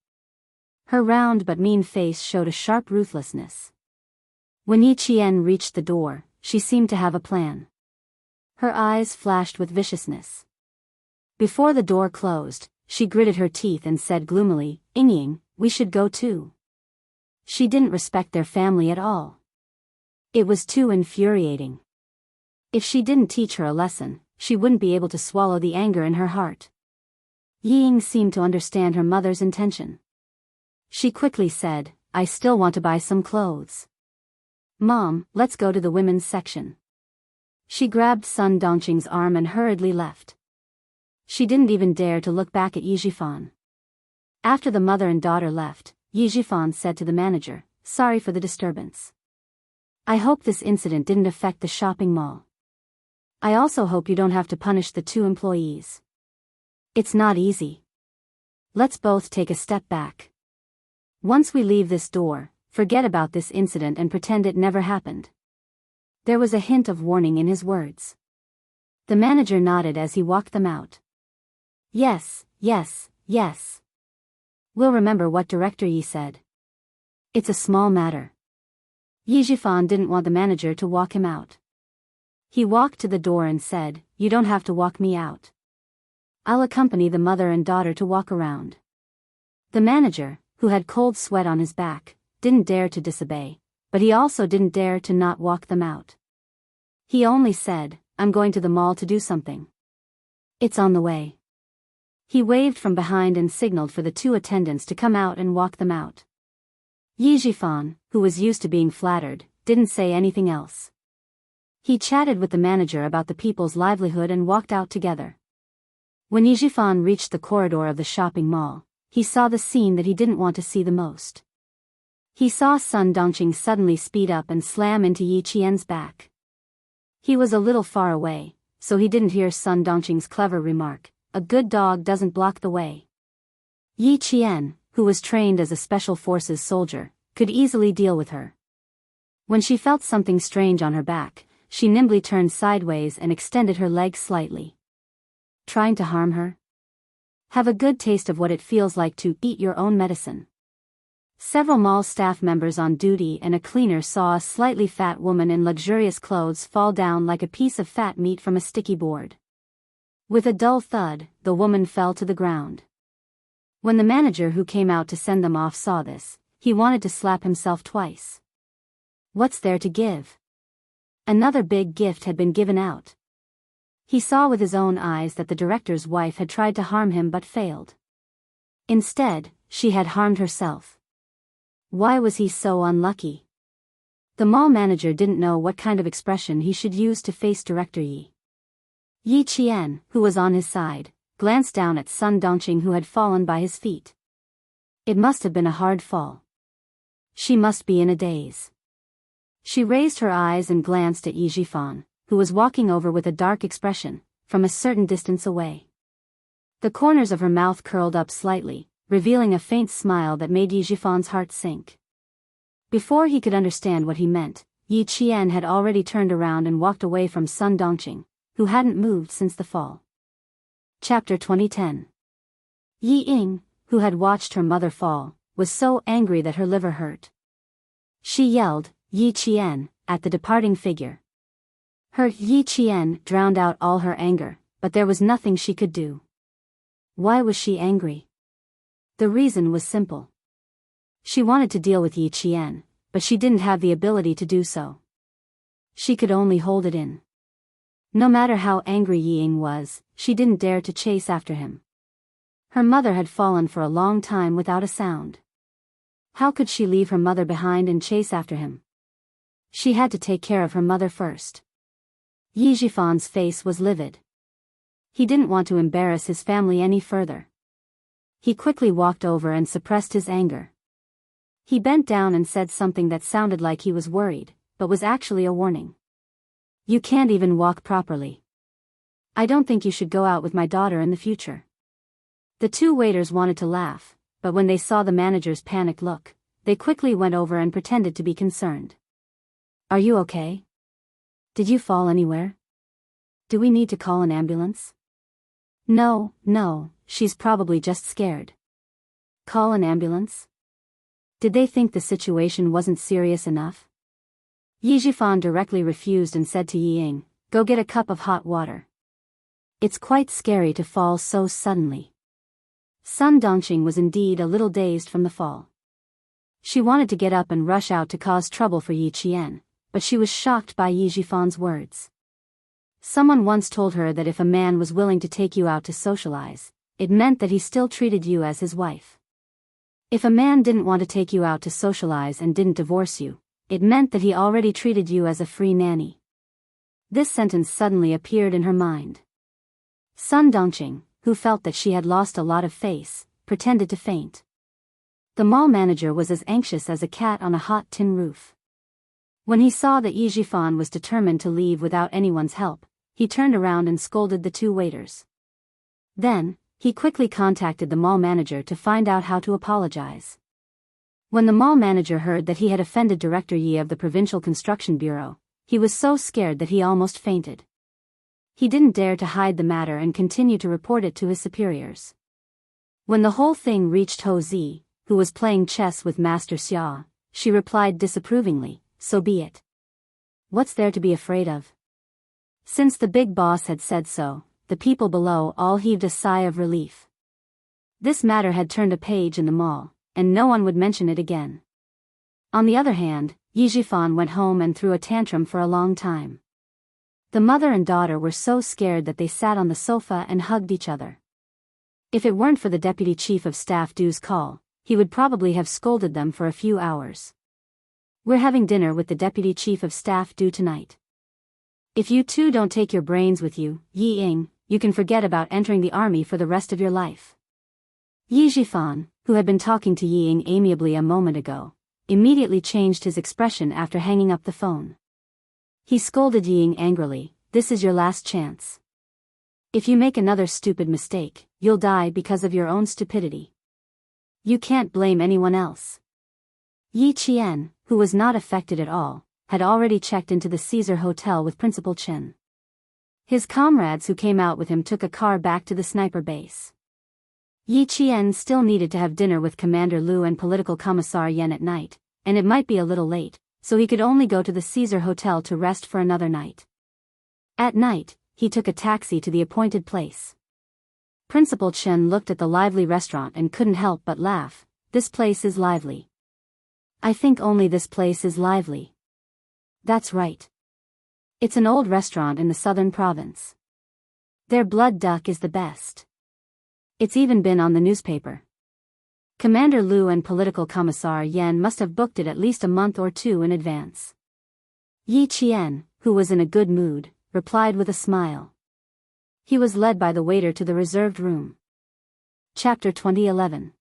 Her round but mean face showed a sharp ruthlessness. When Yi Qian reached the door, she seemed to have a plan. Her eyes flashed with viciousness. Before the door closed, she gritted her teeth and said gloomily, "Yingying, we should go too." She didn't respect their family at all. It was too infuriating. If she didn't teach her a lesson, she wouldn't be able to swallow the anger in her heart. Ying seemed to understand her mother's intention. She quickly said, "I still want to buy some clothes. Mom, let's go to the women's section." She grabbed Sun Dongqing's arm and hurriedly left. She didn't even dare to look back at Yi Jifan. After the mother and daughter left, Yi Jifan said to the manager, "Sorry for the disturbance. I hope this incident didn't affect the shopping mall. I also hope you don't have to punish the 2 employees. It's not easy. Let's both take a step back. Once we leave this door, forget about this incident and pretend it never happened." There was a hint of warning in his words. The manager nodded as he walked them out. Yes. We'll remember what Director Yi said. It's a small matter." Yi Jifan didn't want the manager to walk him out. He walked to the door and said, "You don't have to walk me out. I'll accompany the mother and daughter to walk around." The manager, who had cold sweat on his back, didn't dare to disobey, but he also didn't dare to not walk them out. He only said, "I'm going to the mall to do something. It's on the way." He waved from behind and signaled for the 2 attendants to come out and walk them out. Yi Jifan, who was used to being flattered, didn't say anything else. He chatted with the manager about the people's livelihood and walked out together. When Yi Jifan reached the corridor of the shopping mall, he saw the scene that he didn't want to see the most. He saw Sun Dongqing suddenly speed up and slam into Yi Qian's back. He was a little far away, so he didn't hear Sun Dongqing's clever remark, "A good dog doesn't block the way." Yi Qian, who was trained as a special forces soldier, could easily deal with her. When she felt something strange on her back, she nimbly turned sideways and extended her legs slightly. Trying to harm her? Have a good taste of what it feels like to eat your own medicine. Several mall staff members on duty and a cleaner saw a slightly fat woman in luxurious clothes fall down like a piece of fat meat from a sticky board. With a dull thud, the woman fell to the ground. When the manager who came out to send them off saw this, he wanted to slap himself twice. What's there to give? Another big gift had been given out. He saw with his own eyes that the director's wife had tried to harm him but failed. Instead, she had harmed herself. Why was he so unlucky? The mall manager didn't know what kind of expression he should use to face Director Yi. Yi Qian, who was on his side, glanced down at Sun Dongqing who had fallen by his feet. It must have been a hard fall. She must be in a daze. She raised her eyes and glanced at Yi Jifan, who was walking over with a dark expression, from a certain distance away. The corners of her mouth curled up slightly, revealing a faint smile that made Yi Jifan's heart sink. Before he could understand what he meant, Yi Qian had already turned around and walked away from Sun Dongqing, who hadn't moved since the fall. Chapter 2010. Yi Ying, who had watched her mother fall, was so angry that her liver hurt. She yelled, "Yi Qian," at the departing figure. Her Yi Qian drowned out all her anger, but there was nothing she could do. Why was she angry? The reason was simple. She wanted to deal with Yi Qian, but she didn't have the ability to do so. She could only hold it in. No matter how angry Yi Ying was, she didn't dare to chase after him. Her mother had fallen for a long time without a sound. How could she leave her mother behind and chase after him? She had to take care of her mother first. Yi Jifan's face was livid. He didn't want to embarrass his family any further. He quickly walked over and suppressed his anger. He bent down and said something that sounded like he was worried, but was actually a warning. "You can't even walk properly. I don't think you should go out with my daughter in the future." The 2 waiters wanted to laugh, but when they saw the manager's panicked look, they quickly went over and pretended to be concerned. Are you okay? Did you fall anywhere? Do we need to call an ambulance? No, she's probably just scared. Call an ambulance? Did they think the situation wasn't serious enough? Yi Zhifan directly refused and said to Yi Ying, go get a cup of hot water. It's quite scary to fall so suddenly. Sun Dongqing was indeed a little dazed from the fall. She wanted to get up and rush out to cause trouble for Yi Qian, but she was shocked by Yi Zhifan's words. Someone once told her that if a man was willing to take you out to socialize, it meant that he still treated you as his wife. If a man didn't want to take you out to socialize and didn't divorce you, it meant that he already treated you as a free nanny. This sentence suddenly appeared in her mind. Sun Dongqing, who felt that she had lost a lot of face, pretended to faint. The mall manager was as anxious as a cat on a hot tin roof. When he saw that Yi Zhifan was determined to leave without anyone's help, he turned around and scolded the two waiters. Then, he quickly contacted the mall manager to find out how to apologize. When the mall manager heard that he had offended Director Yi of the Provincial Construction Bureau, he was so scared that he almost fainted. He didn't dare to hide the matter and continue to report it to his superiors. When the whole thing reached Ho Zi, who was playing chess with Master Xia, she replied disapprovingly, so be it. What's there to be afraid of? Since the big boss had said so, the people below all heaved a sigh of relief. This matter had turned a page in the mall, and no one would mention it again. On the other hand, Yi Zhifan went home and threw a tantrum for a long time. The mother and daughter were so scared that they sat on the sofa and hugged each other. If it weren't for the Deputy Chief of Staff Du's call, he would probably have scolded them for a few hours. We're having dinner with the Deputy Chief of Staff Du tonight. If you two don't take your brains with you, Yi Ying, you can forget about entering the army for the rest of your life. Yi Zhifan, who had been talking to Yi Ying amiably a moment ago, immediately changed his expression after hanging up the phone. He scolded Yi Ying angrily, this is your last chance. If you make another stupid mistake, you'll die because of your own stupidity. You can't blame anyone else. Yi Qian, who was not affected at all, had already checked into the Caesar Hotel with Principal Chen. His comrades who came out with him took a car back to the sniper base. Yi Qian still needed to have dinner with Commander Liu and Political Commissar Yan at night, and it might be a little late, so he could only go to the Caesar Hotel to rest for another night. At night, he took a taxi to the appointed place. Principal Chen looked at the lively restaurant and couldn't help but laugh. This place is lively. I think only this place is lively. That's right. It's an old restaurant in the southern province. Their blood duck is the best. It's even been on the newspaper. Commander Liu and Political Commissar Yan must have booked it at least a month or two in advance. Yi Qian, who was in a good mood, replied with a smile. He was led by the waiter to the reserved room. Chapter 2011.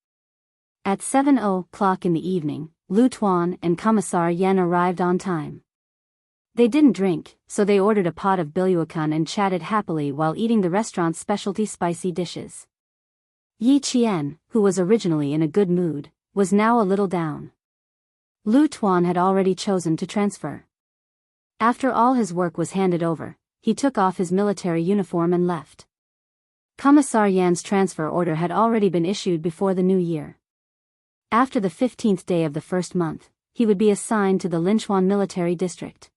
At 7:00 in the evening, Lu Tuan and Commissar Yan arrived on time. They didn't drink, so they ordered a pot of biluakan and chatted happily while eating the restaurant's specialty spicy dishes. Yi Qian, who was originally in a good mood, was now a little down. Lu Tuan had already chosen to transfer. After all his work was handed over, he took off his military uniform and left. Commissar Yan's transfer order had already been issued before the new year. After the 15th day of the first month, he would be assigned to the Linchuan military district.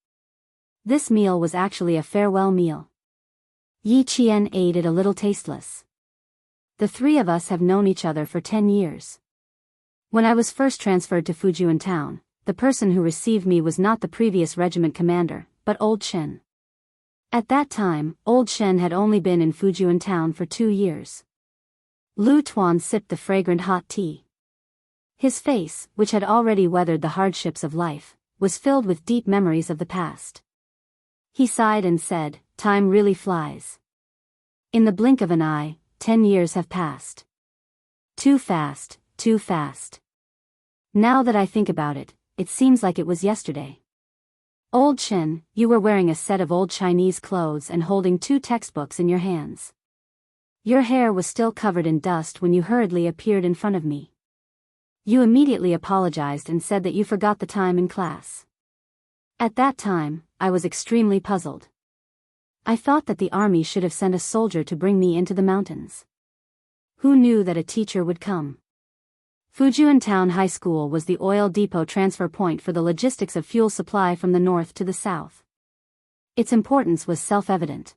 This meal was actually a farewell meal. Yi Qian ate it a little tasteless. The three of us have known each other for 10 years. When I was first transferred to Fujian town, the person who received me was not the previous regiment commander, but Old Shen. At that time, Old Shen had only been in Fujian town for 2 years. Lu Tuan sipped the fragrant hot tea. His face, which had already weathered the hardships of life, was filled with deep memories of the past. He sighed and said, time really flies. In the blink of an eye, 10 years have passed. Too fast, too fast. Now that I think about it, it seems like it was yesterday. Old Chen, you were wearing a set of old Chinese clothes and holding 2 textbooks in your hands. Your hair was still covered in dust when you hurriedly appeared in front of me. You immediately apologized and said that you forgot the time in class. At that time, I was extremely puzzled. I thought that the army should have sent a soldier to bring me into the mountains. Who knew that a teacher would come? Fujian Town High School was the oil depot transfer point for the logistics of fuel supply from the north to the south. Its importance was self-evident.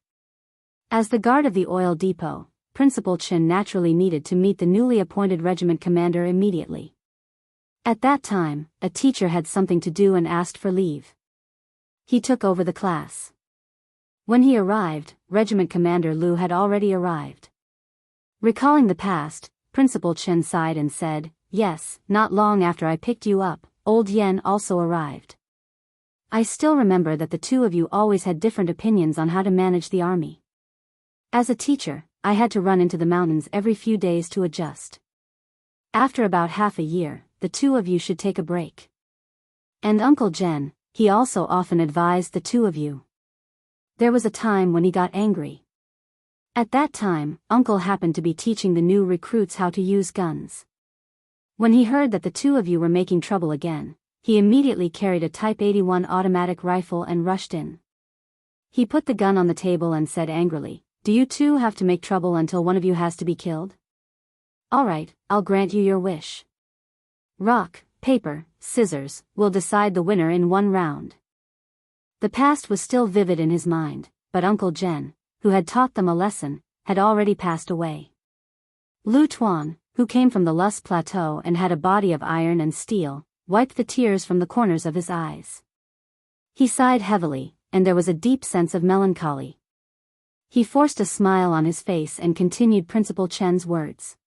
As the guard of the oil depot, Principal Chen naturally needed to meet the newly appointed regiment commander immediately. At that time, a teacher had something to do and asked for leave. He took over the class. When he arrived, Regiment Commander Lu had already arrived. Recalling the past, Principal Chen sighed and said, "Yes, not long after I picked you up, old Yen also arrived. I still remember that the two of you always had different opinions on how to manage the army. As a teacher, I had to run into the mountains every few days to adjust. After about half a year, the two of you should take a break. And Uncle Jen, he also often advised the two of you. There was a time when he got angry. At that time, Uncle happened to be teaching the new recruits how to use guns. When he heard that the two of you were making trouble again, he immediately carried a Type 81 automatic rifle and rushed in. He put the gun on the table and said angrily, 'Do you two have to make trouble until one of you has to be killed? All right, I'll grant you your wish. Rock, paper, scissors, will decide the winner in one round.' The past was still vivid in his mind, but Uncle Jen, who had taught them a lesson, had already passed away. Lu Tuan, who came from the Lus Plateau and had a body of iron and steel, wiped the tears from the corners of his eyes. He sighed heavily, and there was a deep sense of melancholy. He forced a smile on his face and continued Principal Chen's words.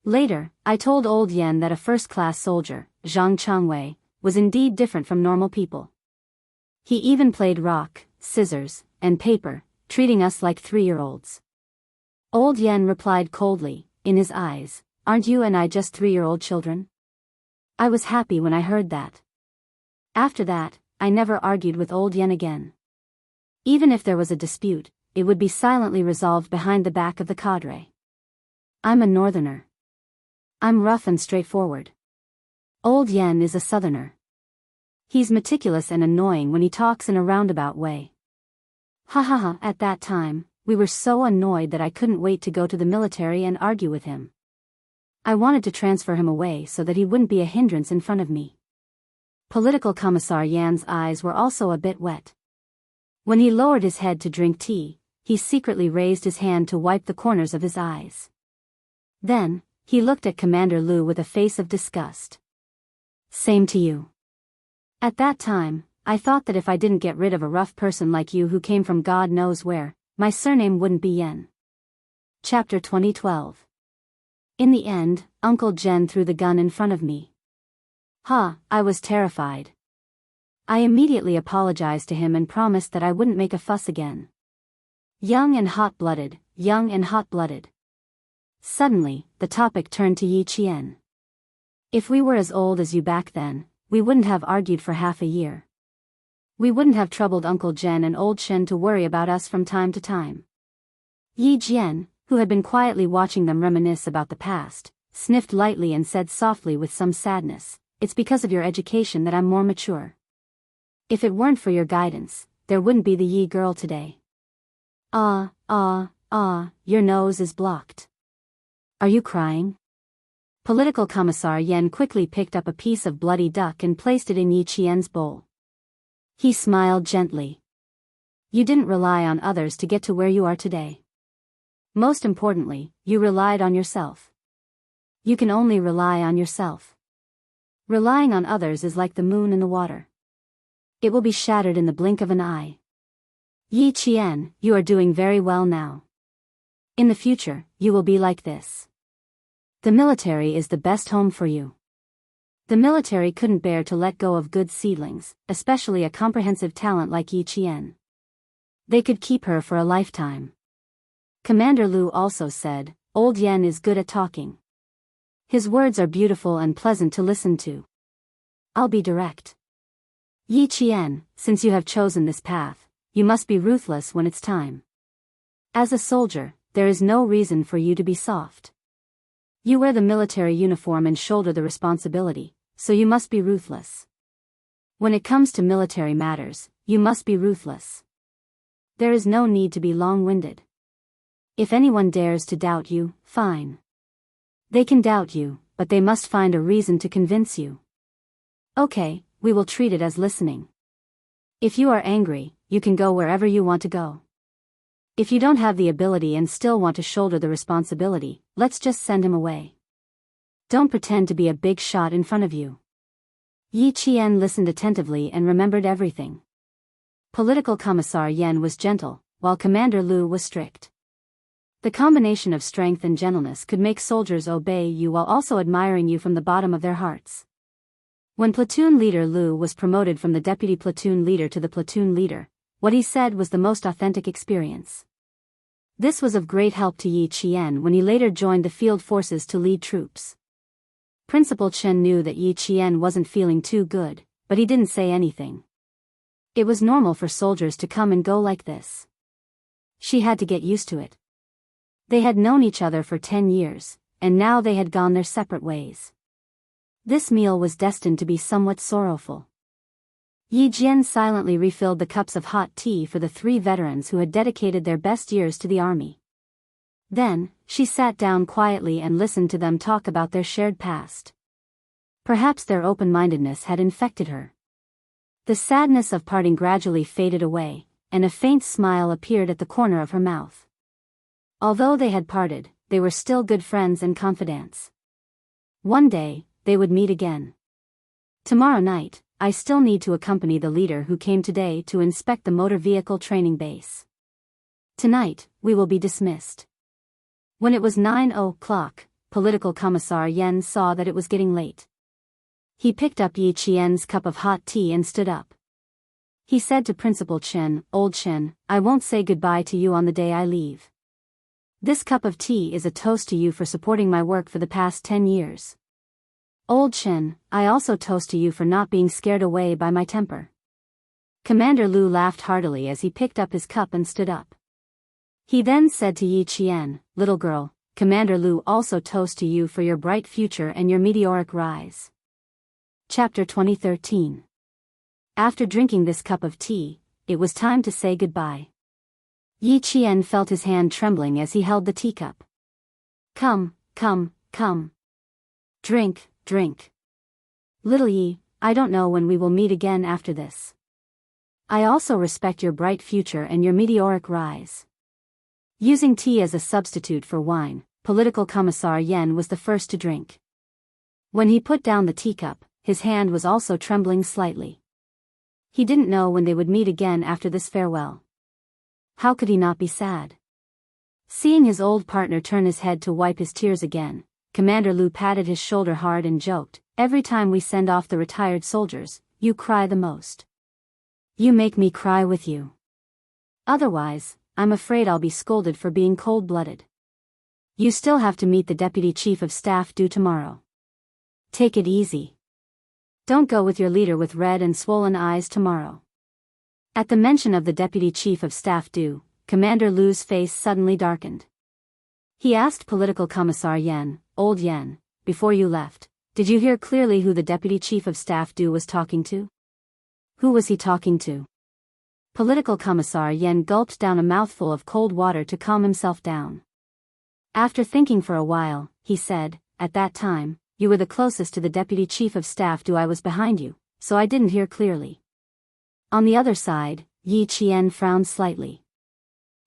Later, I told old Yen that a first-class soldier, Zhang Changwei, was indeed different from normal people. He even played rock, scissors, and paper, treating us like 3-year-olds. Old Yen replied coldly, in his eyes, "Aren't you and I just 3-year-old children?" I was happy when I heard that. After that, I never argued with old Yen again. Even if there was a dispute, it would be silently resolved behind the back of the cadre. I'm a northerner. I'm rough and straightforward. Old Yen is a southerner. He's meticulous and annoying when he talks in a roundabout way. Ha ha ha, at that time, we were so annoyed that I couldn't wait to go to the military and argue with him. I wanted to transfer him away so that he wouldn't be a hindrance in front of me. Political Commissar Yan's eyes were also a bit wet. When he lowered his head to drink tea, he secretly raised his hand to wipe the corners of his eyes. Then, he looked at Commander Lu with a face of disgust. Same to you. At that time, I thought that if I didn't get rid of a rough person like you who came from God knows where, my surname wouldn't be Yen. Chapter 2012. In the end, Uncle Jen threw the gun in front of me. I was terrified. I immediately apologized to him and promised that I wouldn't make a fuss again. Young and hot-blooded, young and hot-blooded. Suddenly, the topic turned to Yi Qian. If we were as old as you back then, we wouldn't have argued for half a year. We wouldn't have troubled Uncle Jen and old Shen to worry about us from time to time. Yi Jian, who had been quietly watching them reminisce about the past, sniffed lightly and said softly with some sadness, "It's because of your education that I'm more mature. If it weren't for your guidance, there wouldn't be the Yi girl today." Your nose is blocked. Are you crying? Political Commissar Yen quickly picked up a piece of bloody duck and placed it in Yi Qian's bowl. He smiled gently. You didn't rely on others to get to where you are today. Most importantly, you relied on yourself. You can only rely on yourself. Relying on others is like the moon in the water. It will be shattered in the blink of an eye. Yi Qian, you are doing very well now. In the future, you will be like this. The military is the best home for you. The military couldn't bear to let go of good seedlings, especially a comprehensive talent like Yi Qian. They could keep her for a lifetime. Commander Lu also said, Old Yen is good at talking. His words are beautiful and pleasant to listen to. I'll be direct. Yi Qian, since you have chosen this path, you must be ruthless when it's time. As a soldier, there is no reason for you to be soft. You wear the military uniform and shoulder the responsibility, so you must be ruthless. When it comes to military matters, you must be ruthless. There is no need to be long-winded. If anyone dares to doubt you, fine. They can doubt you, but they must find a reason to convince you. Okay, we will treat it as listening. If you are angry, you can go wherever you want to go. If you don't have the ability and still want to shoulder the responsibility, let's just send him away. Don't pretend to be a big shot in front of you. Yi Qian listened attentively and remembered everything. Political Commissar Yan was gentle, while Commander Lu was strict. The combination of strength and gentleness could make soldiers obey you while also admiring you from the bottom of their hearts. When platoon leader Lu was promoted from the deputy platoon leader to the platoon leader, what he said was the most authentic experience. This was of great help to Yi Qian when he later joined the field forces to lead troops. Principal Chen knew that Yi Qian wasn't feeling too good, but he didn't say anything. It was normal for soldiers to come and go like this. She had to get used to it. They had known each other for 10 years, and now they had gone their separate ways. This meal was destined to be somewhat sorrowful. Yi Jian silently refilled the cups of hot tea for the 3 veterans who had dedicated their best years to the army. Then, she sat down quietly and listened to them talk about their shared past. Perhaps their open-mindedness had infected her. The sadness of parting gradually faded away, and a faint smile appeared at the corner of her mouth. Although they had parted, they were still good friends and confidants. One day, they would meet again. Tomorrow night, I still need to accompany the leader who came today to inspect the motor vehicle training base. Tonight, we will be dismissed. When it was 9:00, Political Commissar Yan saw that it was getting late. He picked up Yi Qian's cup of hot tea and stood up. He said to Principal Chen, "Old Chen, I won't say goodbye to you on the day I leave. This cup of tea is a toast to you for supporting my work for the past 10 years. Old Chen, I also toast to you for not being scared away by my temper." Commander Lu laughed heartily as he picked up his cup and stood up. He then said to Yi Qian, "Little girl, Commander Lu also toasts to you for your bright future and your meteoric rise." Chapter 2013. After drinking this cup of tea, it was time to say goodbye. Yi Qian felt his hand trembling as he held the teacup. Come. Drink, drink. Little Yi, I don't know when we will meet again after this. I also respect your bright future and your meteoric rise. Using tea as a substitute for wine, Political Commissar Yan was the first to drink. When he put down the teacup, his hand was also trembling slightly. He didn't know when they would meet again after this farewell. How could he not be sad? Seeing his old partner turn his head to wipe his tears again, Commander Lu patted his shoulder hard and joked, "Every time we send off the retired soldiers, you cry the most. You make me cry with you. Otherwise, I'm afraid I'll be scolded for being cold-blooded. You still have to meet the Deputy Chief of Staff due tomorrow. Take it easy. Don't go with your leader with red and swollen eyes tomorrow." At the mention of the Deputy Chief of Staff due, Commander Lu's face suddenly darkened. He asked Political Commissar Yan, "Old Yan, before you left, did you hear clearly who the Deputy Chief of Staff due was talking to?" "Who was he talking to?" Political Commissar Yan gulped down a mouthful of cold water to calm himself down. After thinking for a while, he said, "At that time, you were the closest to the Deputy Chief of Staff due. I was behind you, so I didn't hear clearly." On the other side, Yi Qian frowned slightly.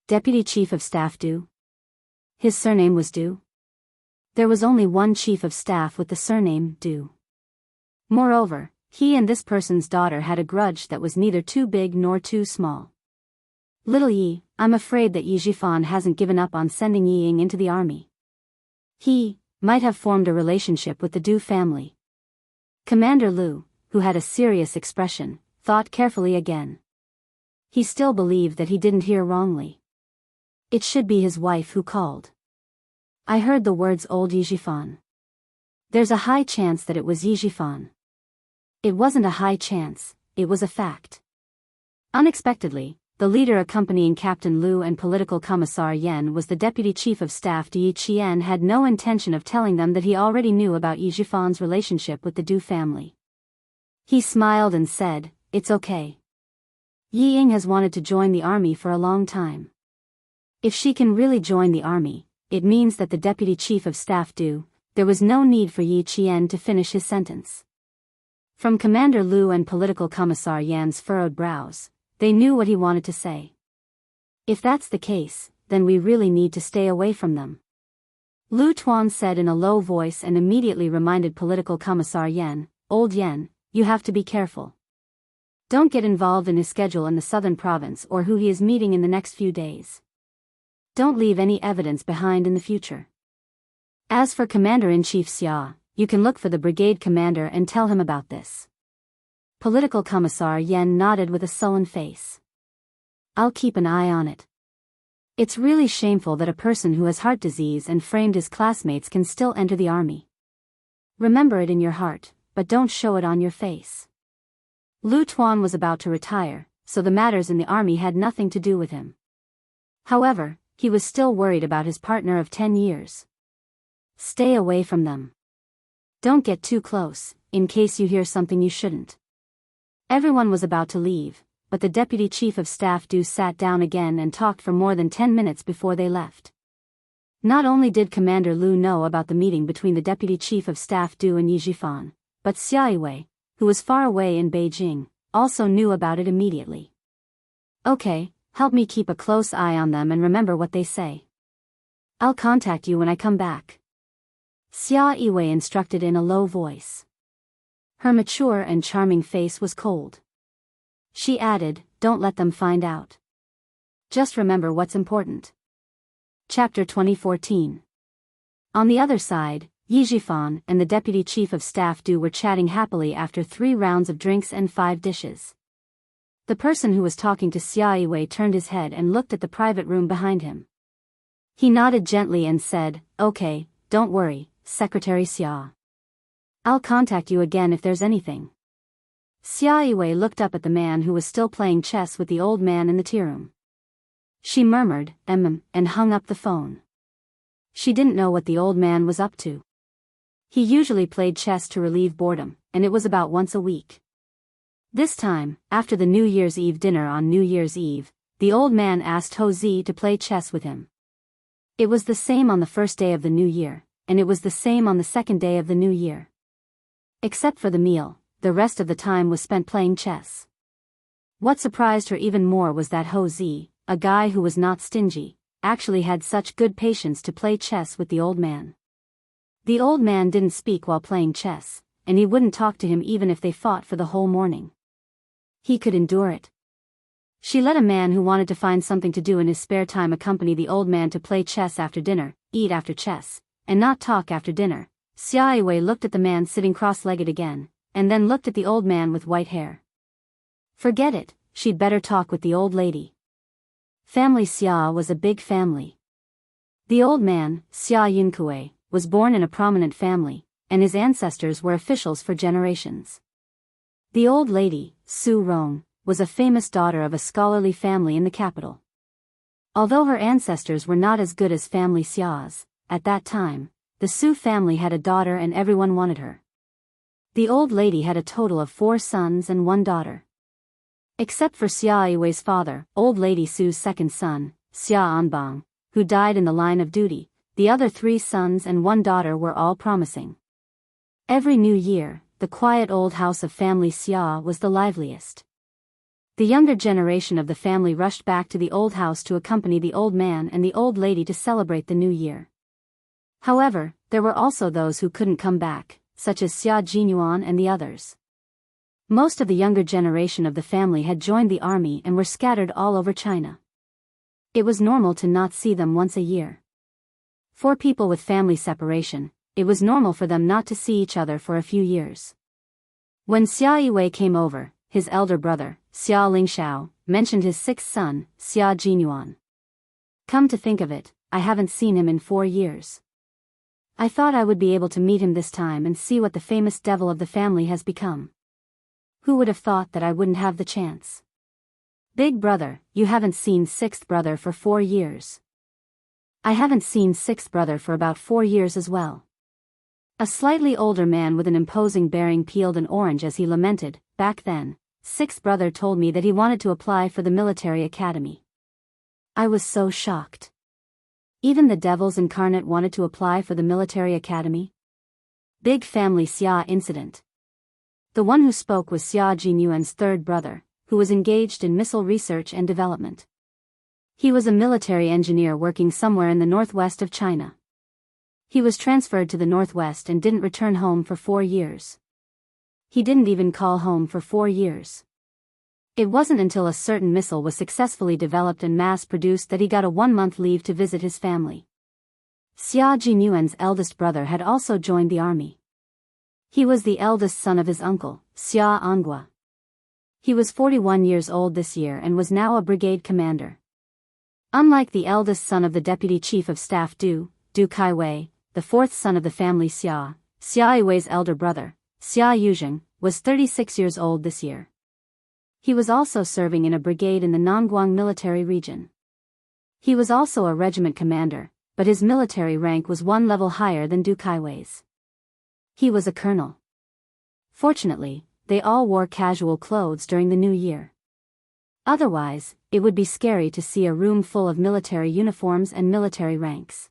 Deputy Chief of Staff due? His surname was due? There was only one Chief of Staff with the surname due. Moreover, he and this person's daughter had a grudge that was neither too big nor too small. "Little Yi, I'm afraid that Yi Zhifan hasn't given up on sending Yi Ying into the army. He might have formed a relationship with the Du family." Commander Lu, who had a serious expression, thought carefully again. He still believed that he didn't hear wrongly. It should be his wife who called. "I heard the words old Yi Zhifan. There's a high chance that it was Yi Zhifan." It wasn't a high chance, it was a fact. Unexpectedly, the leader accompanying Captain Liu and Political Commissar Yan was the Deputy Chief of Staff Yi Qian had no intention of telling them that he already knew about Yi Zhifan's relationship with the Du family. He smiled and said, "It's okay. Yi Ying has wanted to join the army for a long time. If she can really join the army, it means that the Deputy Chief of Staff Du." There was no need for Yi Qian to finish his sentence. From Commander Liu and Political Commissar Yan's furrowed brows, they knew what he wanted to say. "If that's the case, then we really need to stay away from them," Lu Tuan said in a low voice and immediately reminded Political Commissar Yan, "Old Yan, you have to be careful. Don't get involved in his schedule in the southern province or who he is meeting in the next few days. Don't leave any evidence behind in the future. As for Commander-in-Chief Xia, you can look for the brigade commander and tell him about this." Political Commissar Yan nodded with a sullen face. "I'll keep an eye on it. It's really shameful that a person who has heart disease and framed his classmates can still enter the army. Remember it in your heart, but don't show it on your face." Lu Tuan was about to retire, so the matters in the army had nothing to do with him. However, he was still worried about his partner of 10 years. "Stay away from them. Don't get too close, in case you hear something you shouldn't." Everyone was about to leave, but the Deputy Chief of Staff Du sat down again and talked for more than 10 minutes before they left. Not only did Commander Liu know about the meeting between the Deputy Chief of Staff Du and Yi Zhifan, but Xia Yiwei, who was far away in Beijing, also knew about it immediately. "Okay, help me keep a close eye on them and remember what they say. I'll contact you when I come back," Xia Yiwei instructed in a low voice. Her mature and charming face was cold. She added, "Don't let them find out. Just remember what's important." Chapter 2014. On the other side, Yi Zhifan and the Deputy Chief of Staff Du were chatting happily after 3 rounds of drinks and 5 dishes. The person who was talking to Xia Yiwei turned his head and looked at the private room behind him. He nodded gently and said, "Okay, don't worry, Secretary Xia. I'll contact you again if there's anything." Xia Yiwei looked up at the man who was still playing chess with the old man in the tea room. She murmured, and hung up the phone. She didn't know what the old man was up to. He usually played chess to relieve boredom, and it was about once a week. This time, after the New Year's Eve dinner on New Year's Eve, the old man asked Ho Zi to play chess with him. It was the same on the first day of the new year, and it was the same on the second day of the new year. Except for the meal, the rest of the time was spent playing chess. What surprised her even more was that Ho Zi, a guy who was not stingy, actually had such good patience to play chess with the old man. The old man didn't speak while playing chess, and he wouldn't talk to him even if they fought for the whole morning. He could endure it. She let a man who wanted to find something to do in his spare time accompany the old man to play chess after dinner, eat after chess, and not talk after dinner. Xia Yiwei looked at the man sitting cross-legged again, and then looked at the old man with white hair. Forget it, she'd better talk with the old lady. Family Xia was a big family. The old man, Xia Yinkui, was born in a prominent family, and his ancestors were officials for generations. The old lady, Su Rong, was a famous daughter of a scholarly family in the capital. Although her ancestors were not as good as family Xia's, at that time, the Su family had a daughter and everyone wanted her. The old lady had a total of 4 sons and 1 daughter. Except for Xia Yiwei's father, old lady Su's second son, Xia Anbang, who died in the line of duty, the other 3 sons and 1 daughter were all promising. Every new year, the quiet old house of family Xia was the liveliest. The younger generation of the family rushed back to the old house to accompany the old man and the old lady to celebrate the new year. However, there were also those who couldn't come back, such as Xia Jinyuan and the others. Most of the younger generation of the family had joined the army and were scattered all over China. It was normal to not see them once a year. For people with family separation, it was normal for them not to see each other for a few years. When Xia Yiwei came over, his elder brother, Xia Lingxiao, mentioned his 6th son, Xia Jinyuan. Come to think of it, I haven't seen him in 4 years. I thought I would be able to meet him this time and see what the famous devil of the family has become. Who would have thought that I wouldn't have the chance? Big brother, you haven't seen sixth brother for 4 years. I haven't seen sixth brother for about 4 years as well. A slightly older man with an imposing bearing peeled an orange as he lamented, back then, sixth brother told me that he wanted to apply for the military academy. I was so shocked. Even the devils incarnate wanted to apply for the military academy? Big family Xia incident. The one who spoke was Xia Jinyuan's third brother, who was engaged in missile research and development. He was a military engineer working somewhere in the northwest of China. He was transferred to the northwest and didn't return home for 4 years. He didn't even call home for 4 years. It wasn't until a certain missile was successfully developed and mass-produced that he got a 1-month leave to visit his family. Xia Jinyuan's eldest brother had also joined the army. He was the eldest son of his uncle, Xia Anghua. He was 41 years old this year and was now a brigade commander. Unlike the eldest son of the deputy chief of staff Du Kaiwei, the fourth son of the family Xia Yiwei's elder brother, Xia Yuzheng, was 36 years old this year. He was also serving in a brigade in the Nangguang military region. He was also a regiment commander, but his military rank was 1 level higher than Du Kaiwei's. He was a colonel. Fortunately, they all wore casual clothes during the new year. Otherwise, it would be scary to see a room full of military uniforms and military ranks.